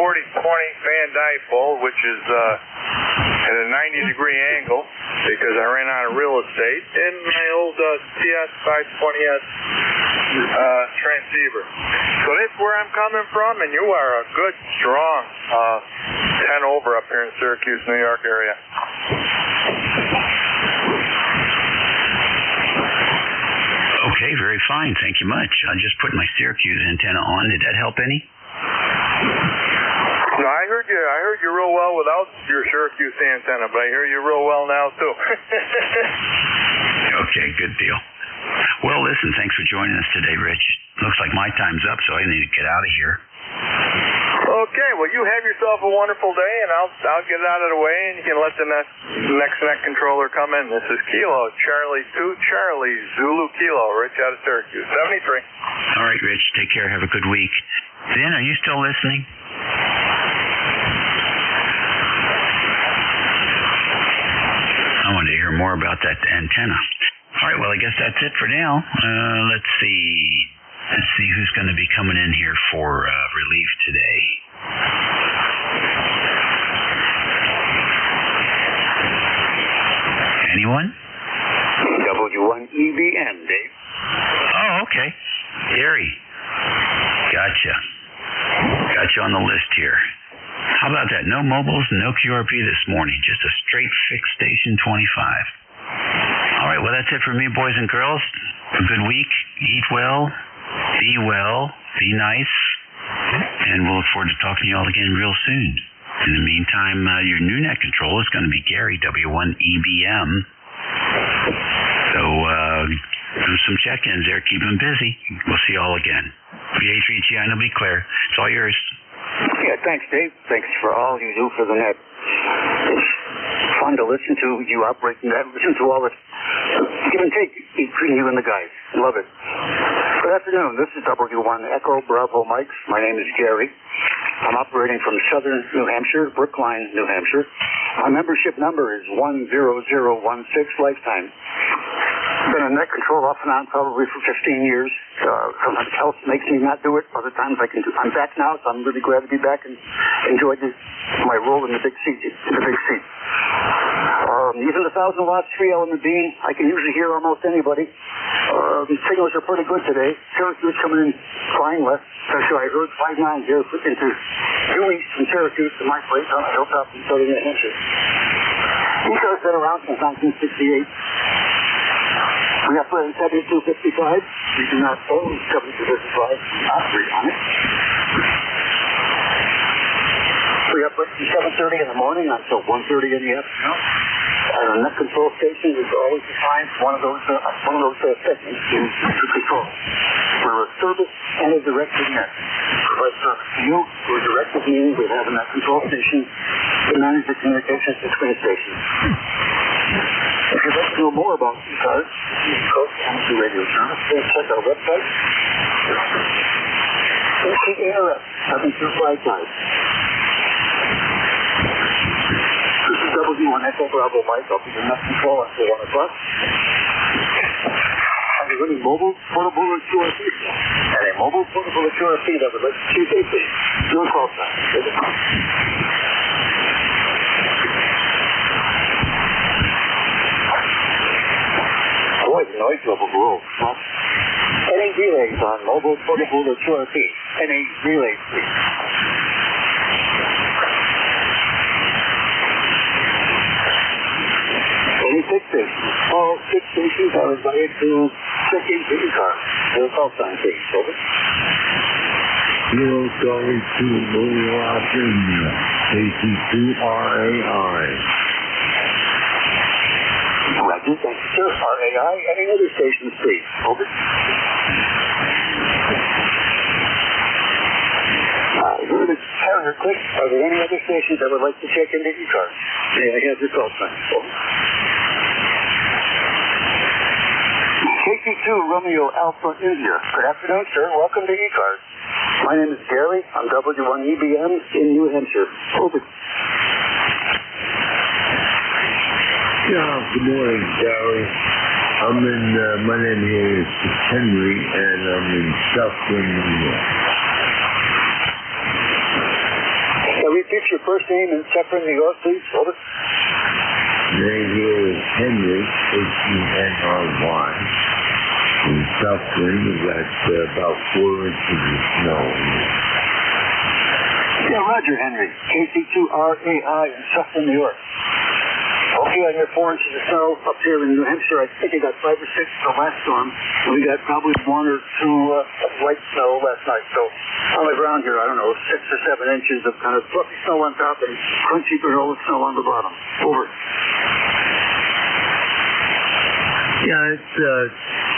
80-40-20 Van Dyke, which is at a 90-degree angle because I ran out of real estate, in my old TS520S transceiver. So that's where I'm coming from, and you are a good, strong 10 over up here in Syracuse, New York area. Okay, very fine. Thank you much. I just put my Syracuse antenna on. Did that help any? No, I heard you real well without your Syracuse antenna, but I hear you real well now too. Okay, good deal. Well, listen, thanks for joining us today, Rich. Looks like my time's up, so I need to get out of here. Okay, well, you have yourself a wonderful day, and I'll get out of the way, and you can let the next net controller come in. This is Kilo Charlie 2, Charlie Zulu Kilo, Rich out of Syracuse, 73. All right, Rich, take care. Have a good week. Ben, are you still listening? I wanted to hear more about that antenna. All right, well, I guess that's it for now. Let's see who's going to be coming in here for relief today. Anyone? W1EBM, Dave. Oh, okay. Gary. Gotcha on the list here. How about that? No mobiles, no QRP this morning. Just a straight fixed station 25. All right, well, that's it for me, boys and girls. A good week. Eat well, be nice, and we'll look forward to talking to you all again real soon. In the meantime, your new net control is going to be Gary, W1EBM. So do some check-ins there. Keep them busy. We'll see you all again. VA3GI, be clear. It's all yours. Yeah, thanks, Dave. Thanks for all you do for the net. It's fun to listen to you operating that, listen to all the give and take between you and the guys. Love it. Good afternoon. This is W1 Echo Bravo Mike. My name is Gary. I'm operating from southern New Hampshire, Brookline, New Hampshire. My membership number is 10016 lifetime. Been a net control off and on probably for 15 years. Sometimes health makes me not do it. Other times I can do. I'm back now, so I'm really glad to be back and enjoyed my role in the big seat. Using the 1,000 watts 3-element beam, I can usually hear almost anybody. The signals are pretty good today. Syracuse coming in flying west. So I heard 5-9 here into due east from Syracuse to my place on the hilltop in southern New Hampshire. ECARS been around since 1968. We operate 7255. We do not own 7255. We operate on it. We operate from 7:30 in the morning until 1:30 in the afternoon. Our net control station is always assigned one of those segments to control. We're a service and a directed net. Provide service to you. We're a directed meaning we have a net control station to manage the communications between stations. If you'd like to know more about ECARS, East Coast Energy Radio Service, please check our website. ECARS 7255. This is W1 Echo Bravo Mike. I'll be the net control until 1 o'clock. Have you any mobile, portable, or QRP? And a mobile, portable, or QRP that would like to choose a please. Your call time. Avoid the noise level below. Any relays on mobile, portable, or QRP? Any relays, please. Any 6 stations. All 6 stations are invited to check into ECARS. Your call sign, please. Over. Kilo Charlie 2, Louisville, Virginia. AC2RAI. Roger, thank you, sir. RAI. Any other stations, please? Over. Heard a carrier click. Are there any other stations that would like to check into ECARS? May I have your call sign? Over. KC2 Romeo Alpha India. Good afternoon, sir. Welcome to ECARS. My name is Gary. I'm W1EBM in New Hampshire. Over. Yeah, good morning, Gary. My name here is Henry, and I'm in Southland, New York. Repeat your first name and Southern New York, please. Over. Name here is Henry, Henry. In Southland, we got about 4 inches of snow. Yeah, Roger, Henry. KC2RAI in Southern New York. Okay, on your 4 inches of snow up here in New Hampshire, I think you got 5 or 6 the last storm. We got probably 1 or 2 light snow last night. So on the ground here, I don't know, 6 or 7 inches of kind of fluffy snow on top and crunchy granola snow on the bottom. Over. Yeah, it's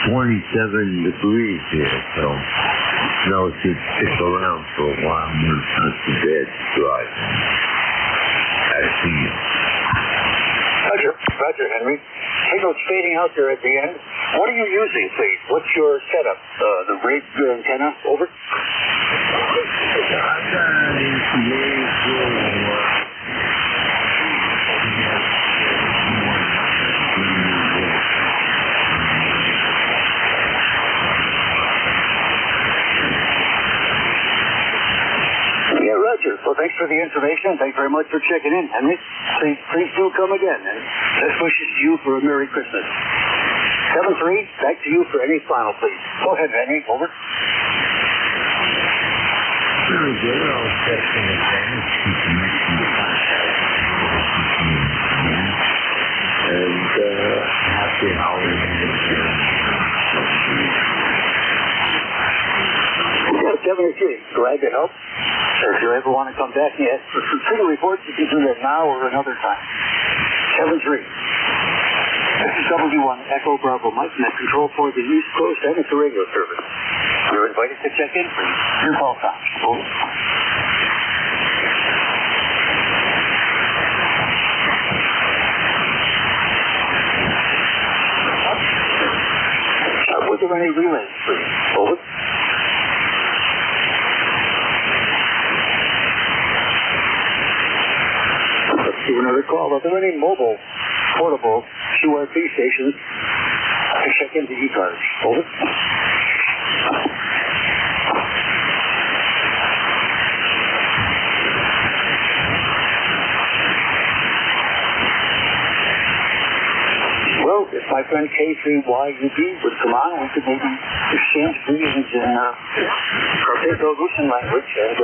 27 degrees here, so snow should stick around for a while when it's not too bad to drive. I see you. Roger, Henry. Signal's fading out there at the end. What are you using, please? What's your setup? The rig antenna? Over. Yeah, Roger. Well, thanks for the information. Thanks very much for checking in, Henry. Please do come again, and best wishes to you for a Merry Christmas. 7-3, back to you for any final, please. Go ahead, Henry. Over. Very good. I'll check in again. And happy holidays. 7-3, glad to help. If you ever want to come back and ask for some signal reports, you can do that now or another time. 7-3. This is W1 Echo Bravo Mike, net control for the East Coast and it's a radio service. You're invited to check in for your call time. Over. Was there any relays, please? Over. Let's do another call. Are there any mobile, portable QRP stations to check into ECARS? Over. if my friend K3YUB would come on, we could maybe exchange greetings in Carpathia-Lucian language and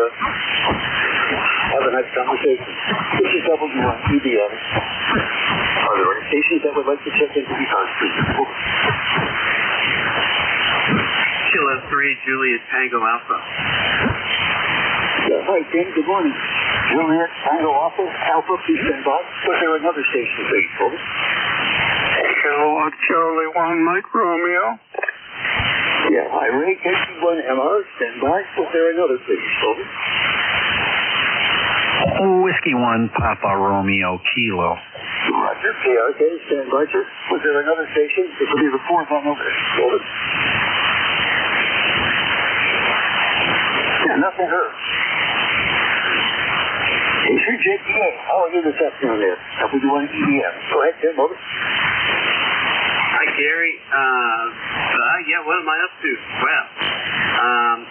have a nice conversation. This is W1EBM. Are there any stations that would like to check into ECARS, please? Kilo 3, Juliet Tango Alpha. Yeah, hi, Tim. Good morning. Juliet Tango Alpha, please stand by. Was there another station, please, over? Kilo Charlie 1 Mike Romeo. Yeah, hi, Ray. KC1MR, stand by. Was there another, please, over? Whiskey 1 Papa Romeo Kilo. Roger. KRK, stand by, sir. Was there another station? This will be the fourth on over. Over. Yeah, nothing heard. K3JPA, how are you this afternoon there? W1EBM. Go ahead, Tim, over. Hi, Gary. Yeah, what am I up to? Well,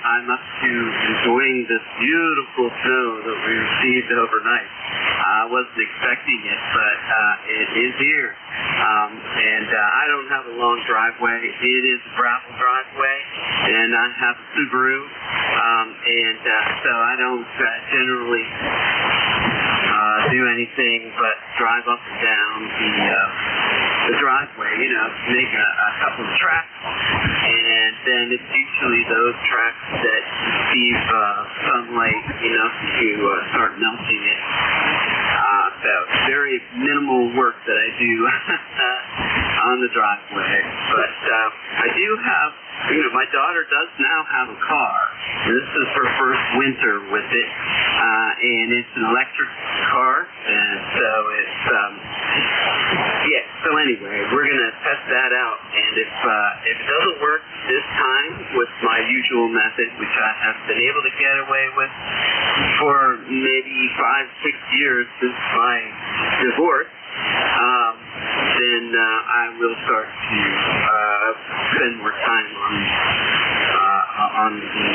I'm up to enjoying this beautiful snow that we received overnight. I wasn't expecting it, but it is here. And I don't have a long driveway. It is a gravel driveway, and I have a Subaru. So I don't generally do anything but drive up and down the driveway, make a couple of tracks, and then it's usually those tracks that receive sunlight enough to start melting it. So very minimal work that I do on the driveway, but I do have, my daughter does now have a car. This is her first winter with it, and it's an electric car, and so it's, so anyway, we're going to test that out, and if it doesn't work this time with my usual method, which I have been able to get away with for maybe 5-6 years since my divorce, then I will start to spend more time on the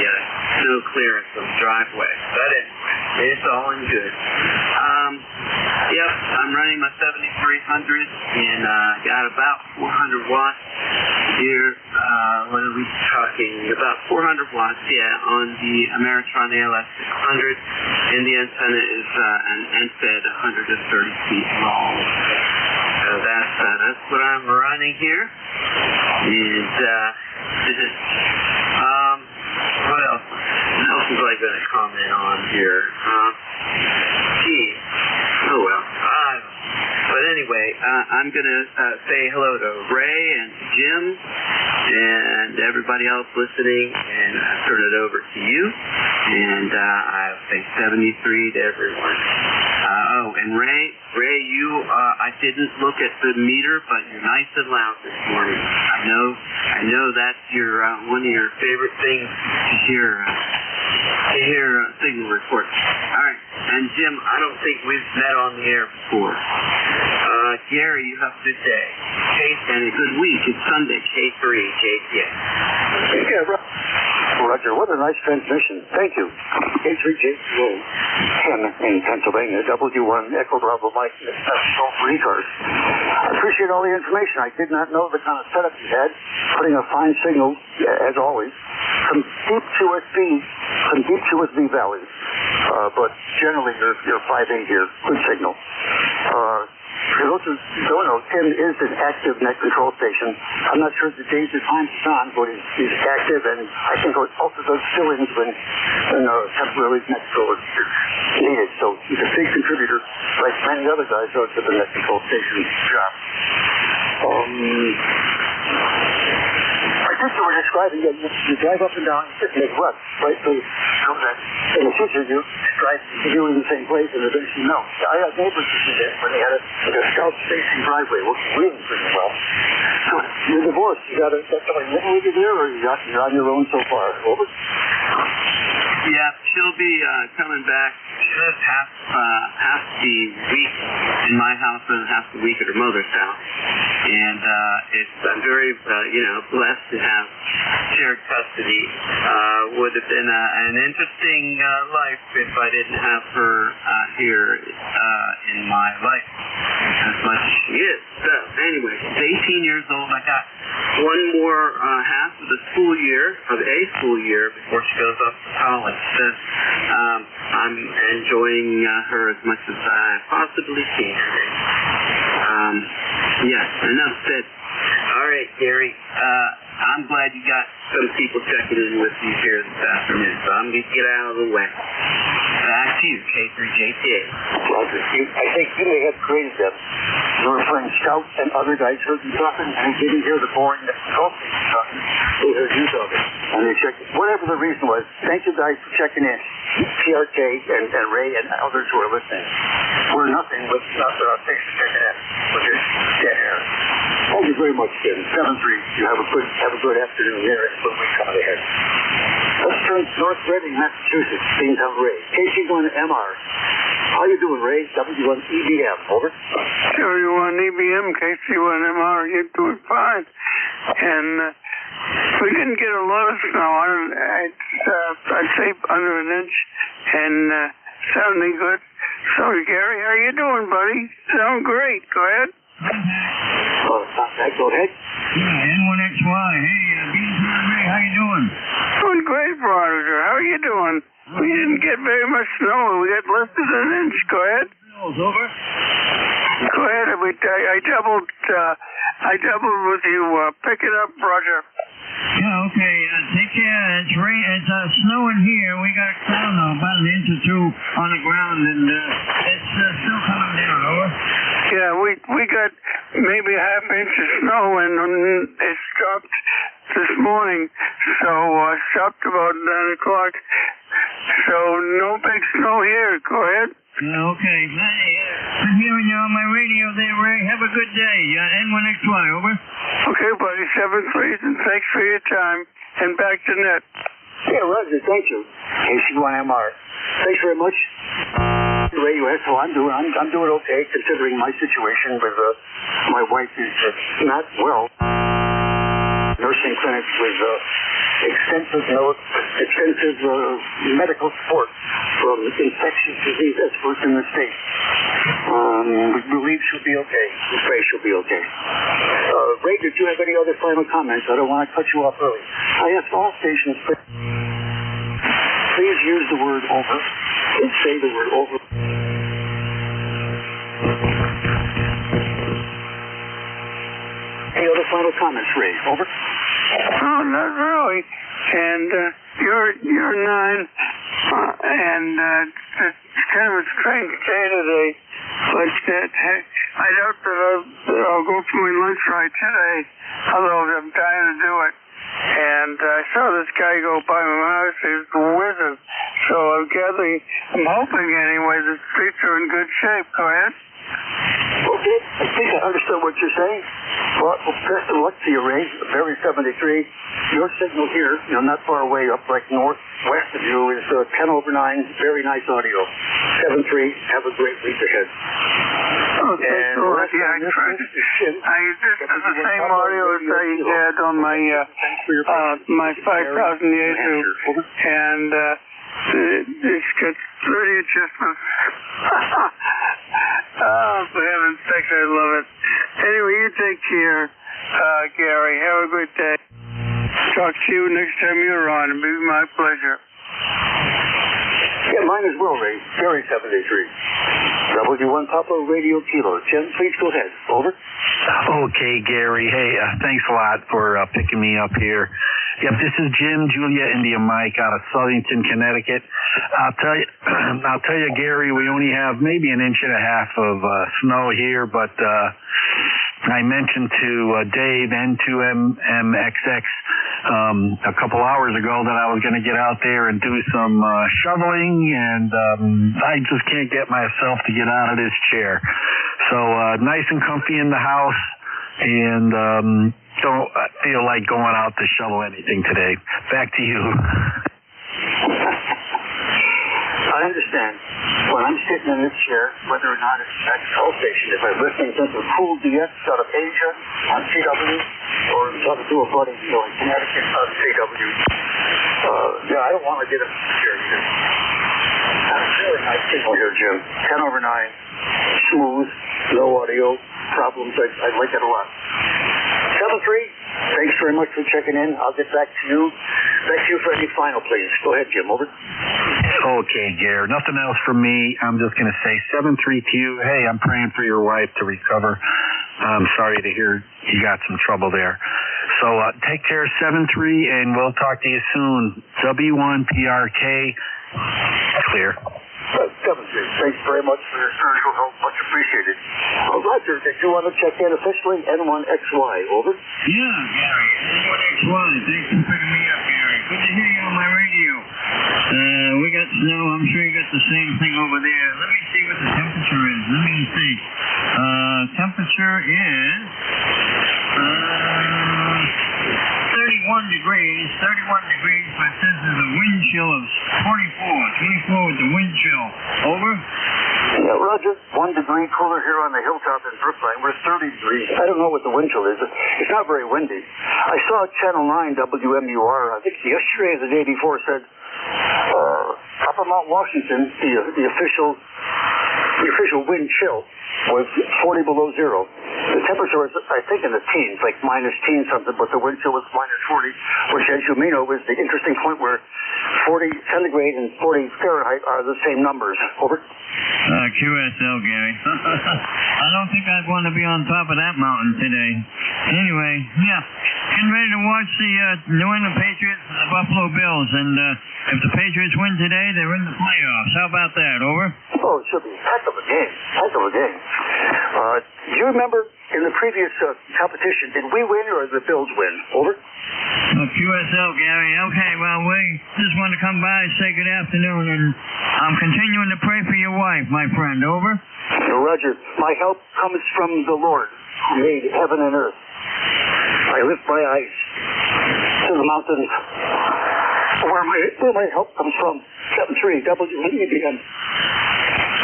snow clearance of the driveway. But anyway, it's all in good. Yep, I'm running my 7300 and got about 400 watts here. What are we talking? About 400 watts, on the Ameritron ALS 600, and the antenna is an NFED 130 feet long. So that's what I'm running here. And what else? What else was I going to comment on here? Oh well. But anyway, I'm going to say hello to Ray and Jim and everybody else listening, and turn it over to you. And I'll say 73 to everyone. And Ray, you, I didn't look at the meter, but you're nice and loud this morning. I know that's your one of your favorite things to hear signal reports. All right, and Jim, I don't think we've met on the air before. Gary, you have a good day. And a good week. It's Sunday. K3, JPA. Yeah, Roger, what a nice transmission. Thank you. K3JPA, Ken in Pennsylvania, W1 Echo Bravo Mike, for ECARS. I appreciate all the information. I did not know the kind of setup you had, putting a fine signal, as always, from deep QSB valleys. But generally, you're 5A here. Good signal. For those who don't know, Tim is an active net control station. I'm not sure the days or times it's on, but he's active, and I think also does fill-ins when temporary net control is needed. So he's a big contributor, like many other guys, to the net control station job. I think you were describing that you drive up and down, you make ruts, right? So that in the future you drive in the same place and eventually melt. I had neighbors who did that when they had a south-facing driveway, working really pretty well. So you're divorced. You got somebody living with you there, or you're on your own so far? Over? Yeah, she'll be coming back. She lives half the week in my house and half the week at her mother's house. And I'm very blessed to have shared custody. Would have been an interesting life if I didn't have her here in my life as much as she is. So anyway. anyway, she's 18 years old. I got one more half of a school year before she goes off to college. So I'm enjoying her as much as I possibly can. Enough said. All right, Gary. I'm glad you got some people checking in with you here this afternoon, so I'm going to get out of the way. Back to you, K3JTA. Roger. I think you may have created them. You were playing Scout and other guys heard you talking, and they didn't hear the boring golf team talking. They heard you talking. And they checked. Whatever the reason was, thank you guys for checking in. PRK and Ray and others who are listening. We're nothing but thanks for checking in. We're just dead air. Thank you very much, Jim. 7-3. You have a good afternoon here and a good week coming ahead. Let's turn to North Reading, Massachusetts. Things have Ray. KC1MR. How you doing, Ray? W1EBM. Over. W1EBM, KC1MR. You're doing fine. And we didn't get a lot of snow. I'd say under an inch and sounding good. So, Gary, how you doing, buddy? Sound great. Go ahead. Go ahead. Yeah, N1XY. Hey, Ray, how you doing? Doing great, Prodiger. How are you doing? We didn't get very much snow. We got less than an inch. Go ahead. Over. Go ahead. I doubled with you. Pick it up, Roger. Yeah, okay. Take care. It's snowing here. We got about an inch or two on the ground, and it's still coming down. Over. Yeah, we got maybe half inch of snow, and it stopped this morning. So stopped about 9 o'clock. So no big snow here. Go ahead. Okay. Hey, I'm hearing you on my radio there, Ray. Have a good day. N1XY, over. Okay, buddy. 7-3, and thanks for your time. And back to net. Yeah, Roger. Thank you. KC1MR. Thanks very much. Ray, so I'm doing okay considering my situation with my wife is not well. Nursing clinic with extensive medical support from infectious disease experts in the state. We believe she'll be okay. We pray she'll be okay. Ray, did you have any other final comments? I don't want to cut you off early. I ask all stations, please use the word over. Please say the word over. Any other final comments, Ray? Over. Oh, not really. And you're 9, and it's kind of a strange day today. But I doubt that I'll go for my lunch right today, although I'm dying to do it. And I saw this guy go by my house. He's a wizard. So I'm hoping anyway the streets are in good shape. Go ahead. Okay, I think I understand what you're saying. Well, best of luck to you, Ray. Berry 73. Your signal here, not far away, up like northwest of you, is 10 over 9. Very nice audio. 7-3. Have a great week ahead. Oh, thanks a lot. Yeah, I tried. This is the same audio as I had on my 5,000 Yesu, and it's got 30 adjustments. Oh, for heaven's sake, I love it. Anyway, you take care, Gary. Have a good day. Talk to you next time you're on. It'll be my pleasure. Yeah, mine as well, Ray. Berry 73. W1 Papa Radio Kilo. Jim, please go ahead. Over. Okay, Gary. Hey, thanks a lot for picking me up here. Yep, this is Jim, Julia, India Mike out of Southington, Connecticut. I'll tell you, Gary, we only have maybe an inch and a half of snow here, but I mentioned to Dave, N2MXX, a couple hours ago that I was going to get out there and do some shoveling, and I just can't get myself to get out of this chair. So nice and comfy in the house, and don't feel like going out to shovel anything today. Back to you. I understand. When I'm sitting in this chair, whether or not it's at the toll station, if I'm listening to the cool DX out of Asia on CW, or talking to a buddy, in Connecticut on CW, I don't want to get in the chair either. That's really nice signal here, Jim. 10 over 9. Smooth, no audio. problems. I like it a lot. 7-3, thanks very much for checking in. I'll get back to you. Back to you for any final, please. Go ahead, Jim. Over. Okay, Gare. Nothing else from me. I'm just going to say 7-3 to you. Hey, I'm praying for your wife to recover. I'm sorry to hear you got some trouble there. So take care, 7-3, and we'll talk to you soon. W1PRK, clear. 7-3. Thanks very much for your surgical help. Much appreciated. Roger, did you want to check in officially? N1XY, over. Yeah, Gary. N1XY. Thanks for picking me up, Gary. Good to hear you on my radio. We got snow. I'm sure you got the same thing over there. Let me see what the temperature is. Let me see. Temperature is 31 degrees. 31 degrees, but it says there's a wind chill of 24 with the wind chill. Over. Yeah, Roger. 1 degree cooler here on the hilltop in Brookline. We're 30 degrees. I don't know what the wind chill is. It's not very windy. I saw Channel 9 WMUR, I think yesterday or the day before, said Upper Mount Washington, the official wind chill was 40 below zero. The temperature was, I think, in the teens, like minus teen something, but the wind chill was minus 40, which, as you may know, is the interesting point where 40 centigrade and 40 Fahrenheit are the same numbers. Over. QSL, Gary. I don't think I'd want to be on top of that mountain today. Anyway, yeah. Getting ready to watch the New England Patriots and the Buffalo Bills, and if the Patriots win today, they're in the playoffs. How about that? Over. Oh, it should be a heck of a game. Heck of a game. Do you remember in the previous competition, did we win or did the Bills win? Over. QSL, Gary. Okay, well, we just want to come by and say good afternoon, and I'm continuing to pray for your wife, my friend. Over. Roger. My help comes from the Lord, who made heaven and earth. I lift my eyes to the mountains where my help comes from. 7-3, WNBN.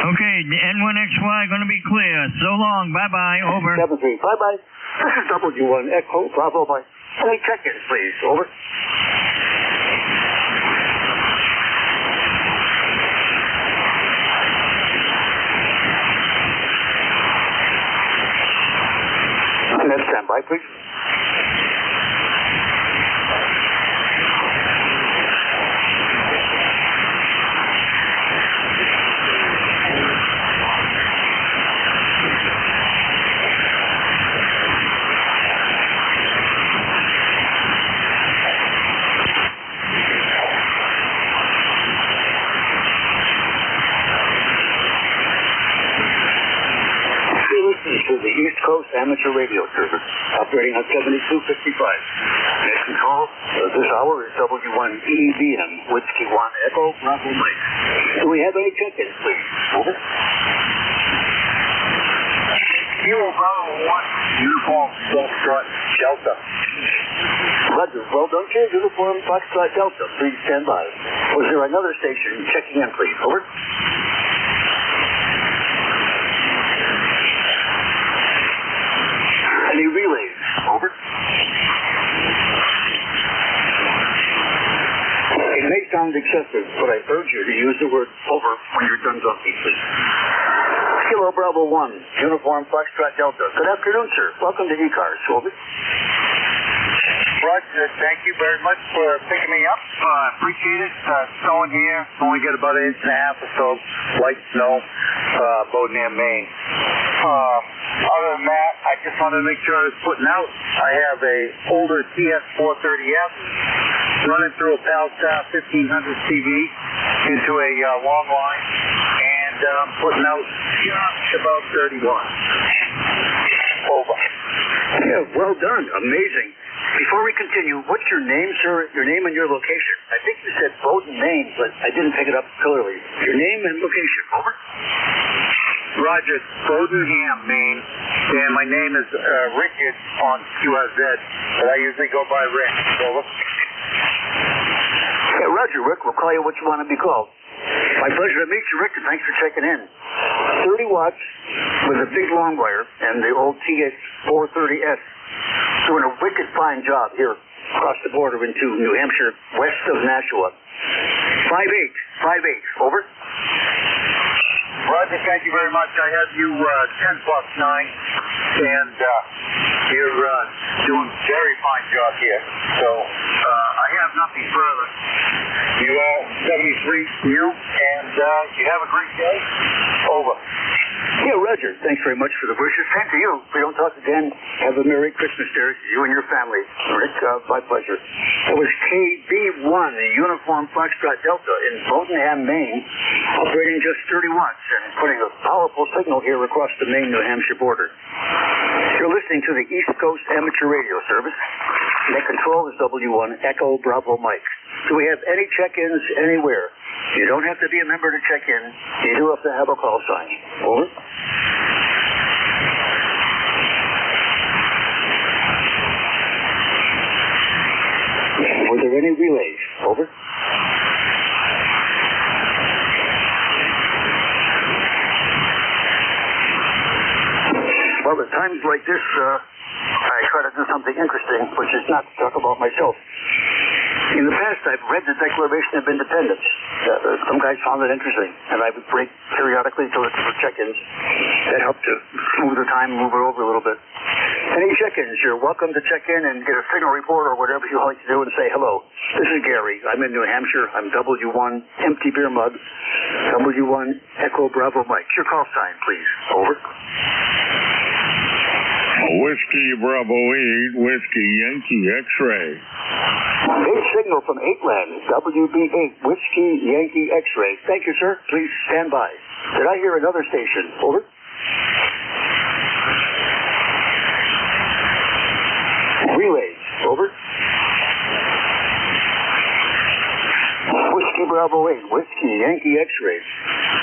Okay, the N1XY going to be clear. So long. Bye-bye. Over. 7-3. Bye-bye. This is W1 Echo Bravo. Bye. Any check-ins, please. Over. And then stand by, please. To the East Coast Amateur Radio Service, operating on 7255. Next call this hour is W1EBM, Whiskey 1 Echo Bravo Mike. Do we have any check-ins, please? Over. Kilo Bravo 1, Uniform Foxtrot Delta. Roger. Well done, kid. Uniform Foxtrot Delta. Please stand by. Was there another station checking in, please? Over. Any relays? Over. It may sound excessive, but I urge you to use the word over when you're done talking, please. Kilo Bravo 1, Uniform Foxtrot Delta. Good afternoon, sir. Welcome to ECARS. Over. Roger, thank you very much for picking me up. Appreciate it. Snowing here. Only get about 1.5 inches or so. Light snow. Bodenham, Maine. Other than that, I just wanted to make sure I was putting out. I have a older TS430F running through a Palstar 1500 CV into a long line, and I'm putting out just about 31. Over. Yeah, well done. Amazing. Before we continue, what's your name, sir? Your name and your location. I think you said Bowden, Maine, but I didn't pick it up clearly. Your name and location. Over. Roger, Bodenham, Maine, and my name is Richard on QRZ, but I usually go by Rick. Over. Yeah, Roger, Rick. We'll call you what you want to be called. My pleasure to meet you, Rick, and thanks for checking in. 30 watts with a big long wire and the old TS430S. Doing a wicked fine job here across the border into New Hampshire, west of Nashua. 5-8, over. Roger, thank you very much. I have you 10 plus 9, and you're doing a very fine job here. So I have nothing further. You all 73 to you, and you have a great day. Over. Yeah, Roger. Thanks very much for the wishes. Same to you. If we don't talk again, have a Merry Christmas, dear, to you and your family. Rick, my pleasure. That was KB1, the Uniform Foxtrot Delta in Bowdenham, Maine, operating just 30 watts and putting a powerful signal here across the Maine-New Hampshire border. You're listening to the East Coast Amateur Radio Service. Net control is W1 Echo Bravo Mike. Do we have any check-ins anywhere? You don't have to be a member to check in. You do have to have a call sign. Over. Were there any relays? Over. Well, at times like this, I try to do something interesting, which is not to talk about myself. In the past, I've read the Declaration of Independence. Some guys found it interesting, and I would break periodically to listen for check-ins. That helped to smooth the time, move it over a little bit. Any check-ins, you're welcome to check in and get a signal report or whatever you like to do and say, hello, this is Gary. I'm in New Hampshire. I'm W1, empty beer mug. W1, Echo Bravo Mike. Your call sign, please. Over. Whiskey Bravo 8, Whiskey Yankee X-Ray. Big signal from 8land, WB8, Whiskey Yankee X-Ray. Thank you, sir. Please stand by. Did I hear another station? Over. Relays. Over. Whiskey Bravo 8, Whiskey Yankee X-Ray.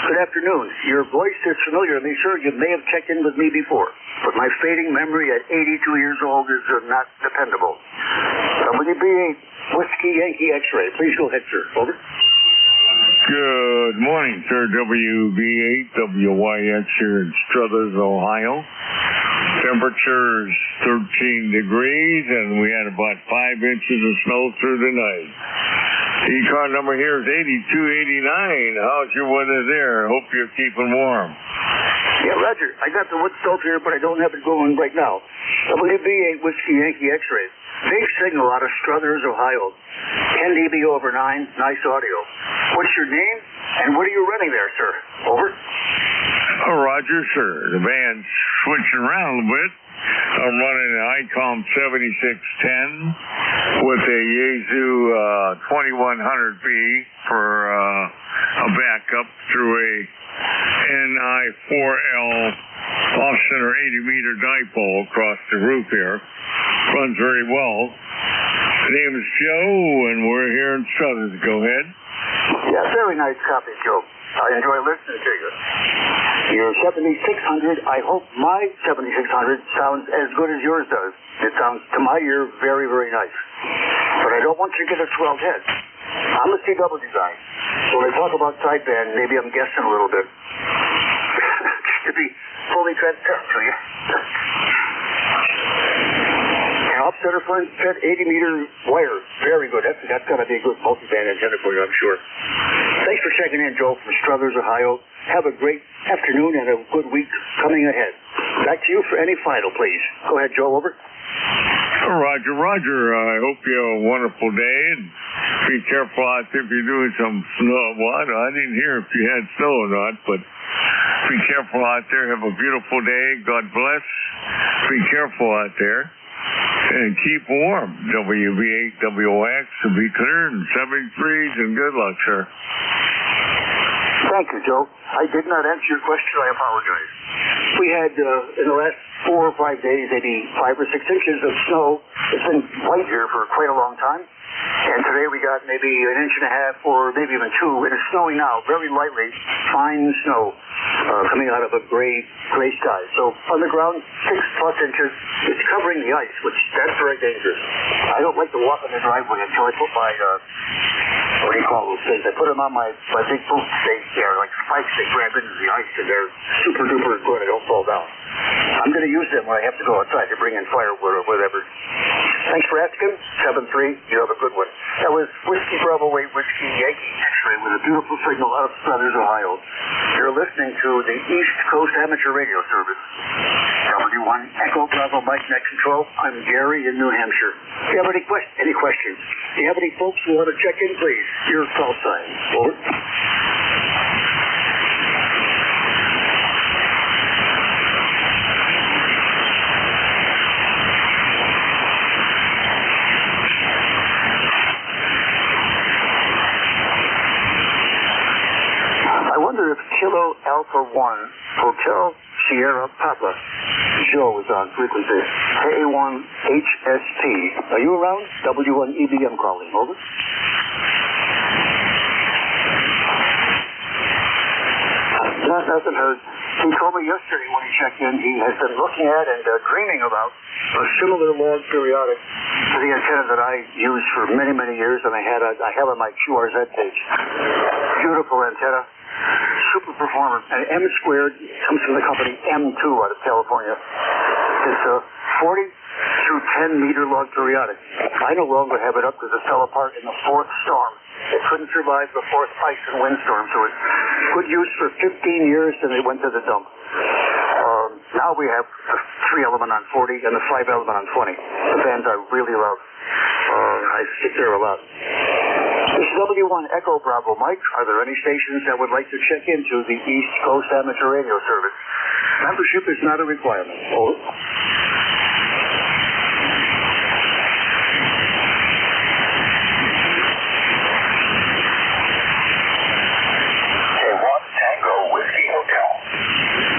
Good afternoon. Your voice is familiar to me, sir. You may have checked in with me before, but my fading memory at 82 years old is not dependable. WB8, Whiskey Yankee X-Ray. Please go ahead, sir. Over. Good morning, sir. WB8, WYX here in Struthers, Ohio. Temperature's 13 degrees, and we had about 5 inches of snow through the night. ECAR number here is 8289. How's your weather there? Hope you're keeping warm. Yeah, Roger. I got the wood stove here, but I don't have it going right now. WB8 Whiskey Yankee X-Ray. Big signal out of Struthers, Ohio. 10 dB over 9. Nice audio. What's your name, and what are you running there, sir? Over. Oh, Roger, sir. The band's switching around a bit. I'm running an ICOM 7610 with a Yaesu 2100B for a backup through a NI4L off-center 80-meter dipole across the roof here. Runs very well. The name is Joe, and we're here in Struthers. Go ahead. Yeah, very nice copy, Joe. I enjoy listening to you. Your 7600, I hope my 7600 sounds as good as yours does. It sounds, to my ear, very, very nice. But I don't want you to get a swelled head. I'm a CW guy. So when I talk about sideband, maybe I'm guessing a little bit. To be fully transparent to you. Off-center front set 80-meter wire. Very good. That's going to be a good multi-band antenna for you, I'm sure. Thanks for checking in, Joe, from Struthers, Ohio. Have a great afternoon and a good week coming ahead. Back to you for any final, please. Go ahead, Joe. Over. Roger, Roger. I hope you have a wonderful day, and be careful out there if you're doing some snow. Well, I didn't hear if you had snow or not, but be careful out there. Have a beautiful day. God bless. Be careful out there. And keep warm. WB8, WX, and be clear, and 73s, and good luck, sir. Thank you, Joe. I did not answer your question. I apologize. We had, in the last 4 or 5 days, maybe 5 or 6 inches of snow. It's been white here for quite a long time. And today we got maybe 1.5 inches or maybe even 2. It is snowing now, very lightly, fine snow coming out of a gray sky. So on the ground, 6+ inches. It's covering the ice, which that's very dangerous. I don't like to walk on the driveway until I put my, what do you call those things? I put them on my big boot stakes there, like spikes that grab into the ice, and they're super duper good. I don't fall down. I'm going to use them when I have to go outside to bring in firewood or whatever. Thanks for asking. 7-3, you have a good one. That was Whiskey Bravo 8 Whiskey Yankee X-ray with a beautiful signal out of Struthers, Ohio. You're listening to the East Coast Amateur Radio Service. W1 Echo Bravo Mike Net Control. I'm Gary in New Hampshire. If you have any questions? If you have any folks who want to check in, please. Your call sign. Over. I wonder if Kilo Alpha 1 Hotel Sierra Papa Joe is on frequency. K1HSP. Are you around? W1 EBM calling. Over. Nothing heard. He told me yesterday when he checked in he has been looking at and dreaming about a similar log periodic to the antenna that I used for many, many years, and I have on my QRZ page. Beautiful antenna. Super performer. And M squared comes from the company M2 out of California. It's a 40 through 10 meter log periodic. I no longer have it up because it fell apart in the fourth storm. It couldn't survive the fourth ice and windstorm, so it's good use for 15 years, and it went to the dump. Now we have the 3-element on 40 and the 5-element on 20. The bands I really love. I sit there a lot. This is W1 Echo Bravo Mike. Are there any stations that would like to check into the East Coast Amateur Radio Service? Membership is not a requirement. Over. K1 Tango Whiskey Hotel.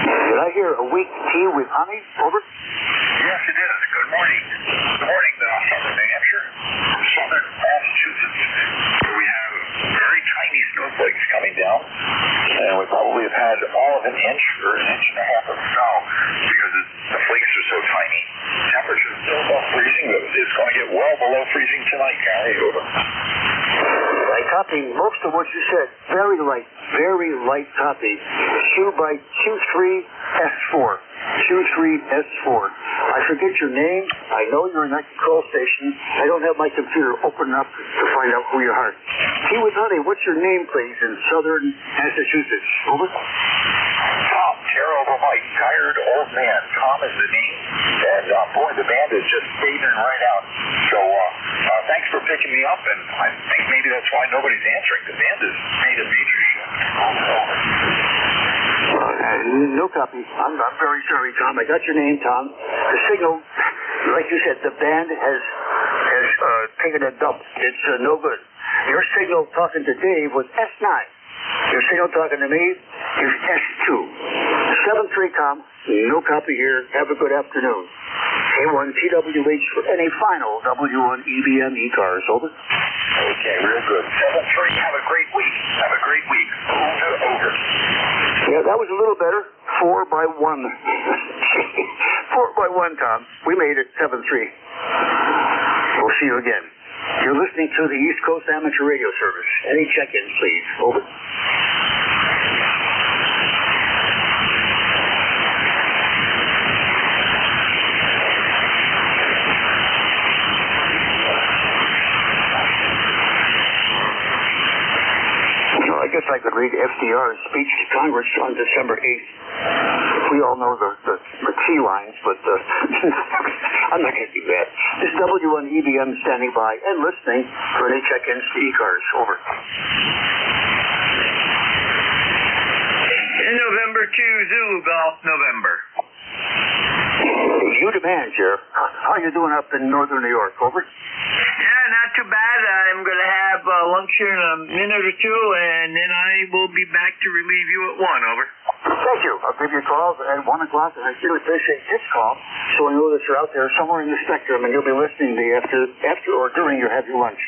Did I hear a weak tea with honey? Over. Yes, it is. Good morning. Good morning, Southern New Hampshire, Southern Massachusetts. We have very tiny snowflakes coming down, and we probably have had all of an inch or an inch and a half of snow because the flakes are so tiny. Temperature is still above freezing, but it's going to get well below freezing tonight, Gary. Over. I copy most of what you said. Very light copy. Q by Q3S4. Q3S4. I forget your name. I know you're in that control station. I don't have my computer open up to find out who you are. Tea with honey, what's your name, please, in Southern Massachusetts? Over. Tom, terrible Mike, tired old man. Tom is the name. And boy, the band is just fading right out. So thanks for picking me up, and I think maybe that's why nobody's answering. The band has made a major shift. No copy. I'm very sorry, Tom. I got your name, Tom. The signal, like you said, the band has taken a dump. It's no good. Your signal talking to Dave was S9. Your signal talking to me is S2. 7-3, Tom. No copy here. Have a good afternoon. K1 TWH for any final W1 EBM ECARS. Over. Okay, real good. 7-3, have a great week. Have a great week. Over. Yeah, that was a little better. 4 by 1. 4 by 1, Tom. We made it 7-3. We'll see you again. You're listening to the East Coast Amateur Radio Service. Any check-ins, please. Over. I guess I could read FDR's speech to Congress on December 8th. We all know the T lines, but I'm not going to do that. This is W1 EBM standing by and listening for any check-ins to ECARS. Over. In November 2, Zulu Golf, November. You demand, Sheriff. How are you doing up in northern New York? Over. Yeah, not too bad. I'm going to have lunch here in a minute or two, and then I will be back to relieve you at 1. Over. Thank you. I'll give you a call at 1 o'clock, and I really appreciate this call, so I know that you're out there somewhere in the spectrum, and you'll be listening to me after or during your heavy lunch.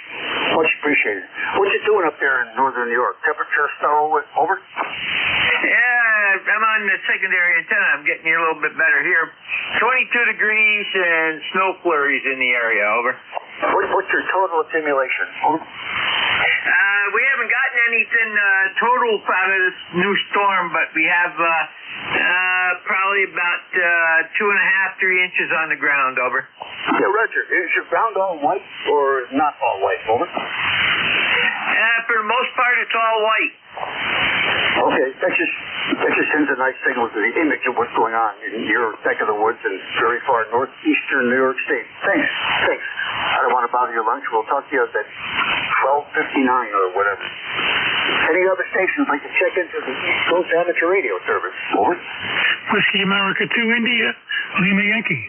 Much appreciated. What you doing up there in northern New York? Temperature, snow, over? Yeah, I'm on the secondary antenna. I'm getting you a little bit better here. 22 degrees and snow flurries in the area. Over. What's your total accumulation? Over. we haven't gotten anything total out of this new storm, but we have probably about 2.5, 3 inches on the ground. Over. Yeah, Roger. Is your ground all white or not all white? Over. For the most part, it's all white. Okay, that just sends a nice signal to the image of what's going on in your neck of the woods and very far northeastern New York State. Thanks. I don't want to bother your lunch. We'll talk to you at 12:59 or whatever. Any other stations like to check into the East Coast Amateur Radio Service? Over. Whiskey America 2 India, Lima Yankee.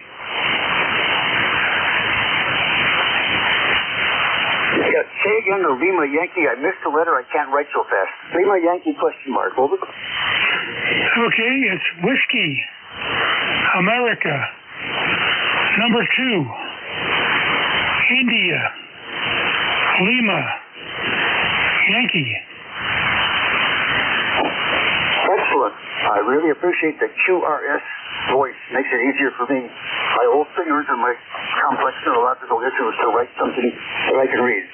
Yeah, say again the Lima Yankee. I missed the letter. I can't write so fast. Lima Yankee question mark. Over. Okay, it's Whiskey America number 2 India Lima Yankee. Excellent. I really appreciate the QRS voice. Makes it easier for me. My old fingers and my complex neurological issues to write something that I can read.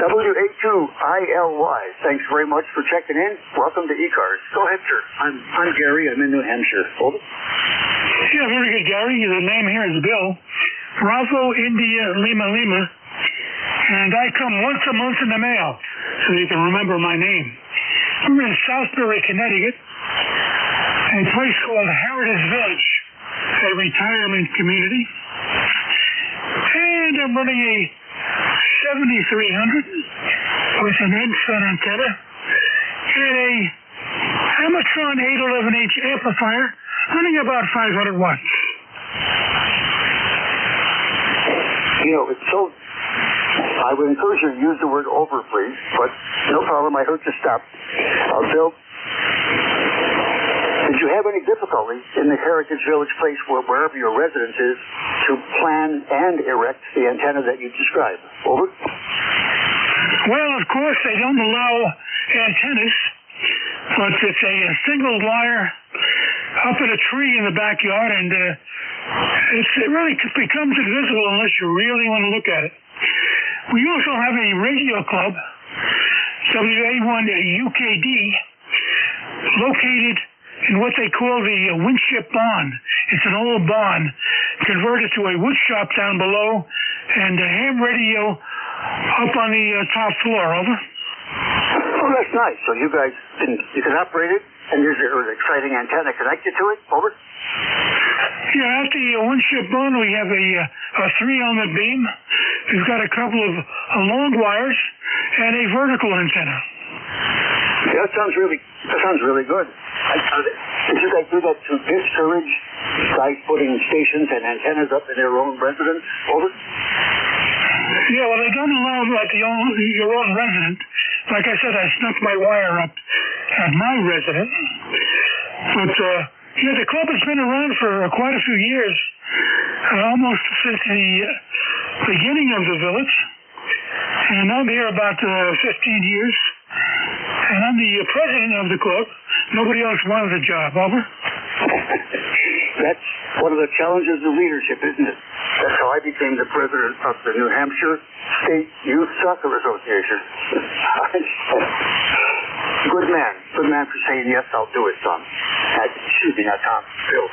WA2ILY. Thanks very much for checking in. Welcome to ECARS. Go ahead, sir. I'm Gary. I'm in New Hampshire. Over. Yeah, very good, Gary. The name here is Bill. Bravo India Lima Lima. And I come once a month in the mail, so you can remember my name. We're in Southbury, Connecticut, a place called Heritage Village, a retirement community. And I'm running a 7300 with an end-fed antenna and a Amatron 811H amplifier running about 500 watts. You know, it's so... I would encourage you to use the word over, please, but no problem. I heard you stop. Bill, did you have any difficulty in the Heritage Village place wherever your residence is to plan and erect the antenna that you described? Over. Well, of course, they don't allow antennas, but it's a single wire up in a tree in the backyard, and it really becomes invisible unless you really want to look at it. We also have a radio club, WA1UKD, located in what they call the Winship Barn. It's an old barn converted to a wood shop down below and a ham radio up on the top floor. Over. Oh, that's nice. So you guys can operate it, and there's an exciting antenna connected to it. Over. Yeah, at the Winship Barn we have a 3-element beam. We've got a couple of long wires and a vertical antenna. Yeah, that sounds really good. Did you guys do that to discourage guys putting stations and antennas up in their own residence? Over. Yeah, well, they don't allow your own resident. Like I said, I snuck my wire up at my residence. But the club has been around for quite a few years, almost since the beginning of the village. And I'm here about 15 years. And I'm the president of the club. Nobody else wanted the job. Over. That's one of the challenges of leadership, isn't it? That's how I became the president of the New Hampshire State Youth Soccer Association. Good man for saying yes, I'll do it, Tom. Excuse me, not Tom, Phil.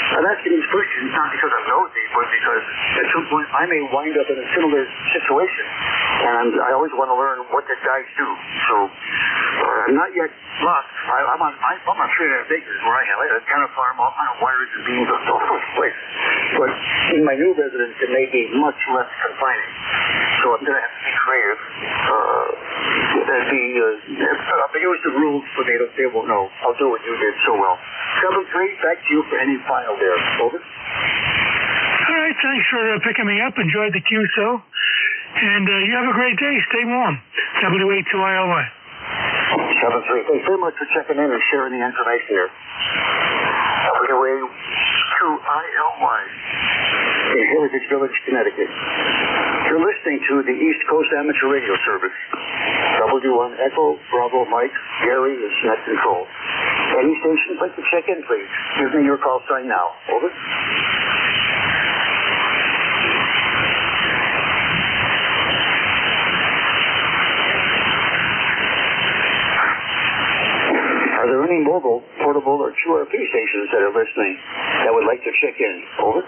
I'm asking these questions not because I'm nosy, but because at some point I may wind up in a similar situation, and I always want to learn what the guys do. So I'm not yet lost. I'm on 3.5 acres where I have a tennis farm, all kind of wires and beams all over the place. But in my new residence, it may be much less confining. So I'm going to have to be creative. I'll use the rules so they won't know. I'll do what you did so well. 7-3, back to you for any final there. Over. All right, thanks for picking me up. Enjoyed the QSO. And you have a great day. Stay warm. WA2ILY. 7-3. Thanks very much for checking in and sharing the information there. WA2ILY in Heritage Village, Connecticut. You're listening to the East Coast Amateur Radio Service. W1 Echo, Bravo Mike, Gary is net control. Any stations like to check in, please. Give me your call sign now. Over. any mobile, portable, or QRP stations that are listening that would like to check in. Over.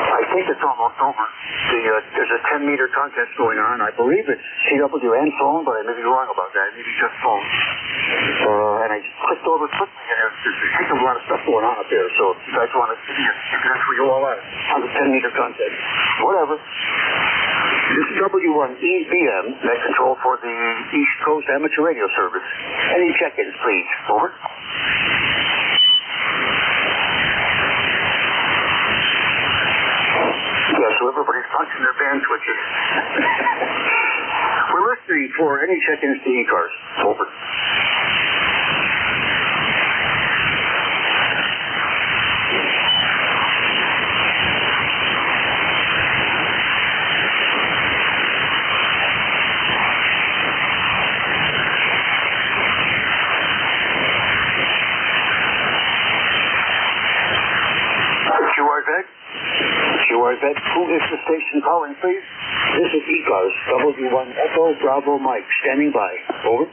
I think it's almost over. There's a 10-meter contest going on. I believe it's CW and phone, but I may be wrong about that. Maybe just phone. And I clicked over quickly, and there's a heck of a lot of stuff going on up there. So if you guys want to see it, you can actually go all out on the 10-meter contest. Whatever. This is W1EBM, net control for the East Coast Amateur Radio Service. Any check-ins, please. Over. Yeah, so everybody's punching their band switches. We're listening for any check-ins to ECARS. Over. QRZ, who is the station calling, please? This is ECARS, W1 Echo Bravo Mike, standing by. Over.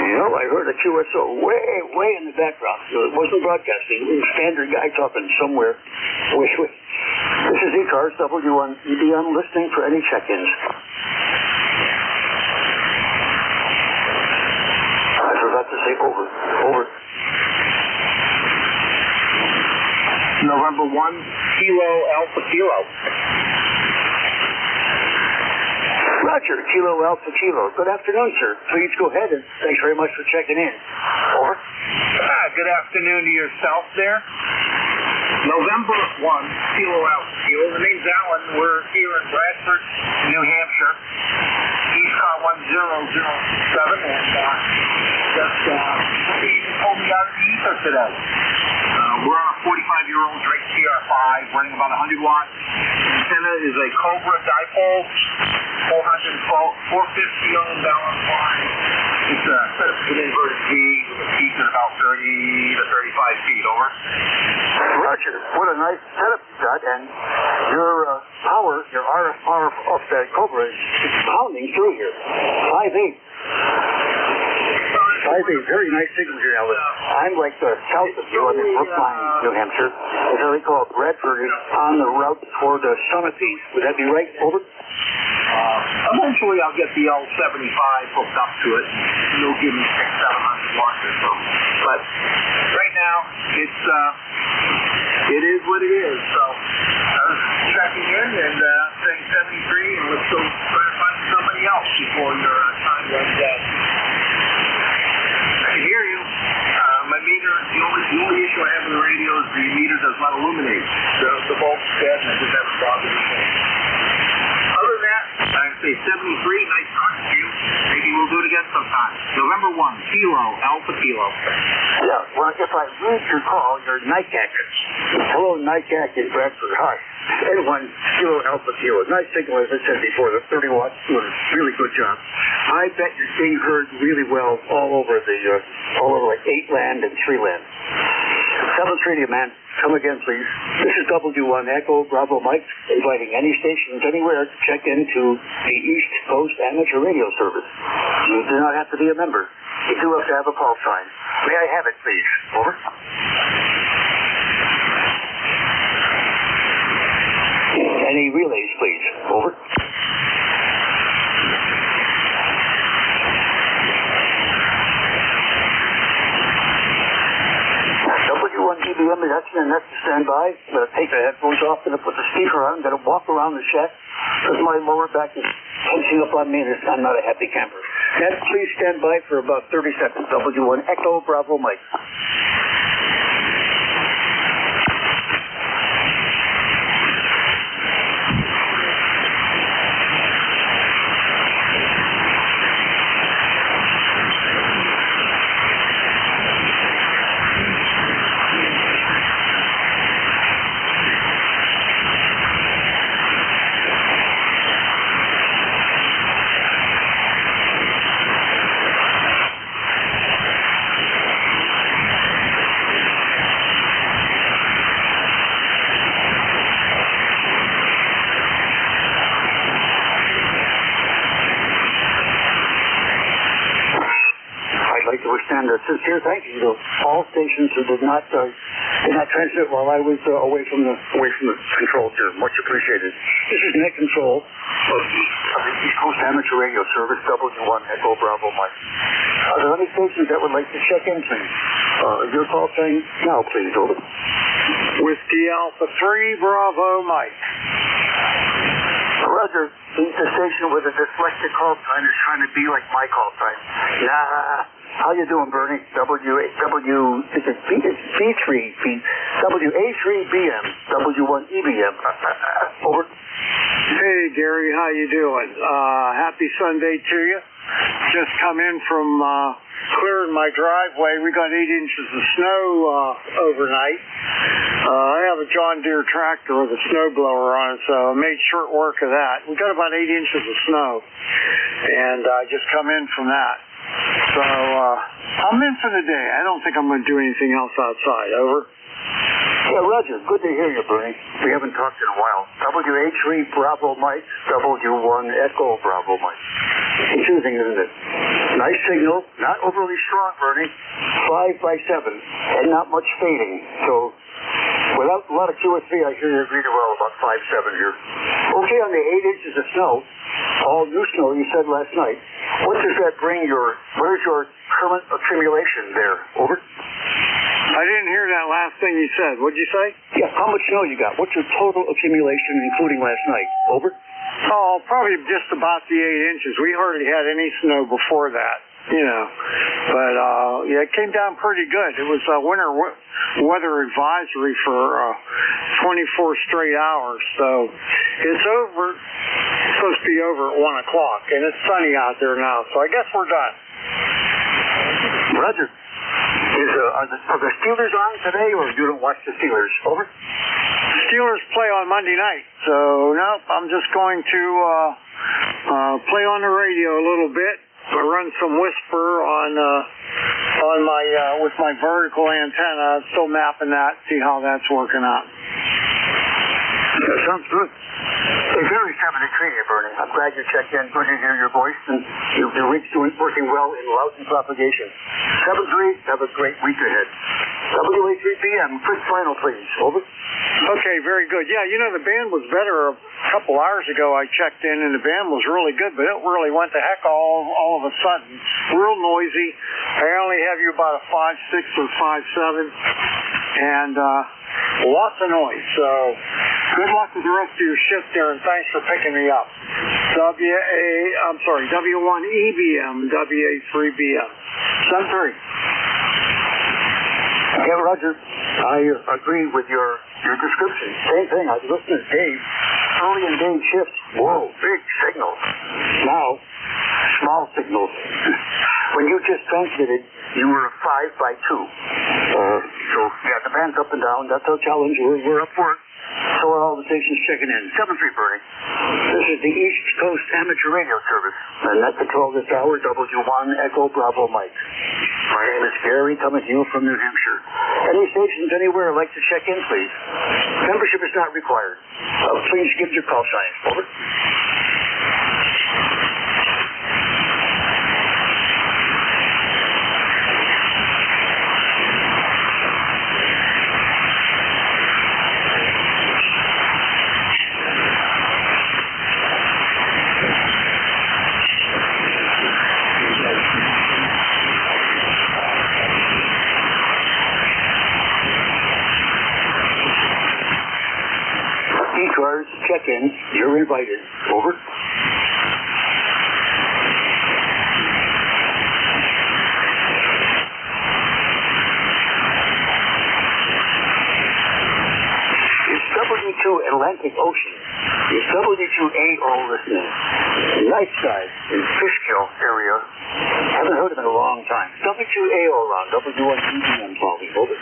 You know, I heard a QSO way in the background. It wasn't broadcasting. It was a standard guy talking somewhere. Wait. This is ECARS, W1 EBM, listening for any check-ins. To say over. November 1, Kilo Alpha Kilo. Roger, Kilo Alpha Kilo. Good afternoon, sir. Please go ahead, and thanks very much for checking in. Over. Good afternoon to yourself there. November 1, Kilo Alpha Kilo. The name's Alan. We're here in Bradford, New Hampshire. ECAR 1007, and just pulled me out of the ether today. We're on a 45-year-old Drake TR5 running about 100 watts. Antenna is a Cobra dipole, 450 ohm balance line. It's a set up with an inverted V with a peak at about 30 to 35 feet. Over. Roger. What a nice setup you got, and your power, your RF power off that Cobra is pounding through here. 5.8. 5.8, very nice signal here, Ellis. I'm like south of you. I'm in Brookline, New Hampshire. As I recall, Bradford is on the route toward Sunapee. Would that be right? Over. Eventually, I'll get the L75 hooked up to it. It'll give me 600-700 watts or so. But right now, it is what it is. So I was checking in and saying 73, and let's go try to find somebody else before your time runs out. I can hear you. My meter, the only issue I have with the radio is the meter does not illuminate. The bulb's dead, and I just haven't bothered with it. Other than that, I'd say 73, nice talking to you. Maybe we'll do it again sometime. November 1, Kilo, Alpha Kilo. Yeah, well, if I read your call, you're NICAC. Hello, NICAC in Bradford. Hi. N1 Kilo Alpha Kilo. Nice signal, as I said before. The 30 watts doing a really good job. I bet you're being heard really well all over like 8 land and 3 land. 7th Radio Man, come again, please. This is W1 Echo Bravo Mike, inviting any stations anywhere to check into the East Coast Amateur Radio Service. You do not have to be a member. You do have to have a call sign. May I have it, please? Over. Any relays, please? Over. W1EBM is actually in next to stand by. I'm going to take the headphones off, going to put the speaker on, I'm going to walk around the shack because my lower back is tensing up on me and I'm not a happy camper. Ned, please stand by for about 30 seconds. W1 Echo Bravo Mike. talking to all stations who did not transmit while I was away from the controls here. Much appreciated. This is Net Control of the East Coast Amateur Radio Service, W1 Echo Bravo Mike. Are there any stations that would like to check in, please? Your call sign now, please. Over. Whiskey Alpha 3 Bravo Mike. Roger. He's the station with a dyslexic call sign is trying to be like my call sign. Nah. How you doing, Bernie? WA3BM, W1EBM. Over. Hey, Gary, how you doing? Happy Sunday to you. Just come in from clearing my driveway. We got 8 inches of snow overnight. I have a John Deere tractor with a snowblower on it, so I made short work of that. We got about 8 inches of snow, and I just come in from that. So I'm in for the day. I don't think I'm going to do anything else outside. Over. Yeah, Roger. Good to hear you, Bernie. We haven't talked in a while. WA3 Bravo Mike, W1 Echo Bravo Mike. Confusing, isn't it? Nice signal, not overly strong, Bernie. 5x7, and not much fading. So without a lot of QSV, I hear you agree well about 5.7 here. Okay, on the 8 inches of snow, all new snow you said last night, what does that bring where's your current accumulation there? Over. I didn't hear that last thing you said. What'd you say? Yeah, how much snow you got? What's your total accumulation, including last night? Over. Oh, probably just about the 8 inches. We hardly had any snow before that, you know. But, yeah, it came down pretty good. It was a winter weather advisory for 24 straight hours. So it's over. It's supposed to be over at 1 o'clock, and it's sunny out there now. So I guess we're done. Roger. Are the Steelers on today, or you don't watch the Steelers? Over. Steelers play on Monday night, so nope. I'm just going to play on the radio a little bit, run some whisper on my with my vertical antenna. I'm still mapping that, see how that's working out. That sounds good. Hey, very 7-3, Bernie. I'm glad you checked in. Good to hear your voice, and your reach working well in lousy propagation. 7-3, have a great week ahead. WA3PM, quick final, please. Over. Okay, very good. Yeah, you know, the band was better a couple hours ago. I checked in, and the band was really good, but it really went to heck all of a sudden. Real noisy. I only have you about a 5.6 or 5.7, and lots of noise. So good luck with the rest of your shift there, and thanks for picking me up. W1EBM, WA3BM. 7-3. Yeah, Roger. I agree with your description. Same thing. I was listening to Dave. Early in Dave's shifts, whoa, big signals. Now, small signals. When you just transmitted, you were a 5x2. So, yeah, the band's up and down. That's our challenge. We're up for it. So are all the stations checking in. 7-3, Bernie. This is the East Coast Amateur Radio Service. And Net Control this hour, W1 Echo Bravo Mike. My name is Gary, coming to you from New Hampshire. Any stations anywhere like to check in, please? Membership is not required. Please give your call sign. Over. ECARS, check in. You're invited. Over. It's W2 Atlantic Ocean. It's W2AO listening. Night side in Fishkill area. Haven't heard of it in a long time. W2AO around. W1EBM calling. Over.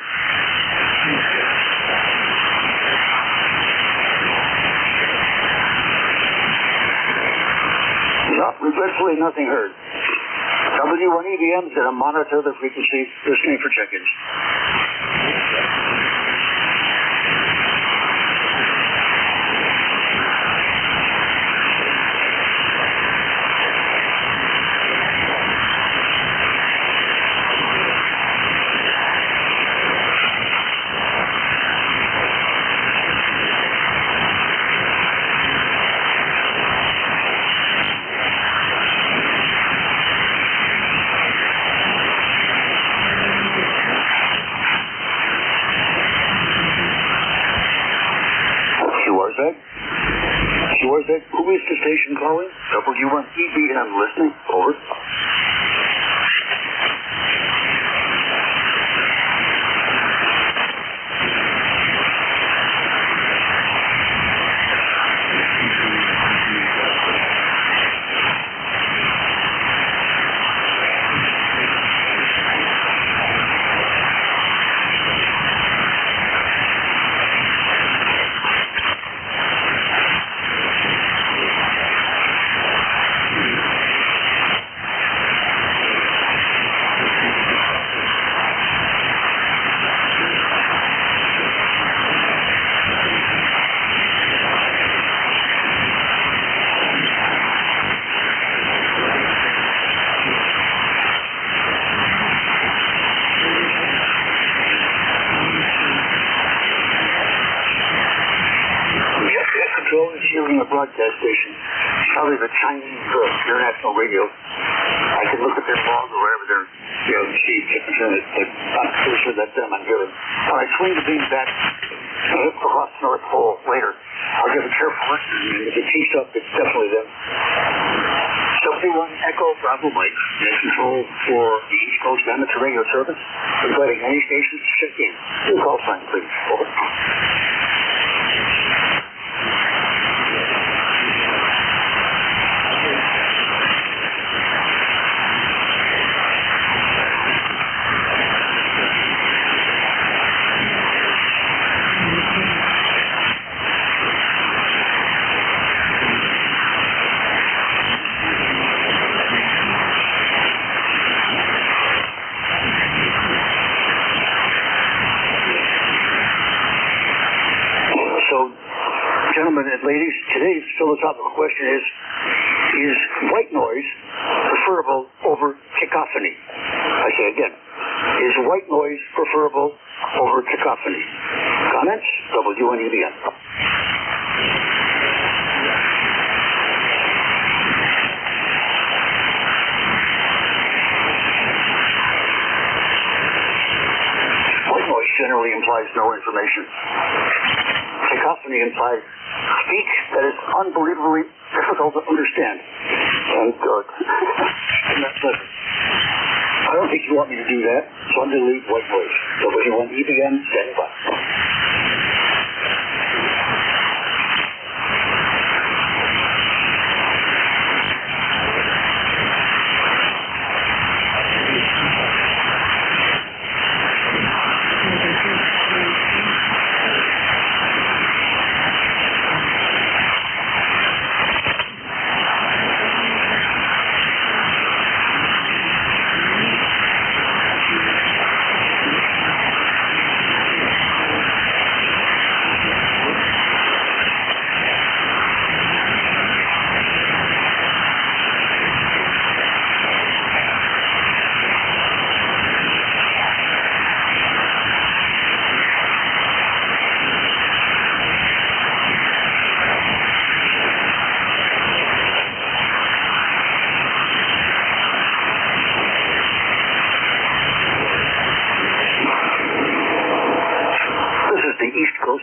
No, regretfully, nothing heard. W1EBM is going to monitor the frequency, listening for check-ins. Who is the station calling? WNEBN listening. Over. Broadcast station, probably the Chinese international radio. I can look at their log or wherever their sheet temperature is, but I'm pretty sure that's them I'm giving. All right, swing the beam back across the North Pole later. I'll give a careful listen, and if it keeps up, it's definitely them. 71 Echo Bravo Mike, net control for the East Coast Amateur Radio Service. Inviting any stations to check in. Your call sign, please. Over. Gentlemen and ladies, today's philosophical question is white noise preferable over cacophony? I say again, is white noise preferable over cacophony? Comments? WNEBN. White noise generally implies no information. Cacophony implies speech that is unbelievably difficult to understand. And good. And that's it. I don't think you want me to do that, so I'm going to leave white noise. WNEBN, stand by.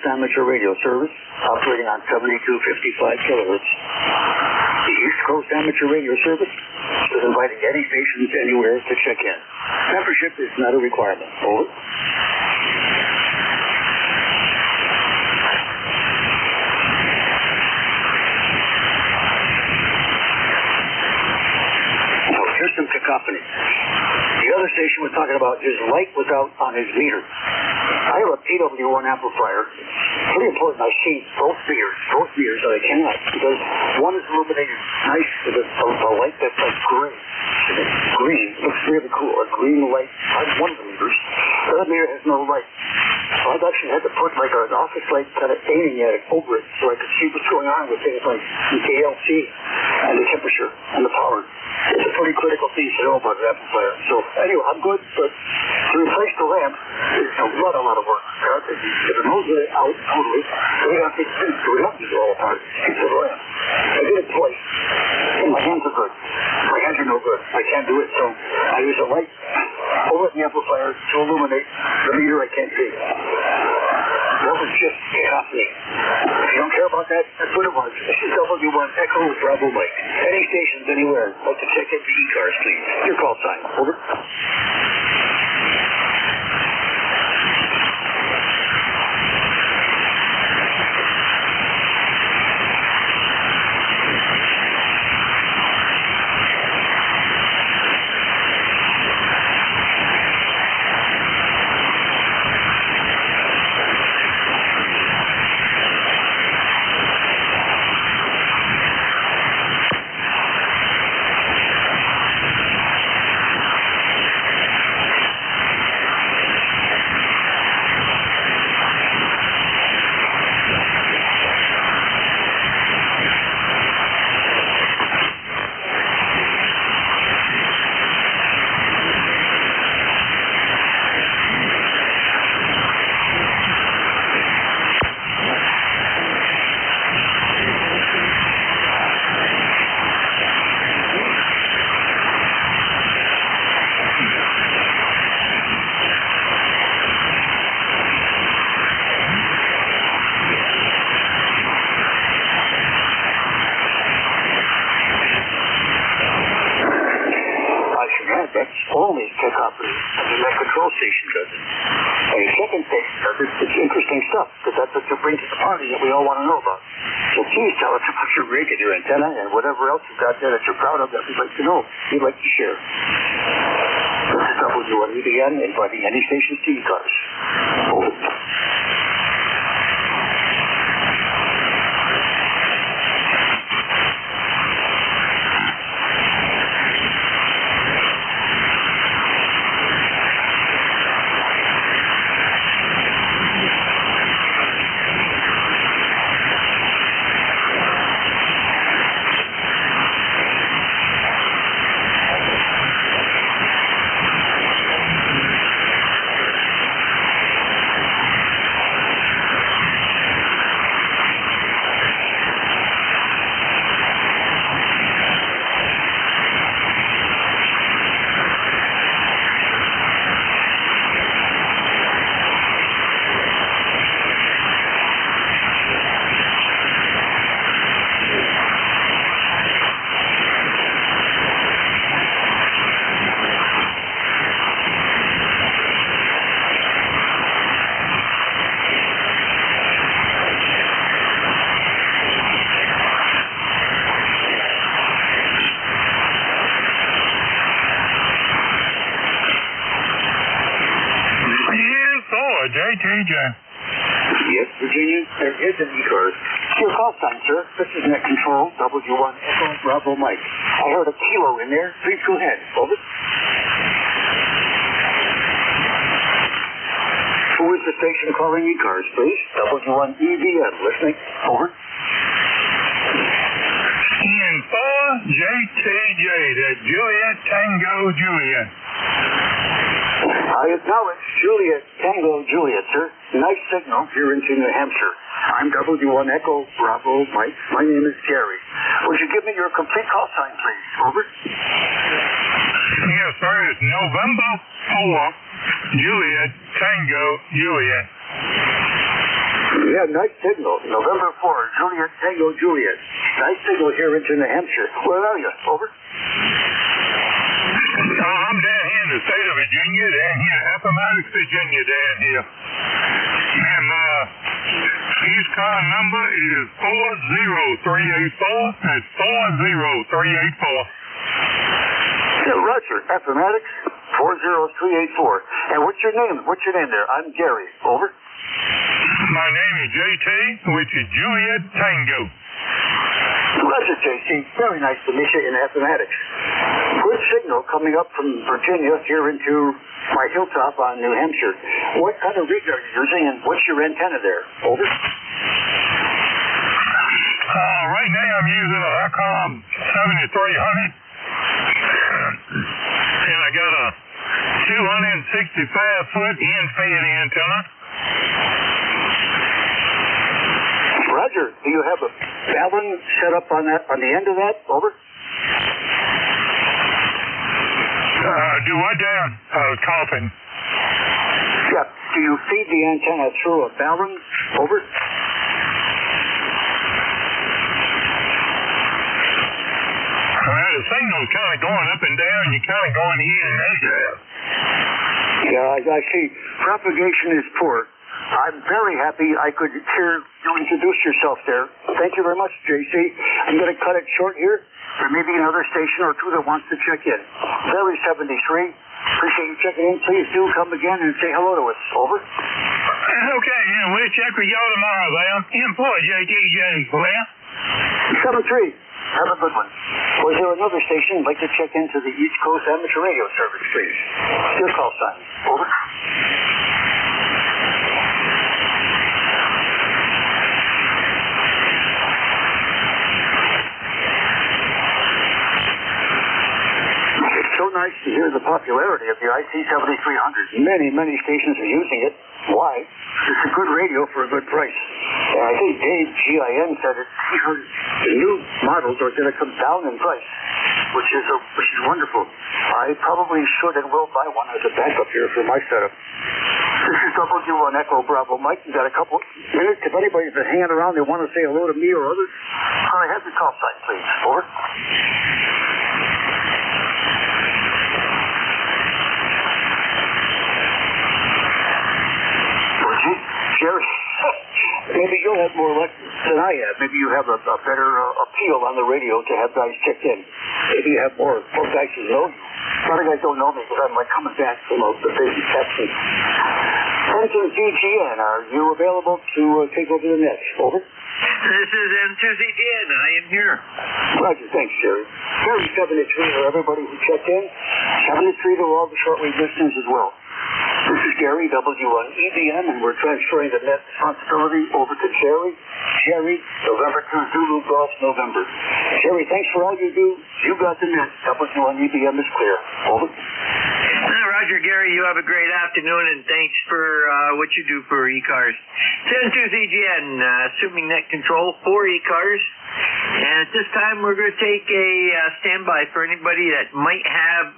Amateur radio service operating on 7255 kilohertz. The East Coast Amateur Radio Service is inviting any stations anywhere to check in. Membership is not a requirement. Over. Oh, here's some cacophony. The other station we're talking about is light without on his meter. I have a PW1 amplifier. Pretty important. I see both meters that I cannot, because one is illuminated nice with a light that's like green. And it's green. It looks really cool. A green light on one of the meters. The other meter has no light. So I've actually had to put like an office light kind of aiming at it over it so I could see what's going on with things like the ALC and the temperature and the power. It's a pretty critical piece to know about the amplifier. So anyway, I'm good, but to replace the lamp is a lot of work. If it moves it out totally, we have to do it. We have to do all apart. It's the lamp. I did it twice, and my hands are good. My hands are no good. I can't do it, so I use a light over the amplifier to illuminate the meter I can't see. was just happening. If you don't care about that, that's what it was. This is W1 Echo Bravo Mike. Any stations anywhere, like to check into ECARS, please. Your call sign. Over. That's only pickup and that control station does it. And your second station does it. It's interesting stuff, because that's what you bring to the party that we all want to know about. So please tell us about your rig and your antenna and whatever else you've got there that you're proud of that we'd like to know, you'd like to share. This is WNEDN, inviting any stations to ECARS. Over. JTJ. Yes, Virginia, there is an ECARS. Your call sign, sir. This is Net Control, W1 Echo Bravo Mike. I heard a kilo in there. Please go ahead. Over. Who is the station calling ECARS, please? W1 EVM. Listening. Over. Ian 4 JTJ. That's Juliet Tango Juliet. I acknowledge Juliet, Tango, Juliet, sir. Nice signal here into New Hampshire. I'm W1 Echo Bravo Mike. My name is Gary. Would you give me your complete call sign, please? Over. Yes, sir. It's November 4 Juliet Tango Juliet. Yeah, nice signal. November 4 Juliet Tango Juliet. Nice signal here into New Hampshire. Where are you? Over. I'm down here in the state of Virginia, down here, Appomattox, Virginia, down here. And his car number is 40384. That's 40384. Yeah, Roger, Appomattox, 40384. And what's your name? What's your name there? I'm Gary. Over. My name is JT, which is Juliet Tango. Roger, JT. Very nice to meet you in Appomattox. Good signal coming up from Virginia here into my hilltop on New Hampshire. What kind of rig are you using, and what's your antenna there? Over. Right now I'm using a ICOM 7300. And I got a 265-foot in-fed antenna. Roger, do you have a balun set up on that, on the end of that? Over. Do what down? Coughing. Yeah, Do you feed the antenna through a balun? Over. The signal's kind of going up and down. You're kind of going in and out. Yeah, I see. Propagation is poor. I'm very happy I could hear you introduce yourself there. Thank you very much, JC. I'm going to cut it short here. There may be another station or two that wants to check in. Very 73. Appreciate you checking in. Please do come again and say hello to us. Over. Okay, yeah, we'll check with y'all tomorrow, Val. Employ JTJ, Val. 73. Have a good one. Was there another station you'd like to check into the East Coast Amateur Radio Service, please? Your call sign. Over. It's so nice to hear the popularity of the IC7300. Many stations are using it. Why? It's a good radio for a good price. And I think Dave GIN said it. The new models are going to come down in price, which is wonderful. I probably should and will buy one as a backup here for my setup. This is W1 Echo Bravo. Mike, you got a couple minutes? If anybody's been hanging around, they want to say hello to me or others, I have your call sign, please. Over. Jerry, maybe you'll have more luck than I have. Maybe you have a better appeal on the radio to have guys check in. Maybe you have more guys who know you. A lot of guys don't know me because I'm like coming back from the busy Texas. NJ2US, are you available to take over the net? Over. This is NJ2US. I am here. Roger, thanks, Jerry. Jerry 73 to everybody who checked in. 73 to all the shortwave listeners as well. This is Gary, W1EBM, and we're transferring the net responsibility over to Jerry. Jerry, November 2, Zulu Golf, November. Jerry, thanks for all you do. You got the net. W1EBM is clear. Over. Roger, Gary, you have a great afternoon, and thanks for what you do for ECARS. N2CGN, assuming net control for ECARS. And at this time, we're going to take a standby for anybody that might have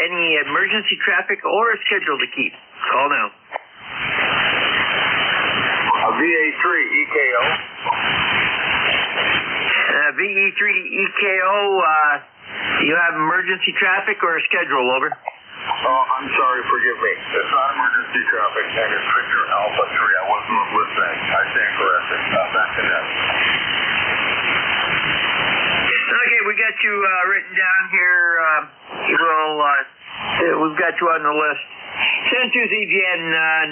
any emergency traffic or a schedule to keep. Call now. VA3 EKO. VE3 EKO, you have emergency traffic or a schedule, over? Oh, I'm sorry, forgive me. It's not emergency traffic, and it's Victor Alpha 3. I wasn't listening. I stand corrected. Back to net. Okay, we got you written down here. We've got you on the list. N2CGN,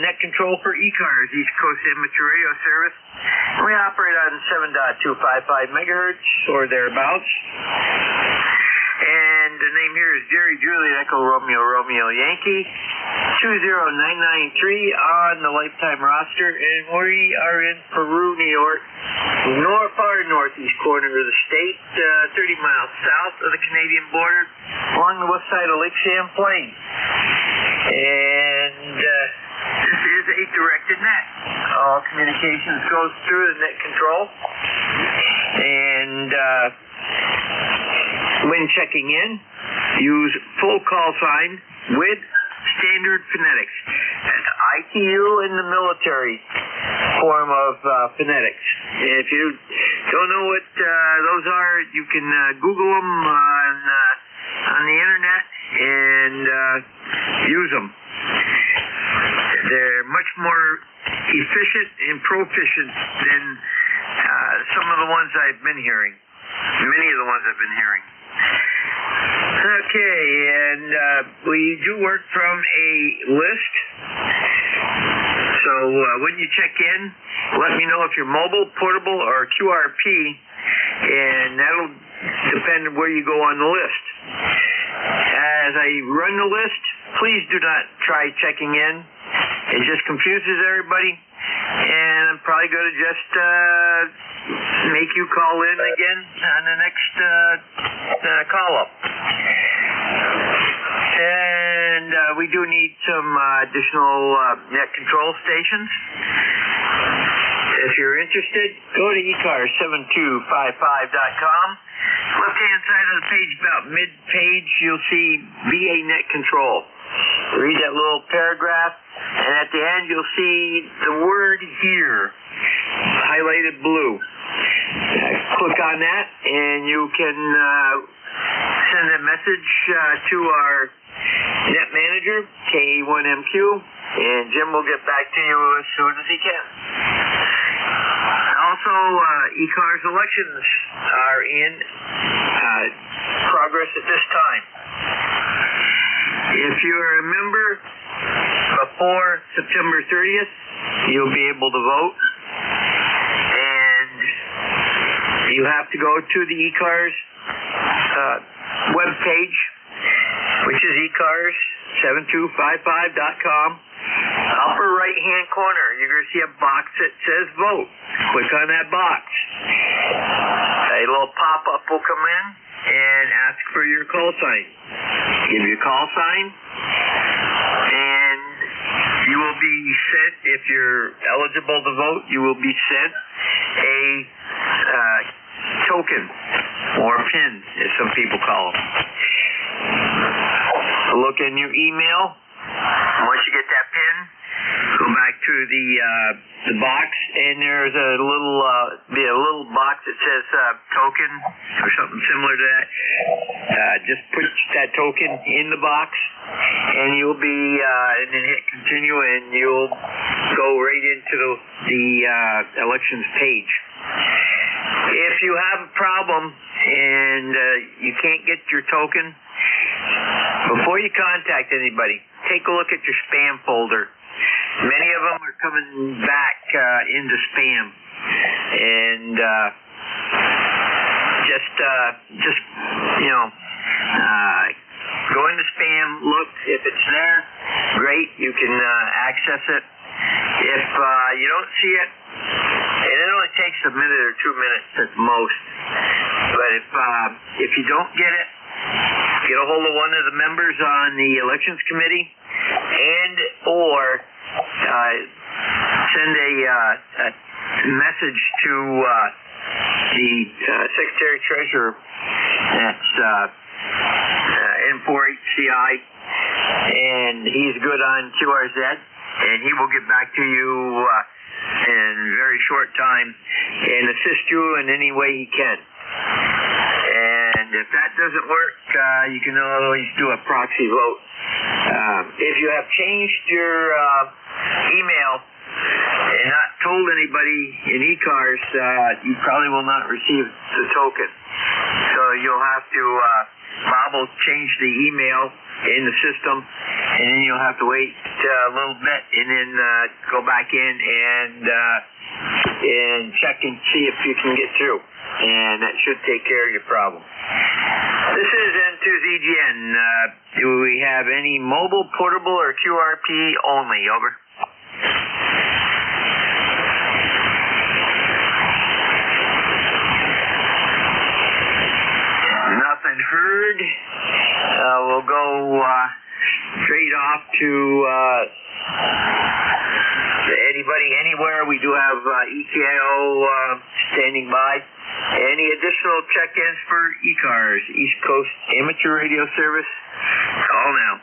net control for ECARS, East Coast Amateur Radio Service. We operate on 7.255 megahertz or thereabouts. And the name here is Jerry Juliet Echo Romeo Yankee 20993 on the lifetime roster, and we are in Peru, New York, far northeast corner of the state, 30 miles south of the Canadian border, along the west side of Lake Champlain. And this is a directed net. All communications goes through the net control, and when checking in, use full call sign with standard phonetics. That's ITU in the military form of phonetics. If you don't know what those are, you can Google them on the internet and use them. They're much more efficient and proficient than some of the ones I've been hearing. Many of the ones I've been hearing. Okay, and we do work from a list. So when you check in, let me know if you're mobile, portable, or QRP, and that'll depend on where you go on the list. As I run the list, please do not try checking in. It just confuses everybody, and I'm probably going to just make you call in again on the next call-up. And we do need some additional net control stations. If you're interested, go to ECARS7255.com. Left-hand side of the page, about mid-page, you'll see VA net control. Read that little paragraph, and at the end you'll see the word here, highlighted blue. Click on that, and you can send a message to our net manager, KA1MQ, and Jim will get back to you as soon as he can. Also, ECARS elections are in progress at this time. If you're a member before September 30th, you'll be able to vote. And you have to go to the ECARS webpage, which is ECARS7255.com. Upper right-hand corner, you're going to see a box that says vote. Click on that box. A little pop-up will come in and ask for your call sign. Give your call sign, and you will be sent, if you're eligible to vote, you will be sent a token, or pin, as some people call them. Look in your email. Once you get that pin, go back to the box, and there's a little box that says token or something similar to that. Just put that token in the box, and you'll be and then hit continue, and you'll go right into the elections page. If you have a problem and you can't get your token, before you contact anybody, take a look at your spam folder. Many of them are coming back into spam, and just go into spam, look. If it's there, great, you can access it. If you don't see it, and it only takes a minute or 2 minutes at most, but if you don't get it, get a hold of one of the members on the elections committee, and or send a message to the Secretary Treasurer. That's N4HCI, and he's good on QRZ, and he will get back to you in a very short time and assist you in any way he can. And if that doesn't work, you can always do a proxy vote. If you have changed your email and not told anybody in ECARS, you probably will not receive the token. So you'll have to, Bob will change the email in the system, and then you'll have to wait a little bit and then go back in and check and see if you can get through. And that should take care of your problem. This is N2ZGN. Do we have any mobile, portable, or QRP only? Over. Nothing heard. We'll go straight off to anybody, anywhere. We do have EKO standing by. Any additional check-ins for ECARS, East Coast Amateur Radio Service? Call now.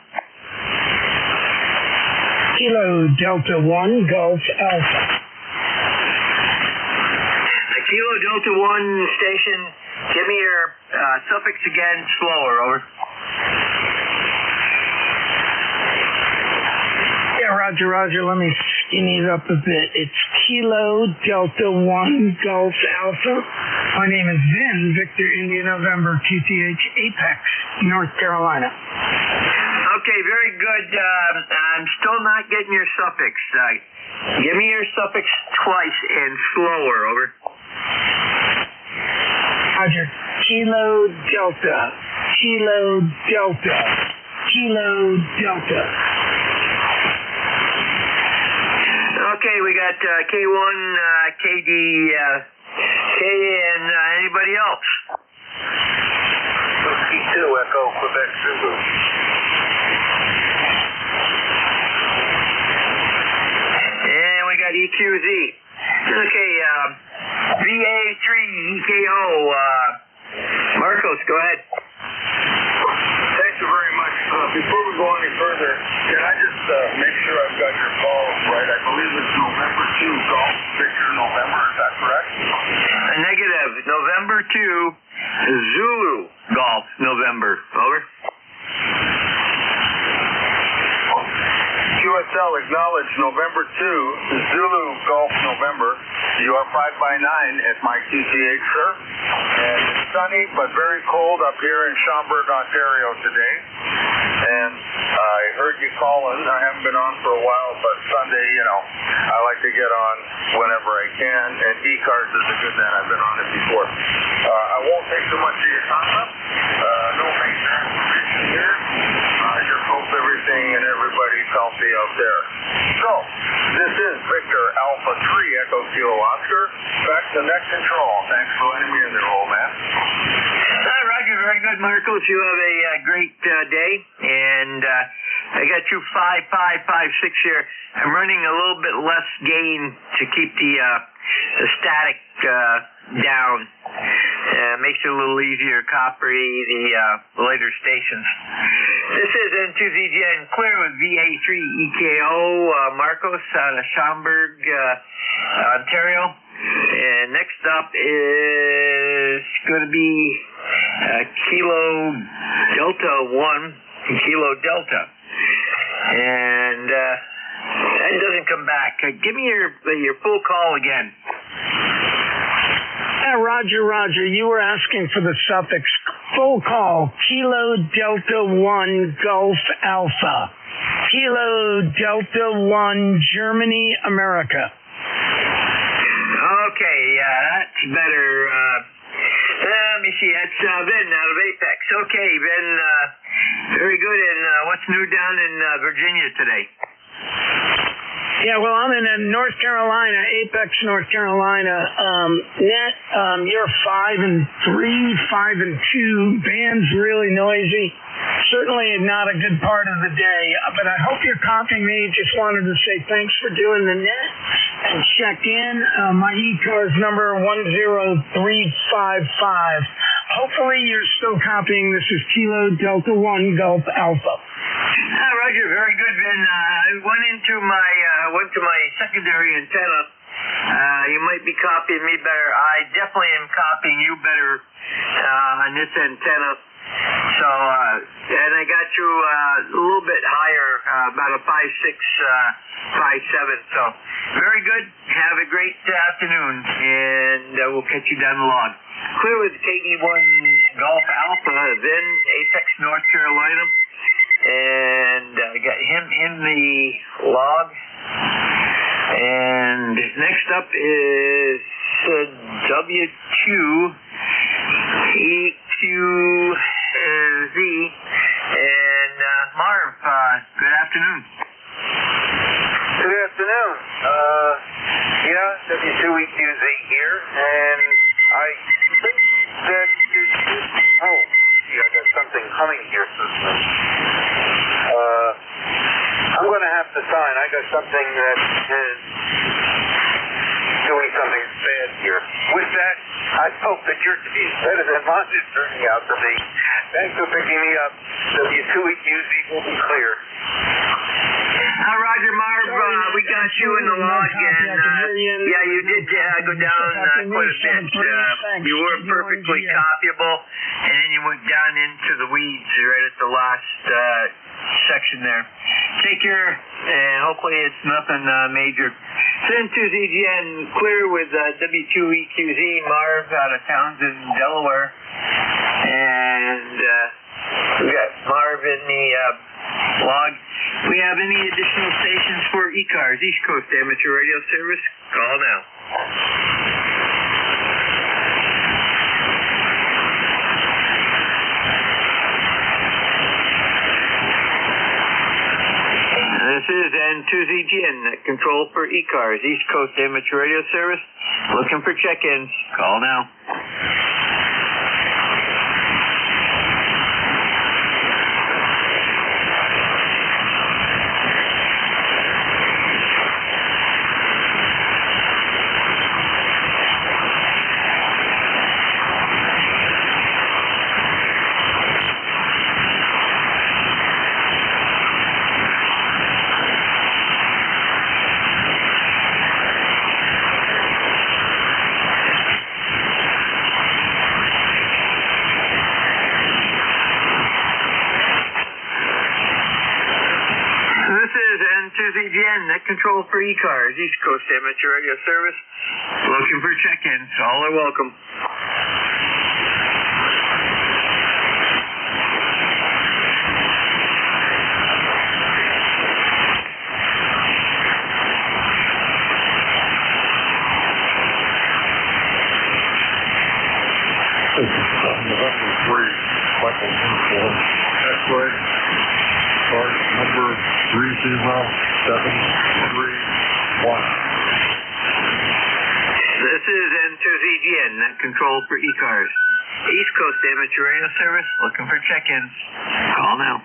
Kilo Delta 1, Golf Alpha. The Kilo Delta 1 station, give me your suffix again, slower, over. Yeah, Roger, let me skinny it up a bit. It's Kilo Delta 1, Golf Alpha. My name is Vin, Victor India November, QTH Apex, North Carolina. Okay, very good. I'm still not getting your suffix. Give me your suffix twice and slower, over. Roger. Kilo Delta, Kilo Delta, Kilo Delta. Okay, we got K1, KD, K, and anybody else? P2, Echo, Quebec, Zulu. And we got EQZ. Okay, VA3, EKO, Marcos, go ahead. Thank you very much for the before we go any further, can I just make sure I've got your calls right? I believe it's November 2 Golf Victor November, is that correct? Negative. November 2, Zulu Golf November. Over. QSL acknowledge November 2, Zulu Golf November. You are 5 by 9 at my QTH, sir. And it's sunny but very cold up here in Schaumburg, Ontario today. And I heard you calling. I haven't been on for a while, but Sunday, I like to get on whenever I can. And ECARS is a good man. I've been on it before. I won't take too much of your time up. No major information here. Just hope everything and everybody's healthy out there. So, this is Victor Alpha 3 Echo Kilo Oscar. Back to Net Control. Thanks for letting me in there, old man. Roger, very good, Marcos. You have a great day. And I got you 5, 5, 5, 6 here. I'm running a little bit less gain to keep the static down. Makes it a little easier to copy the later stations. This is N2ZGN Clear with VA3 EKO Marcos out of Schaumburg, Ontario. And next up is going to be Kilo Delta 1, Kilo Delta. And that doesn't come back. Give me your full call again. Roger, you were asking for the suffix full call, Kilo Delta 1 Golf Alpha. Kilo Delta 1 Germany, America. Okay, that's better. Let me see, that's Ben out of Apex. Okay, Ben, very good. And what's new down in Virginia today? Yeah, well, I'm in North Carolina, Apex, North Carolina. Net, you're 5 and 3, 5 and 2. Band's really noisy. Certainly not a good part of the day, but I hope you're copying me. Just wanted to say thanks for doing the net and check in. My ECARS number 10355. Hopefully you're still copying. This is Kilo Delta 1 Golf Alpha. Roger, very good, Ben. I went to my secondary antenna. You might be copying me better. I definitely am copying you better on this antenna. So, and I got you a little bit higher, about a 5.6, 5.7. So, very good. Have a great afternoon, and we'll catch you down the log. Clear with KE1 Golf Alpha, then Apex, North Carolina. And I got him in the log. And next up is W2EQZ. And Marv, good afternoon. Good afternoon. W2EQZ here. And I think that I got something coming here. I'm going to have to sign. I got something that is doing something bad here. With that, I hope that your day is better than mine is turning out to be. Thanks for picking me up. W2EQZ will be clear. Roger, Marv, we got you in the log, and yeah, you did go down quite a bit. You were perfectly copyable, and then you went down into the weeds right at the last section there. Take care, and hopefully it's nothing major. Send to ZGN Clear with W2EQZ, Marv out of Townsend, Delaware. And we got Marv in the log. We have any additional stations for ECARS, East Coast Amateur Radio Service? Call now. This is N2ZGN, control for ECARS, East Coast Amateur Radio Service. Looking for check-ins. Call now. control for ECARS, East Coast Amateur Radio Service. Looking for check-ins. All are welcome. November 3, Michael Uniform, X-Ray, card number 30731. This is N2ZGN, net control for ECARS. East Coast Amateur Radio Service, looking for check-ins. Call now.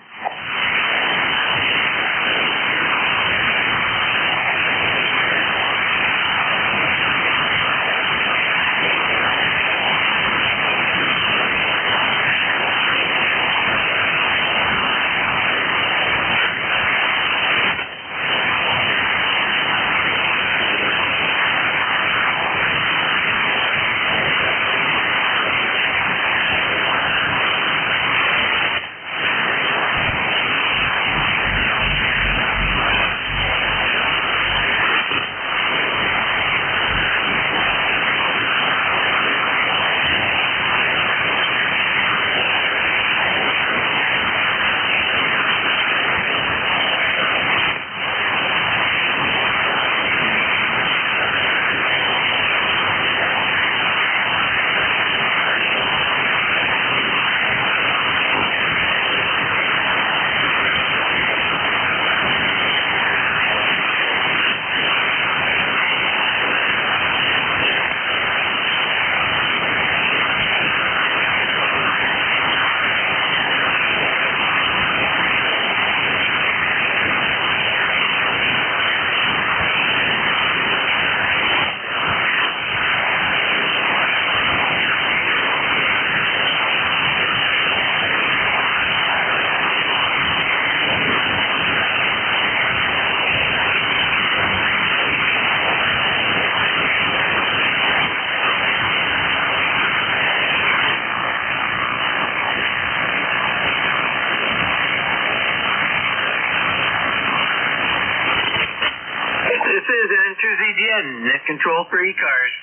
N2ZGN, net control for ECARS.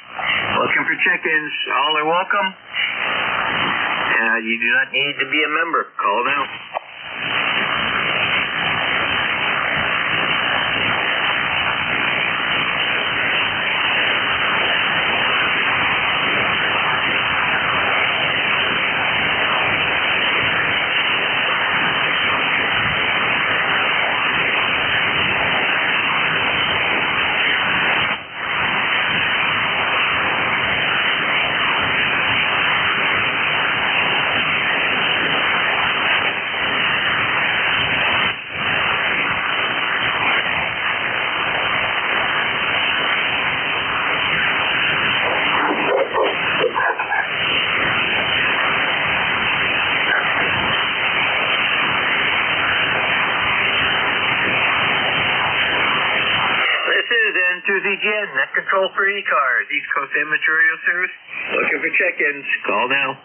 Looking for check-ins. All are welcome. You do not need to be a member. Call now. N2ZGN, net control for ECARS, East Coast Amateur Radio Service. Looking for check-ins. Call now.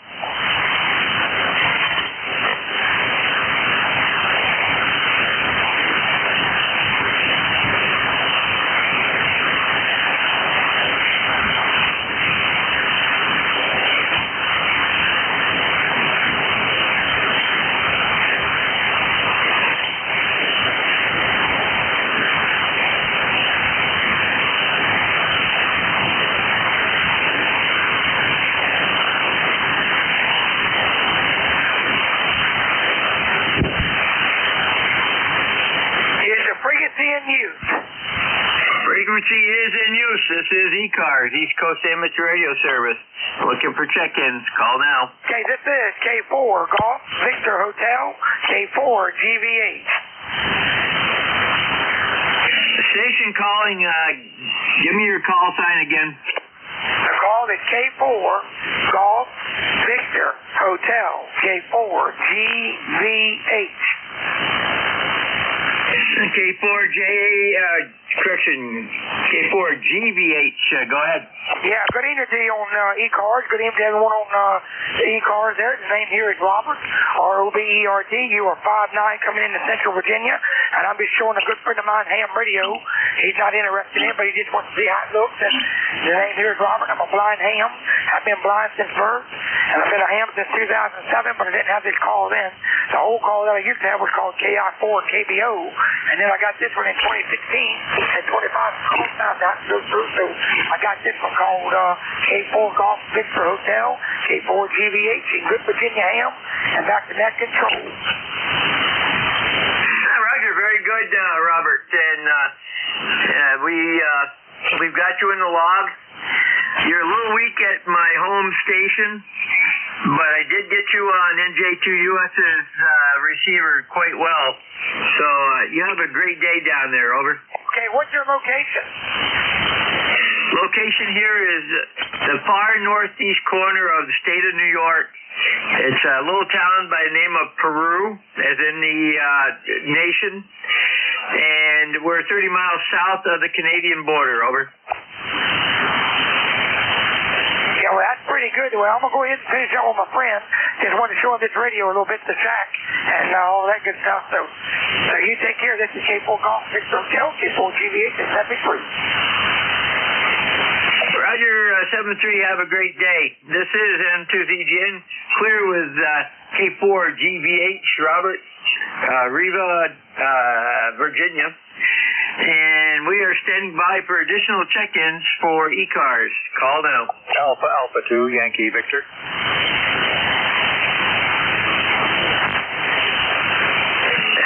Frequency is in use. This is ECARS, East Coast Amateur Radio Service. Looking for check-ins. Call now. Okay, this is K4 Golf Victor Hotel, K4 GVH. Station calling. Give me your call sign again. The call is K4 Golf Victor Hotel, K4 GVH. K4 correction, K4GVH. Go ahead. Yeah, good evening to you on ECARS. Good evening to everyone on the ECARS there. His name here is Robert, R-O-B-E-R-T. You are 5'9", coming into Central Virginia, and I'm just showing a good friend of mine, Ham Radio. He's not interested in it, but he just wants to see how it looks. And his name here is Robert. I'm a blind ham. I've been blind since birth, and I've been a ham since 2007, but I didn't have this call then. The old call that I used to have was called KI4 KBO, and then I got this one in 2016 at 25 calls time not to go through, so I got this one called K4 Golf Victor Hotel, K4 GVH in Good Virginia Ham, and back to net control. Roger, very good, Robert, and we've got you in the log. You're a little weak at my home station, but I did get you on NJ2US's receiver quite well. So you have a great day down there, over. Okay, what's your location? Location here is the far northeast corner of the state of New York. It's a little town by the name of Peru, as in the nation, and we're 30 miles south of the Canadian border, over. Yeah, well, that's pretty good. Well, I'm going to go ahead and finish up with my friend. Just wanted to show him this radio a little bit, the track, and all that good stuff. So you take care. This is K4 Golf Victor Hotel, K4 GVH, and 73. Roger, 73, have a great day. This is N2ZGN, clear with K4 GVH, Robert, Riva, Virginia. And we are standing by for additional check-ins for ECARS. Call now. Alpha 2, Yankee Victor.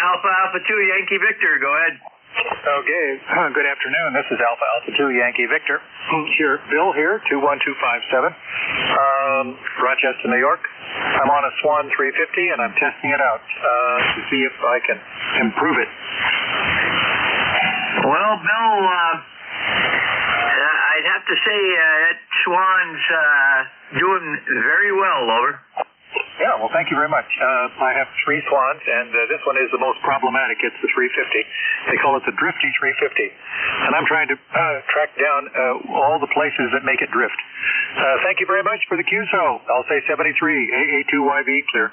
Alpha 2, Yankee Victor, go ahead. Okay, good afternoon. This is Alpha 2, Yankee Victor. Here, Bill here, 21257, Rochester, New York. I'm on a Swan 350 and I'm testing it out to see if I can improve it. Well, Bill, I'd have to say that Swan's doing very well, over. Yeah, well, thank you very much. I have 3 Swans, and this one is the most problematic. It's the 350. They call it the drifty 350. And I'm trying to track down all the places that make it drift. Thank you very much for the QSO. I'll say 73, AA2YB, clear.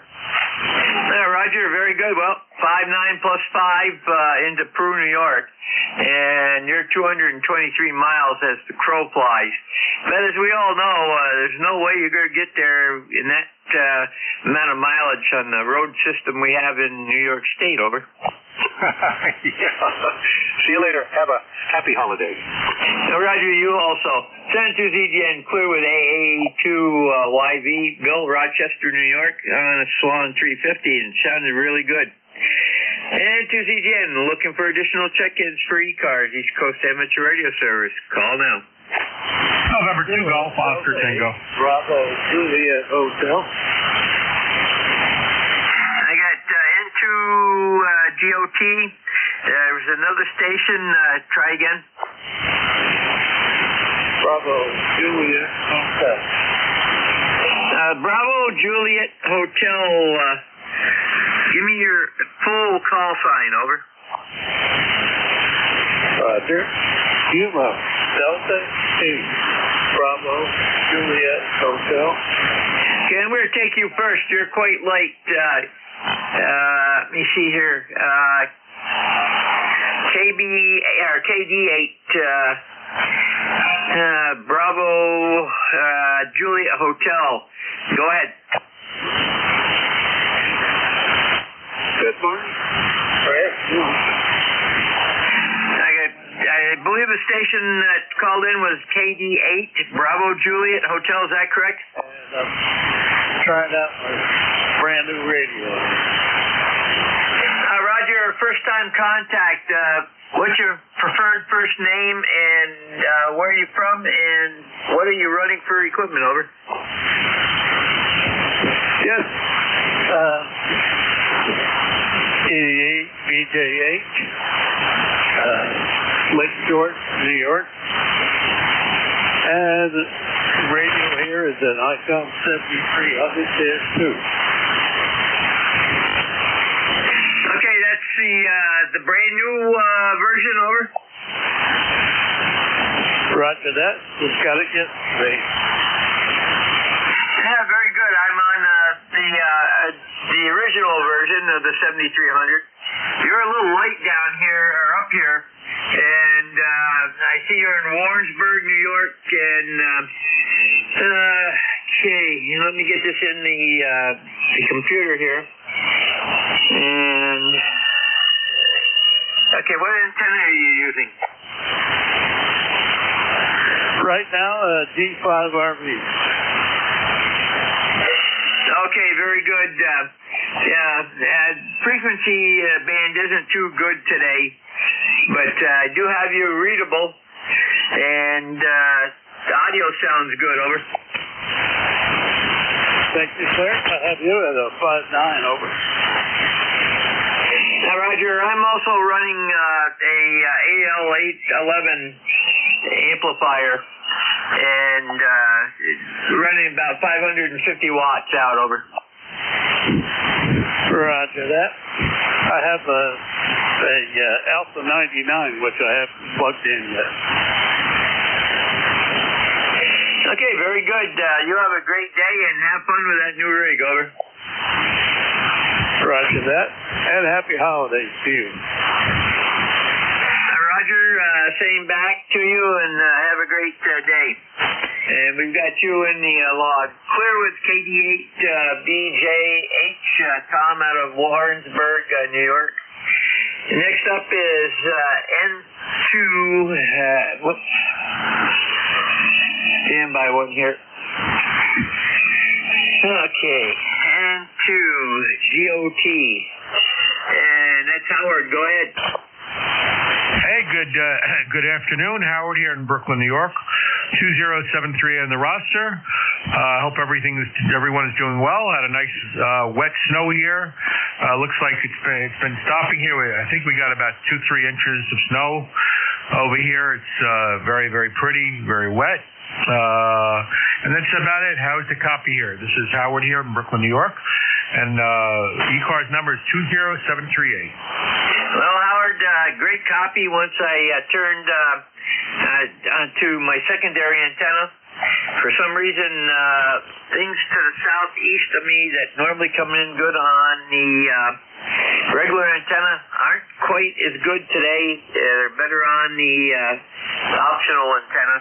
Roger, very good. Well, 5'9" plus 5 into Peru, New York. And you're 223 miles as the crow flies. But as we all know, there's no way you're going to get there in that amount of mileage on the road system we have in New York State, over. Yeah. See you later. Have a happy holiday. Roger, you also. Send to ZGN, clear with AA2YV, Bill, Rochester, New York, on a Swan 350, and it sounded really good. And to ZGN, looking for additional check-ins for ECARS, East Coast Amateur Radio Service. Call now. November 2, Golf, Oscar Tango. Bravo, Juliet Hotel. I got N2 GOT. There's another station. Try again. Bravo, Juliet Hotel. Bravo, Juliet Hotel. Give me your full call sign, over. Roger. Kilo, Delta 8, Bravo, Juliet Hotel. Okay, I'm going to take you first. You're quite late. Let me see here. KD8, Bravo, Juliet Hotel. Go ahead. Good morning. I believe the station that called in was KD8, Bravo Juliet Hotel. Is that correct? And I'm trying out my brand new radio. Roger, first time contact. What's your preferred first name, and where are you from, and what are you running for equipment, over? Yes. E88, BJ8, Lake George, New York. And the radio here is an ICOM 7300-2. Okay, that's the brand new version, over. Roger that. Just got it yesterday. Yeah, very good. I'm on the original version of the 7300. You're a little light down here, or up here, and I see you're in Warrensburg, New York, and okay, let me get this in the computer here. And okay, what antenna are you using? Right now, D5RV. Okay, very good. Frequency band isn't too good today, but I do have you readable, and the audio sounds good. Over. Thank you, sir. I have you at a 5.9. Over. Now, Roger, I'm also running a AL811 amplifier, and running about 550 watts out. Over. Roger that. I have a Alpha 99, which I haven't plugged in yet. Okay, very good. You have a great day and have fun with that new rig. Over. Roger that. And happy holidays to you. Roger, same back to you, and have a great day. And we've got you in the log. Clear with KD8BJH, Tom out of Warrensburg, New York. Next up is N2, whoops. Stand by one here. Okay, N2GOT. And that's Howard. Go ahead. Hey, good afternoon. Howard here in Brooklyn, New York. 2073 on the roster. I hope everyone is doing well. Had a nice wet snow here. Looks like it's been stopping here. I think we got about 2-3 inches of snow over here. It's very, very pretty, very wet. And that's about it. How's the copy here? This is Howard here in Brooklyn, New York. And ECARS number is 20738. Well, Howard, great copy once I turned onto my secondary antenna. For some reason, things to the southeast of me that normally come in good on the regular antenna aren't quite as good today. They're better on the optional antenna.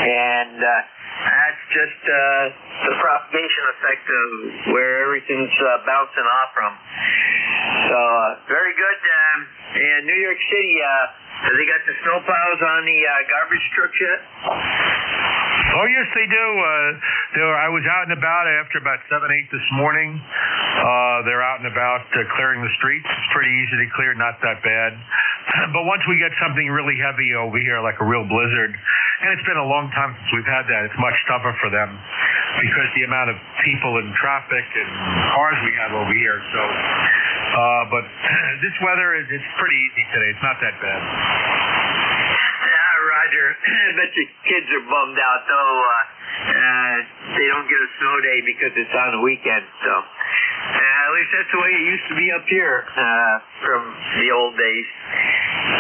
And that's just the propagation effect of where everything's bouncing off from. So, very good. And New York City, have they got the snowplows on the garbage trucks yet? Oh, yes, they do. I was out and about after about 7, 8 this morning. They're out and about clearing the streets. It's pretty easy to clear, not that bad. But once we get something really heavy over here, like a real blizzard, and it's been a long time since we've had that, it's much tougher for them because the amount of people and traffic and cars we have over here. So, but this weather it's pretty easy today. It's not that bad. Roger, I bet your kids are bummed out, though. They don't get a snow day because it's on the weekend. So, at least that's the way it used to be up here from the old days.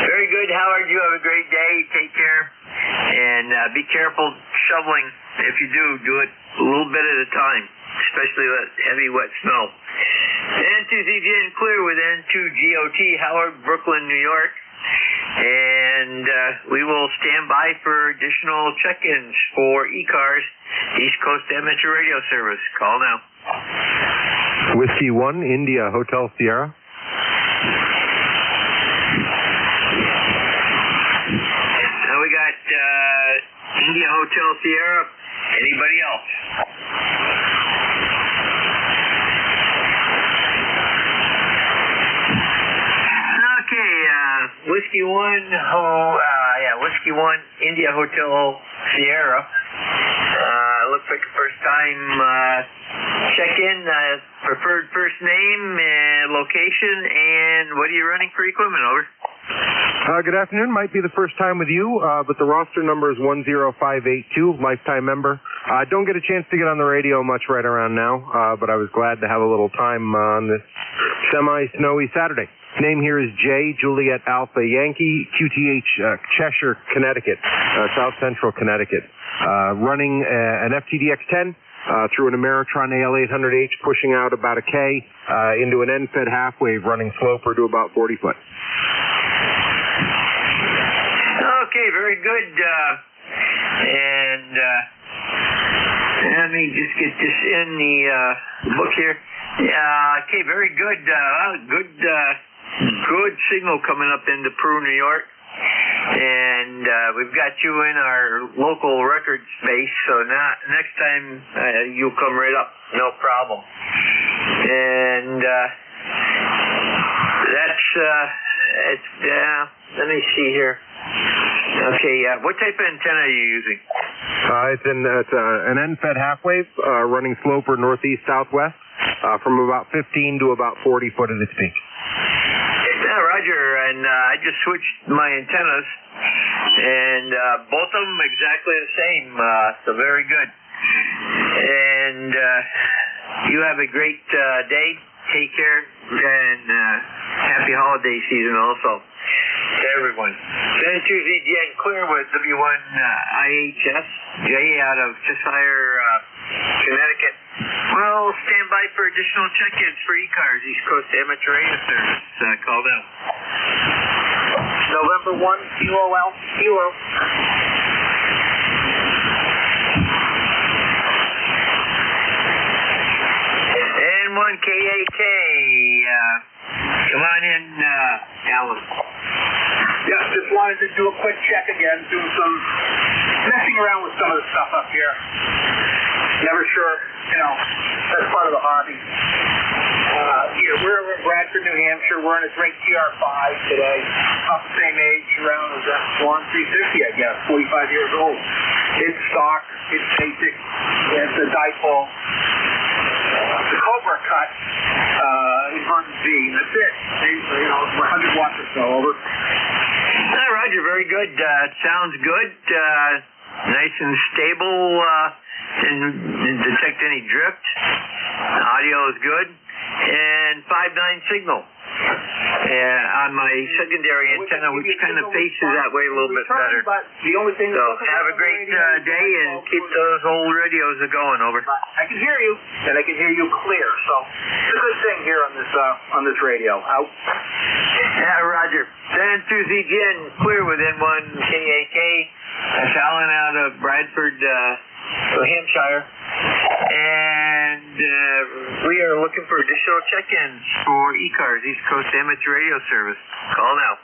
Very good, Howard. You have a great day. Take care. And be careful shoveling. If you do it a little bit at a time, especially that heavy, wet snow. N2ZGN clear with N2GOT, Howard, Brooklyn, New York. And we will stand by for additional check-ins for ECARS, East Coast Amateur Radio Service. Call now. Whiskey 1, India, Hotel Sierra. Now we got India Hotel Sierra. Anybody else? Whiskey 1, Whiskey 1, India Hotel Sierra. Looks like a first time check-in, preferred first name, location, and what are you running for equipment? Over. Good afternoon. Might be the first time with you, but the roster number is 10582, lifetime member. Don't get a chance to get on the radio much right around now, but I was glad to have a little time on this semi-snowy Saturday. Name here is J, Juliet Alpha Yankee, QTH, Cheshire, Connecticut, South Central Connecticut. Running an FTDX10 through an Ameritron AL800H, pushing out about a K into an end-fed half wave, running sloper to about 40 foot. Okay, very good. And let me just get this in the book here. Okay, very good. Good signal coming up into Peru, New York. And we've got you in our local record space, so next time you'll come right up, no problem. And let me see here. Okay, what type of antenna are you using? It's an end-fed half wave, running sloper northeast southwest, from about 15 to about 40 foot at its peak. Yeah, Roger, and I just switched my antennas, and both of them exactly the same, so very good. And you have a great day. Take care, and happy holiday season also to everyone. San Jen Clear with W1IHS, Jay out of Cheshire, Connecticut. Well, stand by for additional check-ins for ECARS, East Coast Amateur Radio Service. Call them. November 1, Kilo Alpha Kilo. And 1KAK. Come on in, Alan. Yeah, just wanted to do a quick check again, do some messing around with some of the stuff up here. Never sure, that's part of the hobby. We're in Bradford, New Hampshire. We're in a great TR5 today. About the same age, around as a Swan 350, I guess, 45 years old. It's stock, it's basic, it's a dipole. The Cobra cut, inverted Z, that's it. 100 watts or so, over. Roger, very good. Sounds good. Nice and stable. Didn't detect any drift. Audio is good. And 5.9 signal. On my secondary antenna, which kind of faces that way a little bit better. So have a great day and keep those old radios going, over. I can hear you, and I can hear you clear, so it's a good thing here on this radio. Out. Yeah, Roger. San Jen Clear with N1KAK. That's Alan out of Bradford, New Hampshire. And we are looking for additional check-ins for ECARS, East Coast Amateur Radio Service. Call now.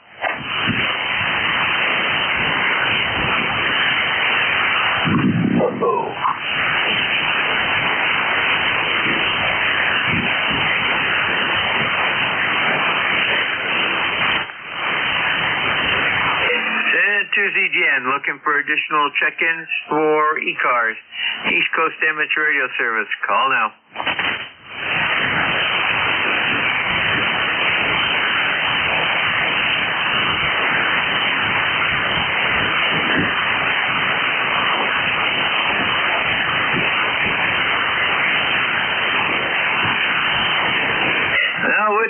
Jen, looking for additional check-ins for ECARS, East Coast Amateur Radio Service. Call now.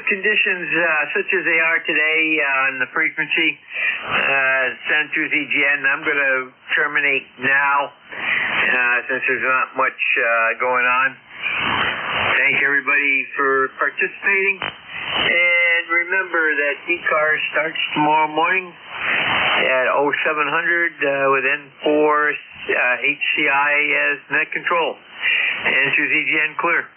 Conditions such as they are today on the frequency, San Jen, I'm going to terminate now since there's not much going on. Thank everybody for participating, and remember that ECARS starts tomorrow morning at 0700 with N4 HCI as net control. And Jen Clear.